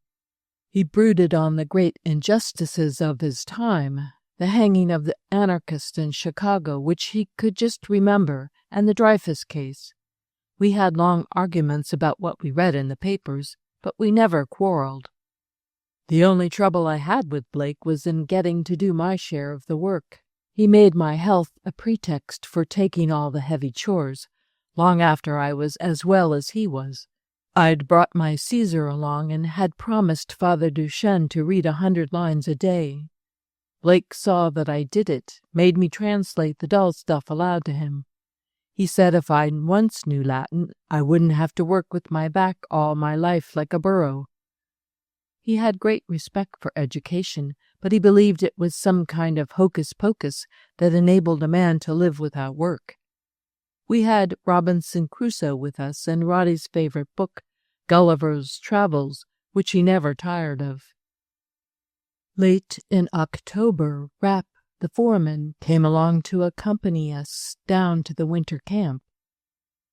He brooded on the great injustices of his time, the hanging of the anarchist in Chicago, which he could just remember, and the Dreyfus case. We had long arguments about what we read in the papers, but we never quarreled. The only trouble I had with Blake was in getting to do my share of the work. He made my health a pretext for taking all the heavy chores, long after I was as well as he was. I'd brought my Caesar along and had promised Father Duchesne to read 100 lines a day. Blake saw that I did it, made me translate the dull stuff aloud to him. He said if I once knew Latin, I wouldn't have to work with my back all my life like a burro. He had great respect for education, but he believed it was some kind of hocus-pocus that enabled a man to live without work. We had Robinson Crusoe with us and Roddy's favorite book, Gulliver's Travels, which he never tired of. Late in October, Rapp, the foreman, came along to accompany us down to the winter camp.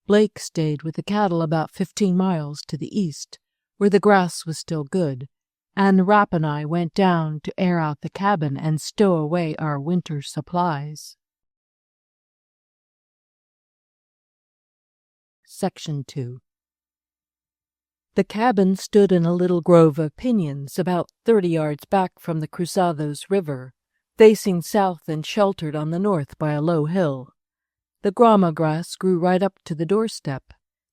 Blake stayed with the cattle about 15 miles to the east, where the grass was still good, and Rapp and I went down to air out the cabin and stow away our winter supplies. Section 2. The cabin stood in a little grove of piñons about 30 yards back from the Cruzados River, facing south and sheltered on the north by a low hill. The grama grass grew right up to the doorstep,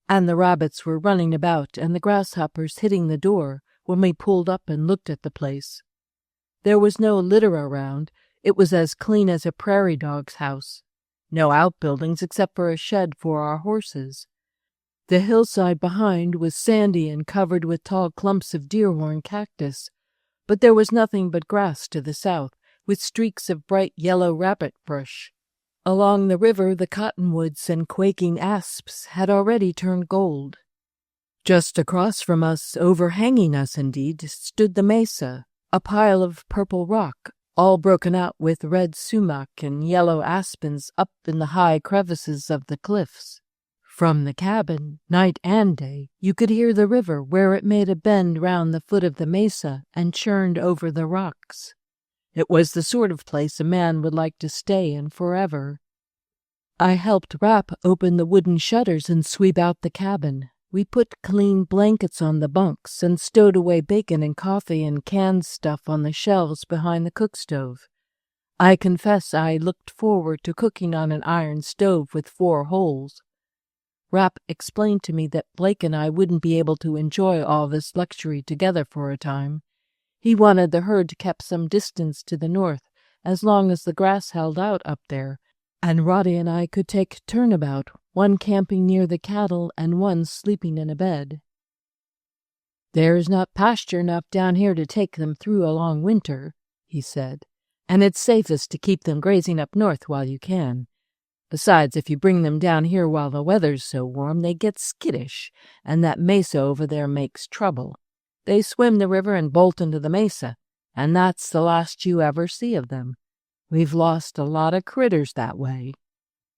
and the rabbits were running about and the grasshoppers hitting the door when we pulled up and looked at the place. There was no litter around. It was as clean as a prairie dog's house. No outbuildings except for a shed for our horses. The hillside behind was sandy and covered with tall clumps of deerhorn cactus, but there was nothing but grass to the south, with streaks of bright yellow rabbit brush. Along the river the cottonwoods and quaking asps had already turned gold. Just across from us, overhanging us indeed, stood the mesa, a pile of purple rock, all broken out with red sumac and yellow aspens up in the high crevices of the cliffs. From the cabin, night and day, you could hear the river where it made a bend round the foot of the mesa and churned over the rocks. It was the sort of place a man would like to stay in forever. I helped Rapp open the wooden shutters and sweep out the cabin. We put clean blankets on the bunks and stowed away bacon and coffee and canned stuff on the shelves behind the cook stove. I confess I looked forward to cooking on an iron stove with 4 holes. Rapp explained to me that Blake and I wouldn't be able to enjoy all this luxury together for a time. He wanted the herd kept some distance to the north, as long as the grass held out up there, and Roddy and I could take turnabout, one camping near the cattle and one sleeping in a bed. "There's not pasture enough down here to take them through a long winter," he said, "and it's safest to keep them grazing up north while you can. Besides, if you bring them down here while the weather's so warm, they get skittish, and that mesa over there makes trouble. They swim the river and bolt into the mesa, and that's the last you ever see of them. We've lost a lot of critters that way.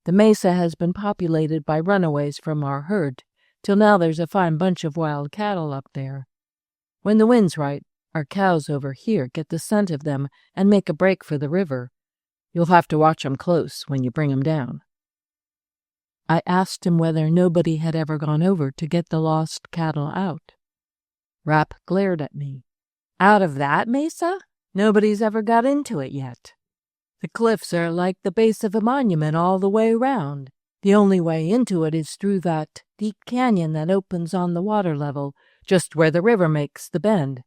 The mesa has been populated by runaways from our herd, till now there's a fine bunch of wild cattle up there. When the wind's right, our cows over here get the scent of them and make a break for the river. You'll have to watch 'em close when you bring 'em down." I asked him whether nobody had ever gone over to get the lost cattle out. Rapp glared at me. "Out of that mesa? Nobody's ever got into it yet. The cliffs are like the base of a monument all the way round. The only way into it is through that deep canyon that opens on the water level, just where the river makes the bend.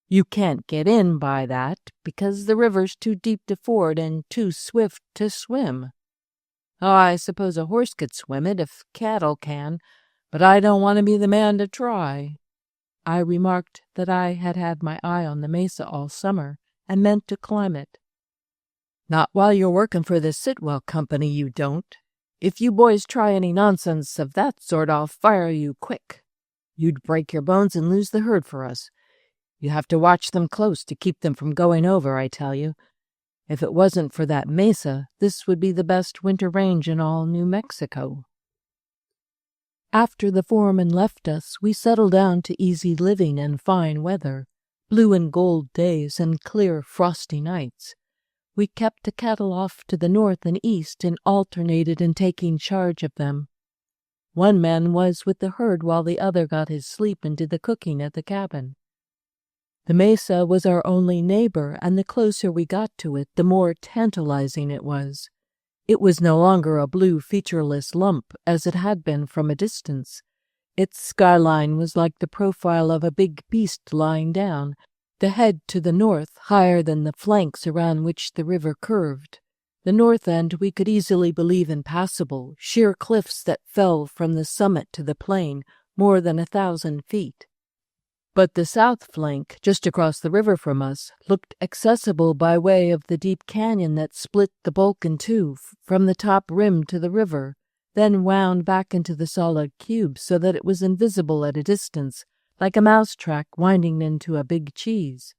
You can't get in by that because the river's too deep to ford and too swift to swim. Oh, I suppose a horse could swim it if cattle can, but I don't want to be the man to try." I remarked that I had had my eye on the mesa all summer and meant to climb it. "Not while you're working for the Sitwell Company, you don't," If you boys try any nonsense of that sort, I'll fire you quick. You'd break your bones and lose the herd for us. You have to watch them close to keep them from going over, I tell you. If it wasn't for that mesa, this would be the best winter range in all New Mexico." After the foreman left us, we settled down to easy living and fine weather, blue and gold days and clear, frosty nights. We kept the cattle off to the north and east and alternated in taking charge of them. One man was with the herd while the other got his sleep and did the cooking at the cabin. The mesa was our only neighbor, and the closer we got to it, the more tantalizing it was. It was no longer a blue, featureless lump, as it had been from a distance. Its skyline was like the profile of a big beast lying down, the head to the north, higher than the flanks around which the river curved. The north end we could easily believe impassable, sheer cliffs that fell from the summit to the plain, more than 1,000 feet. But the south flank, just across the river from us, looked accessible by way of the deep canyon that split the bulk in two from the top rim to the river, then wound back into the solid cube so that it was invisible at a distance, like a mousetrack winding into a big cheese.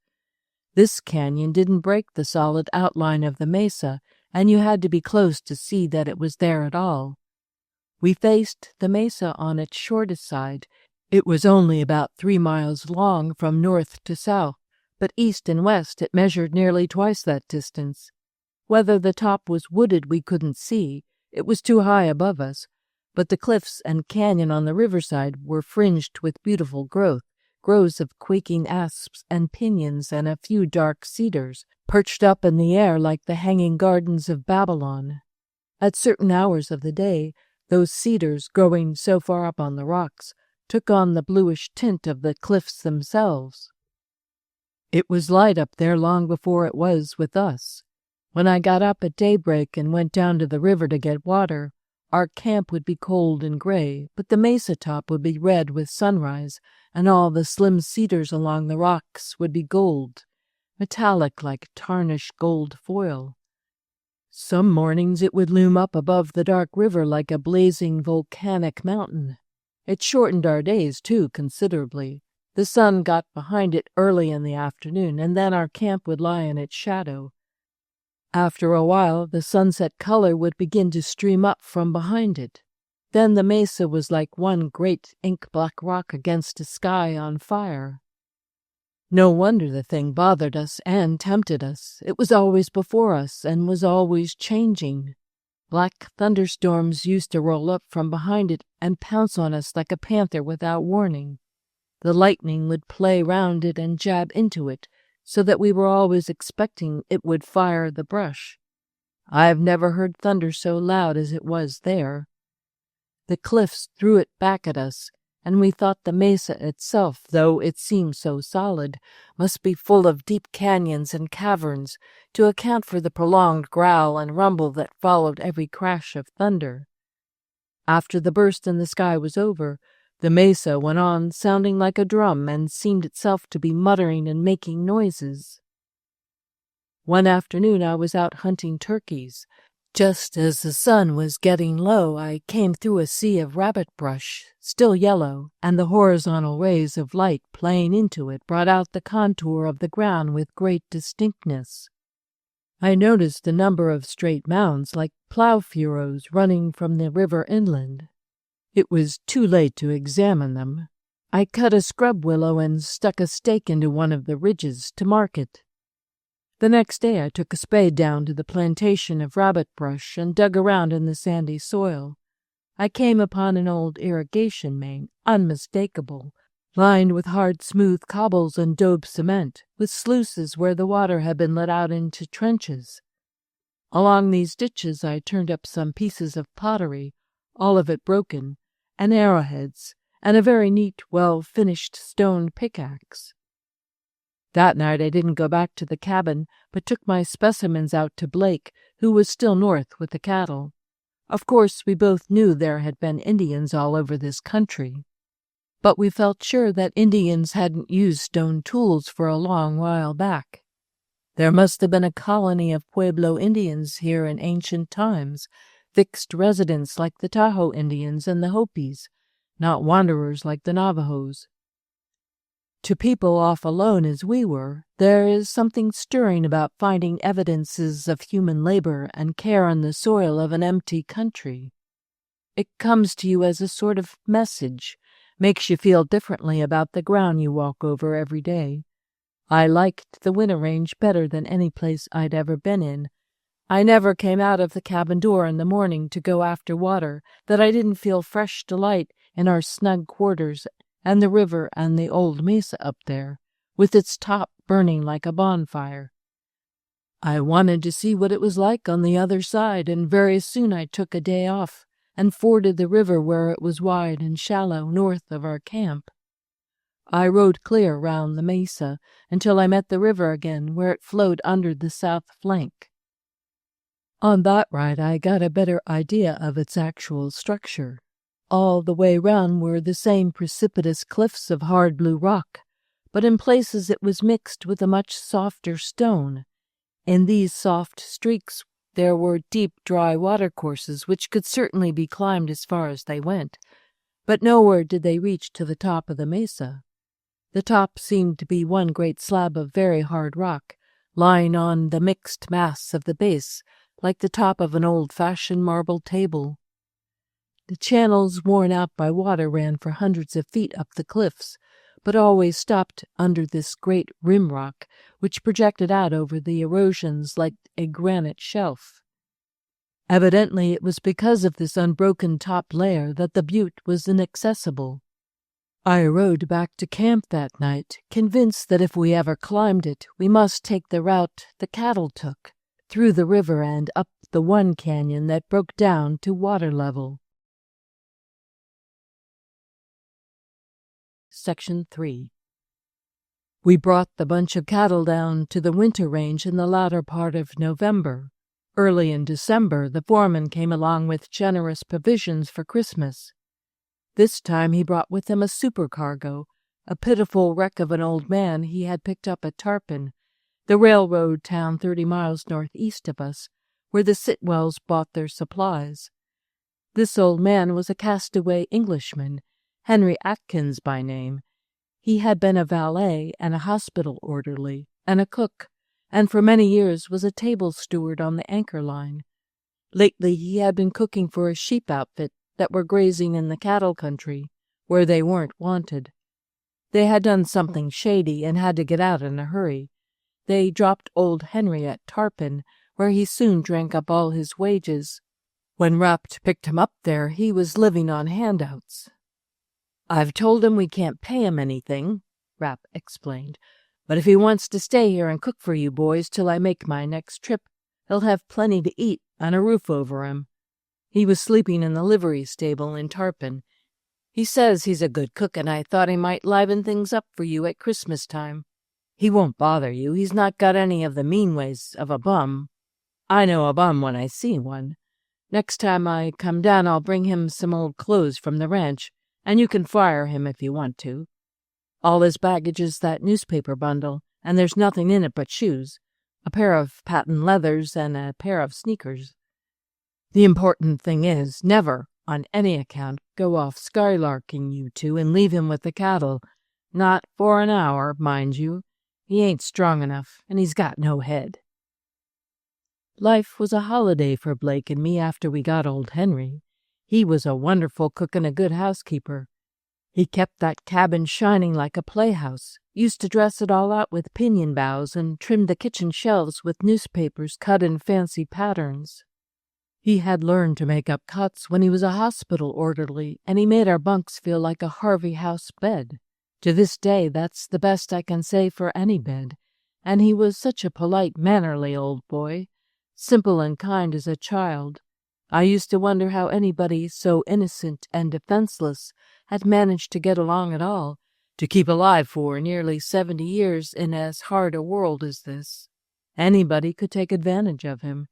This canyon didn't break the solid outline of the mesa, and you had to be close to see that it was there at all. We faced the mesa on its shortest side. It was only about 3 miles long from north to south, but east and west it measured nearly twice that distance. Whether the top was wooded we couldn't see. It was too high above us, but the cliffs and canyon on the riverside were fringed with beautiful growth, groves of quaking asps and pinyons and a few dark cedars, perched up in the air like the hanging gardens of Babylon. At certain hours of the day, those cedars, growing so far up on the rocks, took on the bluish tint of the cliffs themselves. It was light up there long before it was with us. When I got up at daybreak and went down to the river to get water, our camp would be cold and gray, but the mesa top would be red with sunrise, and all the slim cedars along the rocks would be gold, metallic like tarnished gold foil. Some mornings it would loom up above the dark river like a blazing volcanic mountain. It shortened our days, too, considerably. The sun got behind it early in the afternoon, and then our camp would lie in its shadow. After a while, the sunset color would begin to stream up from behind it. Then the mesa was like one great ink-black rock against a sky on fire. No wonder the thing bothered us and tempted us. It was always before us and was always changing. Black thunderstorms used to roll up from behind it and pounce on us like a panther without warning. The lightning would play round it and jab into it, so that we were always expecting it would fire the brush. I've never heard thunder so loud as it was there. The cliffs threw it back at us, and we thought the mesa itself, though it seemed so solid, must be full of deep canyons and caverns to account for the prolonged growl and rumble that followed every crash of thunder. After the burst in the sky was over, the mesa went on sounding like a drum and seemed itself to be muttering and making noises. One afternoon I was out hunting turkeys. Just as the sun was getting low, I came through a sea of rabbit brush, still yellow, and the horizontal rays of light playing into it brought out the contour of the ground with great distinctness. I noticed a number of straight mounds like plow furrows running from the river inland. It was too late to examine them. I cut a scrub willow and stuck a stake into one of the ridges to mark it. The next day I took a spade down to the plantation of rabbit brush and dug around in the sandy soil. I came upon an old irrigation main, unmistakable, lined with hard, smooth cobbles and daub cement, with sluices where the water had been let out into trenches. Along these ditches I turned up some pieces of pottery, all of it broken, and arrowheads, and a very neat, well-finished stone pickaxe. That night I didn't go back to the cabin, but took my specimens out to Blake, who was still north with the cattle. Of course, we both knew there had been Indians all over this country, but we felt sure that Indians hadn't used stone tools for a long while back. There must have been a colony of Pueblo Indians here in ancient times, fixed residents like the Tahoe Indians and the Hopis, not wanderers like the Navajos. To people off alone as we were, there is something stirring about finding evidences of human labor and care on the soil of an empty country. It comes to you as a sort of message, makes you feel differently about the ground you walk over every day. I liked the Winter Range better than any place I'd ever been in. I never came out of the cabin door in the morning to go after water that I didn't feel fresh delight in our snug quarters and the river and the old mesa up there, with its top burning like a bonfire. I wanted to see what it was like on the other side, and very soon I took a day off and forded the river where it was wide and shallow north of our camp. I rode clear round the mesa until I met the river again where it flowed under the south flank. On that ride I got a better idea of its actual structure. All the way round were the same precipitous cliffs of hard blue rock, but in places it was mixed with a much softer stone. In these soft streaks there were deep, dry watercourses which could certainly be climbed as far as they went, but nowhere did they reach to the top of the mesa. The top seemed to be one great slab of very hard rock, lying on the mixed mass of the base, like the top of an old-fashioned marble table. The channels worn out by water ran for hundreds of feet up the cliffs, but always stopped under this great rim rock, which projected out over the erosions like a granite shelf. Evidently it was because of this unbroken top layer that the butte was inaccessible. I rode back to camp that night, convinced that if we ever climbed it, we must take the route the cattle took, through the river and up the one canyon that broke down to water level. Section 3. We brought the bunch of cattle down to the Winter Range in the latter part of November. Early in December, the foreman came along with generous provisions for Christmas. This time he brought with him a supercargo, a pitiful wreck of an old man he had picked up at Tarpon, the railroad town 30 miles northeast of us, where the Sitwells bought their supplies. This old man was a castaway Englishman, Henry Atkins by name. He had been a valet and a hospital orderly and a cook, and for many years was a table steward on the Anchor Line. Lately he had been cooking for a sheep outfit that were grazing in the cattle country, where they weren't wanted. They had done something shady and had to get out in a hurry. They dropped old Henry at Tarpon, where he soon drank up all his wages. When Rapt picked him up there, he was living on handouts. "I've told him we can't pay him anything," Rapp explained, "but if he wants to stay here and cook for you boys till I make my next trip, he'll have plenty to eat and a roof over him." He was sleeping in the livery stable in Tarpon. "He says he's a good cook, and I thought he might liven things up for you at Christmas time. He won't bother you. He's not got any of the mean ways of a bum. I know a bum when I see one. Next time I come down I'll bring him some old clothes from the ranch, and you can fire him if you want to. All his baggage is that newspaper bundle, and there's nothing in it but shoes, a pair of patent leathers and a pair of sneakers. The important thing is, never, on any account, go off skylarking, you two, and leave him with the cattle. Not for an hour, mind you. He ain't strong enough, and he's got no head." Life was a holiday for Blake and me after we got old Henry. He was a wonderful cook and a good housekeeper. He kept that cabin shining like a playhouse, used to dress it all out with pinyon boughs, and trimmed the kitchen shelves with newspapers cut in fancy patterns. He had learned to make up cuts when he was a hospital orderly, and he made our bunks feel like a Harvey House bed. To this day, that's the best I can say for any bed, and he was such a polite, mannerly old boy, simple and kind as a child. I used to wonder how anybody so innocent and defenseless had managed to get along at all, to keep alive for nearly 70 years in as hard a world as this. Anybody could take advantage of him.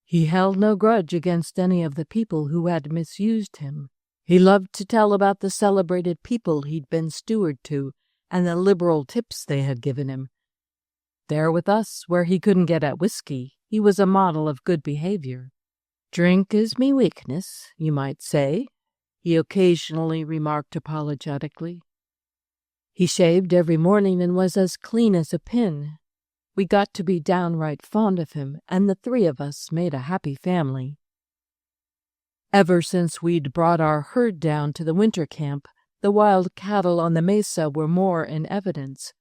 He held no grudge against any of the people who had misused him. He loved to tell about the celebrated people he'd been steward to and the liberal tips they had given him. There with us, where he couldn't get at whiskey, he was a model of good behavior. "Drink is me weakness, you might say," he occasionally remarked apologetically. He shaved every morning and was as clean as a pin. We got to be downright fond of him, and the three of us made a happy family. Ever since we'd brought our herd down to the winter camp, the wild cattle on the mesa were more in evidence.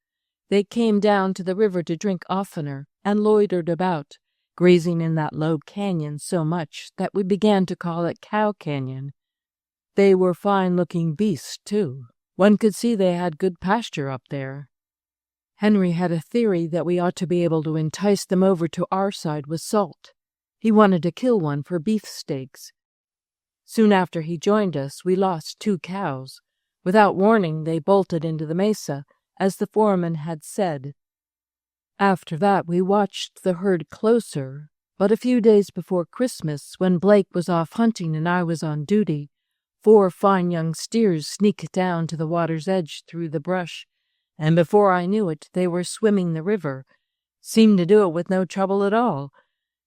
They came down to the river to drink oftener and loitered about, grazing in that low canyon so much that we began to call it Cow Canyon. They were fine-looking beasts, too. One could see they had good pasture up there. Henry had a theory that we ought to be able to entice them over to our side with salt. He wanted to kill one for beefsteaks. Soon after he joined us, we lost 2 cows. Without warning, they bolted into the mesa, as the foreman had said. After that, we watched the herd closer, but a few days before Christmas, when Blake was off hunting and I was on duty, 4 fine young steers sneaked down to the water's edge through the brush, and before I knew it, they were swimming the river. Seemed to do it with no trouble at all.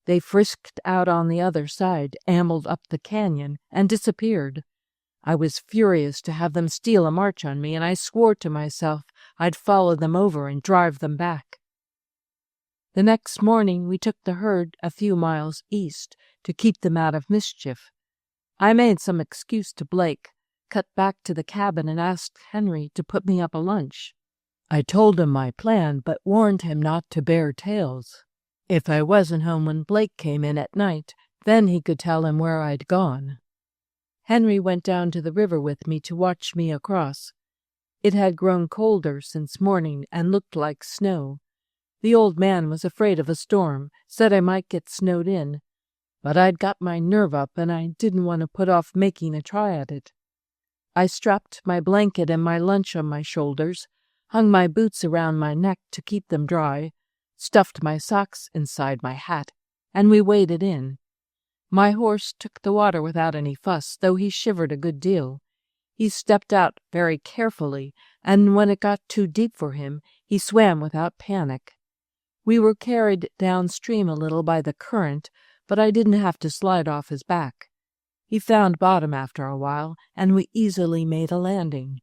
They frisked out on the other side, ambled up the canyon, and disappeared. I was furious to have them steal a march on me, and I swore to myself I'd follow them over and drive them back. The next morning we took the herd a few miles east to keep them out of mischief. I made some excuse to Blake, cut back to the cabin, and asked Henry to put me up a lunch. I told him my plan, but warned him not to bear tales. If I wasn't home when Blake came in at night, then he could tell him where I'd gone. Henry went down to the river with me to watch me across. It had grown colder since morning and looked like snow. The old man was afraid of a storm, said I might get snowed in, but I'd got my nerve up and I didn't want to put off making a try at it. I strapped my blanket and my lunch on my shoulders, hung my boots around my neck to keep them dry, stuffed my socks inside my hat, and we waded in. My horse took the water without any fuss, though he shivered a good deal. He stepped out very carefully, and when it got too deep for him, he swam without panic. We were carried downstream a little by the current, but I didn't have to slide off his back. He found bottom after a while, and we easily made a landing.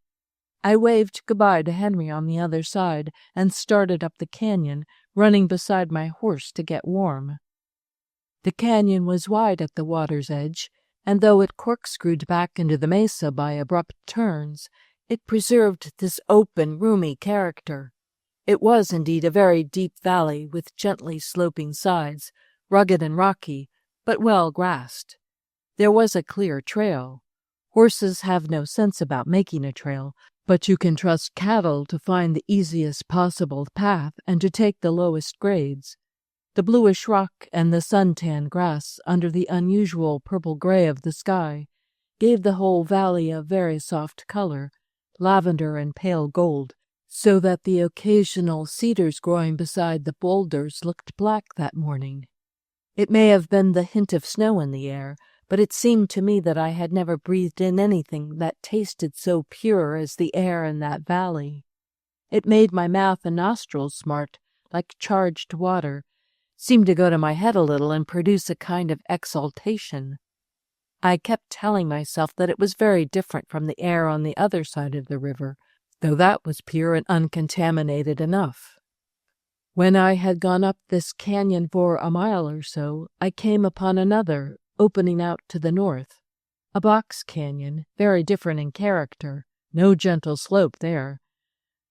I waved goodbye to Henry on the other side and started up the canyon, running beside my horse to get warm. The canyon was wide at the water's edge, and though it corkscrewed back into the mesa by abrupt turns, it preserved this open, roomy character. It was indeed a very deep valley with gently sloping sides, rugged and rocky, but well grassed. There was a clear trail. Horses have no sense about making a trail, but you can trust cattle to find the easiest possible path and to take the lowest grades. The bluish rock and the sun-tanned grass under the unusual purple-gray of the sky gave the whole valley a very soft color, lavender and pale gold, so that the occasional cedars growing beside the boulders looked black that morning. It may have been the hint of snow in the air, but it seemed to me that I had never breathed in anything that tasted so pure as the air in that valley. It made my mouth and nostrils smart, like charged water, seemed to go to my head a little and produce a kind of exaltation. I kept telling myself that it was very different from the air on the other side of the river, though that was pure and uncontaminated enough. When I had gone up this canyon for a mile or so, I came upon another, opening out to the north. A box canyon, very different in character, no gentle slope there.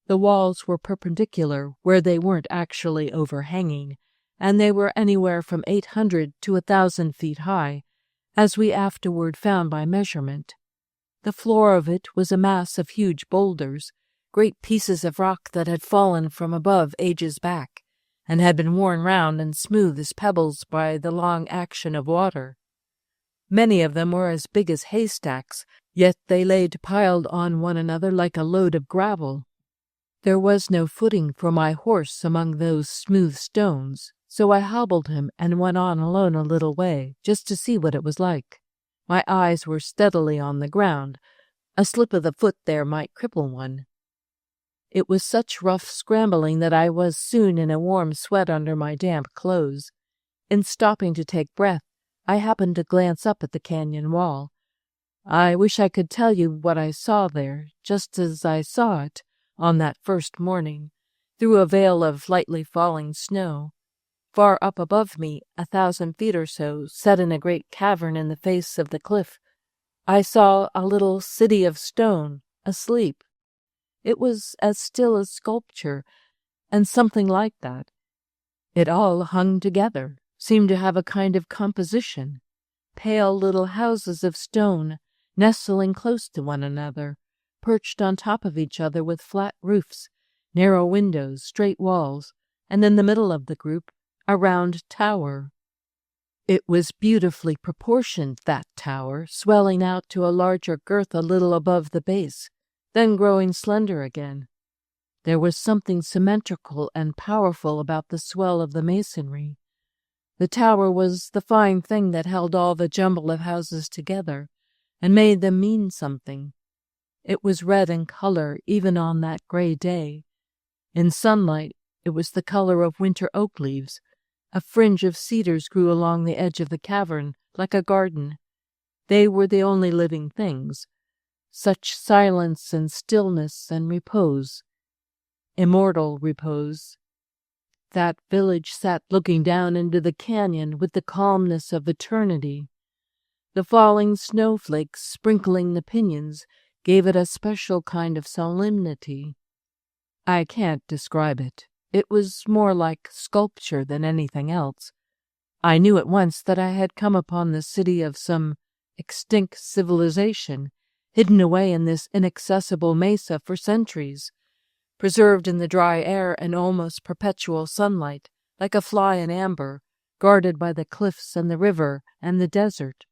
The walls were perpendicular where they weren't actually overhanging, and they were anywhere from 800 to 1,000 feet high, as we afterward found by measurement. The floor of it was a mass of huge boulders, great pieces of rock that had fallen from above ages back, and had been worn round and smooth as pebbles by the long action of water. Many of them were as big as haystacks, yet they lay piled on one another like a load of gravel. There was no footing for my horse among those smooth stones, so I hobbled him and went on alone a little way, just to see what it was like. My eyes were steadily on the ground. A slip of the foot there might cripple one. It was such rough scrambling that I was soon in a warm sweat under my damp clothes. In stopping to take breath, I happened to glance up at the canyon wall. I wish I could tell you what I saw there, just as I saw it on that first morning, through a veil of lightly falling snow. Far up above me, 1,000 feet or so, set in a great cavern in the face of the cliff, I saw a little city of stone, asleep. It was as still as sculpture, and something like that. It all hung together, seemed to have a kind of composition. Pale little houses of stone, nestling close to one another, perched on top of each other with flat roofs, narrow windows, straight walls, and in the middle of the group, a round tower. It was beautifully proportioned, that tower, swelling out to a larger girth a little above the base, then growing slender again. There was something symmetrical and powerful about the swell of the masonry. The tower was the fine thing that held all the jumble of houses together and made them mean something. It was red in color even on that gray day. In sunlight, it was the color of winter oak leaves. A fringe of cedars grew along the edge of the cavern, like a garden. They were the only living things. Such silence and stillness and repose. Immortal repose. That village sat looking down into the canyon with the calmness of eternity. The falling snowflakes sprinkling the pinyons gave it a special kind of solemnity. I can't describe it. It was more like sculpture than anything else. I knew at once that I had come upon the city of some extinct civilization, hidden away in this inaccessible mesa for centuries, preserved in the dry air and almost perpetual sunlight, like a fly in amber, guarded by the cliffs and the river and the desert.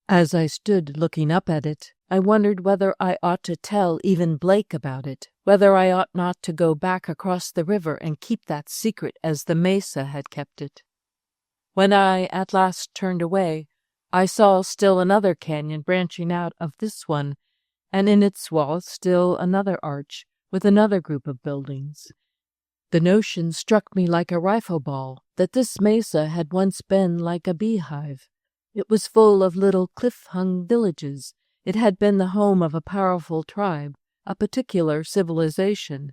As I stood looking up at it, I wondered whether I ought to tell even Blake about it, whether I ought not to go back across the river and keep that secret as the mesa had kept it. When I at last turned away, I saw still another canyon branching out of this one, and in its wall still another arch, with another group of buildings. The notion struck me like a rifle ball that this mesa had once been like a beehive. It was full of little cliff-hung villages. It had been the home of a powerful tribe, a particular civilization.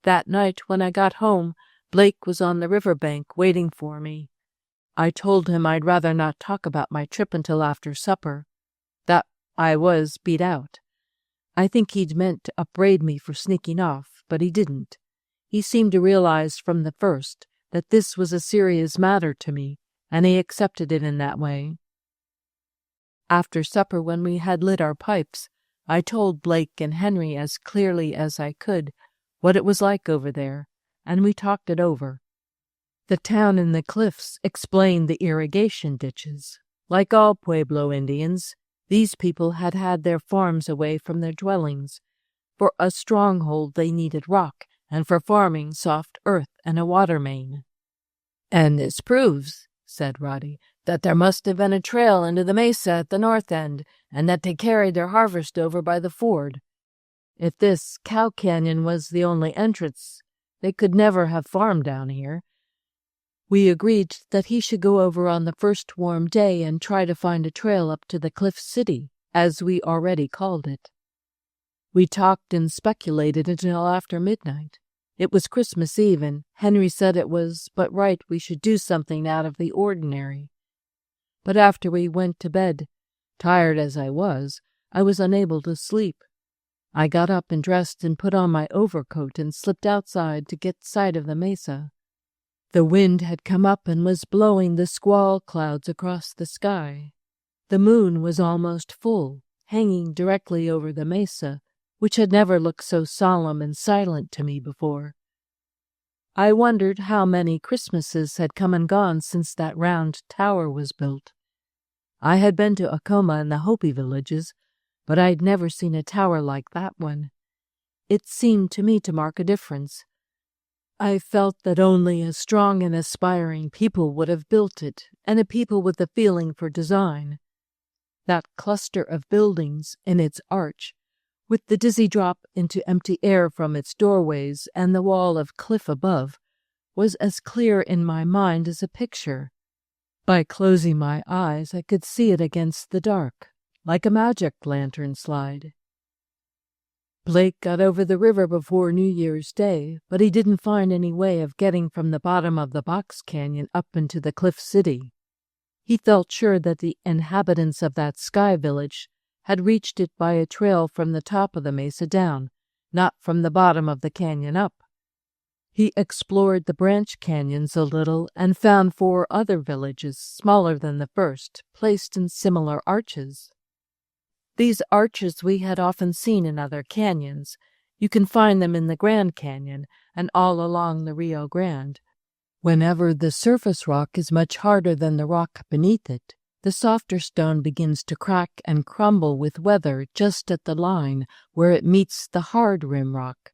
That night when I got home, Blake was on the river bank waiting for me. I told him I'd rather not talk about my trip until after supper, that I was beat out. I think he'd meant to upbraid me for sneaking off, but he didn't. He seemed to realize from the first that this was a serious matter to me, and he accepted it in that way. After supper, when we had lit our pipes, I told Blake and Henry as clearly as I could what it was like over there, and we talked it over. The town in the cliffs explained the irrigation ditches. Like all Pueblo Indians, these people had had their farms away from their dwellings. For a stronghold they needed rock, and for farming soft earth and a water main. "And this proves," said Roddy, "that there must have been a trail into the mesa at the north end, and that they carried their harvest over by the ford. If this Cow Canyon was the only entrance, they could never have farmed down here." We agreed that he should go over on the first warm day and try to find a trail up to the Cliff City, as we already called it. We talked and speculated until after midnight. It was Christmas Eve, and Henry said it was but right we should do something out of the ordinary. But after we went to bed, tired as I was unable to sleep. I got up and dressed and put on my overcoat and slipped outside to get sight of the mesa. The wind had come up and was blowing the squall clouds across the sky. The moon was almost full, hanging directly over the mesa, which had never looked so solemn and silent to me before. I wondered how many Christmases had come and gone since that round tower was built. I had been to Acoma and the Hopi villages, but I'd never seen a tower like that one. It seemed to me to mark a difference. I felt that only a strong and aspiring people would have built it, and a people with a feeling for design. That cluster of buildings in its arch, with the dizzy drop into empty air from its doorways and the wall of cliff above, was as clear in my mind as a picture. By closing my eyes, I could see it against the dark, like a magic lantern slide. Blake got over the river before New Year's Day, but he didn't find any way of getting from the bottom of the box canyon up into the Cliff City. He felt sure that the inhabitants of that sky village had reached it by a trail from the top of the mesa down, not from the bottom of the canyon up. He explored the branch canyons a little and found 4 other villages, smaller than the first, placed in similar arches. These arches we had often seen in other canyons. You can find them in the Grand Canyon and all along the Rio Grande. Whenever the surface rock is much harder than the rock beneath it, the softer stone begins to crack and crumble with weather just at the line where it meets the hard rim rock.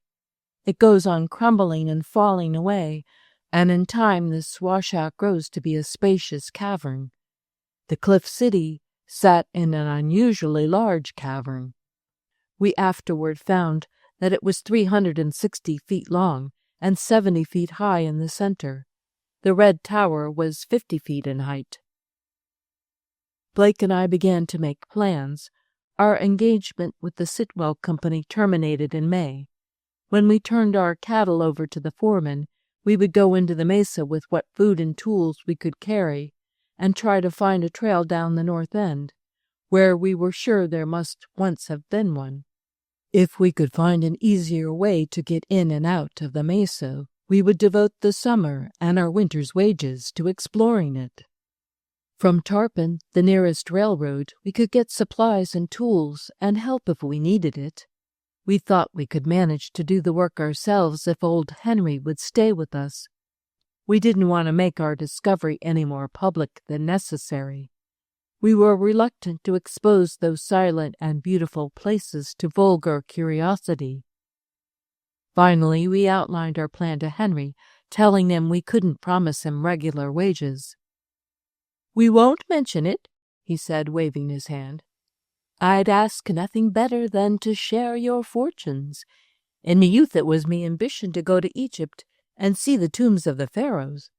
It goes on crumbling and falling away, and in time this washout grows to be a spacious cavern. The Cliff City sat in an unusually large cavern. We afterward found that it was 360 feet long and 70 feet high in the center. The red tower was 50 feet in height. Blake and I began to make plans. Our engagement with the Sitwell Company terminated in May. When we turned our cattle over to the foreman, we would go into the mesa with what food and tools we could carry and try to find a trail down the north end, where we were sure there must once have been one. If we could find an easier way to get in and out of the mesa, we would devote the summer and our winter's wages to exploring it. From Tarpon, the nearest railroad, we could get supplies and tools and help if we needed it. We thought we could manage to do the work ourselves if old Henry would stay with us. We didn't want to make our discovery any more public than necessary. We were reluctant to expose those silent and beautiful places to vulgar curiosity. Finally, we outlined our plan to Henry, telling him we couldn't promise him regular wages. "We won't mention it," he said, waving his hand. "I'd ask nothing better than to share your fortunes. In me youth it was me ambition to go to Egypt and see the tombs of the pharaohs."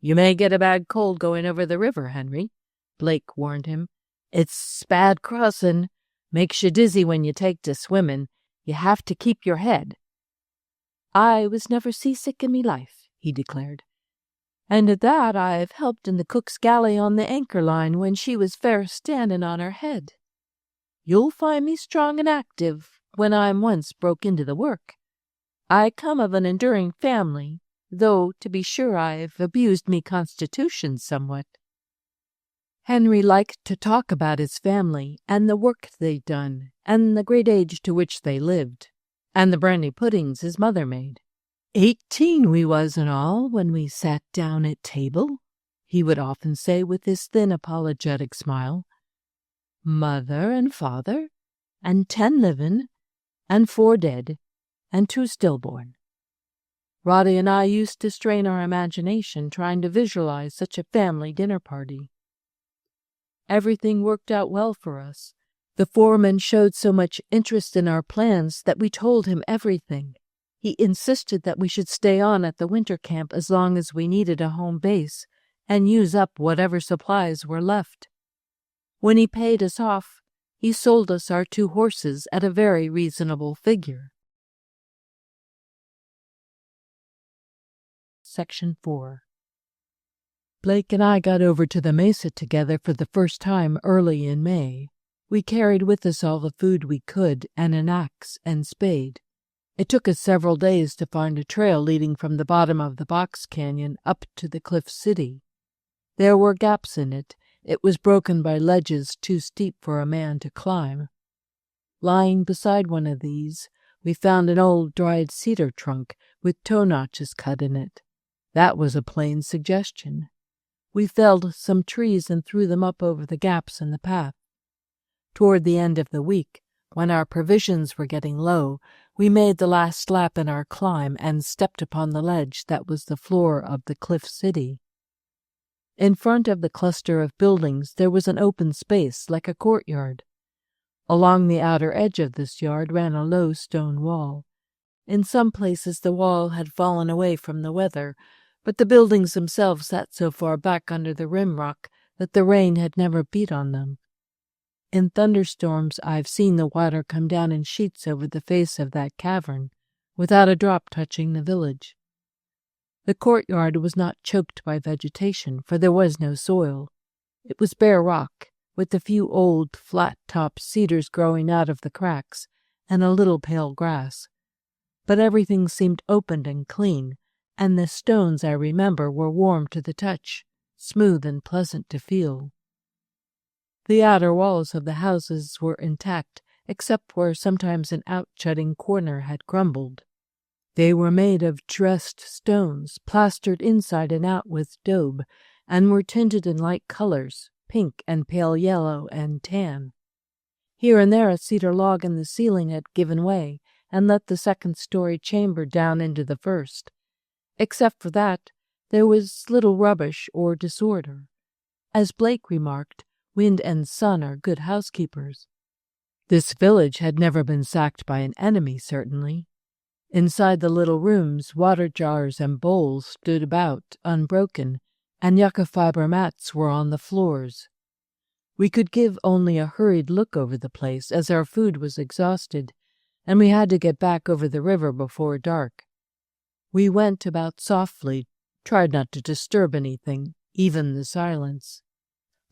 "You may get a bad cold going over the river, Henry," Blake warned him. "It's bad crossin'. Makes you dizzy when you take to swimmin'. You have to keep your head." "I was never seasick in me life," he declared. "And at that I've helped in the cook's galley on the anchor line when she was fair standin' on her head. You'll find me strong and active when I'm once broke into the work. I come of an enduring family, though to be sure I've abused me constitution somewhat." Henry liked to talk about his family and the work they'd done and the great age to which they lived, and the brandy puddings his mother made. 18 we was in all when we sat down at table, he would often say with his thin apologetic smile. "Mother and father, and 10 livin', and 4 dead, and 2 stillborn." Roddy and I used to strain our imagination trying to visualize such a family dinner party. Everything worked out well for us. The foreman showed so much interest in our plans that we told him everything. He insisted that we should stay on at the winter camp as long as we needed a home base and use up whatever supplies were left. When he paid us off, he sold us our 2 horses at a very reasonable figure. Section 4. Blake and I got over to the mesa together for the first time early in May. We carried with us all the food we could and an axe and spade. It took us several days to find a trail leading from the bottom of the box canyon up to the Cliff City. There were gaps in it. It was broken by ledges too steep for a man to climb. Lying beside one of these, we found an old dried cedar trunk with toe notches cut in it. That was a plain suggestion. We felled some trees and threw them up over the gaps in the path. Toward the end of the week, when our provisions were getting low, we made the last lap in our climb and stepped upon the ledge that was the floor of the Cliff City. In front of the cluster of buildings there was an open space like a courtyard. Along the outer edge of this yard ran a low stone wall. In some places the wall had fallen away from the weather, but the buildings themselves sat so far back under the rim rock that the rain had never beat on them. In thunderstorms I've seen the water come down in sheets over the face of that cavern, without a drop touching the village. The courtyard was not choked by vegetation, for there was no soil. It was bare rock, with a few old, flat-topped cedars growing out of the cracks, and a little pale grass. But everything seemed open and clean, and the stones, I remember, were warm to the touch, smooth and pleasant to feel. The outer walls of the houses were intact, except where sometimes an out-jutting corner had crumbled. They were made of dressed stones, plastered inside and out with daub, and were tinted in light colors, pink and pale yellow and tan. Here and there a cedar log in the ceiling had given way and let the second-story chamber down into the first. Except for that, there was little rubbish or disorder. As Blake remarked, wind and sun are good housekeepers. This village had never been sacked by an enemy, certainly. Inside the little rooms, water jars and bowls stood about, unbroken, and yucca fiber mats were on the floors. We could give only a hurried look over the place, as our food was exhausted, and we had to get back over the river before dark. We went about softly, tried not to disturb anything, even the silence.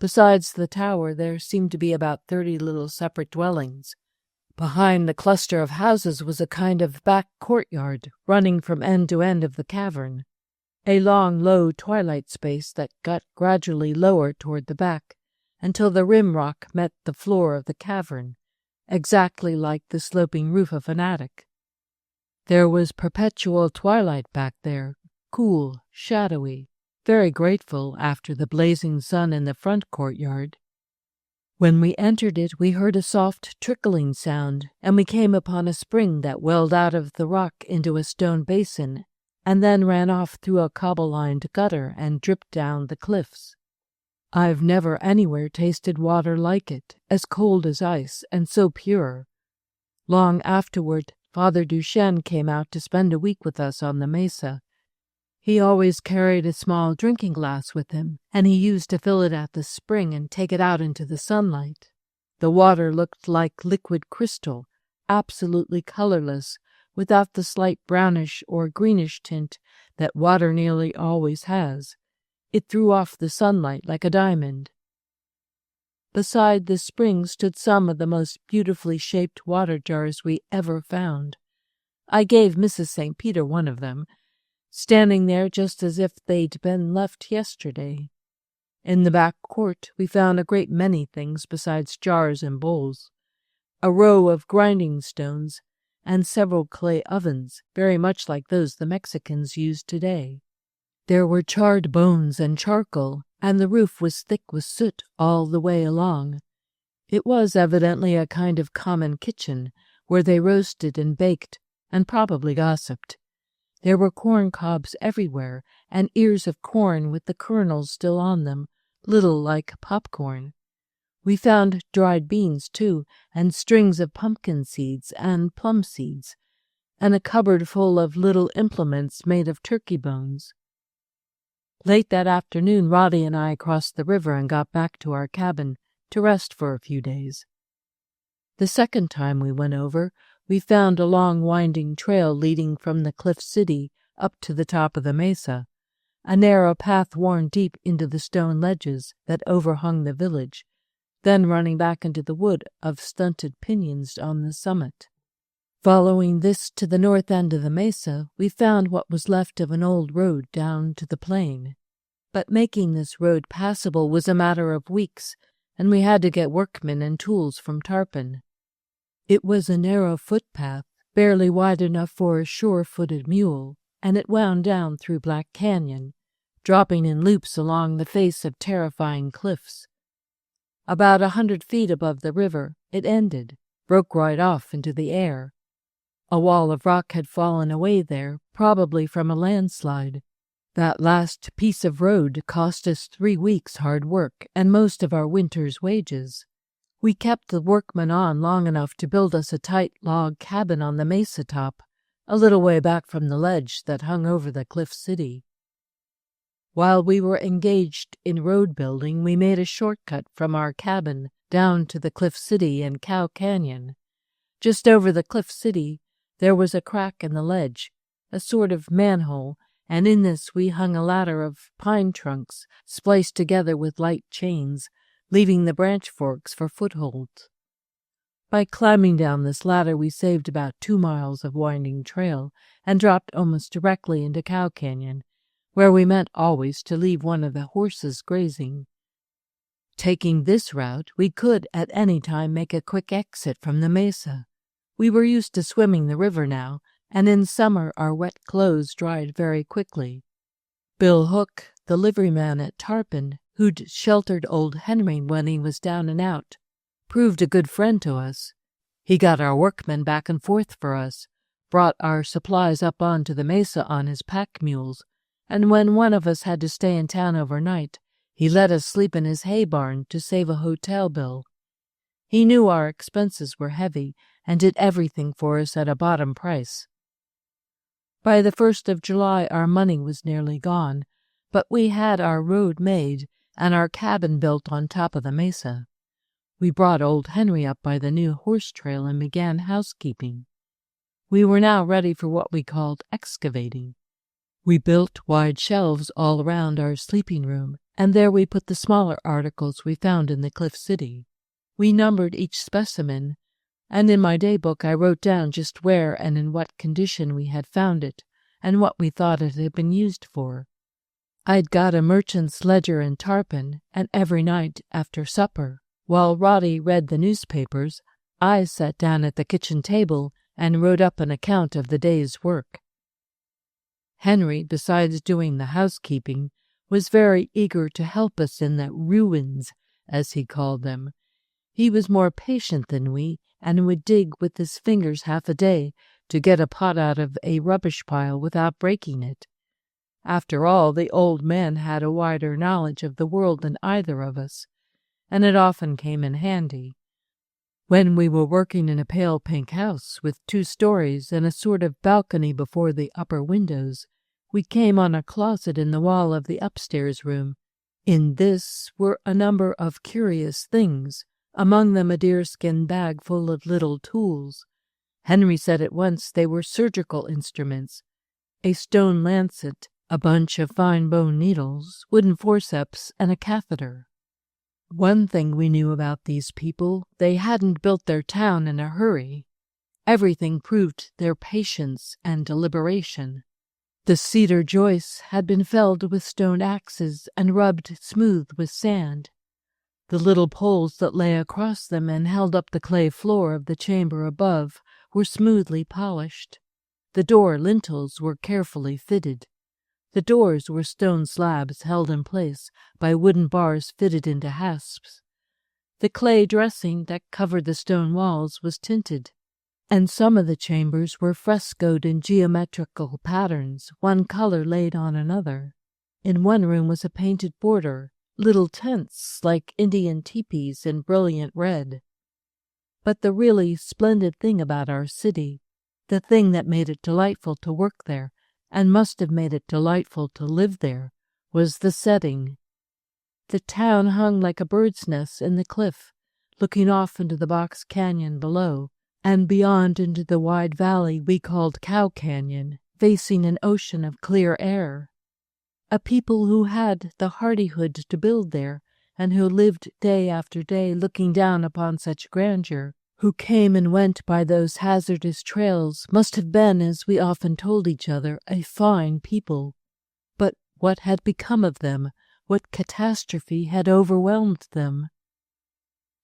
Besides the tower, there seemed to be about 30 little separate dwellings. Behind the cluster of houses was a kind of back courtyard, running from end to end of the cavern, a long, low twilight space that got gradually lower toward the back, until the rim rock met the floor of the cavern, exactly like the sloping roof of an attic. There was perpetual twilight back there, cool, shadowy, very grateful after the blazing sun in the front courtyard. When we entered it, we heard a soft trickling sound, and we came upon a spring that welled out of the rock into a stone basin, and then ran off through a cobble-lined gutter and dripped down the cliffs. I've never anywhere tasted water like it, as cold as ice, and so pure. Long afterward, Father Duchesne came out to spend a week with us on the mesa. He always carried a small drinking glass with him, and he used to fill it at the spring and take it out into the sunlight. The water looked like liquid crystal, absolutely colorless, without the slight brownish or greenish tint that water nearly always has. It threw off the sunlight like a diamond. Beside the spring stood some of the most beautifully shaped water jars we ever found. I gave Mrs. St. Peter one of them, standing there just as if they'd been left yesterday. In the back court we found a great many things besides jars and bowls, a row of grinding stones, and several clay ovens, very much like those the Mexicans use today. There were charred bones and charcoal, and the roof was thick with soot all the way along. It was evidently a kind of common kitchen, where they roasted and baked, and probably gossiped. There were corn cobs everywhere, and ears of corn with the kernels still on them, little like popcorn. We found dried beans, too, and strings of pumpkin seeds and plum seeds, and a cupboard full of little implements made of turkey bones. Late that afternoon, Roddy and I crossed the river and got back to our cabin to rest for a few days. The second time we went over, we found a long winding trail leading from the cliff city up to the top of the mesa, a narrow path worn deep into the stone ledges that overhung the village, then running back into the wood of stunted piñons on the summit. Following this to the north end of the mesa, we found what was left of an old road down to the plain. But making this road passable was a matter of weeks, and we had to get workmen and tools from Tarpon. It was a narrow footpath, barely wide enough for a sure-footed mule, and it wound down through Black Canyon, dropping in loops along the face of terrifying cliffs. About 100 feet above the river, it ended, broke right off into the air. A wall of rock had fallen away there, probably from a landslide. That last piece of road cost us 3 weeks' hard work and most of our winter's wages. We kept the workmen on long enough to build us a tight log cabin on the mesa top, a little way back from the ledge that hung over the cliff city. While we were engaged in road building, we made a shortcut from our cabin down to the Cliff City and Cow Canyon. Just over the Cliff City, there was a crack in the ledge, a sort of manhole, and in this we hung a ladder of pine trunks spliced together with light chains, leaving the branch forks for footholds. By climbing down this ladder, we saved about 2 miles of winding trail and dropped almost directly into Cow Canyon, where we meant always to leave one of the horses grazing. Taking this route, we could at any time make a quick exit from the mesa. We were used to swimming the river now, and in summer our wet clothes dried very quickly. Bill Hook, the liveryman at Tarpon, who'd sheltered old Henry when he was down and out, proved a good friend to us. He got our workmen back and forth for us, brought our supplies up onto the mesa on his pack mules, and when one of us had to stay in town overnight, he let us sleep in his hay barn to save a hotel bill. He knew our expenses were heavy and did everything for us at a bottom price. By the 1st of July our money was nearly gone, but we had our road made and our cabin built on top of the mesa. We brought old Henry up by the new horse trail and began housekeeping. We were now ready for what we called excavating. We built wide shelves all around our sleeping room, and there we put the smaller articles we found in the Cliff City. We numbered each specimen, and in my daybook I wrote down just where and in what condition we had found it, and what we thought it had been used for. I'd got a merchant's ledger in Tarpon, and every night after supper, while Roddy read the newspapers, I sat down at the kitchen table and wrote up an account of the day's work. Henry, besides doing the housekeeping, was very eager to help us in the ruins, as he called them. He was more patient than we, and would dig with his fingers half a day to get a pot out of a rubbish pile without breaking it. After all, the old man had a wider knowledge of the world than either of us, and it often came in handy. When we were working in a pale pink house with 2 stories and a sort of balcony before the upper windows, we came on a closet in the wall of the upstairs room. In this were a number of curious things, among them a deerskin bag full of little tools. Henry said at once they were surgical instruments, a stone lancet, a bunch of fine bone needles, wooden forceps, and a catheter. One thing we knew about these people, they hadn't built their town in a hurry. Everything proved their patience and deliberation. The cedar joists had been felled with stone axes and rubbed smooth with sand. The little poles that lay across them and held up the clay floor of the chamber above were smoothly polished. The door lintels were carefully fitted. The doors were stone slabs held in place by wooden bars fitted into hasps. The clay dressing that covered the stone walls was tinted, and some of the chambers were frescoed in geometrical patterns, one color laid on another. In one room was a painted border, little tents like Indian teepees in brilliant red. But the really splendid thing about our city, the thing that made it delightful to work there, and must have made it delightful to live there, was the setting. The town hung like a bird's nest in the cliff, looking off into the box canyon below, and beyond into the wide valley we called Cow Canyon, facing an ocean of clear air. A people who had the hardihood to build there, and who lived day after day looking down upon such grandeur, who came and went by those hazardous trails, must have been, as we often told each other, a fine people. But what had become of them? What catastrophe had overwhelmed them?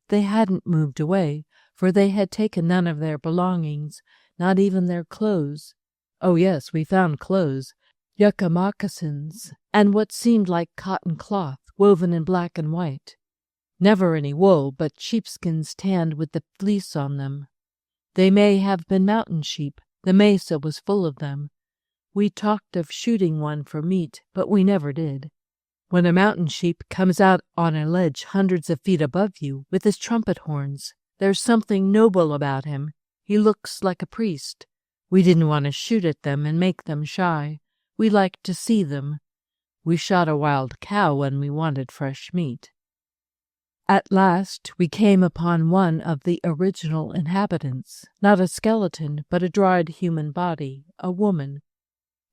They hadn't moved away, for they had taken none of their belongings, not even their clothes. Oh yes, we found clothes, yucca moccasins, and what seemed like cotton cloth, woven in black and white. Never any wool, but sheepskins tanned with the fleece on them. They may have been mountain sheep. The mesa was full of them. We talked of shooting one for meat, but we never did. When a mountain sheep comes out on a ledge hundreds of feet above you with his trumpet horns, there's something noble about him. He looks like a priest. We didn't want to shoot at them and make them shy. We liked to see them. We shot a wild cow when we wanted fresh meat. At last we came upon one of the original inhabitants, not a skeleton, but a dried human body, a woman.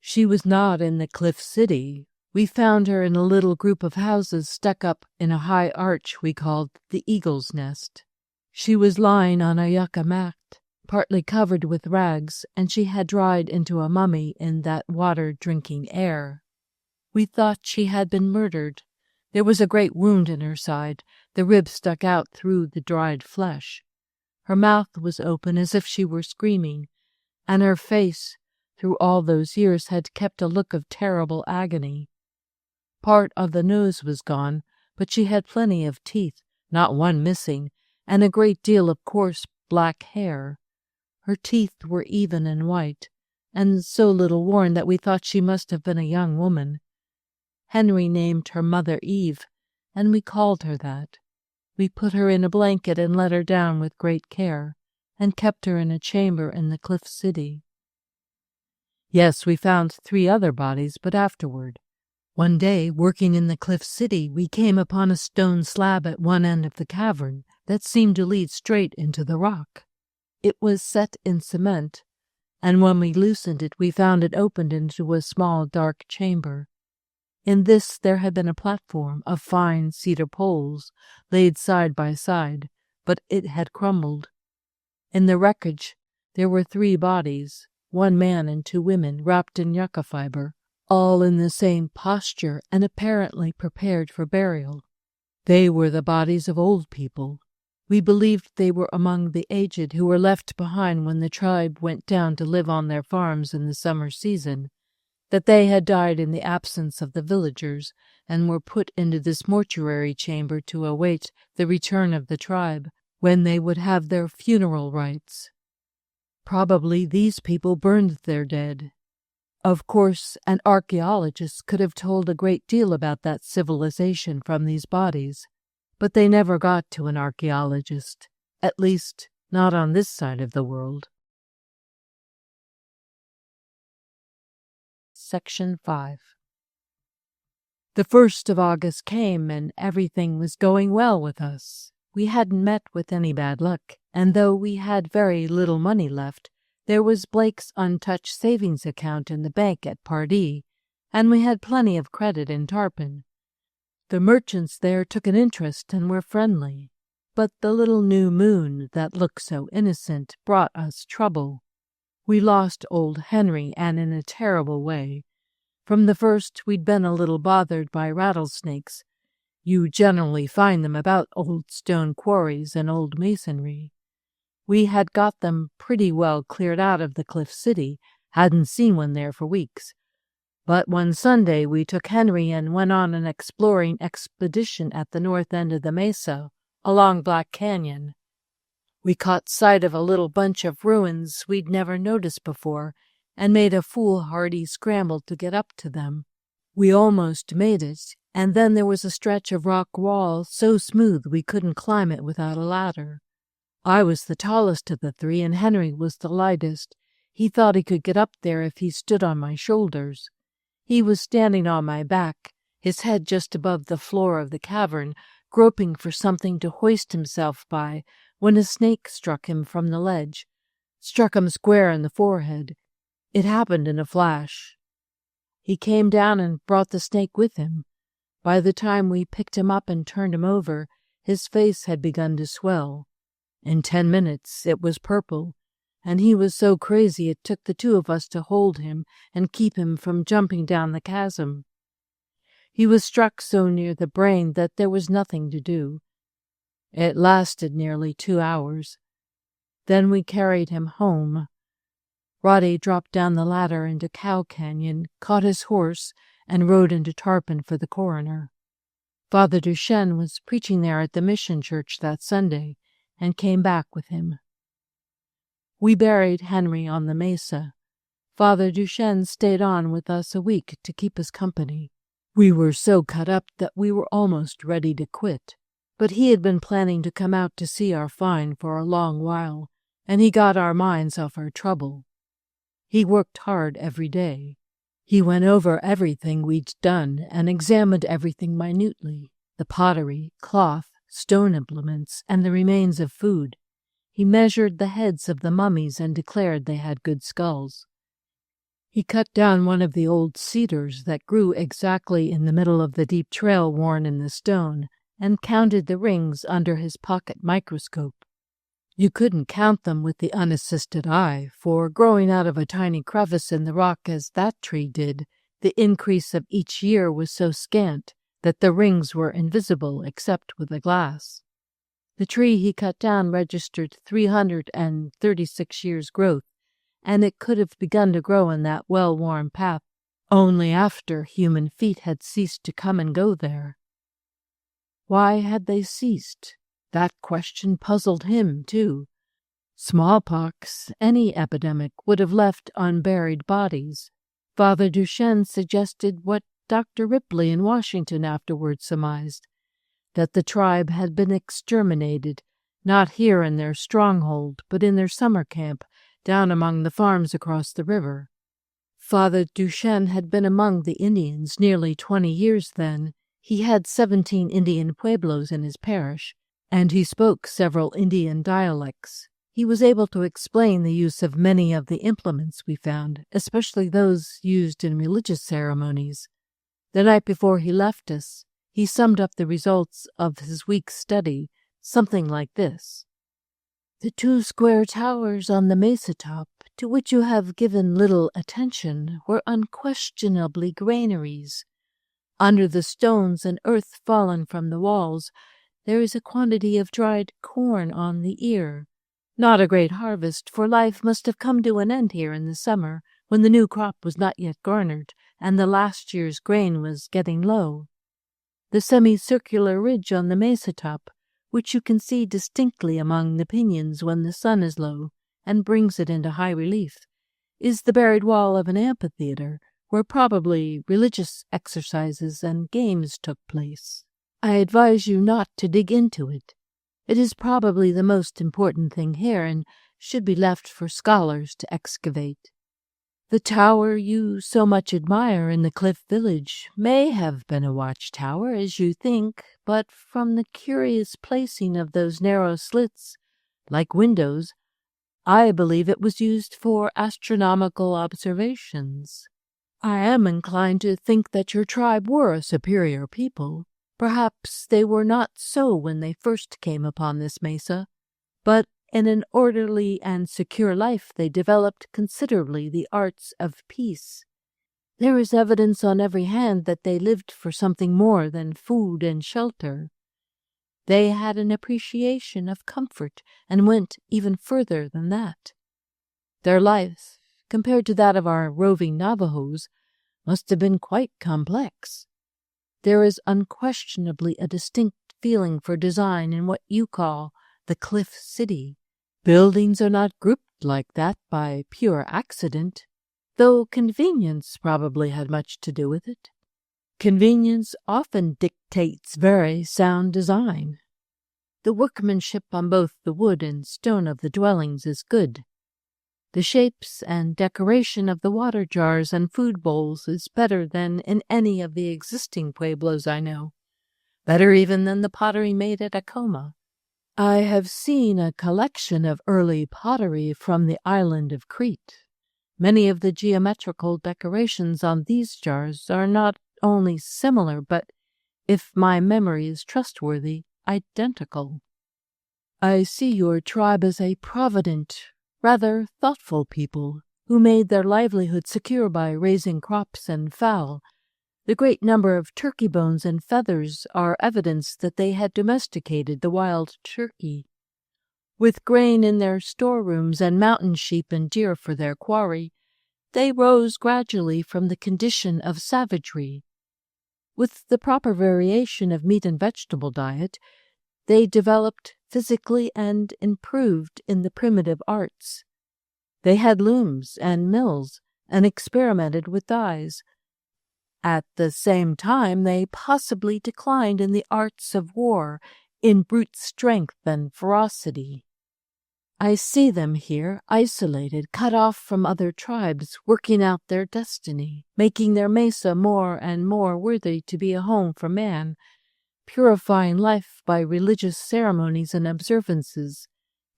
She was not in the cliff city. We found her in a little group of houses stuck up in a high arch we called the Eagle's Nest. She was lying on a yucca mat, partly covered with rags, and she had dried into a mummy in that water-drinking air. We thought she had been murdered. There was a great wound in her side. The rib stuck out through the dried flesh. Her mouth was open as if she were screaming, and her face, through all those years, had kept a look of terrible agony. Part of the nose was gone, but she had plenty of teeth, not one missing, and a great deal of coarse black hair. Her teeth were even and white, and so little worn that we thought she must have been a young woman. Henry named her Mother Eve, and we called her that. We put her in a blanket and let her down with great care, and kept her in a chamber in the cliff city. Yes, we found 3 other bodies, but afterward. One day, working in the cliff city, we came upon a stone slab at one end of the cavern that seemed to lead straight into the rock. It was set in cement, and when we loosened it, we found it opened into a small dark chamber. In this there had been a platform of fine cedar poles laid side by side, but it had crumbled. In the wreckage there were 3 bodies, 1 man and 2 women, wrapped in yucca fiber, all in the same posture and apparently prepared for burial. They were the bodies of old people. We believed they were among the aged who were left behind when the tribe went down to live on their farms in the summer season, that they had died in the absence of the villagers and were put into this mortuary chamber to await the return of the tribe, when they would have their funeral rites. Probably these people burned their dead. Of course, an archaeologist could have told a great deal about that civilization from these bodies, but they never got to an archaeologist, at least not on this side of the world. Section 5. The 1st of August came, and everything was going well with us. We hadn't met with any bad luck, and though we had very little money left, there was Blake's untouched savings account in the bank at Pardee, and we had plenty of credit in Tarpon. The merchants there took an interest and were friendly, but the little new moon that looked so innocent brought us trouble. We lost old Henry, and in a terrible way. From the first we'd been a little bothered by rattlesnakes. You generally find them about old stone quarries and old masonry. We had got them pretty well cleared out of the cliff city, hadn't seen one there for weeks. But one Sunday we took Henry and went on an exploring expedition at the north end of the mesa, along Black Canyon. We caught sight of a little bunch of ruins we'd never noticed before, and made a foolhardy scramble to get up to them. We almost made it, and then there was a stretch of rock wall so smooth we couldn't climb it without a ladder. I was the tallest of the 3, and Henry was the lightest. He thought he could get up there if he stood on my shoulders. He was standing on my back, his head just above the floor of the cavern, groping for something to hoist himself by, when a snake struck him from the ledge, struck him square in the forehead. It happened in a flash. He came down and brought the snake with him. By the time we picked him up and turned him over, his face had begun to swell. In 10 minutes it was purple, and he was so crazy it took the 2 of us to hold him and keep him from jumping down the chasm. He was struck so near the brain that there was nothing to do. It lasted nearly 2 hours. Then we carried him home. Roddy dropped down the ladder into Cow Canyon, caught his horse, and rode into Tarpon for the coroner. Father Duchesne was preaching there at the mission church that Sunday, and came back with him. We buried Henry on the mesa. Father Duchesne stayed on with us a week to keep us company. We were so cut up that we were almost ready to quit, but he had been planning to come out to see our find for a long while, and he got our minds off our trouble. He worked hard every day. He went over everything we'd done and examined everything minutely, the pottery, cloth, stone implements, and the remains of food. He measured the heads of the mummies and declared they had good skulls. He cut down one of the old cedars that grew exactly in the middle of the deep trail worn in the stone and counted the rings under his pocket microscope. You couldn't count them with the unassisted eye, for growing out of a tiny crevice in the rock as that tree did, the increase of each year was so scant that the rings were invisible except with the glass. The tree he cut down registered 336 years' growth, and it could have begun to grow in that well-worn path only after human feet had ceased to come and go there. Why had they ceased? That question puzzled him, too. Smallpox, any epidemic, would have left unburied bodies. Father Duchesne suggested what Dr. Ripley in Washington afterwards surmised, that the tribe had been exterminated, not here in their stronghold, but in their summer camp, down among the farms across the river. Father Duchesne had been among the Indians nearly 20 years then. He had 17 Indian pueblos in his parish, and he spoke several Indian dialects. He was able to explain the use of many of the implements we found, especially those used in religious ceremonies. The night before he left us, he summed up the results of his week's study, something like this. The 2 square towers on the mesa top, to which you have given little attention, were unquestionably granaries. Under the stones and earth fallen from the walls, there is a quantity of dried corn on the ear. Not a great harvest, for life must have come to an end here in the summer, when the new crop was not yet garnered, and the last year's grain was getting low. The semicircular ridge on the mesa top, which you can see distinctly among the piñons when the sun is low, and brings it into high relief, is the buried wall of an amphitheater, where probably religious exercises and games took place. I advise you not to dig into it. It is probably the most important thing here, and should be left for scholars to excavate. The tower you so much admire in the cliff village may have been a watchtower, as you think, but from the curious placing of those narrow slits, like windows, I believe it was used for astronomical observations. I am inclined to think that your tribe were a superior people. Perhaps they were not so when they first came upon this mesa, but in an orderly and secure life they developed considerably the arts of peace. There is evidence on every hand that they lived for something more than food and shelter. They had an appreciation of comfort and went even further than that. Their life, compared to that of our roving Navajos, must have been quite complex. There is unquestionably a distinct feeling for design in what you call the cliff city. Buildings are not grouped like that by pure accident, though convenience probably had much to do with it. Convenience often dictates very sound design. The workmanship on both the wood and stone of the dwellings is good. The shapes and decoration of the water jars and food bowls is better than in any of the existing pueblos I know, better even than the pottery made at Acoma. I have seen a collection of early pottery from the island of Crete. Many of the geometrical decorations on these jars are not only similar, but, if my memory is trustworthy, identical. I see your tribe as a provident, rather thoughtful people who made their livelihood secure by raising crops and fowl. The great number of turkey bones and feathers are evidence that they had domesticated the wild turkey. With grain in their storerooms and mountain sheep and deer for their quarry, they rose gradually from the condition of savagery. With the proper variation of meat and vegetable diet, they developed physically and improved in the primitive arts. They had looms and mills and experimented with dyes. At the same time, they possibly declined in the arts of war, in brute strength and ferocity. I see them here, isolated, cut off from other tribes, working out their destiny, making their mesa more and more worthy to be a home for man, purifying life by religious ceremonies and observances,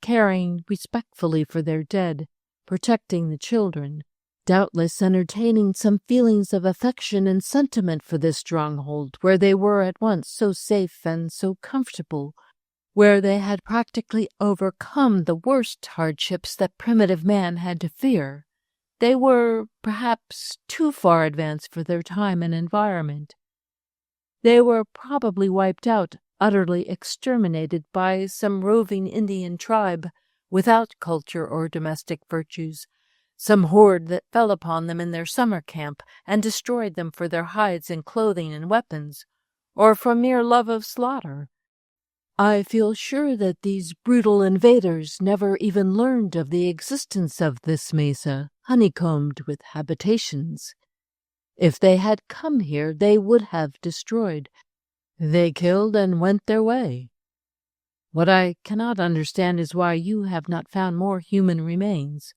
caring respectfully for their dead, protecting the children, doubtless entertaining some feelings of affection and sentiment for this stronghold where they were at once so safe and so comfortable, where they had practically overcome the worst hardships that primitive man had to fear. They were, perhaps, too far advanced for their time and environment. They were probably wiped out, utterly exterminated by some roving Indian tribe without culture or domestic virtues, some horde that fell upon them in their summer camp and destroyed them for their hides and clothing and weapons, or from mere love of slaughter. I feel sure that these brutal invaders never even learned of the existence of this mesa, honeycombed with habitations. If they had come here, they would have destroyed. They killed and went their way. What I cannot understand is why you have not found more human remains.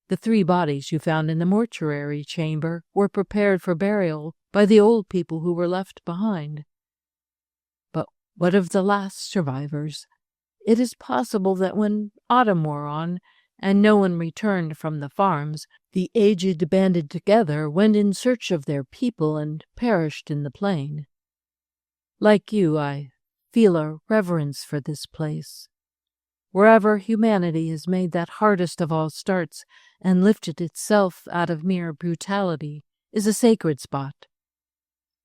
The 3 bodies you found in the mortuary chamber were prepared for burial by the old people who were left behind. But what of the last survivors? It is possible that when autumn wore on, and no one returned from the farms, the aged banded together, went in search of their people, and perished in the plain. Like you, I feel a reverence for this place. Wherever humanity has made that hardest of all starts and lifted itself out of mere brutality is a sacred spot.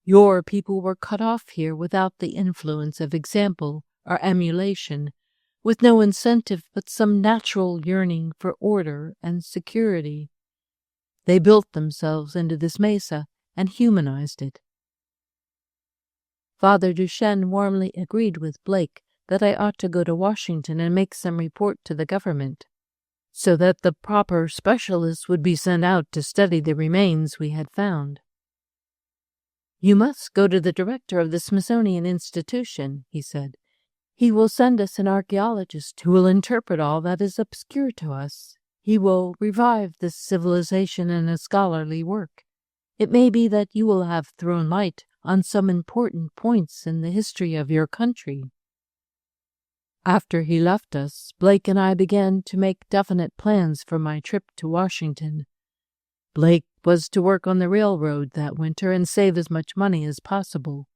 Your people were cut off here without the influence of example or emulation, with no incentive but some natural yearning for order and security. They built themselves into this mesa and humanized it. Father Duchesne warmly agreed with Blake that I ought to go to Washington and make some report to the government, so that the proper specialists would be sent out to study the remains we had found. You must go to the director of the Smithsonian Institution, he said. He will send us an archaeologist who will interpret all that is obscure to us. He will revive this civilization in a scholarly work. It may be that you will have thrown light on some important points in the history of your country. After he left us, Blake and I began to make definite plans for my trip to Washington. Blake was to work on the railroad that winter and save as much money as possible.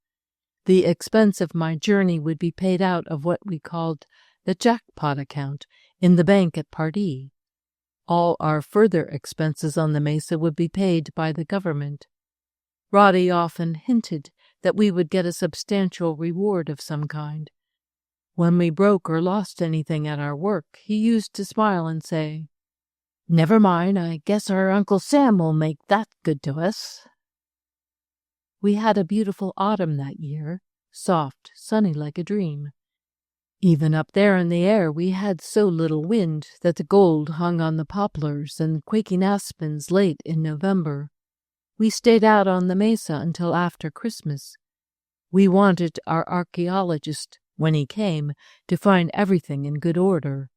The expense of my journey would be paid out of what we called the jackpot account in the bank at Pardee. All our further expenses on the mesa would be paid by the government. Roddy often hinted that we would get a substantial reward of some kind. When we broke or lost anything at our work, he used to smile and say, "Never mind, I guess our Uncle Sam will make that good to us." We had a beautiful autumn that year, soft, sunny like a dream. Even up there in the air we had so little wind that the gold hung on the poplars and quaking aspens late in November. We stayed out on the mesa until after Christmas. We wanted our archaeologist, when he came, to find everything in good order.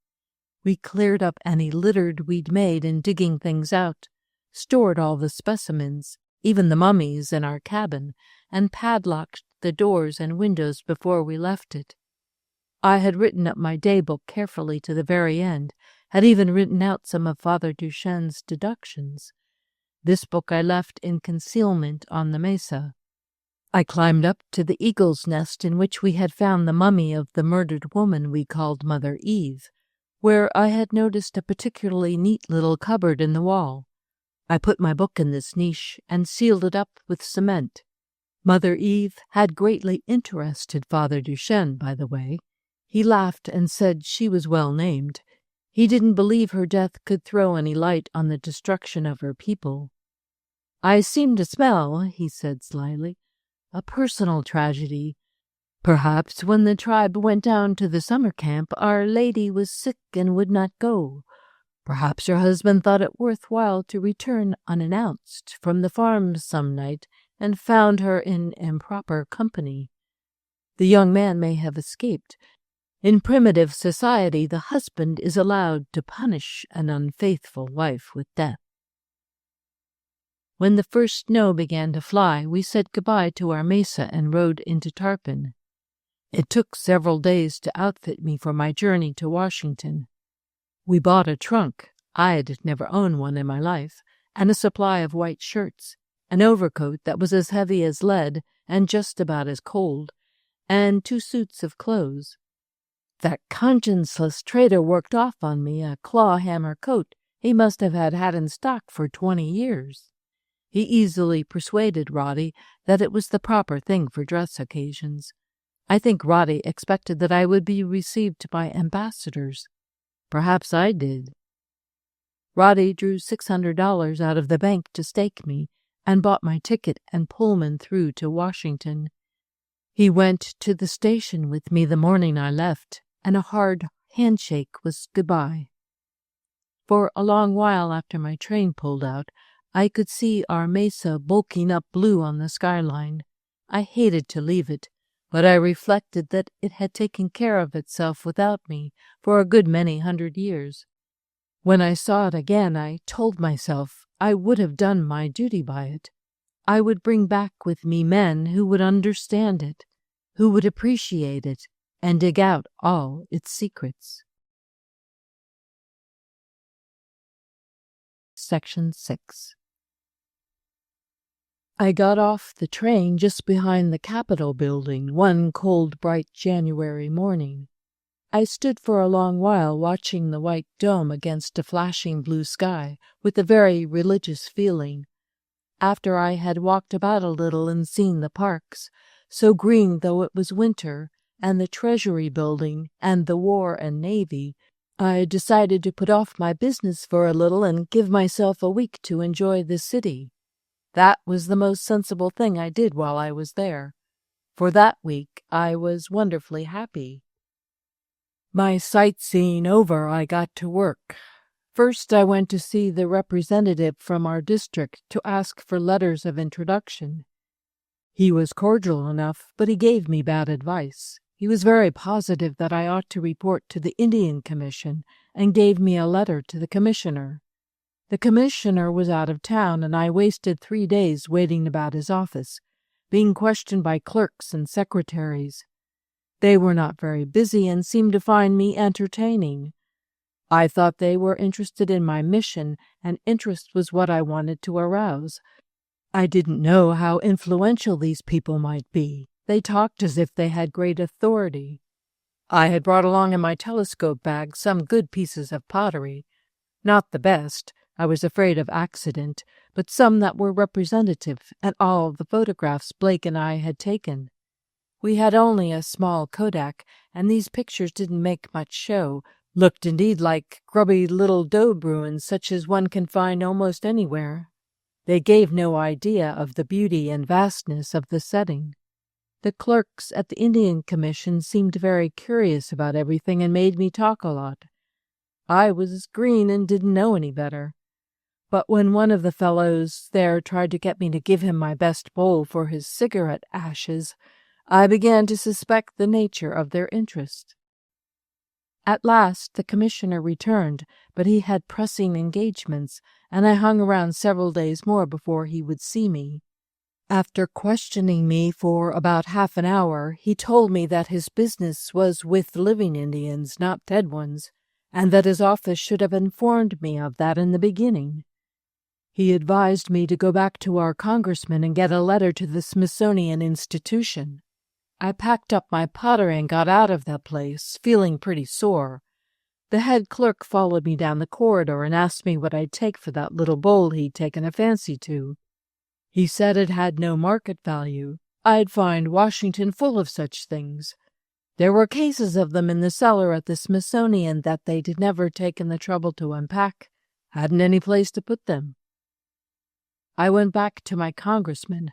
We cleared up any litter we'd made in digging things out, stored all the specimens, even the mummies, in our cabin, and padlocked the doors and windows before we left it. I had written up my daybook carefully to the very end, had even written out some of Father Duchesne's deductions. This book I left in concealment on the mesa. I climbed up to the eagle's nest in which we had found the mummy of the murdered woman we called Mother Eve, where I had noticed a particularly neat little cupboard in the wall. I put my book in this niche and sealed it up with cement. Mother Eve had greatly interested Father Duchesne, by the way. He laughed and said she was well named. He didn't believe her death could throw any light on the destruction of her people. "I seem to smell," he said slyly, "a personal tragedy. Perhaps when the tribe went down to the summer camp, Our Lady was sick and would not go. Perhaps your husband thought it worthwhile to return unannounced from the farm some night and found her in improper company. The young man may have escaped. In primitive society, the husband is allowed to punish an unfaithful wife with death. When the first snow began to fly, we said goodbye to our mesa and rode into Tarpon. It took several days to outfit me for my journey to Washington. We bought a trunk — I had never owned one in my life — and a supply of white shirts, an overcoat that was as heavy as lead and just about as cold, and 2 suits of clothes. That conscienceless trader worked off on me a claw-hammer coat he must have had in stock for 20 years. He easily persuaded Roddy that it was the proper thing for dress occasions. I think Roddy expected that I would be received by ambassadors. Perhaps I did. Roddy drew $600 out of the bank to stake me and bought my ticket and Pullman through to Washington. He went to the station with me the morning I left, and a hard handshake was goodbye. For a long while after my train pulled out, I could see our mesa bulking up blue on the skyline. I hated to leave it, but I reflected that it had taken care of itself without me for a good many 100 years. When I saw it again, I told myself I would have done my duty by it. I would bring back with me men who would understand it, who would appreciate it, and dig out all its secrets. Section 6. I got off the train just behind the Capitol building one cold, bright January morning. I stood for a long while watching the white dome against a flashing blue sky with a very religious feeling. After I had walked about a little and seen the parks, so green though it was winter, and the Treasury building and the War and Navy, I decided to put off my business for a little and give myself a week to enjoy the city. That was the most sensible thing I did while I was there. For that week I was wonderfully happy. My sightseeing over, I got to work. First I went to see the representative from our district to ask for letters of introduction. He was cordial enough, but he gave me bad advice. He was very positive that I ought to report to the Indian Commission and gave me a letter to the commissioner. The commissioner was out of town, and I wasted 3 days waiting about his office, being questioned by clerks and secretaries. They were not very busy and seemed to find me entertaining. I thought they were interested in my mission, and interest was what I wanted to arouse. I didn't know how influential these people might be. They talked as if they had great authority. I had brought along in my telescope bag some good pieces of pottery. Not the best, I was afraid of accident, but some that were representative, and all of the photographs Blake and I had taken. We had only a small Kodak, and these pictures didn't make much show, looked indeed like grubby little daub ruins such as one can find almost anywhere. They gave no idea of the beauty and vastness of the setting. The clerks at the Indian Commission seemed very curious about everything and made me talk a lot. I was green and didn't know any better. But when one of the fellows there tried to get me to give him my best bowl for his cigarette ashes, I began to suspect the nature of their interest. At last the commissioner returned, but he had pressing engagements, and I hung around several days more before he would see me. After questioning me for about half an hour, he told me that his business was with living Indians, not dead ones, and that his office should have informed me of that in the beginning. He advised me to go back to our congressman and get a letter to the Smithsonian Institution. I packed up my pottery and got out of that place, feeling pretty sore. The head clerk followed me down the corridor and asked me what I'd take for that little bowl he'd taken a fancy to. He said it had no market value. I'd find Washington full of such things. There were cases of them in the cellar at the Smithsonian that they'd never taken the trouble to unpack, hadn't any place to put them. I went back to my congressman.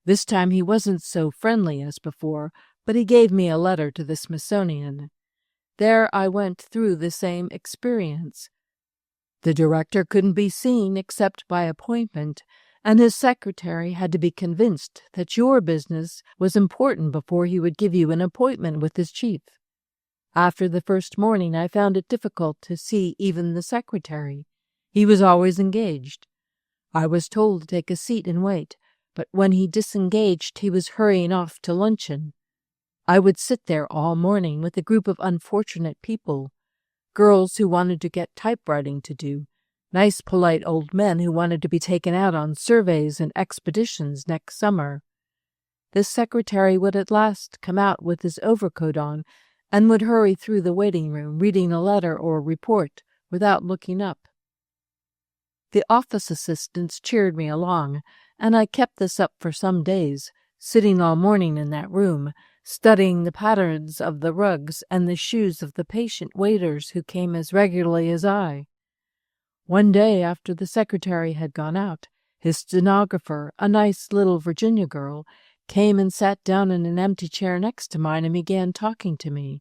This time he wasn't so friendly as before, but he gave me a letter to the Smithsonian. There I went through the same experience. The director couldn't be seen except by appointment, and his secretary had to be convinced that your business was important before he would give you an appointment with his chief. After the first morning, I found it difficult to see even the secretary. He was always engaged. I was told to take a seat and wait, but when he disengaged, he was hurrying off to luncheon. I would sit there all morning with a group of unfortunate people, girls who wanted to get typewriting to do, nice polite old men who wanted to be taken out on surveys and expeditions next summer. The secretary would at last come out with his overcoat on and would hurry through the waiting room, reading a letter or report without looking up. The office assistants cheered me along, and I kept this up for some days, sitting all morning in that room, studying the patterns of the rugs and the shoes of the patient waiters who came as regularly as I. One day, after the secretary had gone out, his stenographer, a nice little Virginia girl, came and sat down in an empty chair next to mine and began talking to me.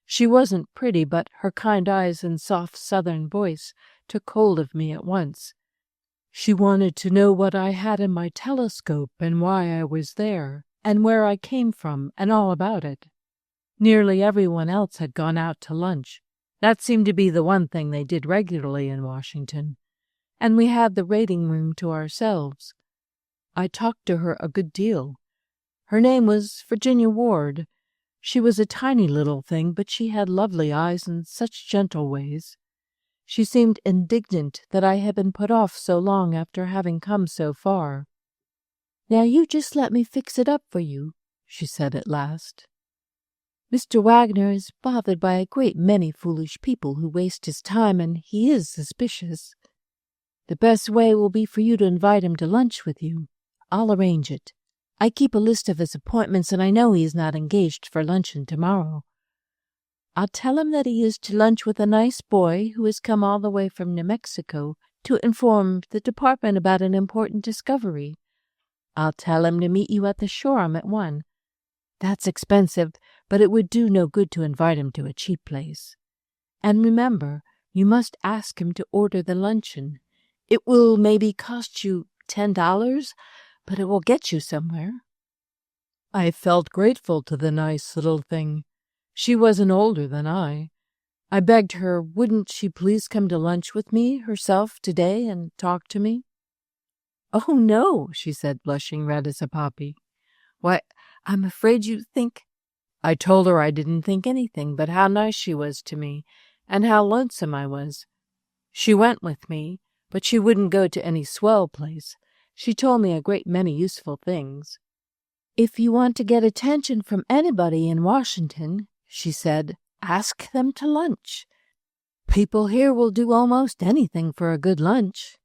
She wasn't pretty, but her kind eyes and soft southern voice took hold of me at once. She wanted to know what I had in my telescope and why I was there, and where I came from, and all about it. Nearly everyone else had gone out to lunch. That seemed to be the one thing they did regularly in Washington, and we had the waiting room to ourselves. I talked to her a good deal. Her name was Virginia Ward. She was a tiny little thing, but she had lovely eyes and such gentle ways. She seemed indignant that I had been put off so long after having come so far. "Now you just let me fix it up for you," she said at last. "Mr. Wagner is bothered by a great many foolish people who waste his time, and he is suspicious. The best way will be for you to invite him to lunch with you. I'll arrange it. I keep a list of his appointments, and I know he is not engaged for luncheon tomorrow. I'll tell him that he is to lunch with a nice boy who has come all the way from New Mexico to inform the department about an important discovery. I'll tell him to meet you at the Shoreham at 1. That's expensive, but it would do no good to invite him to a cheap place. And remember, you must ask him to order the luncheon. It will maybe cost you $10, but it will get you somewhere." I felt grateful to the nice little thing. She wasn't older than I. I begged her, wouldn't she please come to lunch with me herself today and talk to me? "Oh, no," she said, blushing red as a poppy. "Why, I'm afraid you think—" I told her I didn't think anything, but how nice she was to me, and how lonesome I was. She went with me, but she wouldn't go to any swell place. She told me a great many useful things. "If you want to get attention from anybody in Washington," she said, "ask them to lunch. People here will do almost anything for a good lunch."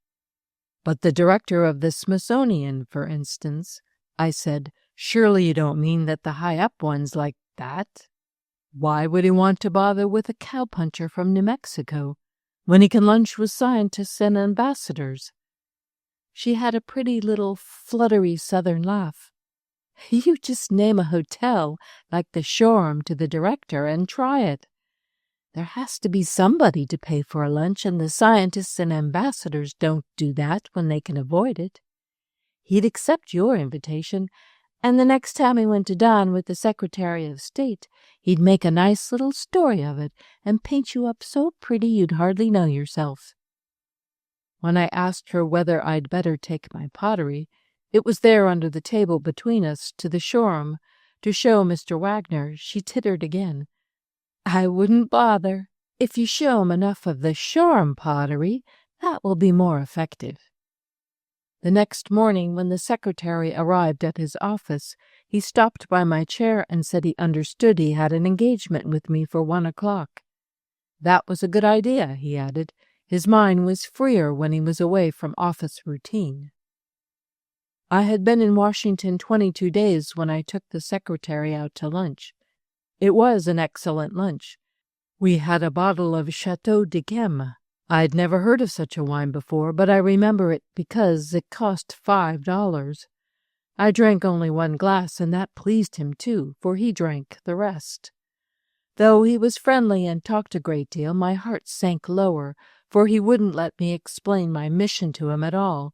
"But the director of the Smithsonian, for instance," I said, "surely you don't mean that the high-up ones like that? Why would he want to bother with a cowpuncher from New Mexico when he can lunch with scientists and ambassadors?" She had a pretty little fluttery southern laugh. "You just name a hotel like the Shoreham to the director and try it. There has to be somebody to pay for a lunch, and the scientists and ambassadors don't do that when they can avoid it. He'd accept your invitation, and the next time he went to dine with the Secretary of State, he'd make a nice little story of it and paint you up so pretty you'd hardly know yourself." When I asked her whether I'd better take my pottery, it was there under the table between us, to the Shoreham, to show Mr. Wagner, she tittered again. "I wouldn't bother. If you show him enough of the Shoreham pottery, that will be more effective." The next morning, when the secretary arrived at his office, he stopped by my chair and said he understood he had an engagement with me for 1 o'clock. That was a good idea, he added. His mind was freer when he was away from office routine. I had been in Washington 22 days when I took the secretary out to lunch. It was an excellent lunch. We had a bottle of Chateau d'Yquem. I'd never heard of such a wine before, but I remember it because it cost $5. I drank only 1 glass, and that pleased him too, for he drank the rest. Though he was friendly and talked a great deal, my heart sank lower, for he wouldn't let me explain my mission to him at all.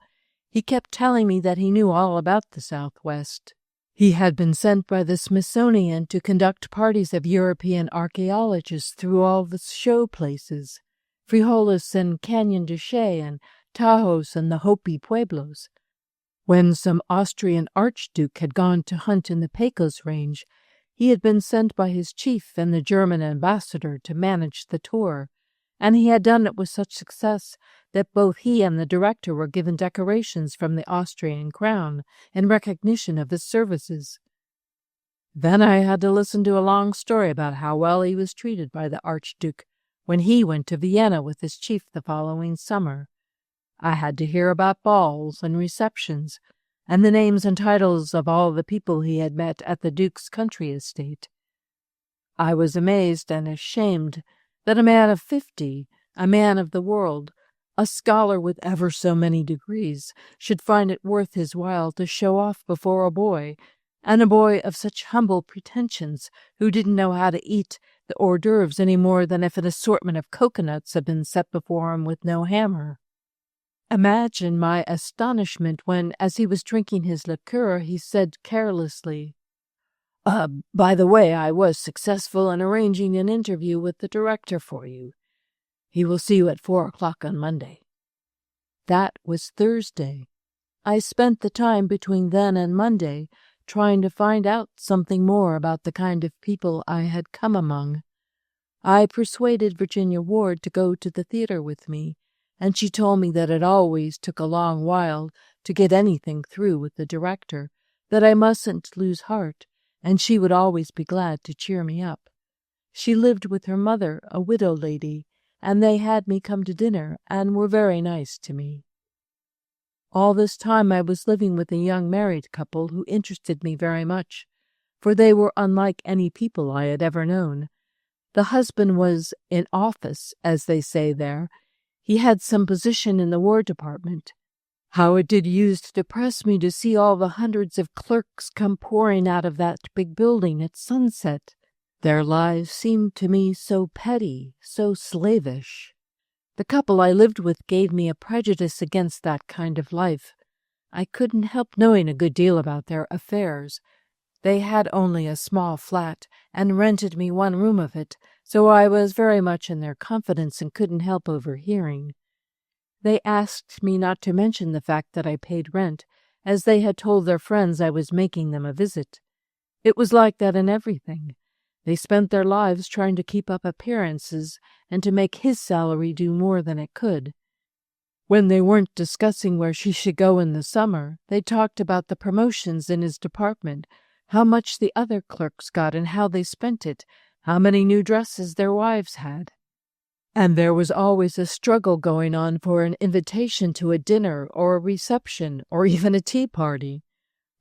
He kept telling me that he knew all about the Southwest. He had been sent by the Smithsonian to conduct parties of European archaeologists through all the show places, Frijoles and Cañon de Che and Tajos and the Hopi Pueblos. When some Austrian archduke had gone to hunt in the Pecos Range, he had been sent by his chief and the German ambassador to manage the tour, and he had done it with such success that both he and the director were given decorations from the Austrian crown in recognition of his services. Then I had to listen to a long story about how well he was treated by the Archduke when he went to Vienna with his chief the following summer. I had to hear about balls and receptions, and the names and titles of all the people he had met at the Duke's country estate. I was amazed and ashamed that a man of 50, a man of the world, a scholar with ever so many degrees, should find it worth his while to show off before a boy, and a boy of such humble pretensions who didn't know how to eat the hors d'oeuvres any more than if an assortment of coconuts had been set before him with no hammer. Imagine my astonishment when, as he was drinking his liqueur, he said carelessly, "By the way, I was successful in arranging an interview with the director for you. He will see you at 4 o'clock on Monday." That was Thursday. I spent the time between then and Monday trying to find out something more about the kind of people I had come among. I persuaded Virginia Ward to go to the theater with me, and she told me that it always took a long while to get anything through with the director, that I mustn't lose heart, and she would always be glad to cheer me up. She lived with her mother, a widow lady, and they had me come to dinner and were very nice to me. All this time I was living with a young married couple who interested me very much, for they were unlike any people I had ever known. The husband was in office, as they say there. He had some position in the War Department. How it did use to depress me to see all the hundreds of clerks come pouring out of that big building at sunset. Their lives seemed to me so petty, so slavish. The couple I lived with gave me a prejudice against that kind of life. I couldn't help knowing a good deal about their affairs. They had only a small flat and rented me one room of it, so I was very much in their confidence and couldn't help overhearing. They asked me not to mention the fact that I paid rent, as they had told their friends I was making them a visit. It was like that in everything. They spent their lives trying to keep up appearances and to make his salary do more than it could. When they weren't discussing where she should go in the summer, they talked about the promotions in his department, how much the other clerks got and how they spent it, how many new dresses their wives had. And there was always a struggle going on for an invitation to a dinner or a reception or even a tea party.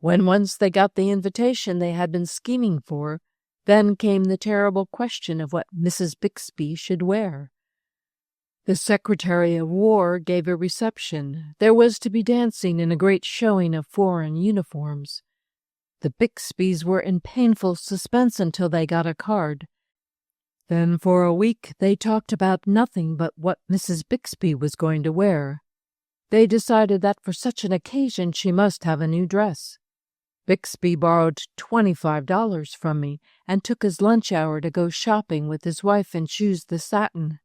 When once they got the invitation they had been scheming for, then came the terrible question of what Mrs. Bixby should wear. The Secretary of War gave a reception. There was to be dancing and a great showing of foreign uniforms. The Bixbys were in painful suspense until they got a card. Then for a week they talked about nothing but what Mrs. Bixby was going to wear. They decided that for such an occasion she must have a new dress. Bixby borrowed $25 from me and took his lunch hour to go shopping with his wife and choose the satin.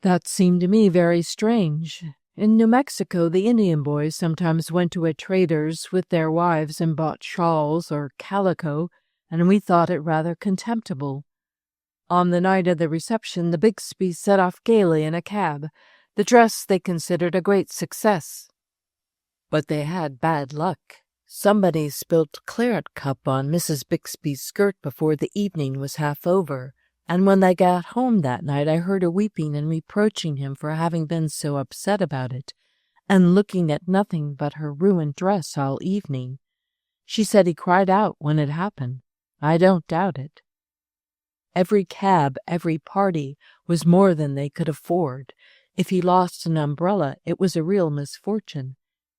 That seemed to me very strange. In New Mexico, the Indian boys sometimes went to a trader's with their wives and bought shawls or calico, and we thought it rather contemptible. On the night of the reception, the Bixbys set off gaily in a cab. The dress they considered a great success. But they had bad luck. Somebody spilt claret cup on Mrs. Bixby's skirt before the evening was half over, and when they got home that night I heard her weeping and reproaching him for having been so upset about it, and looking at nothing but her ruined dress all evening. She said he cried out when it happened. I don't doubt it. Every cab, every party, was more than they could afford. If he lost an umbrella, it was a real misfortune.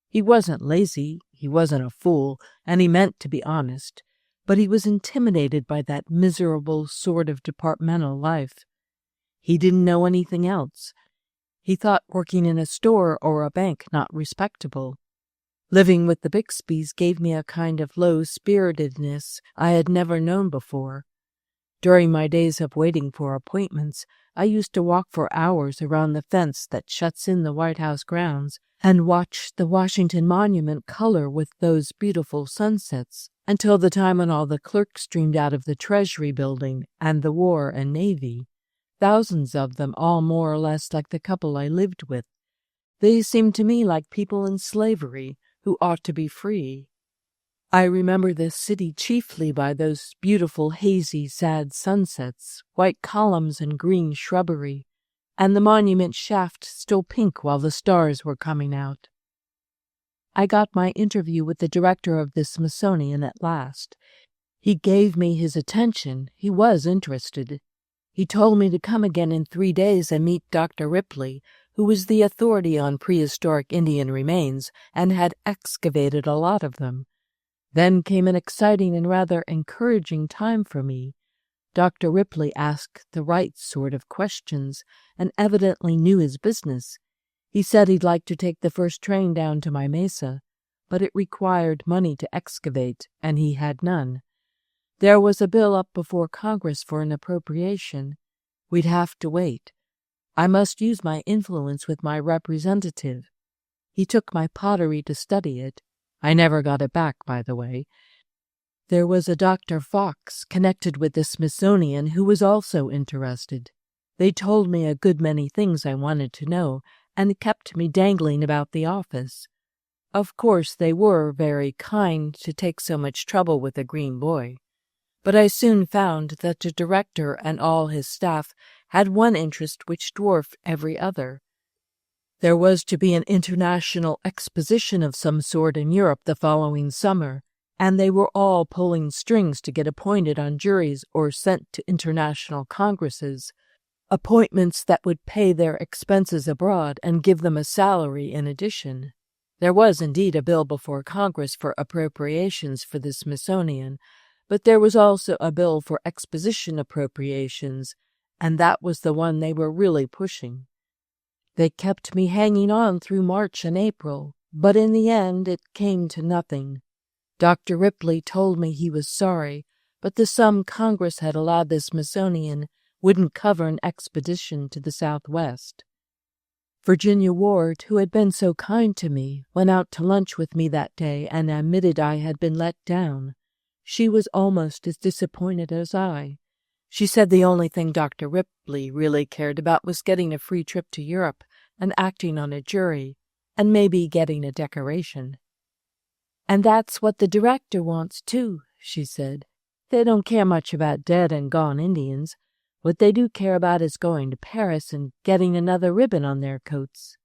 He wasn't lazy, he wasn't a fool, and he meant to be honest, but he was intimidated by that miserable sort of departmental life. He didn't know anything else. He thought working in a store or a bank not respectable. Living with the Bixbys gave me a kind of low-spiritedness I had never known before. During my days of waiting for appointments, I used to walk for hours around the fence that shuts in the White House grounds and watch the Washington Monument color with those beautiful sunsets until the time when all the clerks streamed out of the Treasury building and the War and Navy. Thousands of them, all more or less like the couple I lived with. They seemed to me like people in slavery who ought to be free. I remember this city chiefly by those beautiful, hazy, sad sunsets, white columns and green shrubbery, and the monument shaft still pink while the stars were coming out. I got my interview with the director of the Smithsonian at last. He gave me his attention. He was interested. He told me to come again in 3 days and meet Dr. Ripley, who was the authority on prehistoric Indian remains and had excavated a lot of them. Then came an exciting and rather encouraging time for me. Dr. Ripley asked the right sort of questions and evidently knew his business. He said he'd like to take the first train down to my mesa, but it required money to excavate, and he had none. There was a bill up before Congress for an appropriation. We'd have to wait. I must use my influence with my representative. He took my pottery to study it. I never got it back, by the way. There was a Dr. Fox connected with the Smithsonian who was also interested. They told me a good many things I wanted to know and kept me dangling about the office. Of course, they were very kind to take so much trouble with a green boy. But I soon found that the director and all his staff had one interest which dwarfed every other. There was to be an international exposition of some sort in Europe the following summer, and they were all pulling strings to get appointed on juries or sent to international congresses, appointments that would pay their expenses abroad and give them a salary in addition. There was indeed a bill before Congress for appropriations for the Smithsonian, but there was also a bill for exposition appropriations, and that was the one they were really pushing. They kept me hanging on through March and April, but in the end it came to nothing. Dr. Ripley told me he was sorry, but the sum Congress had allowed the Smithsonian wouldn't cover an expedition to the Southwest. Virginia Ward, who had been so kind to me, went out to lunch with me that day and admitted I had been let down. She was almost as disappointed as I. She said the only thing Dr. Ripley really cared about was getting a free trip to Europe and acting on a jury, and maybe getting a decoration. "And that's what the director wants, too," she said. "They don't care much about dead and gone Indians. What they do care about is going to Paris and getting another ribbon on their coats."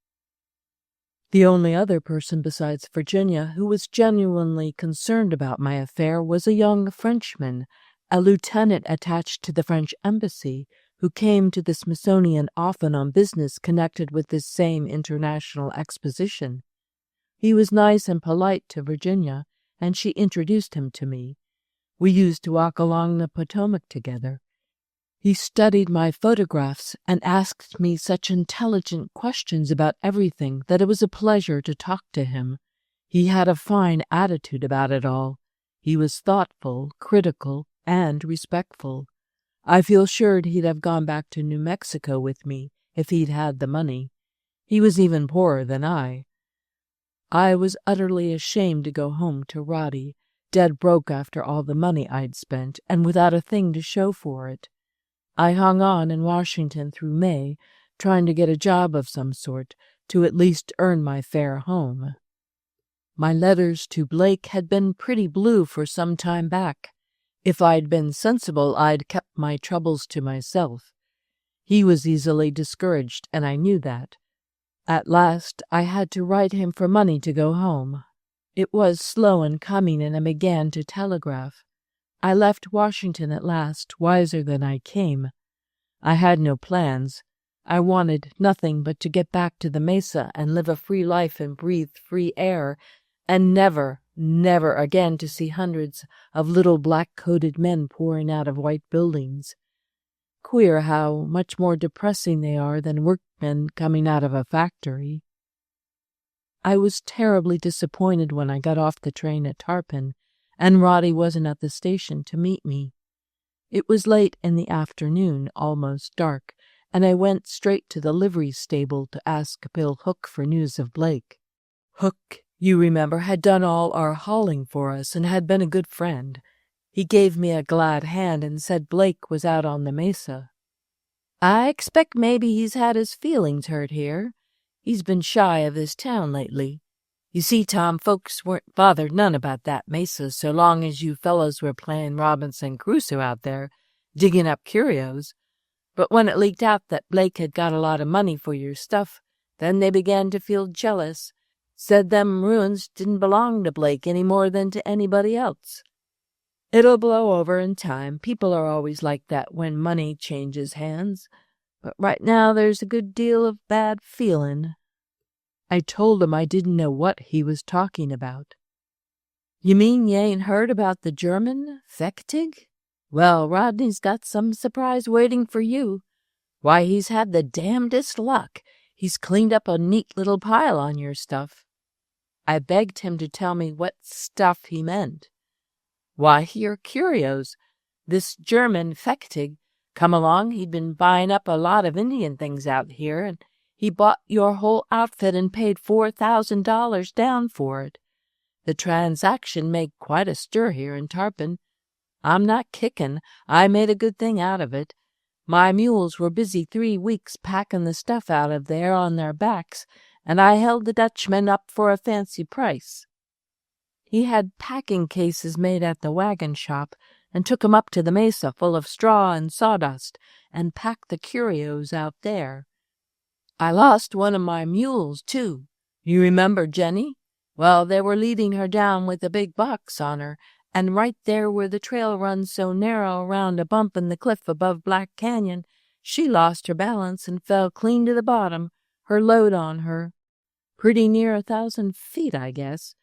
The only other person besides Virginia who was genuinely concerned about my affair was a young Frenchman, a lieutenant attached to the French embassy, who came to the Smithsonian often on business connected with this same international exposition. He was nice and polite to Virginia, and she introduced him to me. We used to walk along the Potomac together. He studied my photographs and asked me such intelligent questions about everything that it was a pleasure to talk to him. He had a fine attitude about it all. He was thoughtful, critical, and respectful. I feel sure he'd have gone back to New Mexico with me if he'd had the money. He was even poorer than I. I was utterly ashamed to go home to Roddy, dead broke after all the money I'd spent, and without a thing to show for it. I hung on in Washington through May, trying to get a job of some sort, to at least earn my fare home. My letters to Blake had been pretty blue for some time back. If I'd been sensible, I'd kept my troubles to myself. He was easily discouraged, and I knew that. At last, I had to write him for money to go home. It was slow in coming, and I began to telegraph. I left Washington at last, wiser than I came. I had no plans. I wanted nothing but to get back to the mesa and live a free life and breathe free air, and never, never again to see hundreds of little black-coated men pouring out of white buildings. Queer how much more depressing they are than workmen coming out of a factory. I was terribly disappointed when I got off the train at Tarpon, and Roddy wasn't at the station to meet me. It was late in the afternoon, almost dark, and I went straight to the livery stable to ask Bill Hook for news of Blake. Hook, you remember, had done all our hauling for us and had been a good friend. He gave me a glad hand and said Blake was out on the mesa. I expect maybe he's had his feelings hurt here. He's been shy of this town lately. You see, Tom, folks weren't bothered none about that mesa so long as you fellows were playing Robinson Crusoe out there, digging up curios. But when it leaked out that Blake had got a lot of money for your stuff, then they began to feel jealous. Said them ruins didn't belong to Blake any more than to anybody else. It'll blow over in time. People are always like that when money changes hands. But right now there's a good deal of bad feeling. I told him I didn't know what he was talking about. You mean you ain't heard about the German, Fechtig? Well, Rodney's got some surprise waiting for you. Why, he's had the damnedest luck. He's cleaned up a neat little pile on your stuff. I begged him to tell me what stuff he meant. Why, your curios. This German, Fechtig, come along. He'd been buying up a lot of Indian things out here, and he bought your whole outfit and paid $4,000 down for it. The transaction made quite a stir here in Tarpon. I'm not kicking. I made a good thing out of it. My mules were busy 3 weeks packing the stuff out of there on their backs, and I held the Dutchman up for a fancy price. He had packing cases made at the wagon shop and took 'em up to the mesa full of straw and sawdust and packed the curios out there. I lost one of my mules, too. You remember Jenny? Well, they were leading her down with a big box on her, and right there where the trail runs so narrow around a bump in the cliff above Black Canyon, she lost her balance and fell clean to the bottom, her load on her. Pretty near 1,000 feet, I guess.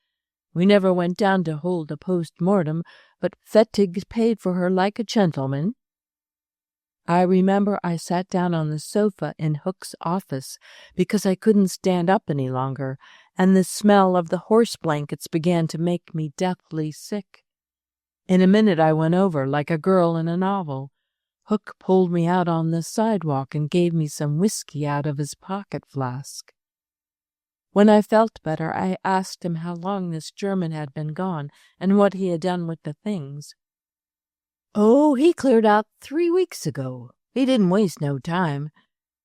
We never went down to hold a post-mortem, but Fechtig paid for her like a gentleman. I remember I sat down on the sofa in Hook's office because I couldn't stand up any longer, and the smell of the horse blankets began to make me deathly sick. In a minute I went over like a girl in a novel. Hook pulled me out on the sidewalk and gave me some whiskey out of his pocket flask. When I felt better, I asked him how long this German had been gone and what he had done with the things. Oh, he cleared out 3 weeks ago. He didn't waste no time.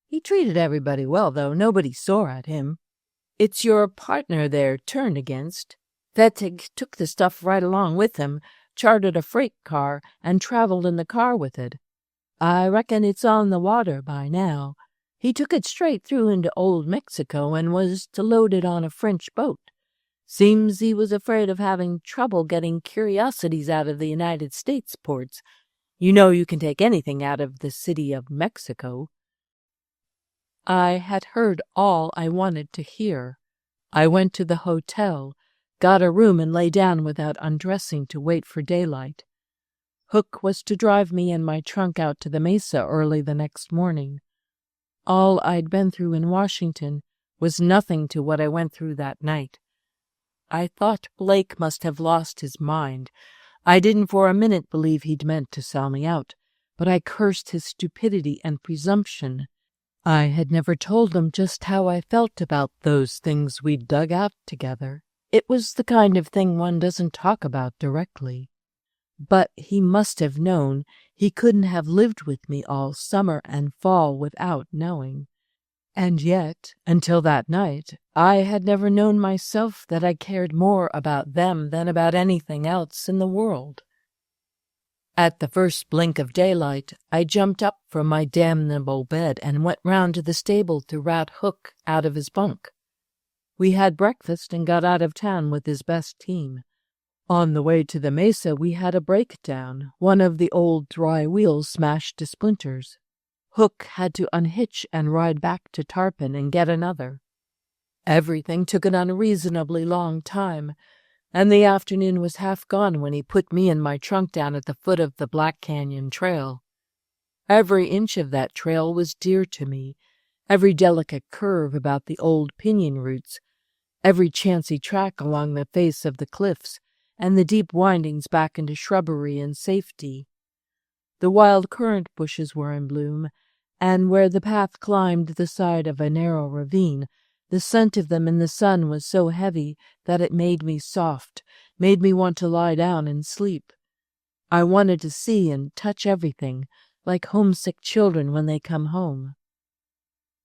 He treated everybody well, though. Nobody sore at him. It's your partner they're turned against. Fechtig took the stuff right along with him, chartered a freight car, and traveled in the car with it. I reckon it's on the water by now. He took it straight through into old Mexico and was to load it on a French boat. Seems he was afraid of having trouble getting curiosities out of the United States ports. You know you can take anything out of the city of Mexico. I had heard all I wanted to hear. I went to the hotel, got a room, and lay down without undressing to wait for daylight. Hook was to drive me and my trunk out to the mesa early the next morning. All I'd been through in Washington was nothing to what I went through that night. I thought Blake must have lost his mind. I didn't for a minute believe he'd meant to sell me out, but I cursed his stupidity and presumption. I had never told him just how I felt about those things we'd dug out together. It was the kind of thing one doesn't talk about directly. But he must have known. He couldn't have lived with me all summer and fall without knowing. And yet, until that night, I had never known myself that I cared more about them than about anything else in the world. At the first blink of daylight, I jumped up from my damnable bed and went round to the stable to rat Hook out of his bunk. We had breakfast and got out of town with his best team. On the way to the mesa, we had a breakdown. One of the old dry wheels smashed to splinters. Hook had to unhitch and ride back to Tarpon and get another. Everything took an unreasonably long time, and the afternoon was half gone when he put me and my trunk down at the foot of the Black Canyon Trail. Every inch of that trail was dear to me, every delicate curve about the old pinyon roots, every chancy track along the face of the cliffs, and the deep windings back into shrubbery and safety. The wild currant bushes were in bloom, and where the path climbed the side of a narrow ravine, the scent of them in the sun was so heavy that it made me soft, made me want to lie down and sleep. I wanted to see and touch everything, like homesick children when they come home.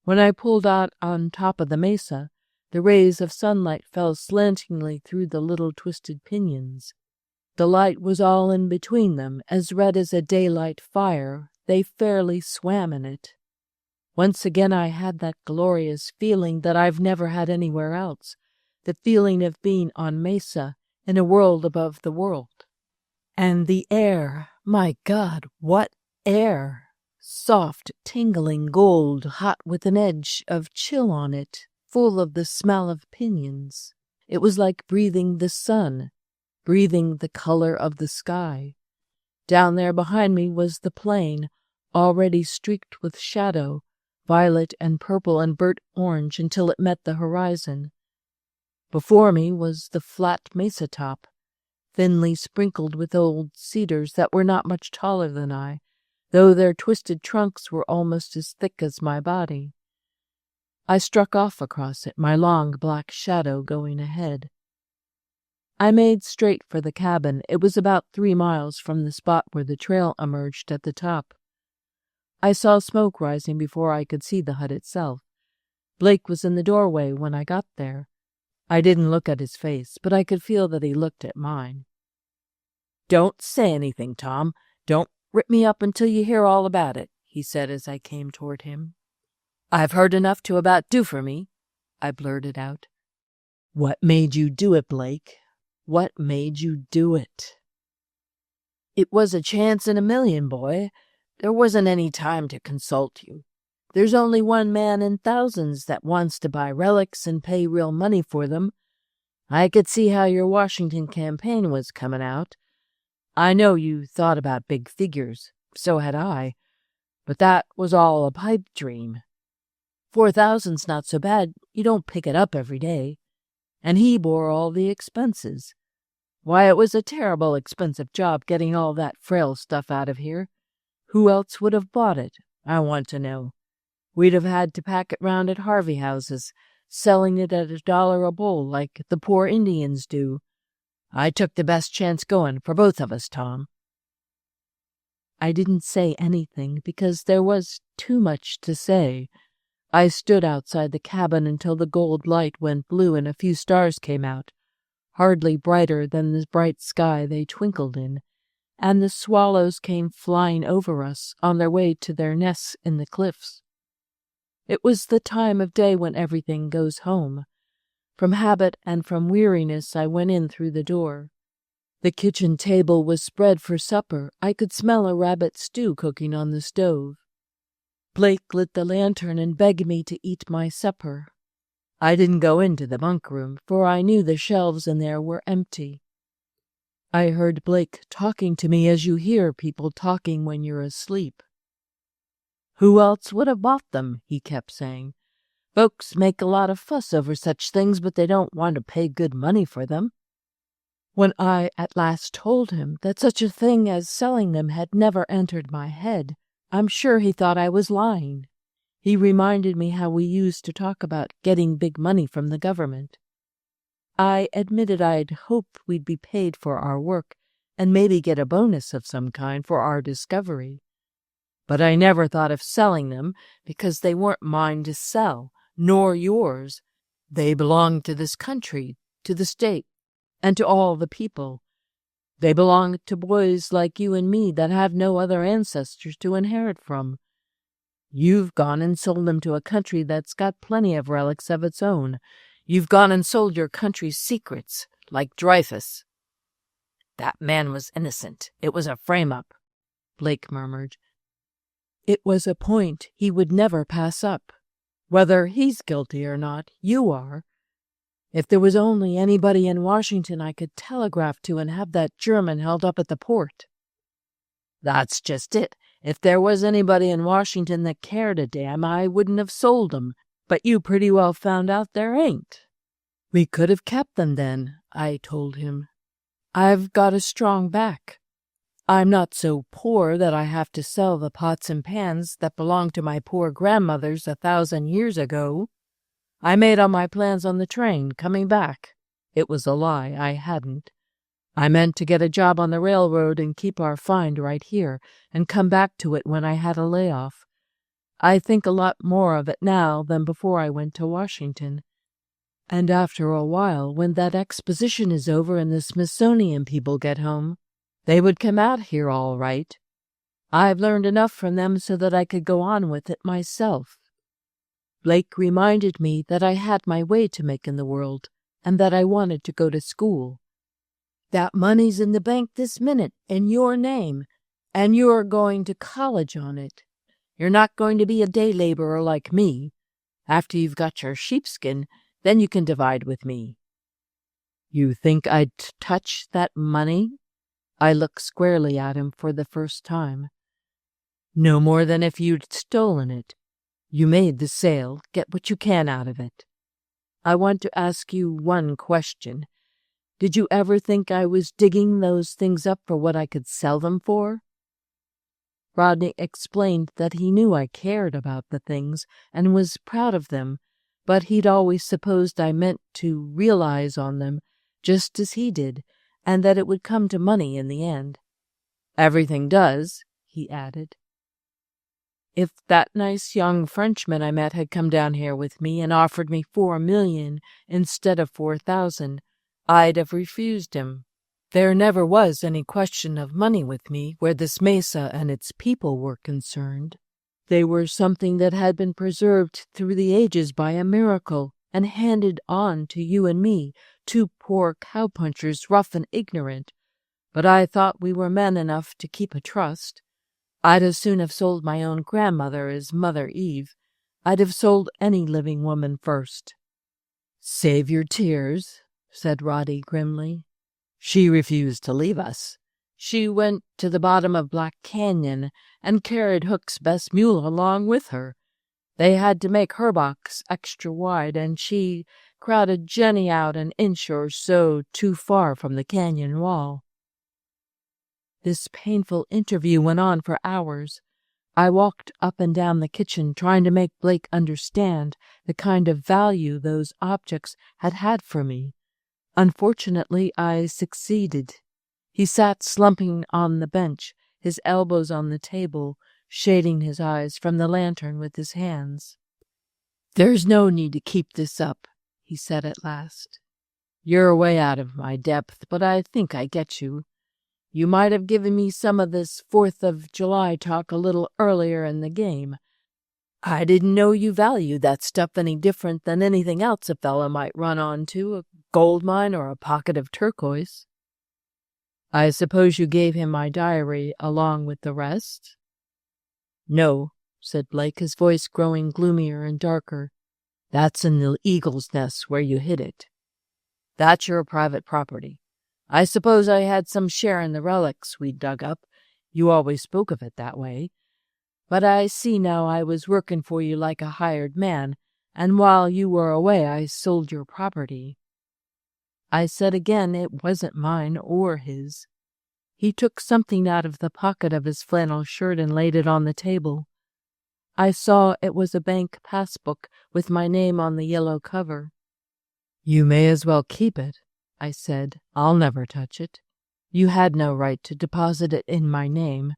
When I pulled out on top of the mesa, the rays of sunlight fell slantingly through the little twisted piñons. The light was all in between them, as red as a daylight fire. They fairly swam in it. Once again I had that glorious feeling that I've never had anywhere else, the feeling of being on Mesa, in a world above the world. And the air, my God, what air! Soft, tingling gold, hot with an edge of chill on it, full of the smell of piñons. It was like breathing the sun, breathing the color of the sky. Down there behind me was the plain, already streaked with shadow, violet and purple and burnt orange until it met the horizon. Before me was the flat mesa top, thinly sprinkled with old cedars that were not much taller than I, though their twisted trunks were almost as thick as my body. I struck off across it, my long black shadow going ahead. I made straight for the cabin. It was about 3 miles from the spot where the trail emerged at the top. I saw smoke rising before I could see the hut itself. Blake was in the doorway when I got there. I didn't look at his face, but I could feel that he looked at mine. "Don't say anything, Tom. Don't rip me up until you hear all about it," he said as I came toward him. "I've heard enough to about do for me," I blurted out. "What made you do it, Blake? What made you do it?" "It was a chance in a million, boy. There wasn't any time to consult you. There's only one man in thousands that wants to buy relics and pay real money for them. I could see how your Washington campaign was coming out. I know you thought about big figures. So had I. But that was all a pipe dream. 4,000's not so bad. You don't pick it up every day. And he bore all the expenses. Why, it was a terrible expensive job getting all that frail stuff out of here. Who else would have bought it, I want to know? We'd have had to pack it round at Harvey houses, selling it at $1 a bowl like the poor Indians do. I took the best chance going for both of us, Tom." I didn't say anything because there was too much to say. I stood outside the cabin until the gold light went blue and a few stars came out, hardly brighter than the bright sky they twinkled in, and the swallows came flying over us on their way to their nests in the cliffs. It was the time of day when everything goes home. From habit and from weariness I went in through the door. The kitchen table was spread for supper. I could smell a rabbit stew cooking on the stove. Blake lit the lantern and begged me to eat my supper. I didn't go into the bunk room, for I knew the shelves in there were empty. I heard Blake talking to me as you hear people talking when you're asleep. "Who else would have bought them?" he kept saying. "Folks make a lot of fuss over such things, but they don't want to pay good money for them." When I at last told him that such a thing as selling them had never entered my head, I'm sure he thought I was lying. He reminded me how we used to talk about getting big money from the government. I admitted I'd hoped we'd be paid for our work and maybe get a bonus of some kind for our discovery. But I never thought of selling them because they weren't mine to sell, nor yours. They belonged to this country, to the state, and to all the people. They belong to boys like you and me that have no other ancestors to inherit from. You've gone and sold them to a country that's got plenty of relics of its own. You've gone and sold your country's secrets, like Dreyfus." "That man was innocent. It was a frame-up," Blake murmured. "It was a point he would never pass up. Whether he's guilty or not, you are. If there was only anybody in Washington I could telegraph to and have that German held up at the port." "That's just it. If there was anybody in Washington that cared a damn, I wouldn't have sold 'em. But you pretty well found out there ain't." We could have kept them then, I told him. I've got a strong back. I'm not so poor that I have to sell the pots and pans that belonged to my poor grandmothers 1,000 years ago. I made all my plans on the train, coming back. It was a lie, I hadn't. I meant to get a job on the railroad and keep our find right here, and come back to it when I had a layoff. I think a lot more of it now than before I went to Washington. And after a while, when that exposition is over and the Smithsonian people get home, they would come out here all right. I've learned enough from them so that I could go on with it myself. Blake reminded me that I had my way to make in the world, and that I wanted to go to school. That money's in the bank this minute, in your name, and you're going to college on it. You're not going to be a day laborer like me. After you've got your sheepskin, then you can divide with me. You think I'd touch that money? I looked squarely at him for the first time. No more than if you'd stolen it. You made the sale. Get what you can out of it. I want to ask you one question. Did you ever think I was digging those things up for what I could sell them for? Rodney explained that he knew I cared about the things and was proud of them, but he'd always supposed I meant to realize on them just as he did, and that it would come to money in the end. Everything does, he added. If that nice young Frenchman I met had come down here with me and offered me $4 million instead of 4,000, I'd have refused him. There never was any question of money with me where this mesa and its people were concerned. They were something that had been preserved through the ages by a miracle and handed on to you and me, two poor cowpunchers, rough and ignorant. But I thought we were men enough to keep a trust. I'd as soon have sold my own grandmother as Mother Eve. I'd have sold any living woman first. Save your tears, said Roddy grimly. She refused to leave us. She went to the bottom of Black Canyon and carried Hook's best mule along with her. They had to make her box extra wide, and she crowded Jenny out an inch or so too far from the canyon wall. This painful interview went on for hours. I walked up and down the kitchen trying to make Blake understand the kind of value those objects had had for me. Unfortunately, I succeeded. He sat slumping on the bench, his elbows on the table, shading his eyes from the lantern with his hands. "There's no need to keep this up," he said at last. "You're way out of my depth, but I think I get you. You might have given me some of this 4th of July talk a little earlier in the game. I didn't know you valued that stuff any different than anything else a fellow might run onto, a gold mine or a pocket of turquoise." "I suppose you gave him my diary along with the rest?" "No," said Blake, his voice growing gloomier and darker. "That's in the eagle's nest where you hid it. That's your private property. I suppose I had some share in the relics we dug up. You always spoke of it that way. But I see now I was working for you like a hired man, and while you were away I sold your property." I said again it wasn't mine or his. He took something out of the pocket of his flannel shirt and laid it on the table. I saw it was a bank passbook with my name on the yellow cover. "You may as well keep it," I said. "I'll never touch it. You had no right to deposit it in my name.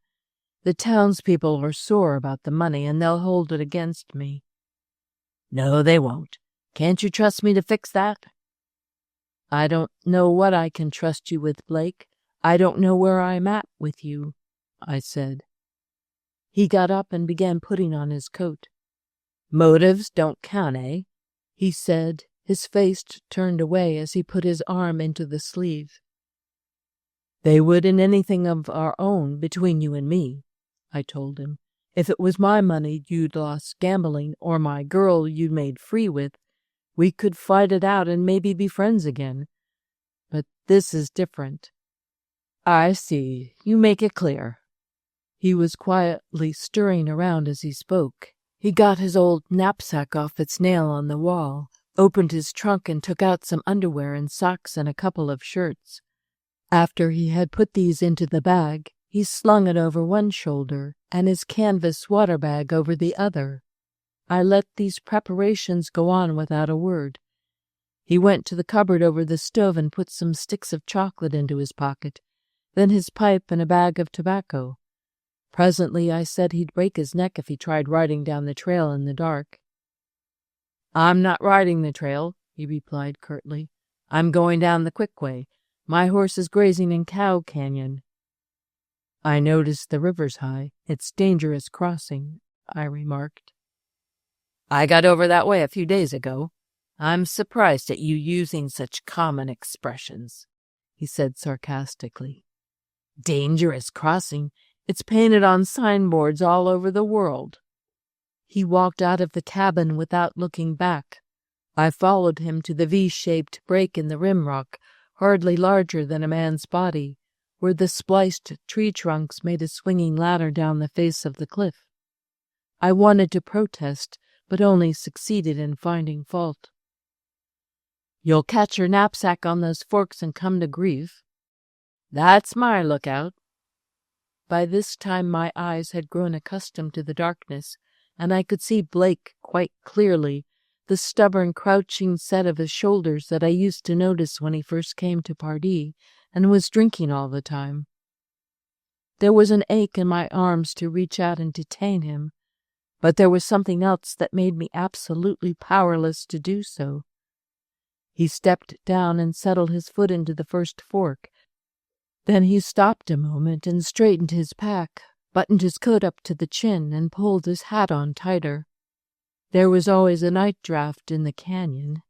The townspeople are sore about the money, and they'll hold it against me." "No, they won't. Can't you trust me to fix that?" "I don't know what I can trust you with, Blake. I don't know where I'm at with you," I said. He got up and began putting on his coat. "Motives don't count, eh?" he said, his face turned away as he put his arm into the sleeve. "They would in anything of our own between you and me," I told him. "If it was my money you'd lost gambling or my girl you'd made free with, we could fight it out and maybe be friends again. But this is different." "I see. You make it clear." He was quietly stirring around as he spoke. He got his old knapsack off its nail on the wall, opened his trunk and took out some underwear and socks and a couple of shirts. After he had put these into the bag, he slung it over one shoulder and his canvas water bag over the other. I let these preparations go on without a word. He went to the cupboard over the stove and put some sticks of chocolate into his pocket, then his pipe and a bag of tobacco. Presently I said he'd break his neck if he tried riding down the trail in the dark. "I'm not riding the trail," he replied curtly. "I'm going down the quick way. My horse is grazing in Cow Canyon." "I noticed the river's high. It's dangerous crossing," I remarked. "I got over that way a few days ago. I'm surprised at you using such common expressions," he said sarcastically. "Dangerous crossing. It's painted on signboards all over the world." He walked out of the cabin without looking back. I followed him to the V-shaped break in the rim rock, hardly larger than a man's body, where the spliced tree trunks made a swinging ladder down the face of the cliff. I wanted to protest, but only succeeded in finding fault. "You'll catch your knapsack on those forks and come to grief." "That's my lookout." By this time my eyes had grown accustomed to the darkness, and I could see Blake quite clearly, the stubborn crouching set of his shoulders that I used to notice when he first came to Pardee and was drinking all the time. There was an ache in my arms to reach out and detain him, but there was something else that made me absolutely powerless to do so. He stepped down and settled his foot into the first fork. Then he stopped a moment and straightened his pack, buttoned his coat up to the chin, and pulled his hat on tighter. There was always a night draft in the canyon.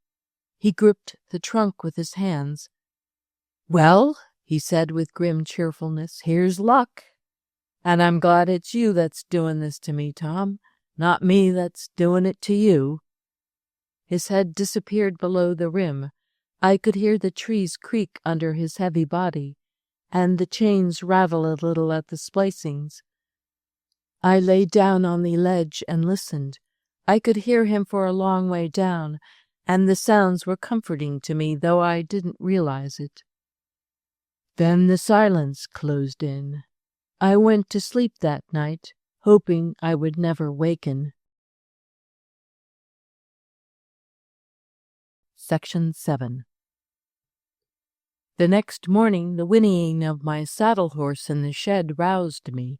He gripped the trunk with his hands. "Well," he said with grim cheerfulness, "here's luck. And I'm glad it's you that's doing this to me, Tom, not me that's doing it to you." His head disappeared below the rim. I could hear the trees creak under his heavy body, and the chains rattle a little at the splicings. I lay down on the ledge and listened. I could hear him for a long way down, and the sounds were comforting to me, though I didn't realize it. Then the silence closed in. I went to sleep that night, hoping I would never waken. Section 7. The next morning, the whinnying of my saddle horse in the shed roused me.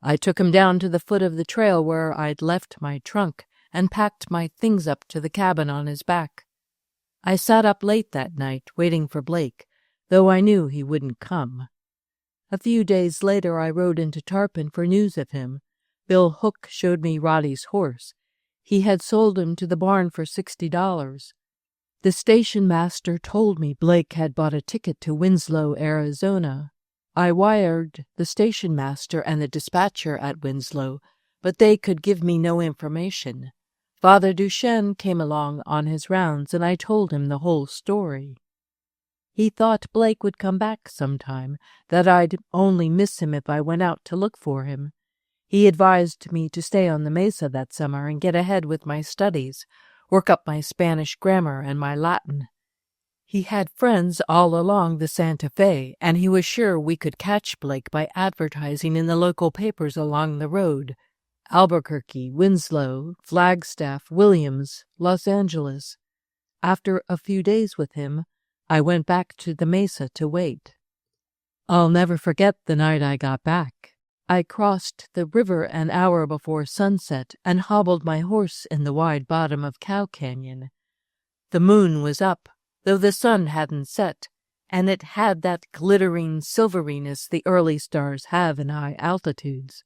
I took him down to the foot of the trail where I'd left my trunk and packed my things up to the cabin on his back. I sat up late that night, waiting for Blake, though I knew he wouldn't come. A few days later I rode into Tarpon for news of him. Bill Hook showed me Roddy's horse. He had sold him to the barn for $60. The station master told me Blake had bought a ticket to Winslow, Arizona. I wired the station master and the dispatcher at Winslow, but they could give me no information. Father Duchesne came along on his rounds, and I told him the whole story. He thought Blake would come back sometime, that I'd only miss him if I went out to look for him. He advised me to stay on the mesa that summer and get ahead with my studies, work up my Spanish grammar and my Latin. He had friends all along the Santa Fe, and he was sure we could catch Blake by advertising in the local papers along the road: Albuquerque, Winslow, Flagstaff, Williams, Los Angeles. After a few days with him, I went back to the mesa to wait. I'll never forget the night I got back. I crossed the river an hour before sunset and hobbled my horse in the wide bottom of Cow Canyon. The moon was up, though the sun hadn't set, and it had that glittering silveriness the early stars have in high altitudes.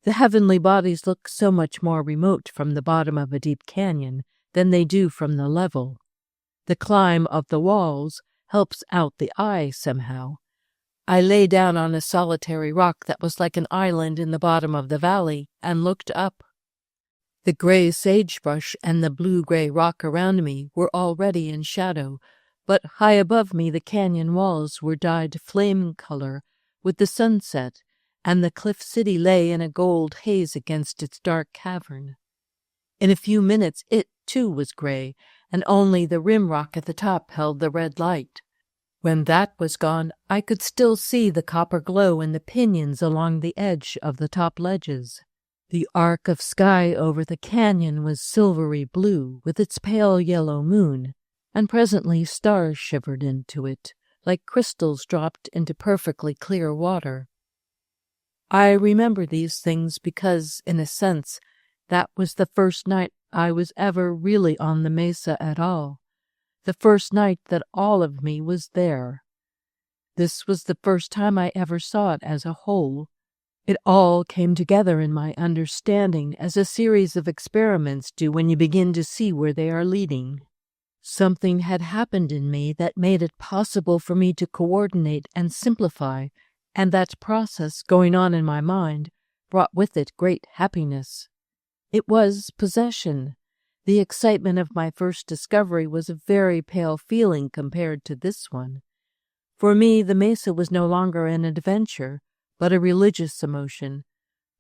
The heavenly bodies look so much more remote from the bottom of a deep canyon than they do from the level. The climb of the walls helps out the eye somehow. I lay down on a solitary rock that was like an island in the bottom of the valley and looked up. The gray sagebrush and the blue-gray rock around me were already in shadow, but high above me the canyon walls were dyed flame color with the sunset, and the cliff city lay in a gold haze against its dark cavern. In a few minutes it, too, was gray, and only the rim rock at the top held the red light. When that was gone, I could still see the copper glow in the pinions along the edge of the top ledges. The arc of sky over the canyon was silvery blue with its pale yellow moon, and presently stars shivered into it, like crystals dropped into perfectly clear water. I remember these things because, in a sense, that was the first night I was ever really on the mesa at all, the first night that all of me was there. This was the first time I ever saw it as a whole. It all came together in my understanding as a series of experiments do when you begin to see where they are leading. Something had happened in me that made it possible for me to coordinate and simplify, and that process going on in my mind brought with it great happiness. It was possession. The excitement of my first discovery was a very pale feeling compared to this one. For me, the mesa was no longer an adventure, but a religious emotion.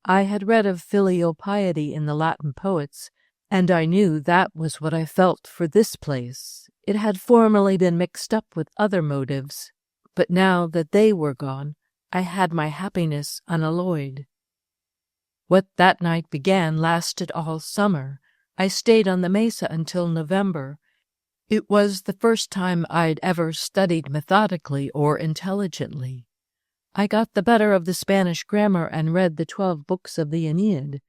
I had read of filial piety in the Latin poets, and I knew that was what I felt for this place. It had formerly been mixed up with other motives, but now that they were gone, I had my happiness unalloyed. What that night began lasted all summer. I stayed on the mesa until November. It was the first time I'd ever studied methodically or intelligently. I got the better of the Spanish grammar and read the 12 books of the Aeneid.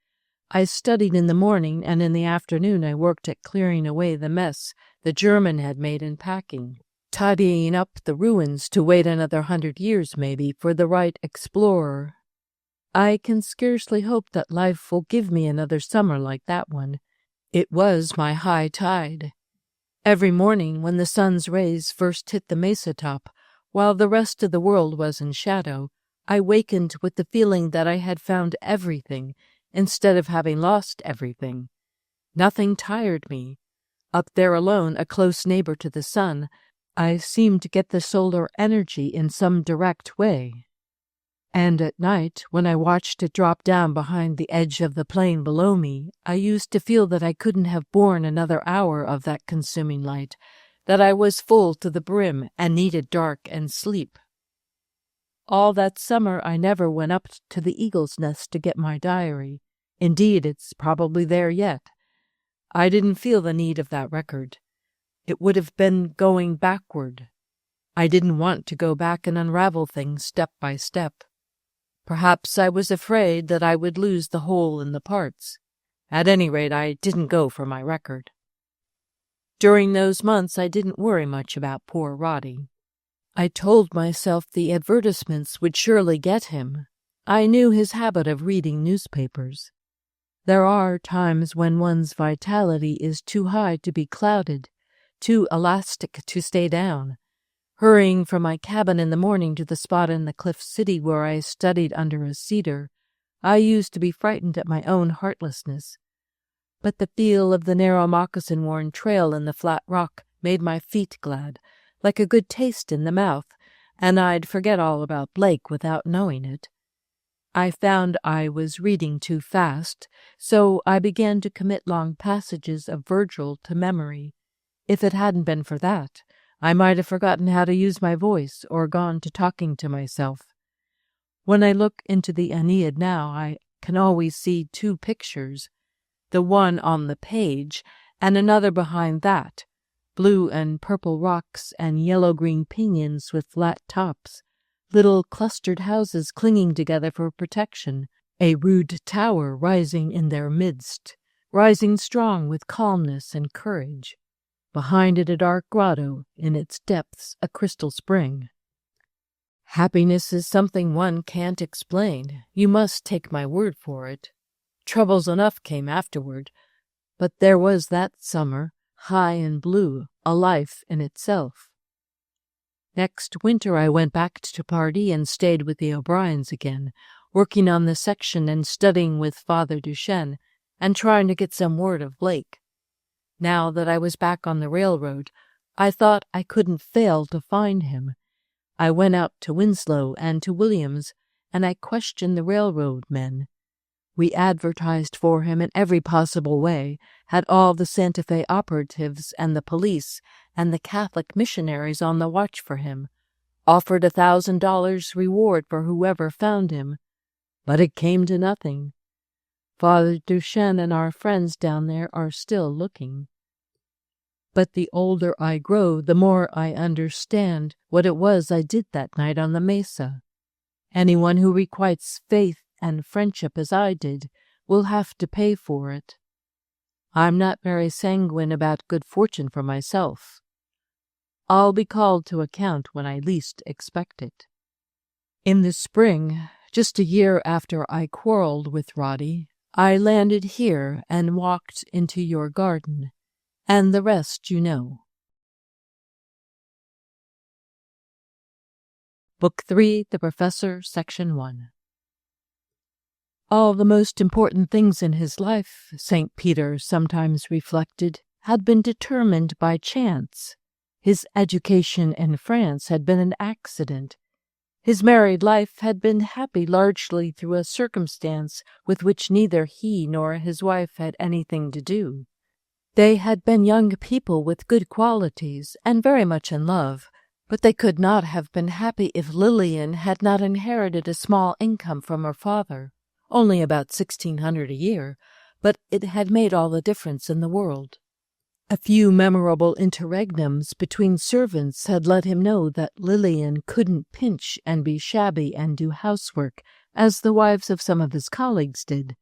I studied in the morning, and in the afternoon I worked at clearing away the mess the German had made in packing, tidying up the ruins to wait another 100 years maybe for the right explorer. I can scarcely hope that life will give me another summer like that one. It was my high tide. Every morning when the sun's rays first hit the mesa top, while the rest of the world was in shadow, I wakened with the feeling that I had found everything instead of having lost everything. Nothing tired me. Up there alone, a close neighbor to the sun, I seemed to get the solar energy in some direct way. And at night, when I watched it drop down behind the edge of the plain below me, I used to feel that I couldn't have borne another hour of that consuming light, that I was full to the brim and needed dark and sleep. All that summer I never went up to the eagle's nest to get my diary. Indeed, it's probably there yet. I didn't feel the need of that record. It would have been going backward. I didn't want to go back and unravel things step by step. Perhaps I was afraid that I would lose the whole in the parts. At any rate, I didn't go for my record. During those months I didn't worry much about poor Roddy. I told myself the advertisements would surely get him. I knew his habit of reading newspapers. There are times when one's vitality is too high to be clouded, too elastic to stay down. Hurrying from my cabin in the morning to the spot in the cliff city where I studied under a cedar, I used to be frightened at my own heartlessness. But the feel of the narrow moccasin-worn trail in the flat rock made my feet glad, like a good taste in the mouth, and I'd forget all about Blake without knowing it. I found I was reading too fast, so I began to commit long passages of Virgil to memory. If it hadn't been for that, I might have forgotten how to use my voice or gone to talking to myself. When I look into the Aeneid now, I can always see two pictures, the one on the page and another behind that, blue and purple rocks and yellow-green pinions with flat tops, little clustered houses clinging together for protection, a rude tower rising in their midst, rising strong with calmness and courage. Behind it a dark grotto, in its depths a crystal spring. Happiness is something one can't explain. You must take my word for it. Troubles enough came afterward, but there was that summer, high and blue, a life in itself. Next winter I went back to Pardee and stayed with the O'Briens again, working on the section and studying with Father Duchesne, and trying to get some word of Blake. Now that I was back on the railroad, I thought I couldn't fail to find him. I went out to Winslow and to Williams, and I questioned the railroad men. We advertised for him in every possible way, had all the Santa Fe operatives and the police and the Catholic missionaries on the watch for him, offered $1,000 reward for whoever found him, but it came to nothing. Father Duchesne and our friends down there are still looking. But the older I grow, the more I understand what it was I did that night on the mesa. Anyone who requites faith and friendship as I did will have to pay for it. I'm not very sanguine about good fortune for myself. I'll be called to account when I least expect it. In the spring, just a year after I quarreled with Roddy, I landed here and walked into your garden, and the rest you know. Book 3, The Professor, Section 1. All the most important things in his life, St. Peter sometimes reflected, had been determined by chance. His education in France had been an accident. His married life had been happy largely through a circumstance with which neither he nor his wife had anything to do. They had been young people with good qualities and very much in love, but they could not have been happy if Lillian had not inherited a small income from her father, only about $1,600 a year, but it had made all the difference in the world. A few memorable interregnums between servants had let him know that Lillian couldn't pinch and be shabby and do housework, as the wives of some of his colleagues did.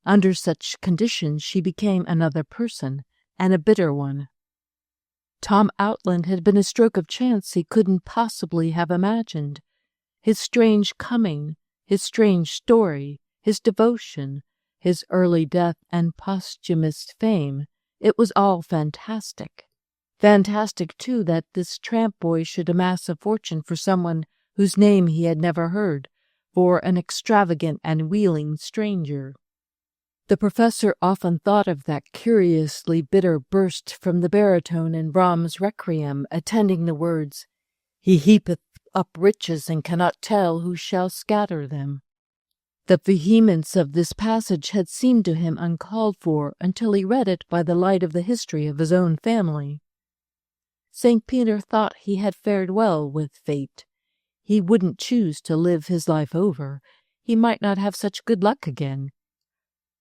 Under such conditions she became another person, and a bitter one. Tom Outland had been a stroke of chance he couldn't possibly have imagined. His strange coming, his strange story, his devotion, his early death and posthumous fame, it was all fantastic. Fantastic, too, that this tramp boy should amass a fortune for someone whose name he had never heard, for an extravagant and wheeling stranger. The professor often thought of that curiously bitter burst from the baritone in Brahms' Requiem, attending the words, "He heapeth up riches and cannot tell who shall scatter them." The vehemence of this passage had seemed to him uncalled for until he read it by the light of the history of his own family. St. Peter thought he had fared well with fate. He wouldn't choose to live his life over. He might not have such good luck again.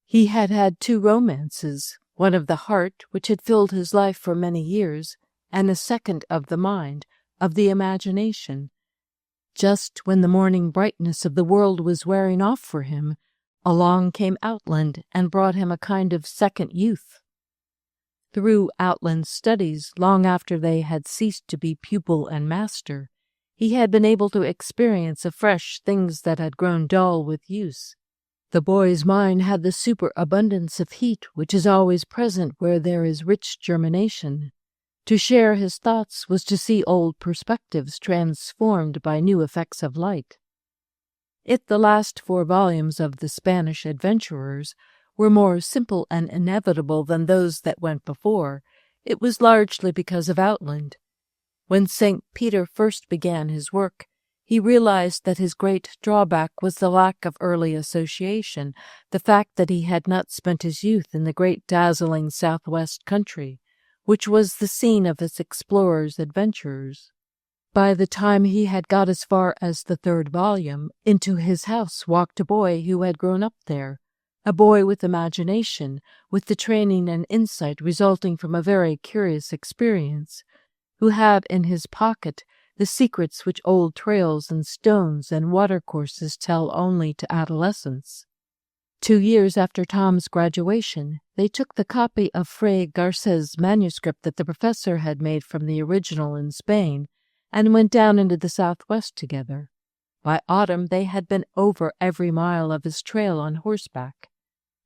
He had had 2 romances, one of the heart, which had filled his life for many years, and a second of the mind, of the imagination. Just when the morning brightness of the world was wearing off for him, along came Outland and brought him a kind of second youth. Through Outland's studies, long after they had ceased to be pupil and master, he had been able to experience afresh things that had grown dull with use. The boy's mind had the superabundance of heat which is always present where there is rich germination. To share his thoughts was to see old perspectives transformed by new effects of light. If the last 4 volumes of The Spanish Adventurers were more simple and inevitable than those that went before, it was largely because of Outland. When St. Peter first began his work, he realized that his great drawback was the lack of early association, the fact that he had not spent his youth in the great dazzling Southwest country, which was the scene of his explorers' adventures. By the time he had got as far as the 3rd volume, into his house walked a boy who had grown up there, a boy with imagination, with the training and insight resulting from a very curious experience, who had in his pocket the secrets which old trails and stones and watercourses tell only to adolescents. 2 years after Tom's graduation, they took the copy of Fray Garces' manuscript that the professor had made from the original in Spain and went down into the Southwest together. By autumn they had been over every mile of his trail on horseback.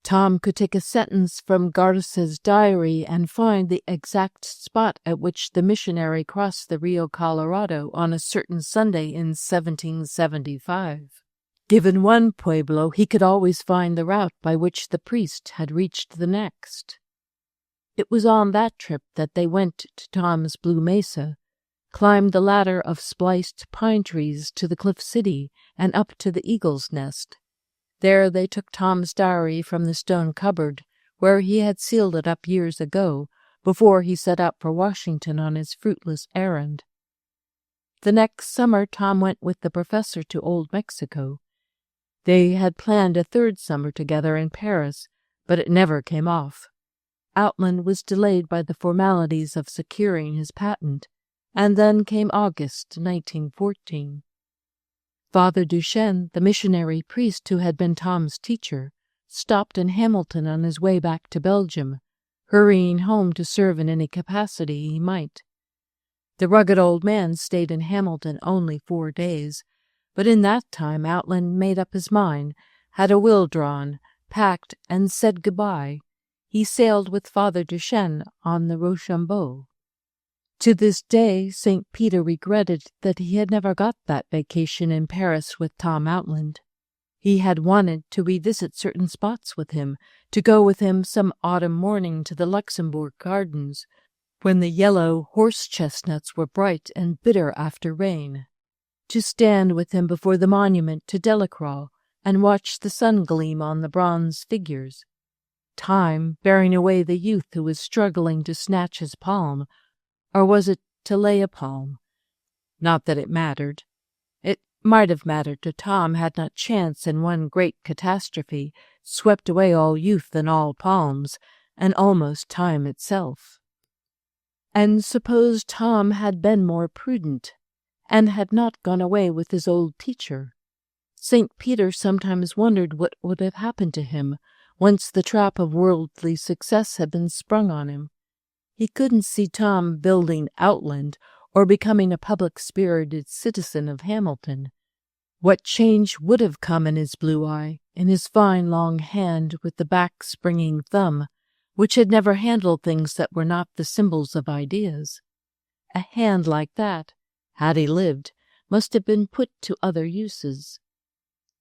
Tom could take a sentence from Garces' diary and find the exact spot at which the missionary crossed the Rio Colorado on a certain Sunday in 1775. Given one pueblo, he could always find the route by which the priest had reached the next. It was on that trip that they went to Tom's Blue Mesa, climbed the ladder of spliced pine trees to the Cliff City and up to the Eagle's Nest. There they took Tom's diary from the stone cupboard, where he had sealed it up years ago, before he set out for Washington on his fruitless errand. The next summer Tom went with the professor to Old Mexico. They had planned a third summer together in Paris, but it never came off. Outland was delayed by the formalities of securing his patent, and then came August 1914. Father Duchesne, the missionary priest who had been Tom's teacher, stopped in Hamilton on his way back to Belgium, hurrying home to serve in any capacity he might. The rugged old man stayed in Hamilton only 4 days, but in that time Outland made up his mind, had a will drawn, packed, and said goodbye. He sailed with Father Duchesne on the Rochambeau. To this day, St. Peter regretted that he had never got that vacation in Paris with Tom Outland. He had wanted to revisit certain spots with him, to go with him some autumn morning to the Luxembourg Gardens, when the yellow horse-chestnuts were bright and bitter after rain, to stand with him before the monument to Delacroix and watch the sun gleam on the bronze figures. Time bearing away the youth who was struggling to snatch his palm, or was it to lay a palm? Not that it mattered. It might have mattered to Tom had not chance in one great catastrophe swept away all youth and all palms, and almost time itself. And suppose Tom had been more prudent, and had not gone away with his old teacher. St. Peter sometimes wondered what would have happened to him once the trap of worldly success had been sprung on him. He couldn't see Tom building Outland or becoming a public-spirited citizen of Hamilton. What change would have come in his blue eye, in his fine long hand with the back-springing thumb, which had never handled things that were not the symbols of ideas. A hand like that, had he lived, must have been put to other uses.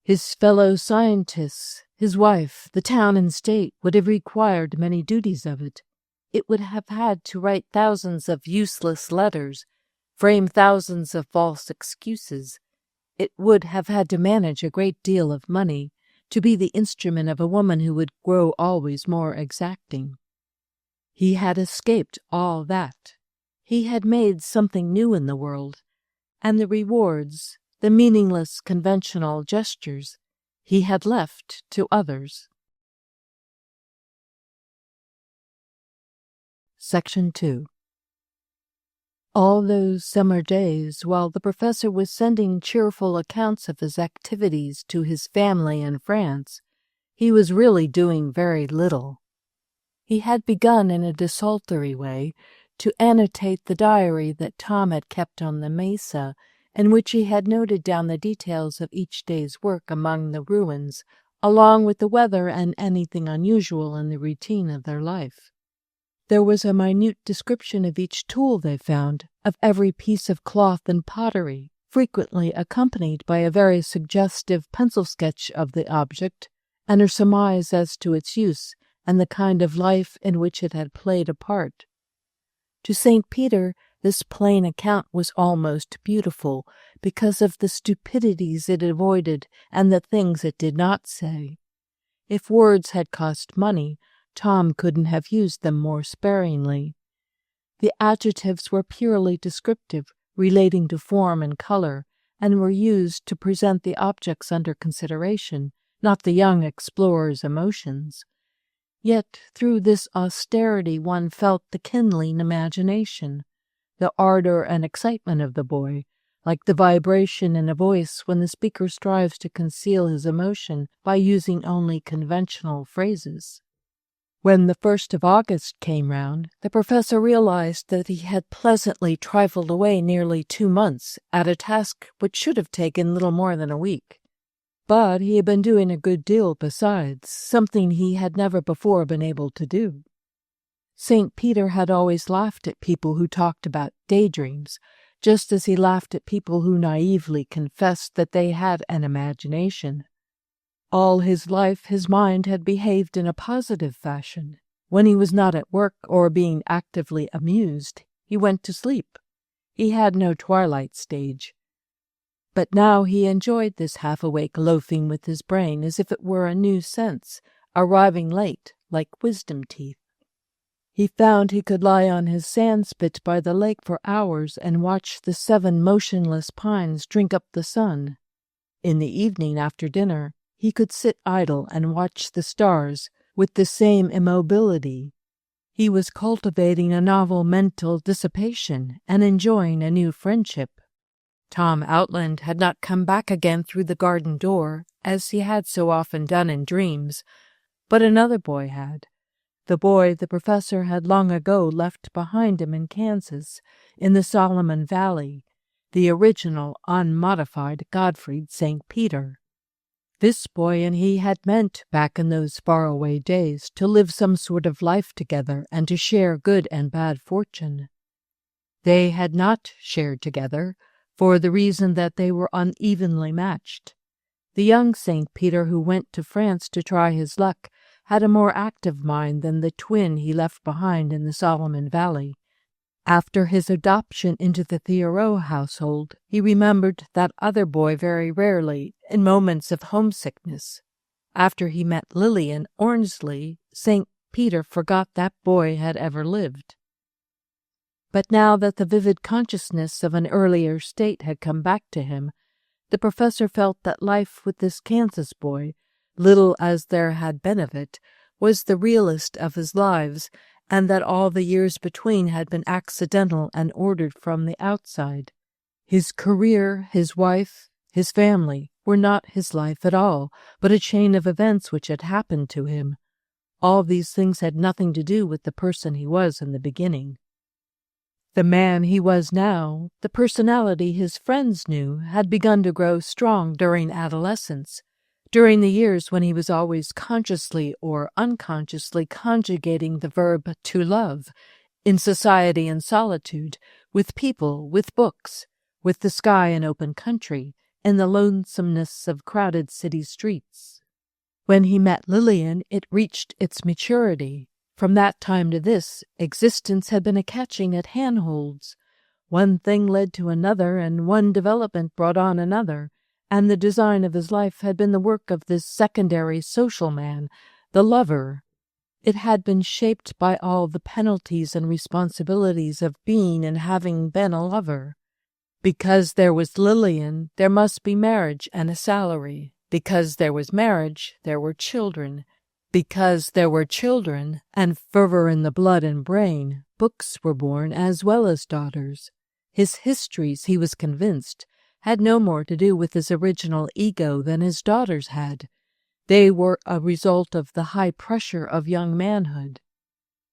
His fellow scientists, his wife, the town and state would have required many duties of it. It would have had to write thousands of useless letters, frame thousands of false excuses. It would have had to manage a great deal of money, to be the instrument of a woman who would grow always more exacting. He had escaped all that. He had made something new in the world, and the rewards, the meaningless conventional gestures, he had left to others. Section 2. All those summer days, while the professor was sending cheerful accounts of his activities to his family in France, he was really doing very little. He had begun in a desultory way to annotate the diary that Tom had kept on the mesa, in which he had noted down the details of each day's work among the ruins, along with the weather and anything unusual in the routine of their life. There was a minute description of each tool they found, of every piece of cloth and pottery, frequently accompanied by a very suggestive pencil sketch of the object, and a surmise as to its use and the kind of life in which it had played a part. To St. Peter, this plain account was almost beautiful, because of the stupidities it avoided and the things it did not say. If words had cost money, Tom couldn't have used them more sparingly. The adjectives were purely descriptive, relating to form and color, and were used to present the objects under consideration, not the young explorer's emotions. Yet through this austerity one felt the kindling imagination, the ardor and excitement of the boy, like the vibration in a voice when the speaker strives to conceal his emotion by using only conventional phrases. When the 1st of August came round, the professor realized that he had pleasantly trifled away nearly 2 months at a task which should have taken little more than a week. But he had been doing a good deal besides, something he had never before been able to do. St. Peter had always laughed at people who talked about daydreams, just as he laughed at people who naively confessed that they had an imagination. All his life his mind had behaved in a positive fashion. When he was not at work or being actively amused, he went to sleep. He had no twilight stage. But now he enjoyed this half-awake loafing with his brain as if it were a new sense, arriving late, like wisdom teeth. He found he could lie on his sandspit by the lake for hours and watch the 7 motionless pines drink up the sun. In the evening after dinner, he could sit idle and watch the stars with the same immobility. He was cultivating a novel mental dissipation and enjoying a new friendship. Tom Outland had not come back again through the garden door, as he had so often done in dreams, but another boy had. The boy the professor had long ago left behind him in Kansas, in the Solomon Valley, the original, unmodified Godfrey St. Peter. This boy and he had meant, back in those faraway days, to live some sort of life together and to share good and bad fortune. They had not shared together, for the reason that they were unevenly matched. The young St. Peter who went to France to try his luck had a more active mind than the twin he left behind in the Solomon Valley. After his adoption into the Thoreau household, he remembered that other boy very rarely, in moments of homesickness. After he met Lillian Ormsley, St. Peter forgot that boy had ever lived. But now that the vivid consciousness of an earlier state had come back to him, the professor felt that life with this Kansas boy, little as there had been of it, was the realest of his lives, and that all the years between had been accidental and ordered from the outside. His career, his wife, his family were not his life at all, but a chain of events which had happened to him. All these things had nothing to do with the person he was in the beginning. The man he was now, the personality his friends knew, had begun to grow strong during adolescence, during the years when he was always consciously or unconsciously conjugating the verb to love, in society and solitude, with people, with books, with the sky and open country, in the lonesomeness of crowded city streets. When he met Lillian, it reached its maturity. From that time to this, existence had been a catching at handholds. One thing led to another, and one development brought on another, and the design of his life had been the work of this secondary social man, the lover. It had been shaped by all the penalties and responsibilities of being and having been a lover. Because there was Lillian, there must be marriage and a salary. Because there was marriage, there were children. Because there were children, and fervor in the blood and brain, books were born as well as daughters. His histories, he was convinced, had no more to do with his original ego than his daughters had. They were a result of the high pressure of young manhood.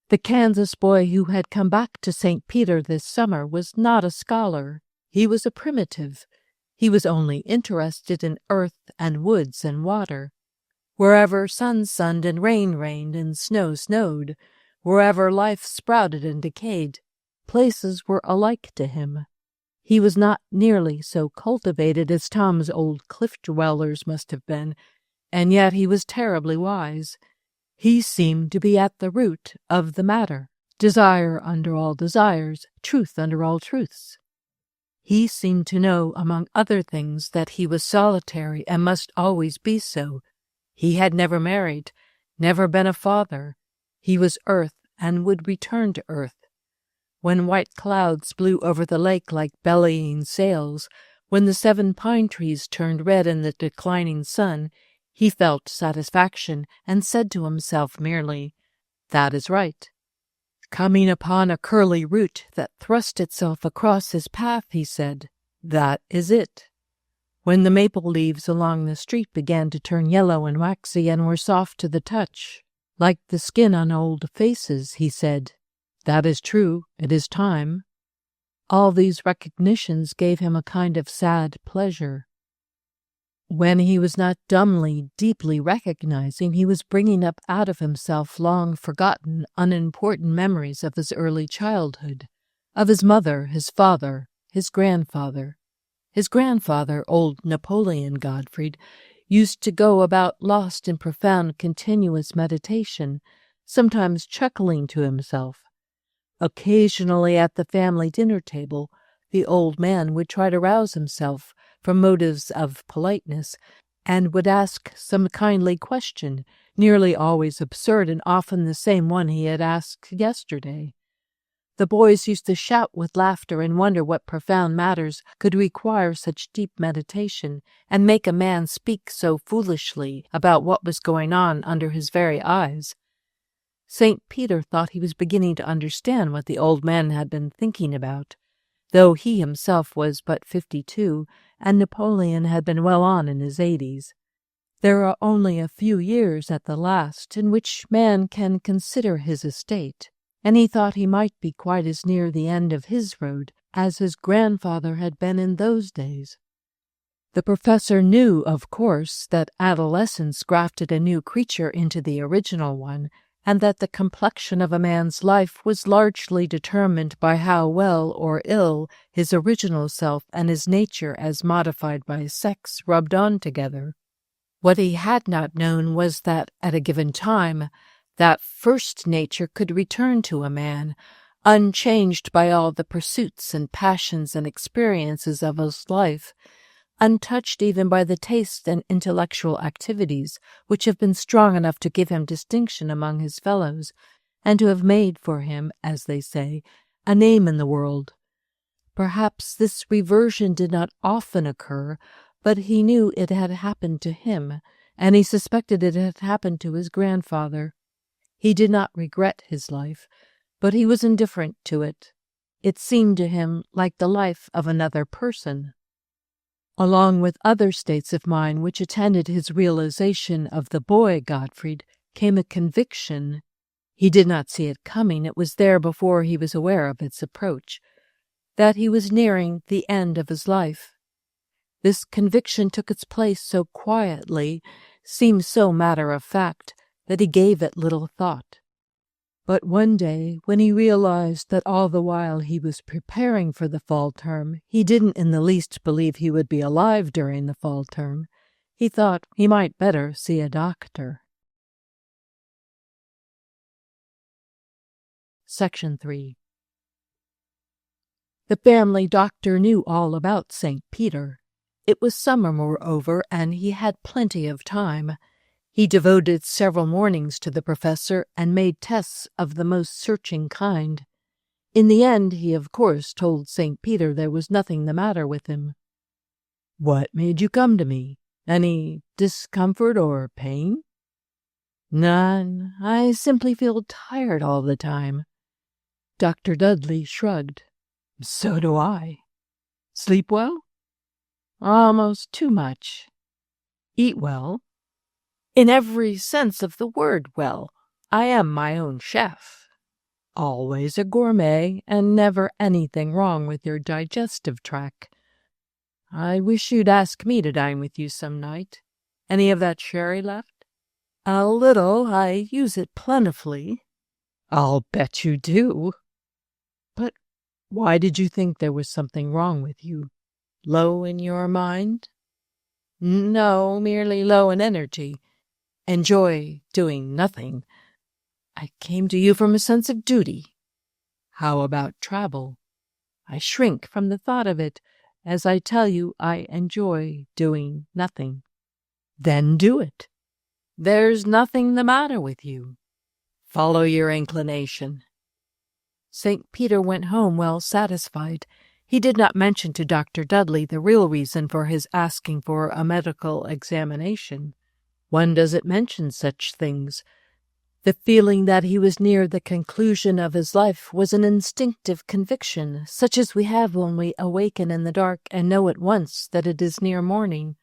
The Kansas boy who had come back to St. Peter this summer was not a scholar. He was a primitive. He was only interested in earth and woods and water. Wherever sun sunned and rain rained and snow snowed, wherever life sprouted and decayed, places were alike to him. He was not nearly so cultivated as Tom's old cliff-dwellers must have been, and yet he was terribly wise. He seemed to be at the root of the matter, desire under all desires, truth under all truths. He seemed to know, among other things, that he was solitary and must always be so. He had never married, never been a father. He was earth and would return to earth. When white clouds blew over the lake like bellying sails, when the 7 pine trees turned red in the declining sun, he felt satisfaction and said to himself merely, "That is right." Coming upon a curly root that thrust itself across his path, he said, "That is it." When the maple leaves along the street began to turn yellow and waxy and were soft to the touch, like the skin on old faces, he said, "That is true, it is time." All these recognitions gave him a kind of sad pleasure. When he was not dumbly, deeply recognizing, he was bringing up out of himself long-forgotten, unimportant memories of his early childhood, of his mother, his father, his grandfather. His grandfather, old Napoleon Godfrey, used to go about lost in profound, continuous meditation, sometimes chuckling to himself. Occasionally at the family dinner table, the old man would try to rouse himself from motives of politeness, and would ask some kindly question, nearly always absurd and often the same one he had asked yesterday. The boys used to shout with laughter and wonder what profound matters could require such deep meditation and make a man speak so foolishly about what was going on under his very eyes. St. Peter thought he was beginning to understand what the old man had been thinking about, though he himself was but 52 and Napoleon had been well on in his 80s. There are only a few years at the last in which man can consider his estate, and he thought he might be quite as near the end of his road as his grandfather had been in those days. The professor knew, of course, that adolescence grafted a new creature into the original one, and that the complexion of a man's life was largely determined by how well or ill his original self and his nature as modified by sex rubbed on together. What he had not known was that, at a given time, that first nature could return to a man, unchanged by all the pursuits and passions and experiences of his life, untouched even by the tastes and intellectual activities which have been strong enough to give him distinction among his fellows, and to have made for him, as they say, a name in the world. Perhaps this reversion did not often occur, but he knew it had happened to him, and he suspected it had happened to his grandfather. He did not regret his life, but he was indifferent to it. It seemed to him like the life of another person. Along with other states of mind which attended his realization of the boy Gottfried came a conviction. He did not see it coming, it was there before he was aware of its approach, that he was nearing the end of his life. This conviction took its place so quietly, seemed so matter-of-fact, that he gave it little thought. But one day, when he realized that all the while he was preparing for the fall term, he didn't in the least believe he would be alive during the fall term, he thought he might better see a doctor. Section 3. The family doctor knew all about St. Peter. It was summer, moreover, and he had plenty of time. He devoted several mornings to the professor and made tests of the most searching kind. In the end, he of course told St. Peter there was nothing the matter with him. "What made you come to me? Any discomfort or pain?" "None. I simply feel tired all the time." Dr. Dudley shrugged. "So do I. Sleep well?" "Almost too much." "Eat well?" "In every sense of the word well. I am my own chef." "Always a gourmet, and never anything wrong with your digestive tract." "I wish you'd ask me to dine with you some night. Any of that sherry left?" "A little. I use it plentifully." "I'll bet you do." "But why did you think there was something wrong with you? Low in your mind?" "No, merely low in energy. Enjoy doing nothing. I came to you from a sense of duty." "How about travel?" "I shrink from the thought of it. As I tell you, I enjoy doing nothing." "Then do it." "There's nothing the matter with you." "Follow your inclination." St. Peter went home well satisfied. He did not mention to Dr. Dudley the real reason for his asking for a medical examination. One doesn't mention such things. The feeling that he was near the conclusion of his life was an instinctive conviction, such as we have when we awaken in the dark and know at once that it is near morning,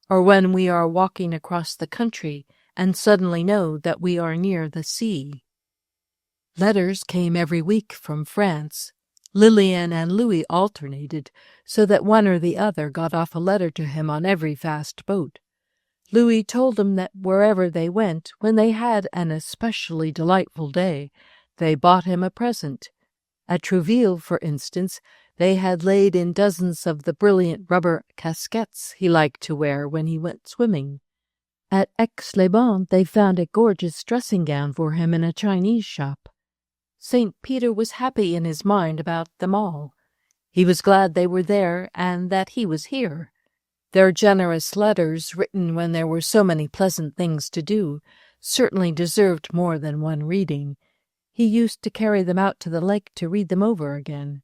or when we are walking across the country and suddenly know that we are near the sea. Letters came every week from France. Lillian and Louis alternated, so that one or the other got off a letter to him on every fast boat. Louis told them that wherever they went, when they had an especially delightful day, they bought him a present. At Trouville, for instance, they had laid in dozens of the brilliant rubber casquettes he liked to wear when he went swimming. At Aix-les-Bains they found a gorgeous dressing-gown for him in a Chinese shop. St. Peter was happy in his mind about them all. He was glad they were there and that he was here. Their generous letters, written when there were so many pleasant things to do, certainly deserved more than one reading. He used to carry them out to the lake to read them over again.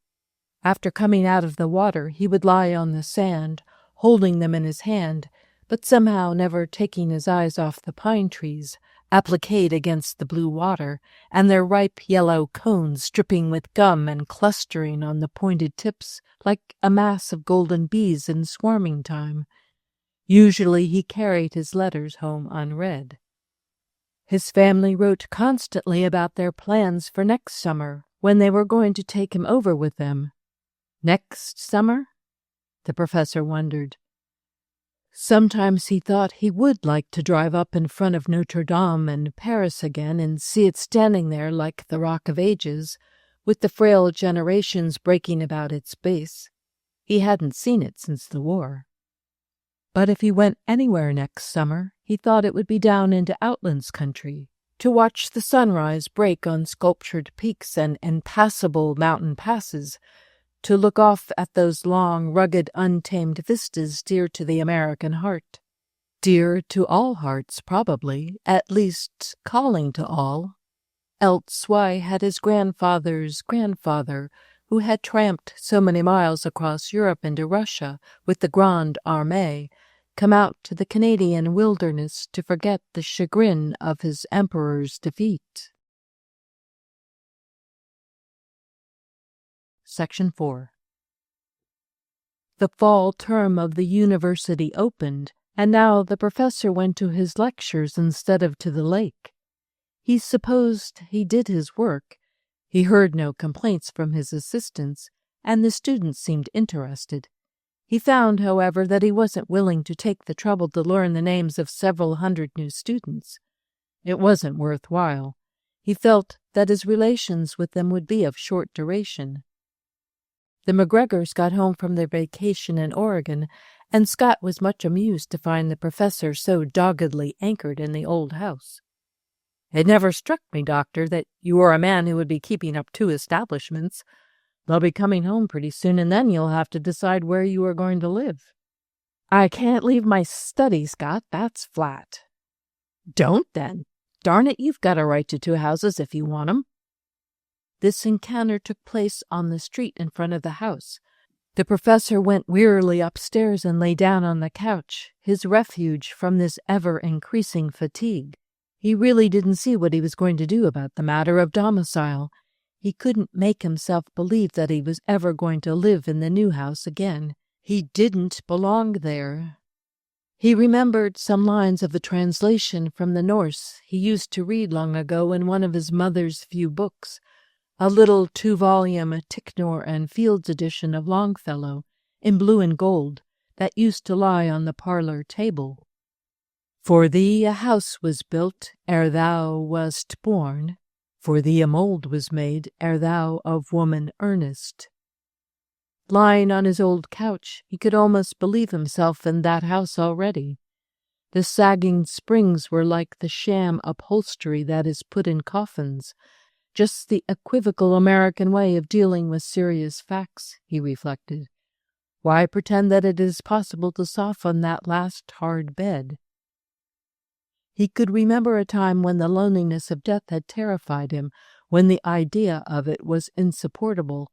After coming out of the water, he would lie on the sand, holding them in his hand, but somehow never taking his eyes off the pine trees, appliqued against the blue water, and their ripe yellow cones dripping with gum and clustering on the pointed tips like a mass of golden bees in swarming time. Usually he carried his letters home unread. His family wrote constantly about their plans for next summer, when they were going to take him over with them. Next summer? The professor wondered. Sometimes he thought he would like to drive up in front of Notre Dame in Paris again and see it standing there like the Rock of Ages, with the frail generations breaking about its base. He hadn't seen it since the war. But if he went anywhere next summer, he thought it would be down into Outland's country, to watch the sunrise break on sculptured peaks and impassable mountain passes, to look off at those long, rugged, untamed vistas dear to the American heart. Dear to all hearts, probably, at least calling to all. Else why had his grandfather's grandfather, who had tramped so many miles across Europe into Russia with the Grande Armée, come out to the Canadian wilderness to forget the chagrin of his emperor's defeat? Section 4. The fall term of the university opened, and now the professor went to his lectures instead of to the lake. He supposed he did his work. He heard no complaints from his assistants, and the students seemed interested. He found, however, that he wasn't willing to take the trouble to learn the names of several hundred new students. It wasn't worthwhile. He felt that his relations with them would be of short duration. The McGregors got home from their vacation in Oregon, and Scott was much amused to find the professor so doggedly anchored in the old house. "It never struck me, Doctor, that you were a man who would be keeping up 2 establishments. They'll be coming home pretty soon, and then you'll have to decide where you are going to live." "I can't leave my study, Scott, that's flat." "Don't, then. Darn it, you've got a right to 2 houses if you want 'em." This encounter took place on the street in front of the house. The professor went wearily upstairs and lay down on the couch, his refuge from this ever-increasing fatigue. He really didn't see what he was going to do about the matter of domicile. He couldn't make himself believe that he was ever going to live in the new house again. He didn't belong there. He remembered some lines of the translation from the Norse he used to read long ago in one of his mother's few books, a little 2-volume Ticknor and Fields edition of Longfellow, in blue and gold, that used to lie on the parlor table. "For thee a house was built ere thou wast born, for thee a mould was made ere thou of woman earnest." Lying on his old couch, he could almost believe himself in that house already. The sagging springs were like the sham upholstery that is put in coffins, just the equivocal American way of dealing with serious facts, he reflected. Why pretend that it is possible to soften that last hard bed? He could remember a time when the loneliness of death had terrified him, when the idea of it was insupportable.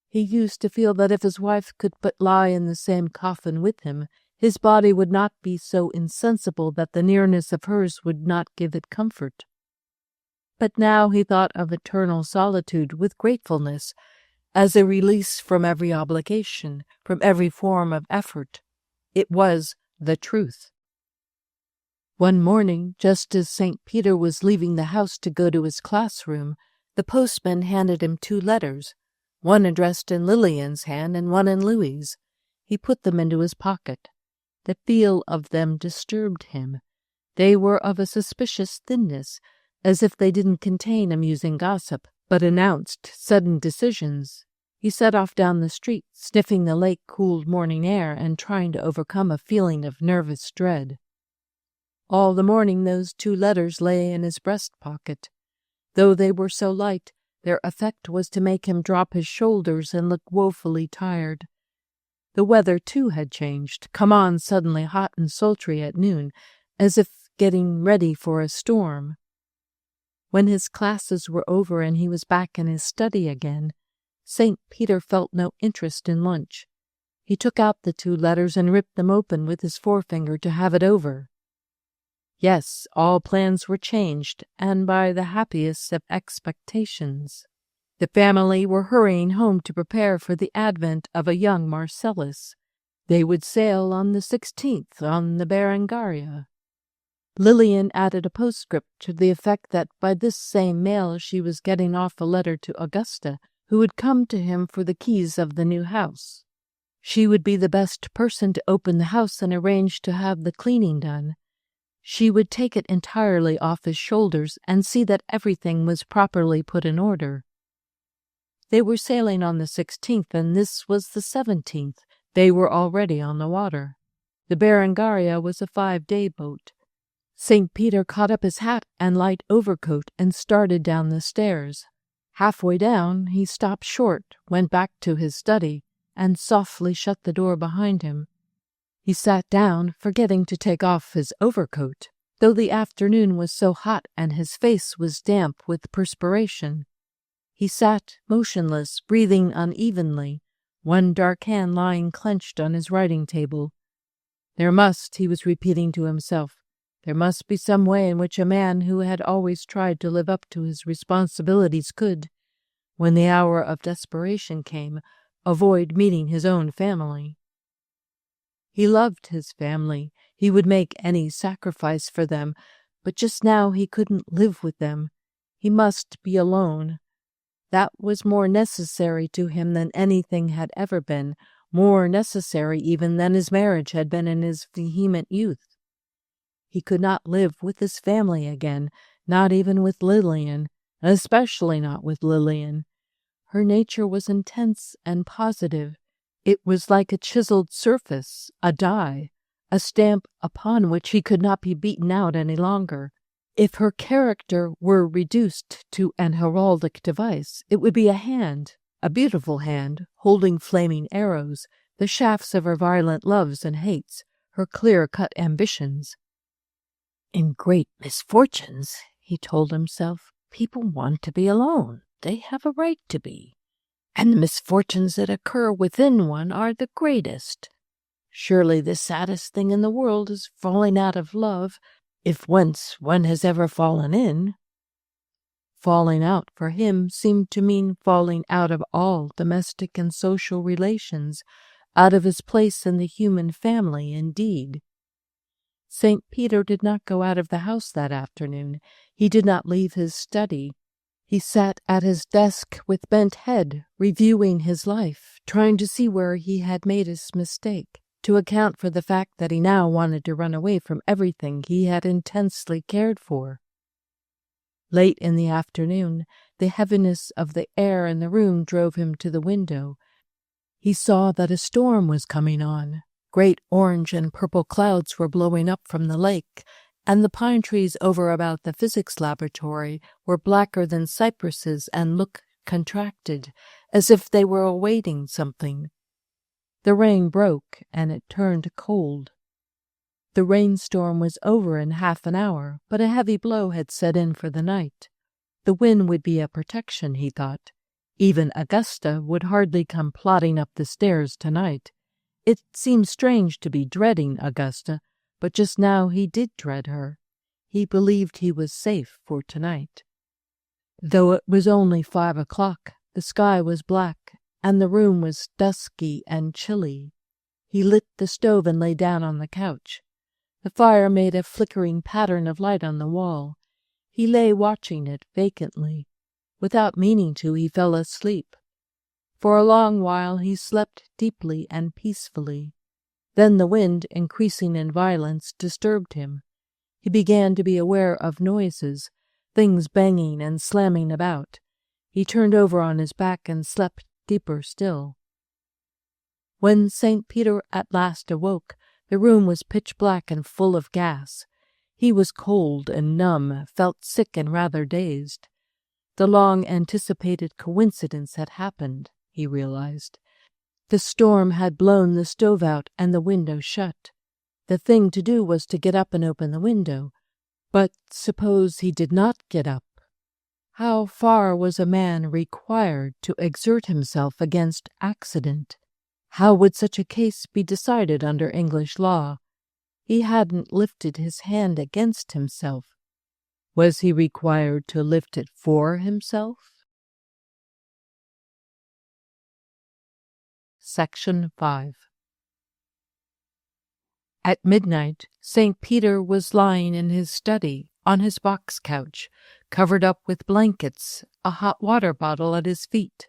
He used to feel that if his wife could but lie in the same coffin with him, his body would not be so insensible that the nearness of hers would not give it comfort. But now he thought of eternal solitude with gratefulness, as a release from every obligation, from every form of effort. It was the truth. One morning, just as St. Peter was leaving the house to go to his classroom, the postman handed him 2 letters, one addressed in Lillian's hand and one in Louis's. He put them into his pocket. The feel of them disturbed him. They were of a suspicious thinness, as if they didn't contain amusing gossip, but announced sudden decisions. He set off down the street, sniffing the lake-cooled morning air and trying to overcome a feeling of nervous dread. All the morning those 2 letters lay in his breast pocket. Though they were so light, their effect was to make him drop his shoulders and look woefully tired. The weather, too, had changed, come on suddenly hot and sultry at noon, as if getting ready for a storm. When his classes were over and he was back in his study again, St. Peter felt no interest in lunch. He took out the 2 letters and ripped them open with his forefinger to have it over. Yes, all plans were changed, and by the happiest of expectations. The family were hurrying home to prepare for the advent of a young Marcellus. They would sail on the 16th on the Berengaria. Lillian added a postscript to the effect that by this same mail she was getting off a letter to Augusta, who would come to him for the keys of the new house. She would be the best person to open the house and arrange to have the cleaning done. She would take it entirely off his shoulders and see that everything was properly put in order. They were sailing on the 16th, and this was the 17th. They were already on the water. The Berengaria was a 5-day boat. St. Peter caught up his hat and light overcoat and started down the stairs. Halfway down, he stopped short, went back to his study, and softly shut the door behind him. He sat down, forgetting to take off his overcoat, though the afternoon was so hot and his face was damp with perspiration. He sat motionless, breathing unevenly, one dark hand lying clenched on his writing table. There must, he was repeating to himself, there must be some way in which a man who had always tried to live up to his responsibilities could, when the hour of desperation came, avoid meeting his own family. He loved his family. He would make any sacrifice for them, but just now he couldn't live with them. He must be alone. That was more necessary to him than anything had ever been, more necessary even than his marriage had been in his vehement youth. He could not live with his family again, not even with Lillian, especially not with Lillian. Her nature was intense and positive. It was like a chiseled surface, a die, a stamp upon which he could not be beaten out any longer. If her character were reduced to an heraldic device, it would be a hand, a beautiful hand, holding flaming arrows, the shafts of her violent loves and hates, her clear-cut ambitions. In great misfortunes, he told himself, people want to be alone. They have a right to be. And the misfortunes that occur within one are the greatest. Surely the saddest thing in the world is falling out of love, if once one has ever fallen in. Falling out for him seemed to mean falling out of all domestic and social relations, out of his place in the human family, indeed. St. Peter did not go out of the house that afternoon. He did not leave his study. He sat at his desk with bent head, reviewing his life, trying to see where he had made his mistake, to account for the fact that he now wanted to run away from everything he had intensely cared for. Late in the afternoon, the heaviness of the air in the room drove him to the window. He saw that a storm was coming on. Great orange and purple clouds were blowing up from the lake, and the pine trees over about the physics laboratory were blacker than cypresses and looked contracted, as if they were awaiting something. The rain broke, and it turned cold. The rainstorm was over in half an hour, but a heavy blow had set in for the night. The wind would be a protection, he thought. Even Augusta would hardly come plodding up the stairs tonight. It seemed strange to be dreading Augusta, but just now he did dread her. He believed he was safe for tonight. Though it was only 5 o'clock, the sky was black, and the room was dusky and chilly. He lit the stove and lay down on the couch. The fire made a flickering pattern of light on the wall. He lay watching it vacantly. Without meaning to, he fell asleep. For a long while he slept deeply and peacefully. Then the wind, increasing in violence, disturbed him. He began to be aware of noises, things banging and slamming about. He turned over on his back and slept deeper still. When St. Peter at last awoke, the room was pitch black and full of gas. He was cold and numb, felt sick and rather dazed. The long-anticipated coincidence had happened, he realized. The storm had blown the stove out and the window shut. The thing to do was to get up and open the window. But suppose he did not get up? How far was a man required to exert himself against accident? How would such a case be decided under English law? He hadn't lifted his hand against himself. Was he required to lift it for himself? Section 5. At midnight, St. Peter was lying in his study, on his box couch, covered up with blankets, a hot water bottle at his feet.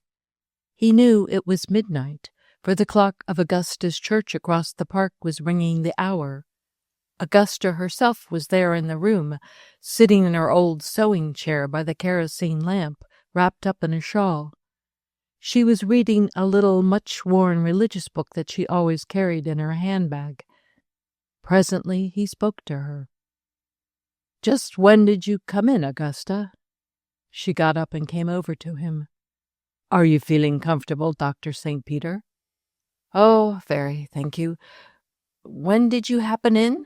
He knew it was midnight, for the clock of Augusta's church across the park was ringing the hour. Augusta herself was there in the room, sitting in her old sewing chair by the kerosene lamp, wrapped up in a shawl. She was reading a little much-worn religious book that she always carried in her handbag. Presently he spoke to her. "Just when did you come in, Augusta?" She got up and came over to him. "Are you feeling comfortable, Dr. St. Peter?" "Oh, very, thank you. When did you happen in?"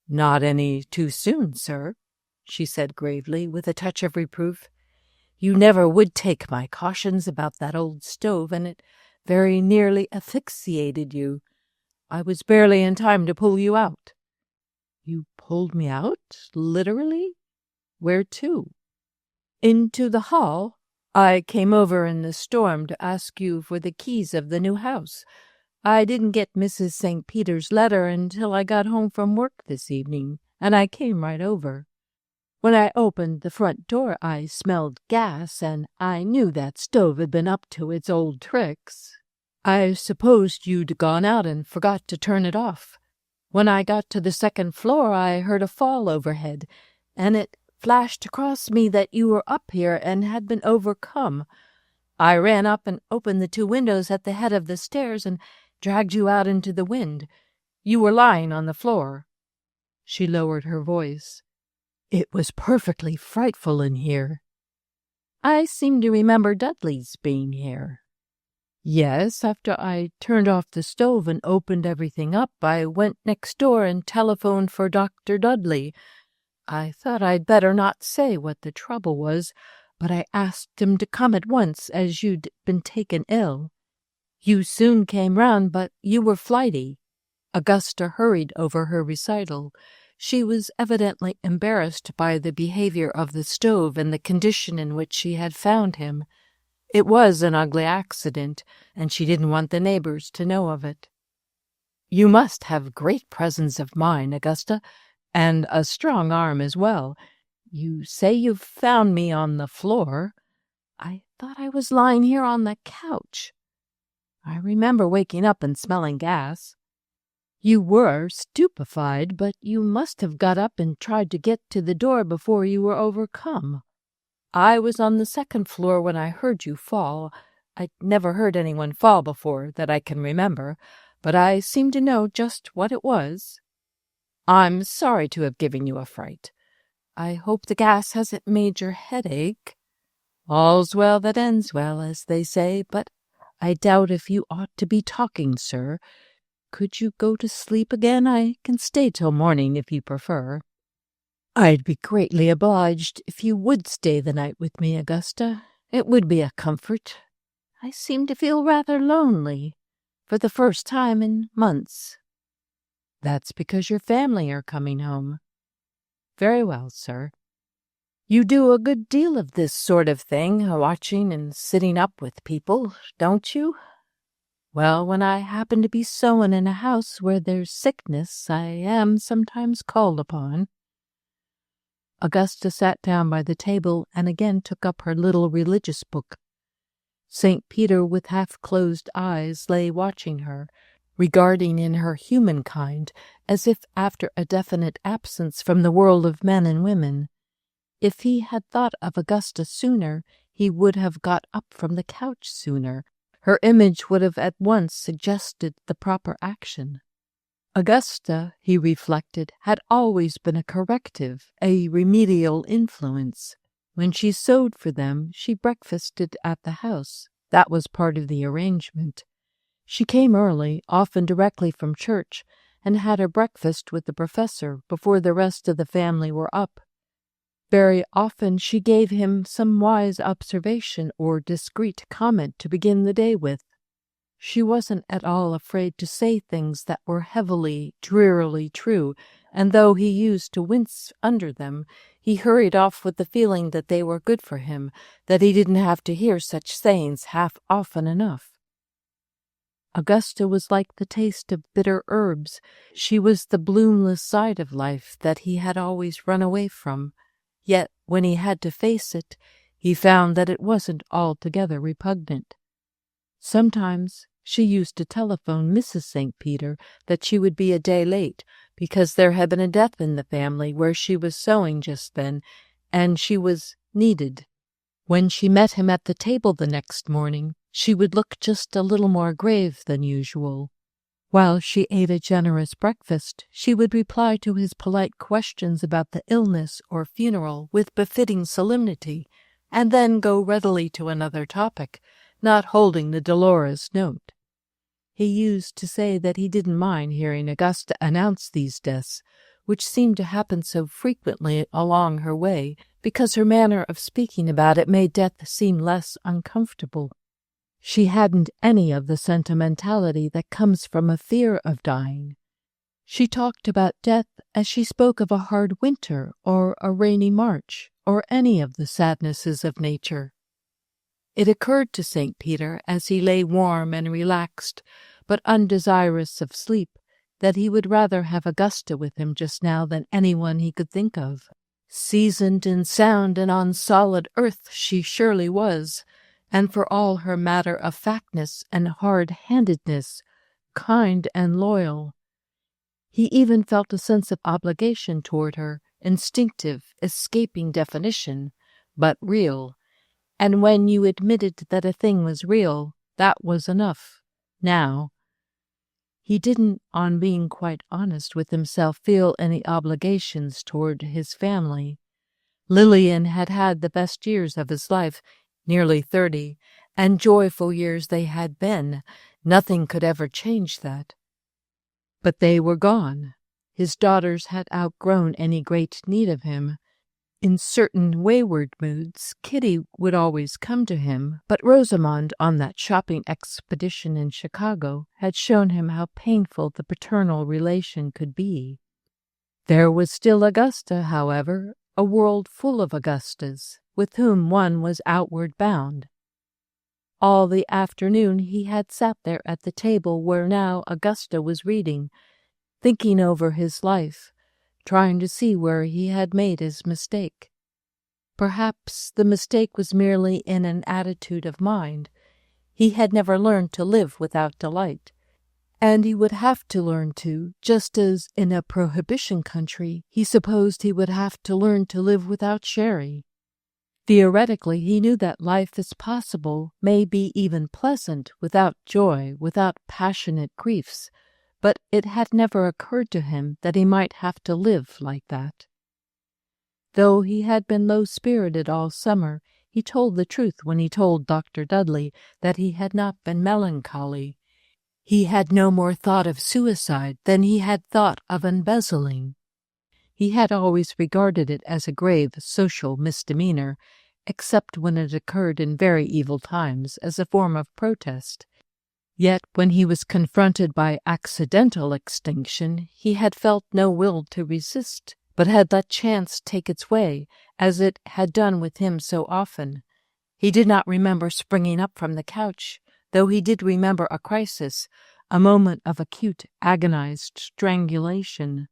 "Not any too soon, sir," she said gravely, with a touch of reproof. "You never would take my cautions about that old stove, and it very nearly asphyxiated you. I was barely in time to pull you out." "You pulled me out? Literally? Where to?" "Into the hall. I came over in the storm to ask you for the keys of the new house. I didn't get Mrs. St. Peter's letter until I got home from work this evening, and I came right over. When I opened the front door, I smelled gas, and I knew that stove had been up to its old tricks. I supposed you'd gone out and forgot to turn it off. When I got to the second floor, I heard a fall overhead, and it flashed across me that you were up here and had been overcome. I ran up and opened the 2 windows at the head of the stairs and dragged you out into the wind. You were lying on the floor." She lowered her voice. "It was perfectly frightful in here." "I seem to remember Dudley's being here." "Yes, after I turned off the stove and opened everything up, I went next door and telephoned for Dr. Dudley. I thought I'd better not say what the trouble was, but I asked him to come at once, as you'd been taken ill. You soon came round, but you were flighty." Augusta hurried over her recital. She was evidently embarrassed by the behavior of the stove and the condition in which she had found him. It was an ugly accident, and she didn't want the neighbors to know of it. "You must have great presence of mind, Augusta, and a strong arm as well. You say you found me on the floor. I thought I was lying here on the couch. I remember waking up and smelling gas." "You were stupefied, but you must have got up and tried to get to the door before you were overcome." "I was on the second floor when I heard you fall. I'd never heard anyone fall before, that I can remember, but I seem to know just what it was. I'm sorry to have given you a fright. I hope the gas hasn't made your head ache. All's well that ends well, as they say, but I doubt if you ought to be talking, sir. Could you go to sleep again? I can stay till morning if you prefer." "I'd be greatly obliged if you would stay the night with me, Augusta. It would be a comfort. I seem to feel rather lonely, for the first time in months." "That's because your family are coming home." "Very well, sir. You do a good deal of this sort of thing, watching and sitting up with people, don't you?" "Well, when I happen to be sewing in a house where there's sickness, I am sometimes called upon." Augusta sat down by the table and again took up her little religious book. St. Peter, with half-closed eyes, lay watching her, regarding in her humankind, as if after a definite absence from the world of men and women. If he had thought of Augusta sooner, he would have got up from the couch sooner. Her image would have at once suggested the proper action. Augusta, he reflected, had always been a corrective, a remedial influence. When she sewed for them, she breakfasted at the house. That was part of the arrangement. She came early, often directly from church, and had her breakfast with the professor before the rest of the family were up. Very often she gave him some wise observation or discreet comment to begin the day with. She wasn't at all afraid to say things that were heavily, drearily true, and though he used to wince under them, he hurried off with the feeling that they were good for him, that he didn't have to hear such sayings half often enough. Augusta was like the taste of bitter herbs. She was the bloomless side of life that he had always run away from. Yet, when he had to face it, he found that it wasn't altogether repugnant. Sometimes she used to telephone Mrs. St. Peter that she would be a day late, because there had been a death in the family where she was sewing just then, and she was needed. When she met him at the table the next morning, she would look just a little more grave than usual. While she ate a generous breakfast, she would reply to his polite questions about the illness or funeral with befitting solemnity, and then go readily to another topic, not holding the dolorous note. He used to say that he didn't mind hearing Augusta announce these deaths, which seemed to happen so frequently along her way, because her manner of speaking about it made death seem less uncomfortable. She hadn't any of the sentimentality that comes from a fear of dying. She talked about death as she spoke of a hard winter or a rainy March or any of the sadnesses of nature. It occurred to St. Peter, as he lay warm and relaxed, but undesirous of sleep, that he would rather have Augusta with him just now than anyone he could think of. Seasoned and sound and on solid earth she surely was, and for all her matter-of-factness and hard-handedness, kind and loyal. He even felt a sense of obligation toward her, instinctive, escaping definition, but real. And when you admitted that a thing was real, that was enough. Now, he didn't, on being quite honest with himself, feel any obligations toward his family. Lillian had had the best years of his life, nearly 30, and joyful years they had been. Nothing could ever change that. But they were gone. His daughters had outgrown any great need of him. In certain wayward moods, Kitty would always come to him, but Rosamond, on that shopping expedition in Chicago, had shown him how painful the paternal relation could be. There was still Augusta, however, a world full of Augustas, with whom one was outward bound. All the afternoon he had sat there at the table where now Augusta was reading, thinking over his life, trying to see where he had made his mistake. Perhaps the mistake was merely in an attitude of mind. He had never learned to live without delight, and he would have to learn to, just as in a prohibition country he supposed he would have to learn to live without sherry. Theoretically, he knew that life is possible, may be even pleasant, without joy, without passionate griefs, but it had never occurred to him that he might have to live like that. Though he had been low-spirited all summer, he told the truth when he told Dr. Dudley that he had not been melancholy. He had no more thought of suicide than he had thought of embezzling. He had always regarded it as a grave social misdemeanor, except when it occurred in very evil times as a form of protest. Yet when he was confronted by accidental extinction, he had felt no will to resist, but had let chance take its way, as it had done with him so often. He did not remember springing up from the couch, though he did remember a crisis, a moment of acute, agonized strangulation.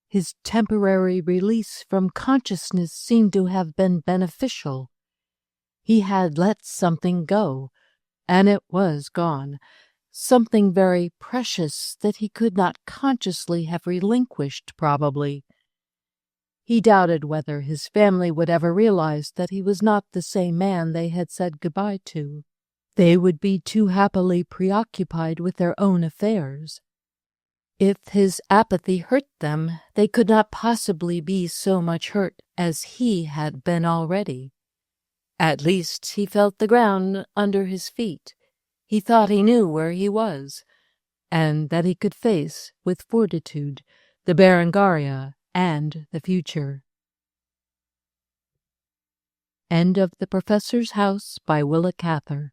His temporary release from consciousness seemed to have been beneficial. He had let something go, and it was gone, something very precious that he could not consciously have relinquished, probably. He doubted whether his family would ever realize that he was not the same man they had said goodbye to. They would be too happily preoccupied with their own affairs. If his apathy hurt them, they could not possibly be so much hurt as he had been already. At least he felt the ground under his feet. He thought he knew where he was, and that he could face, with fortitude, the Berengaria and the future. End of The Professor's House by Willa Cather.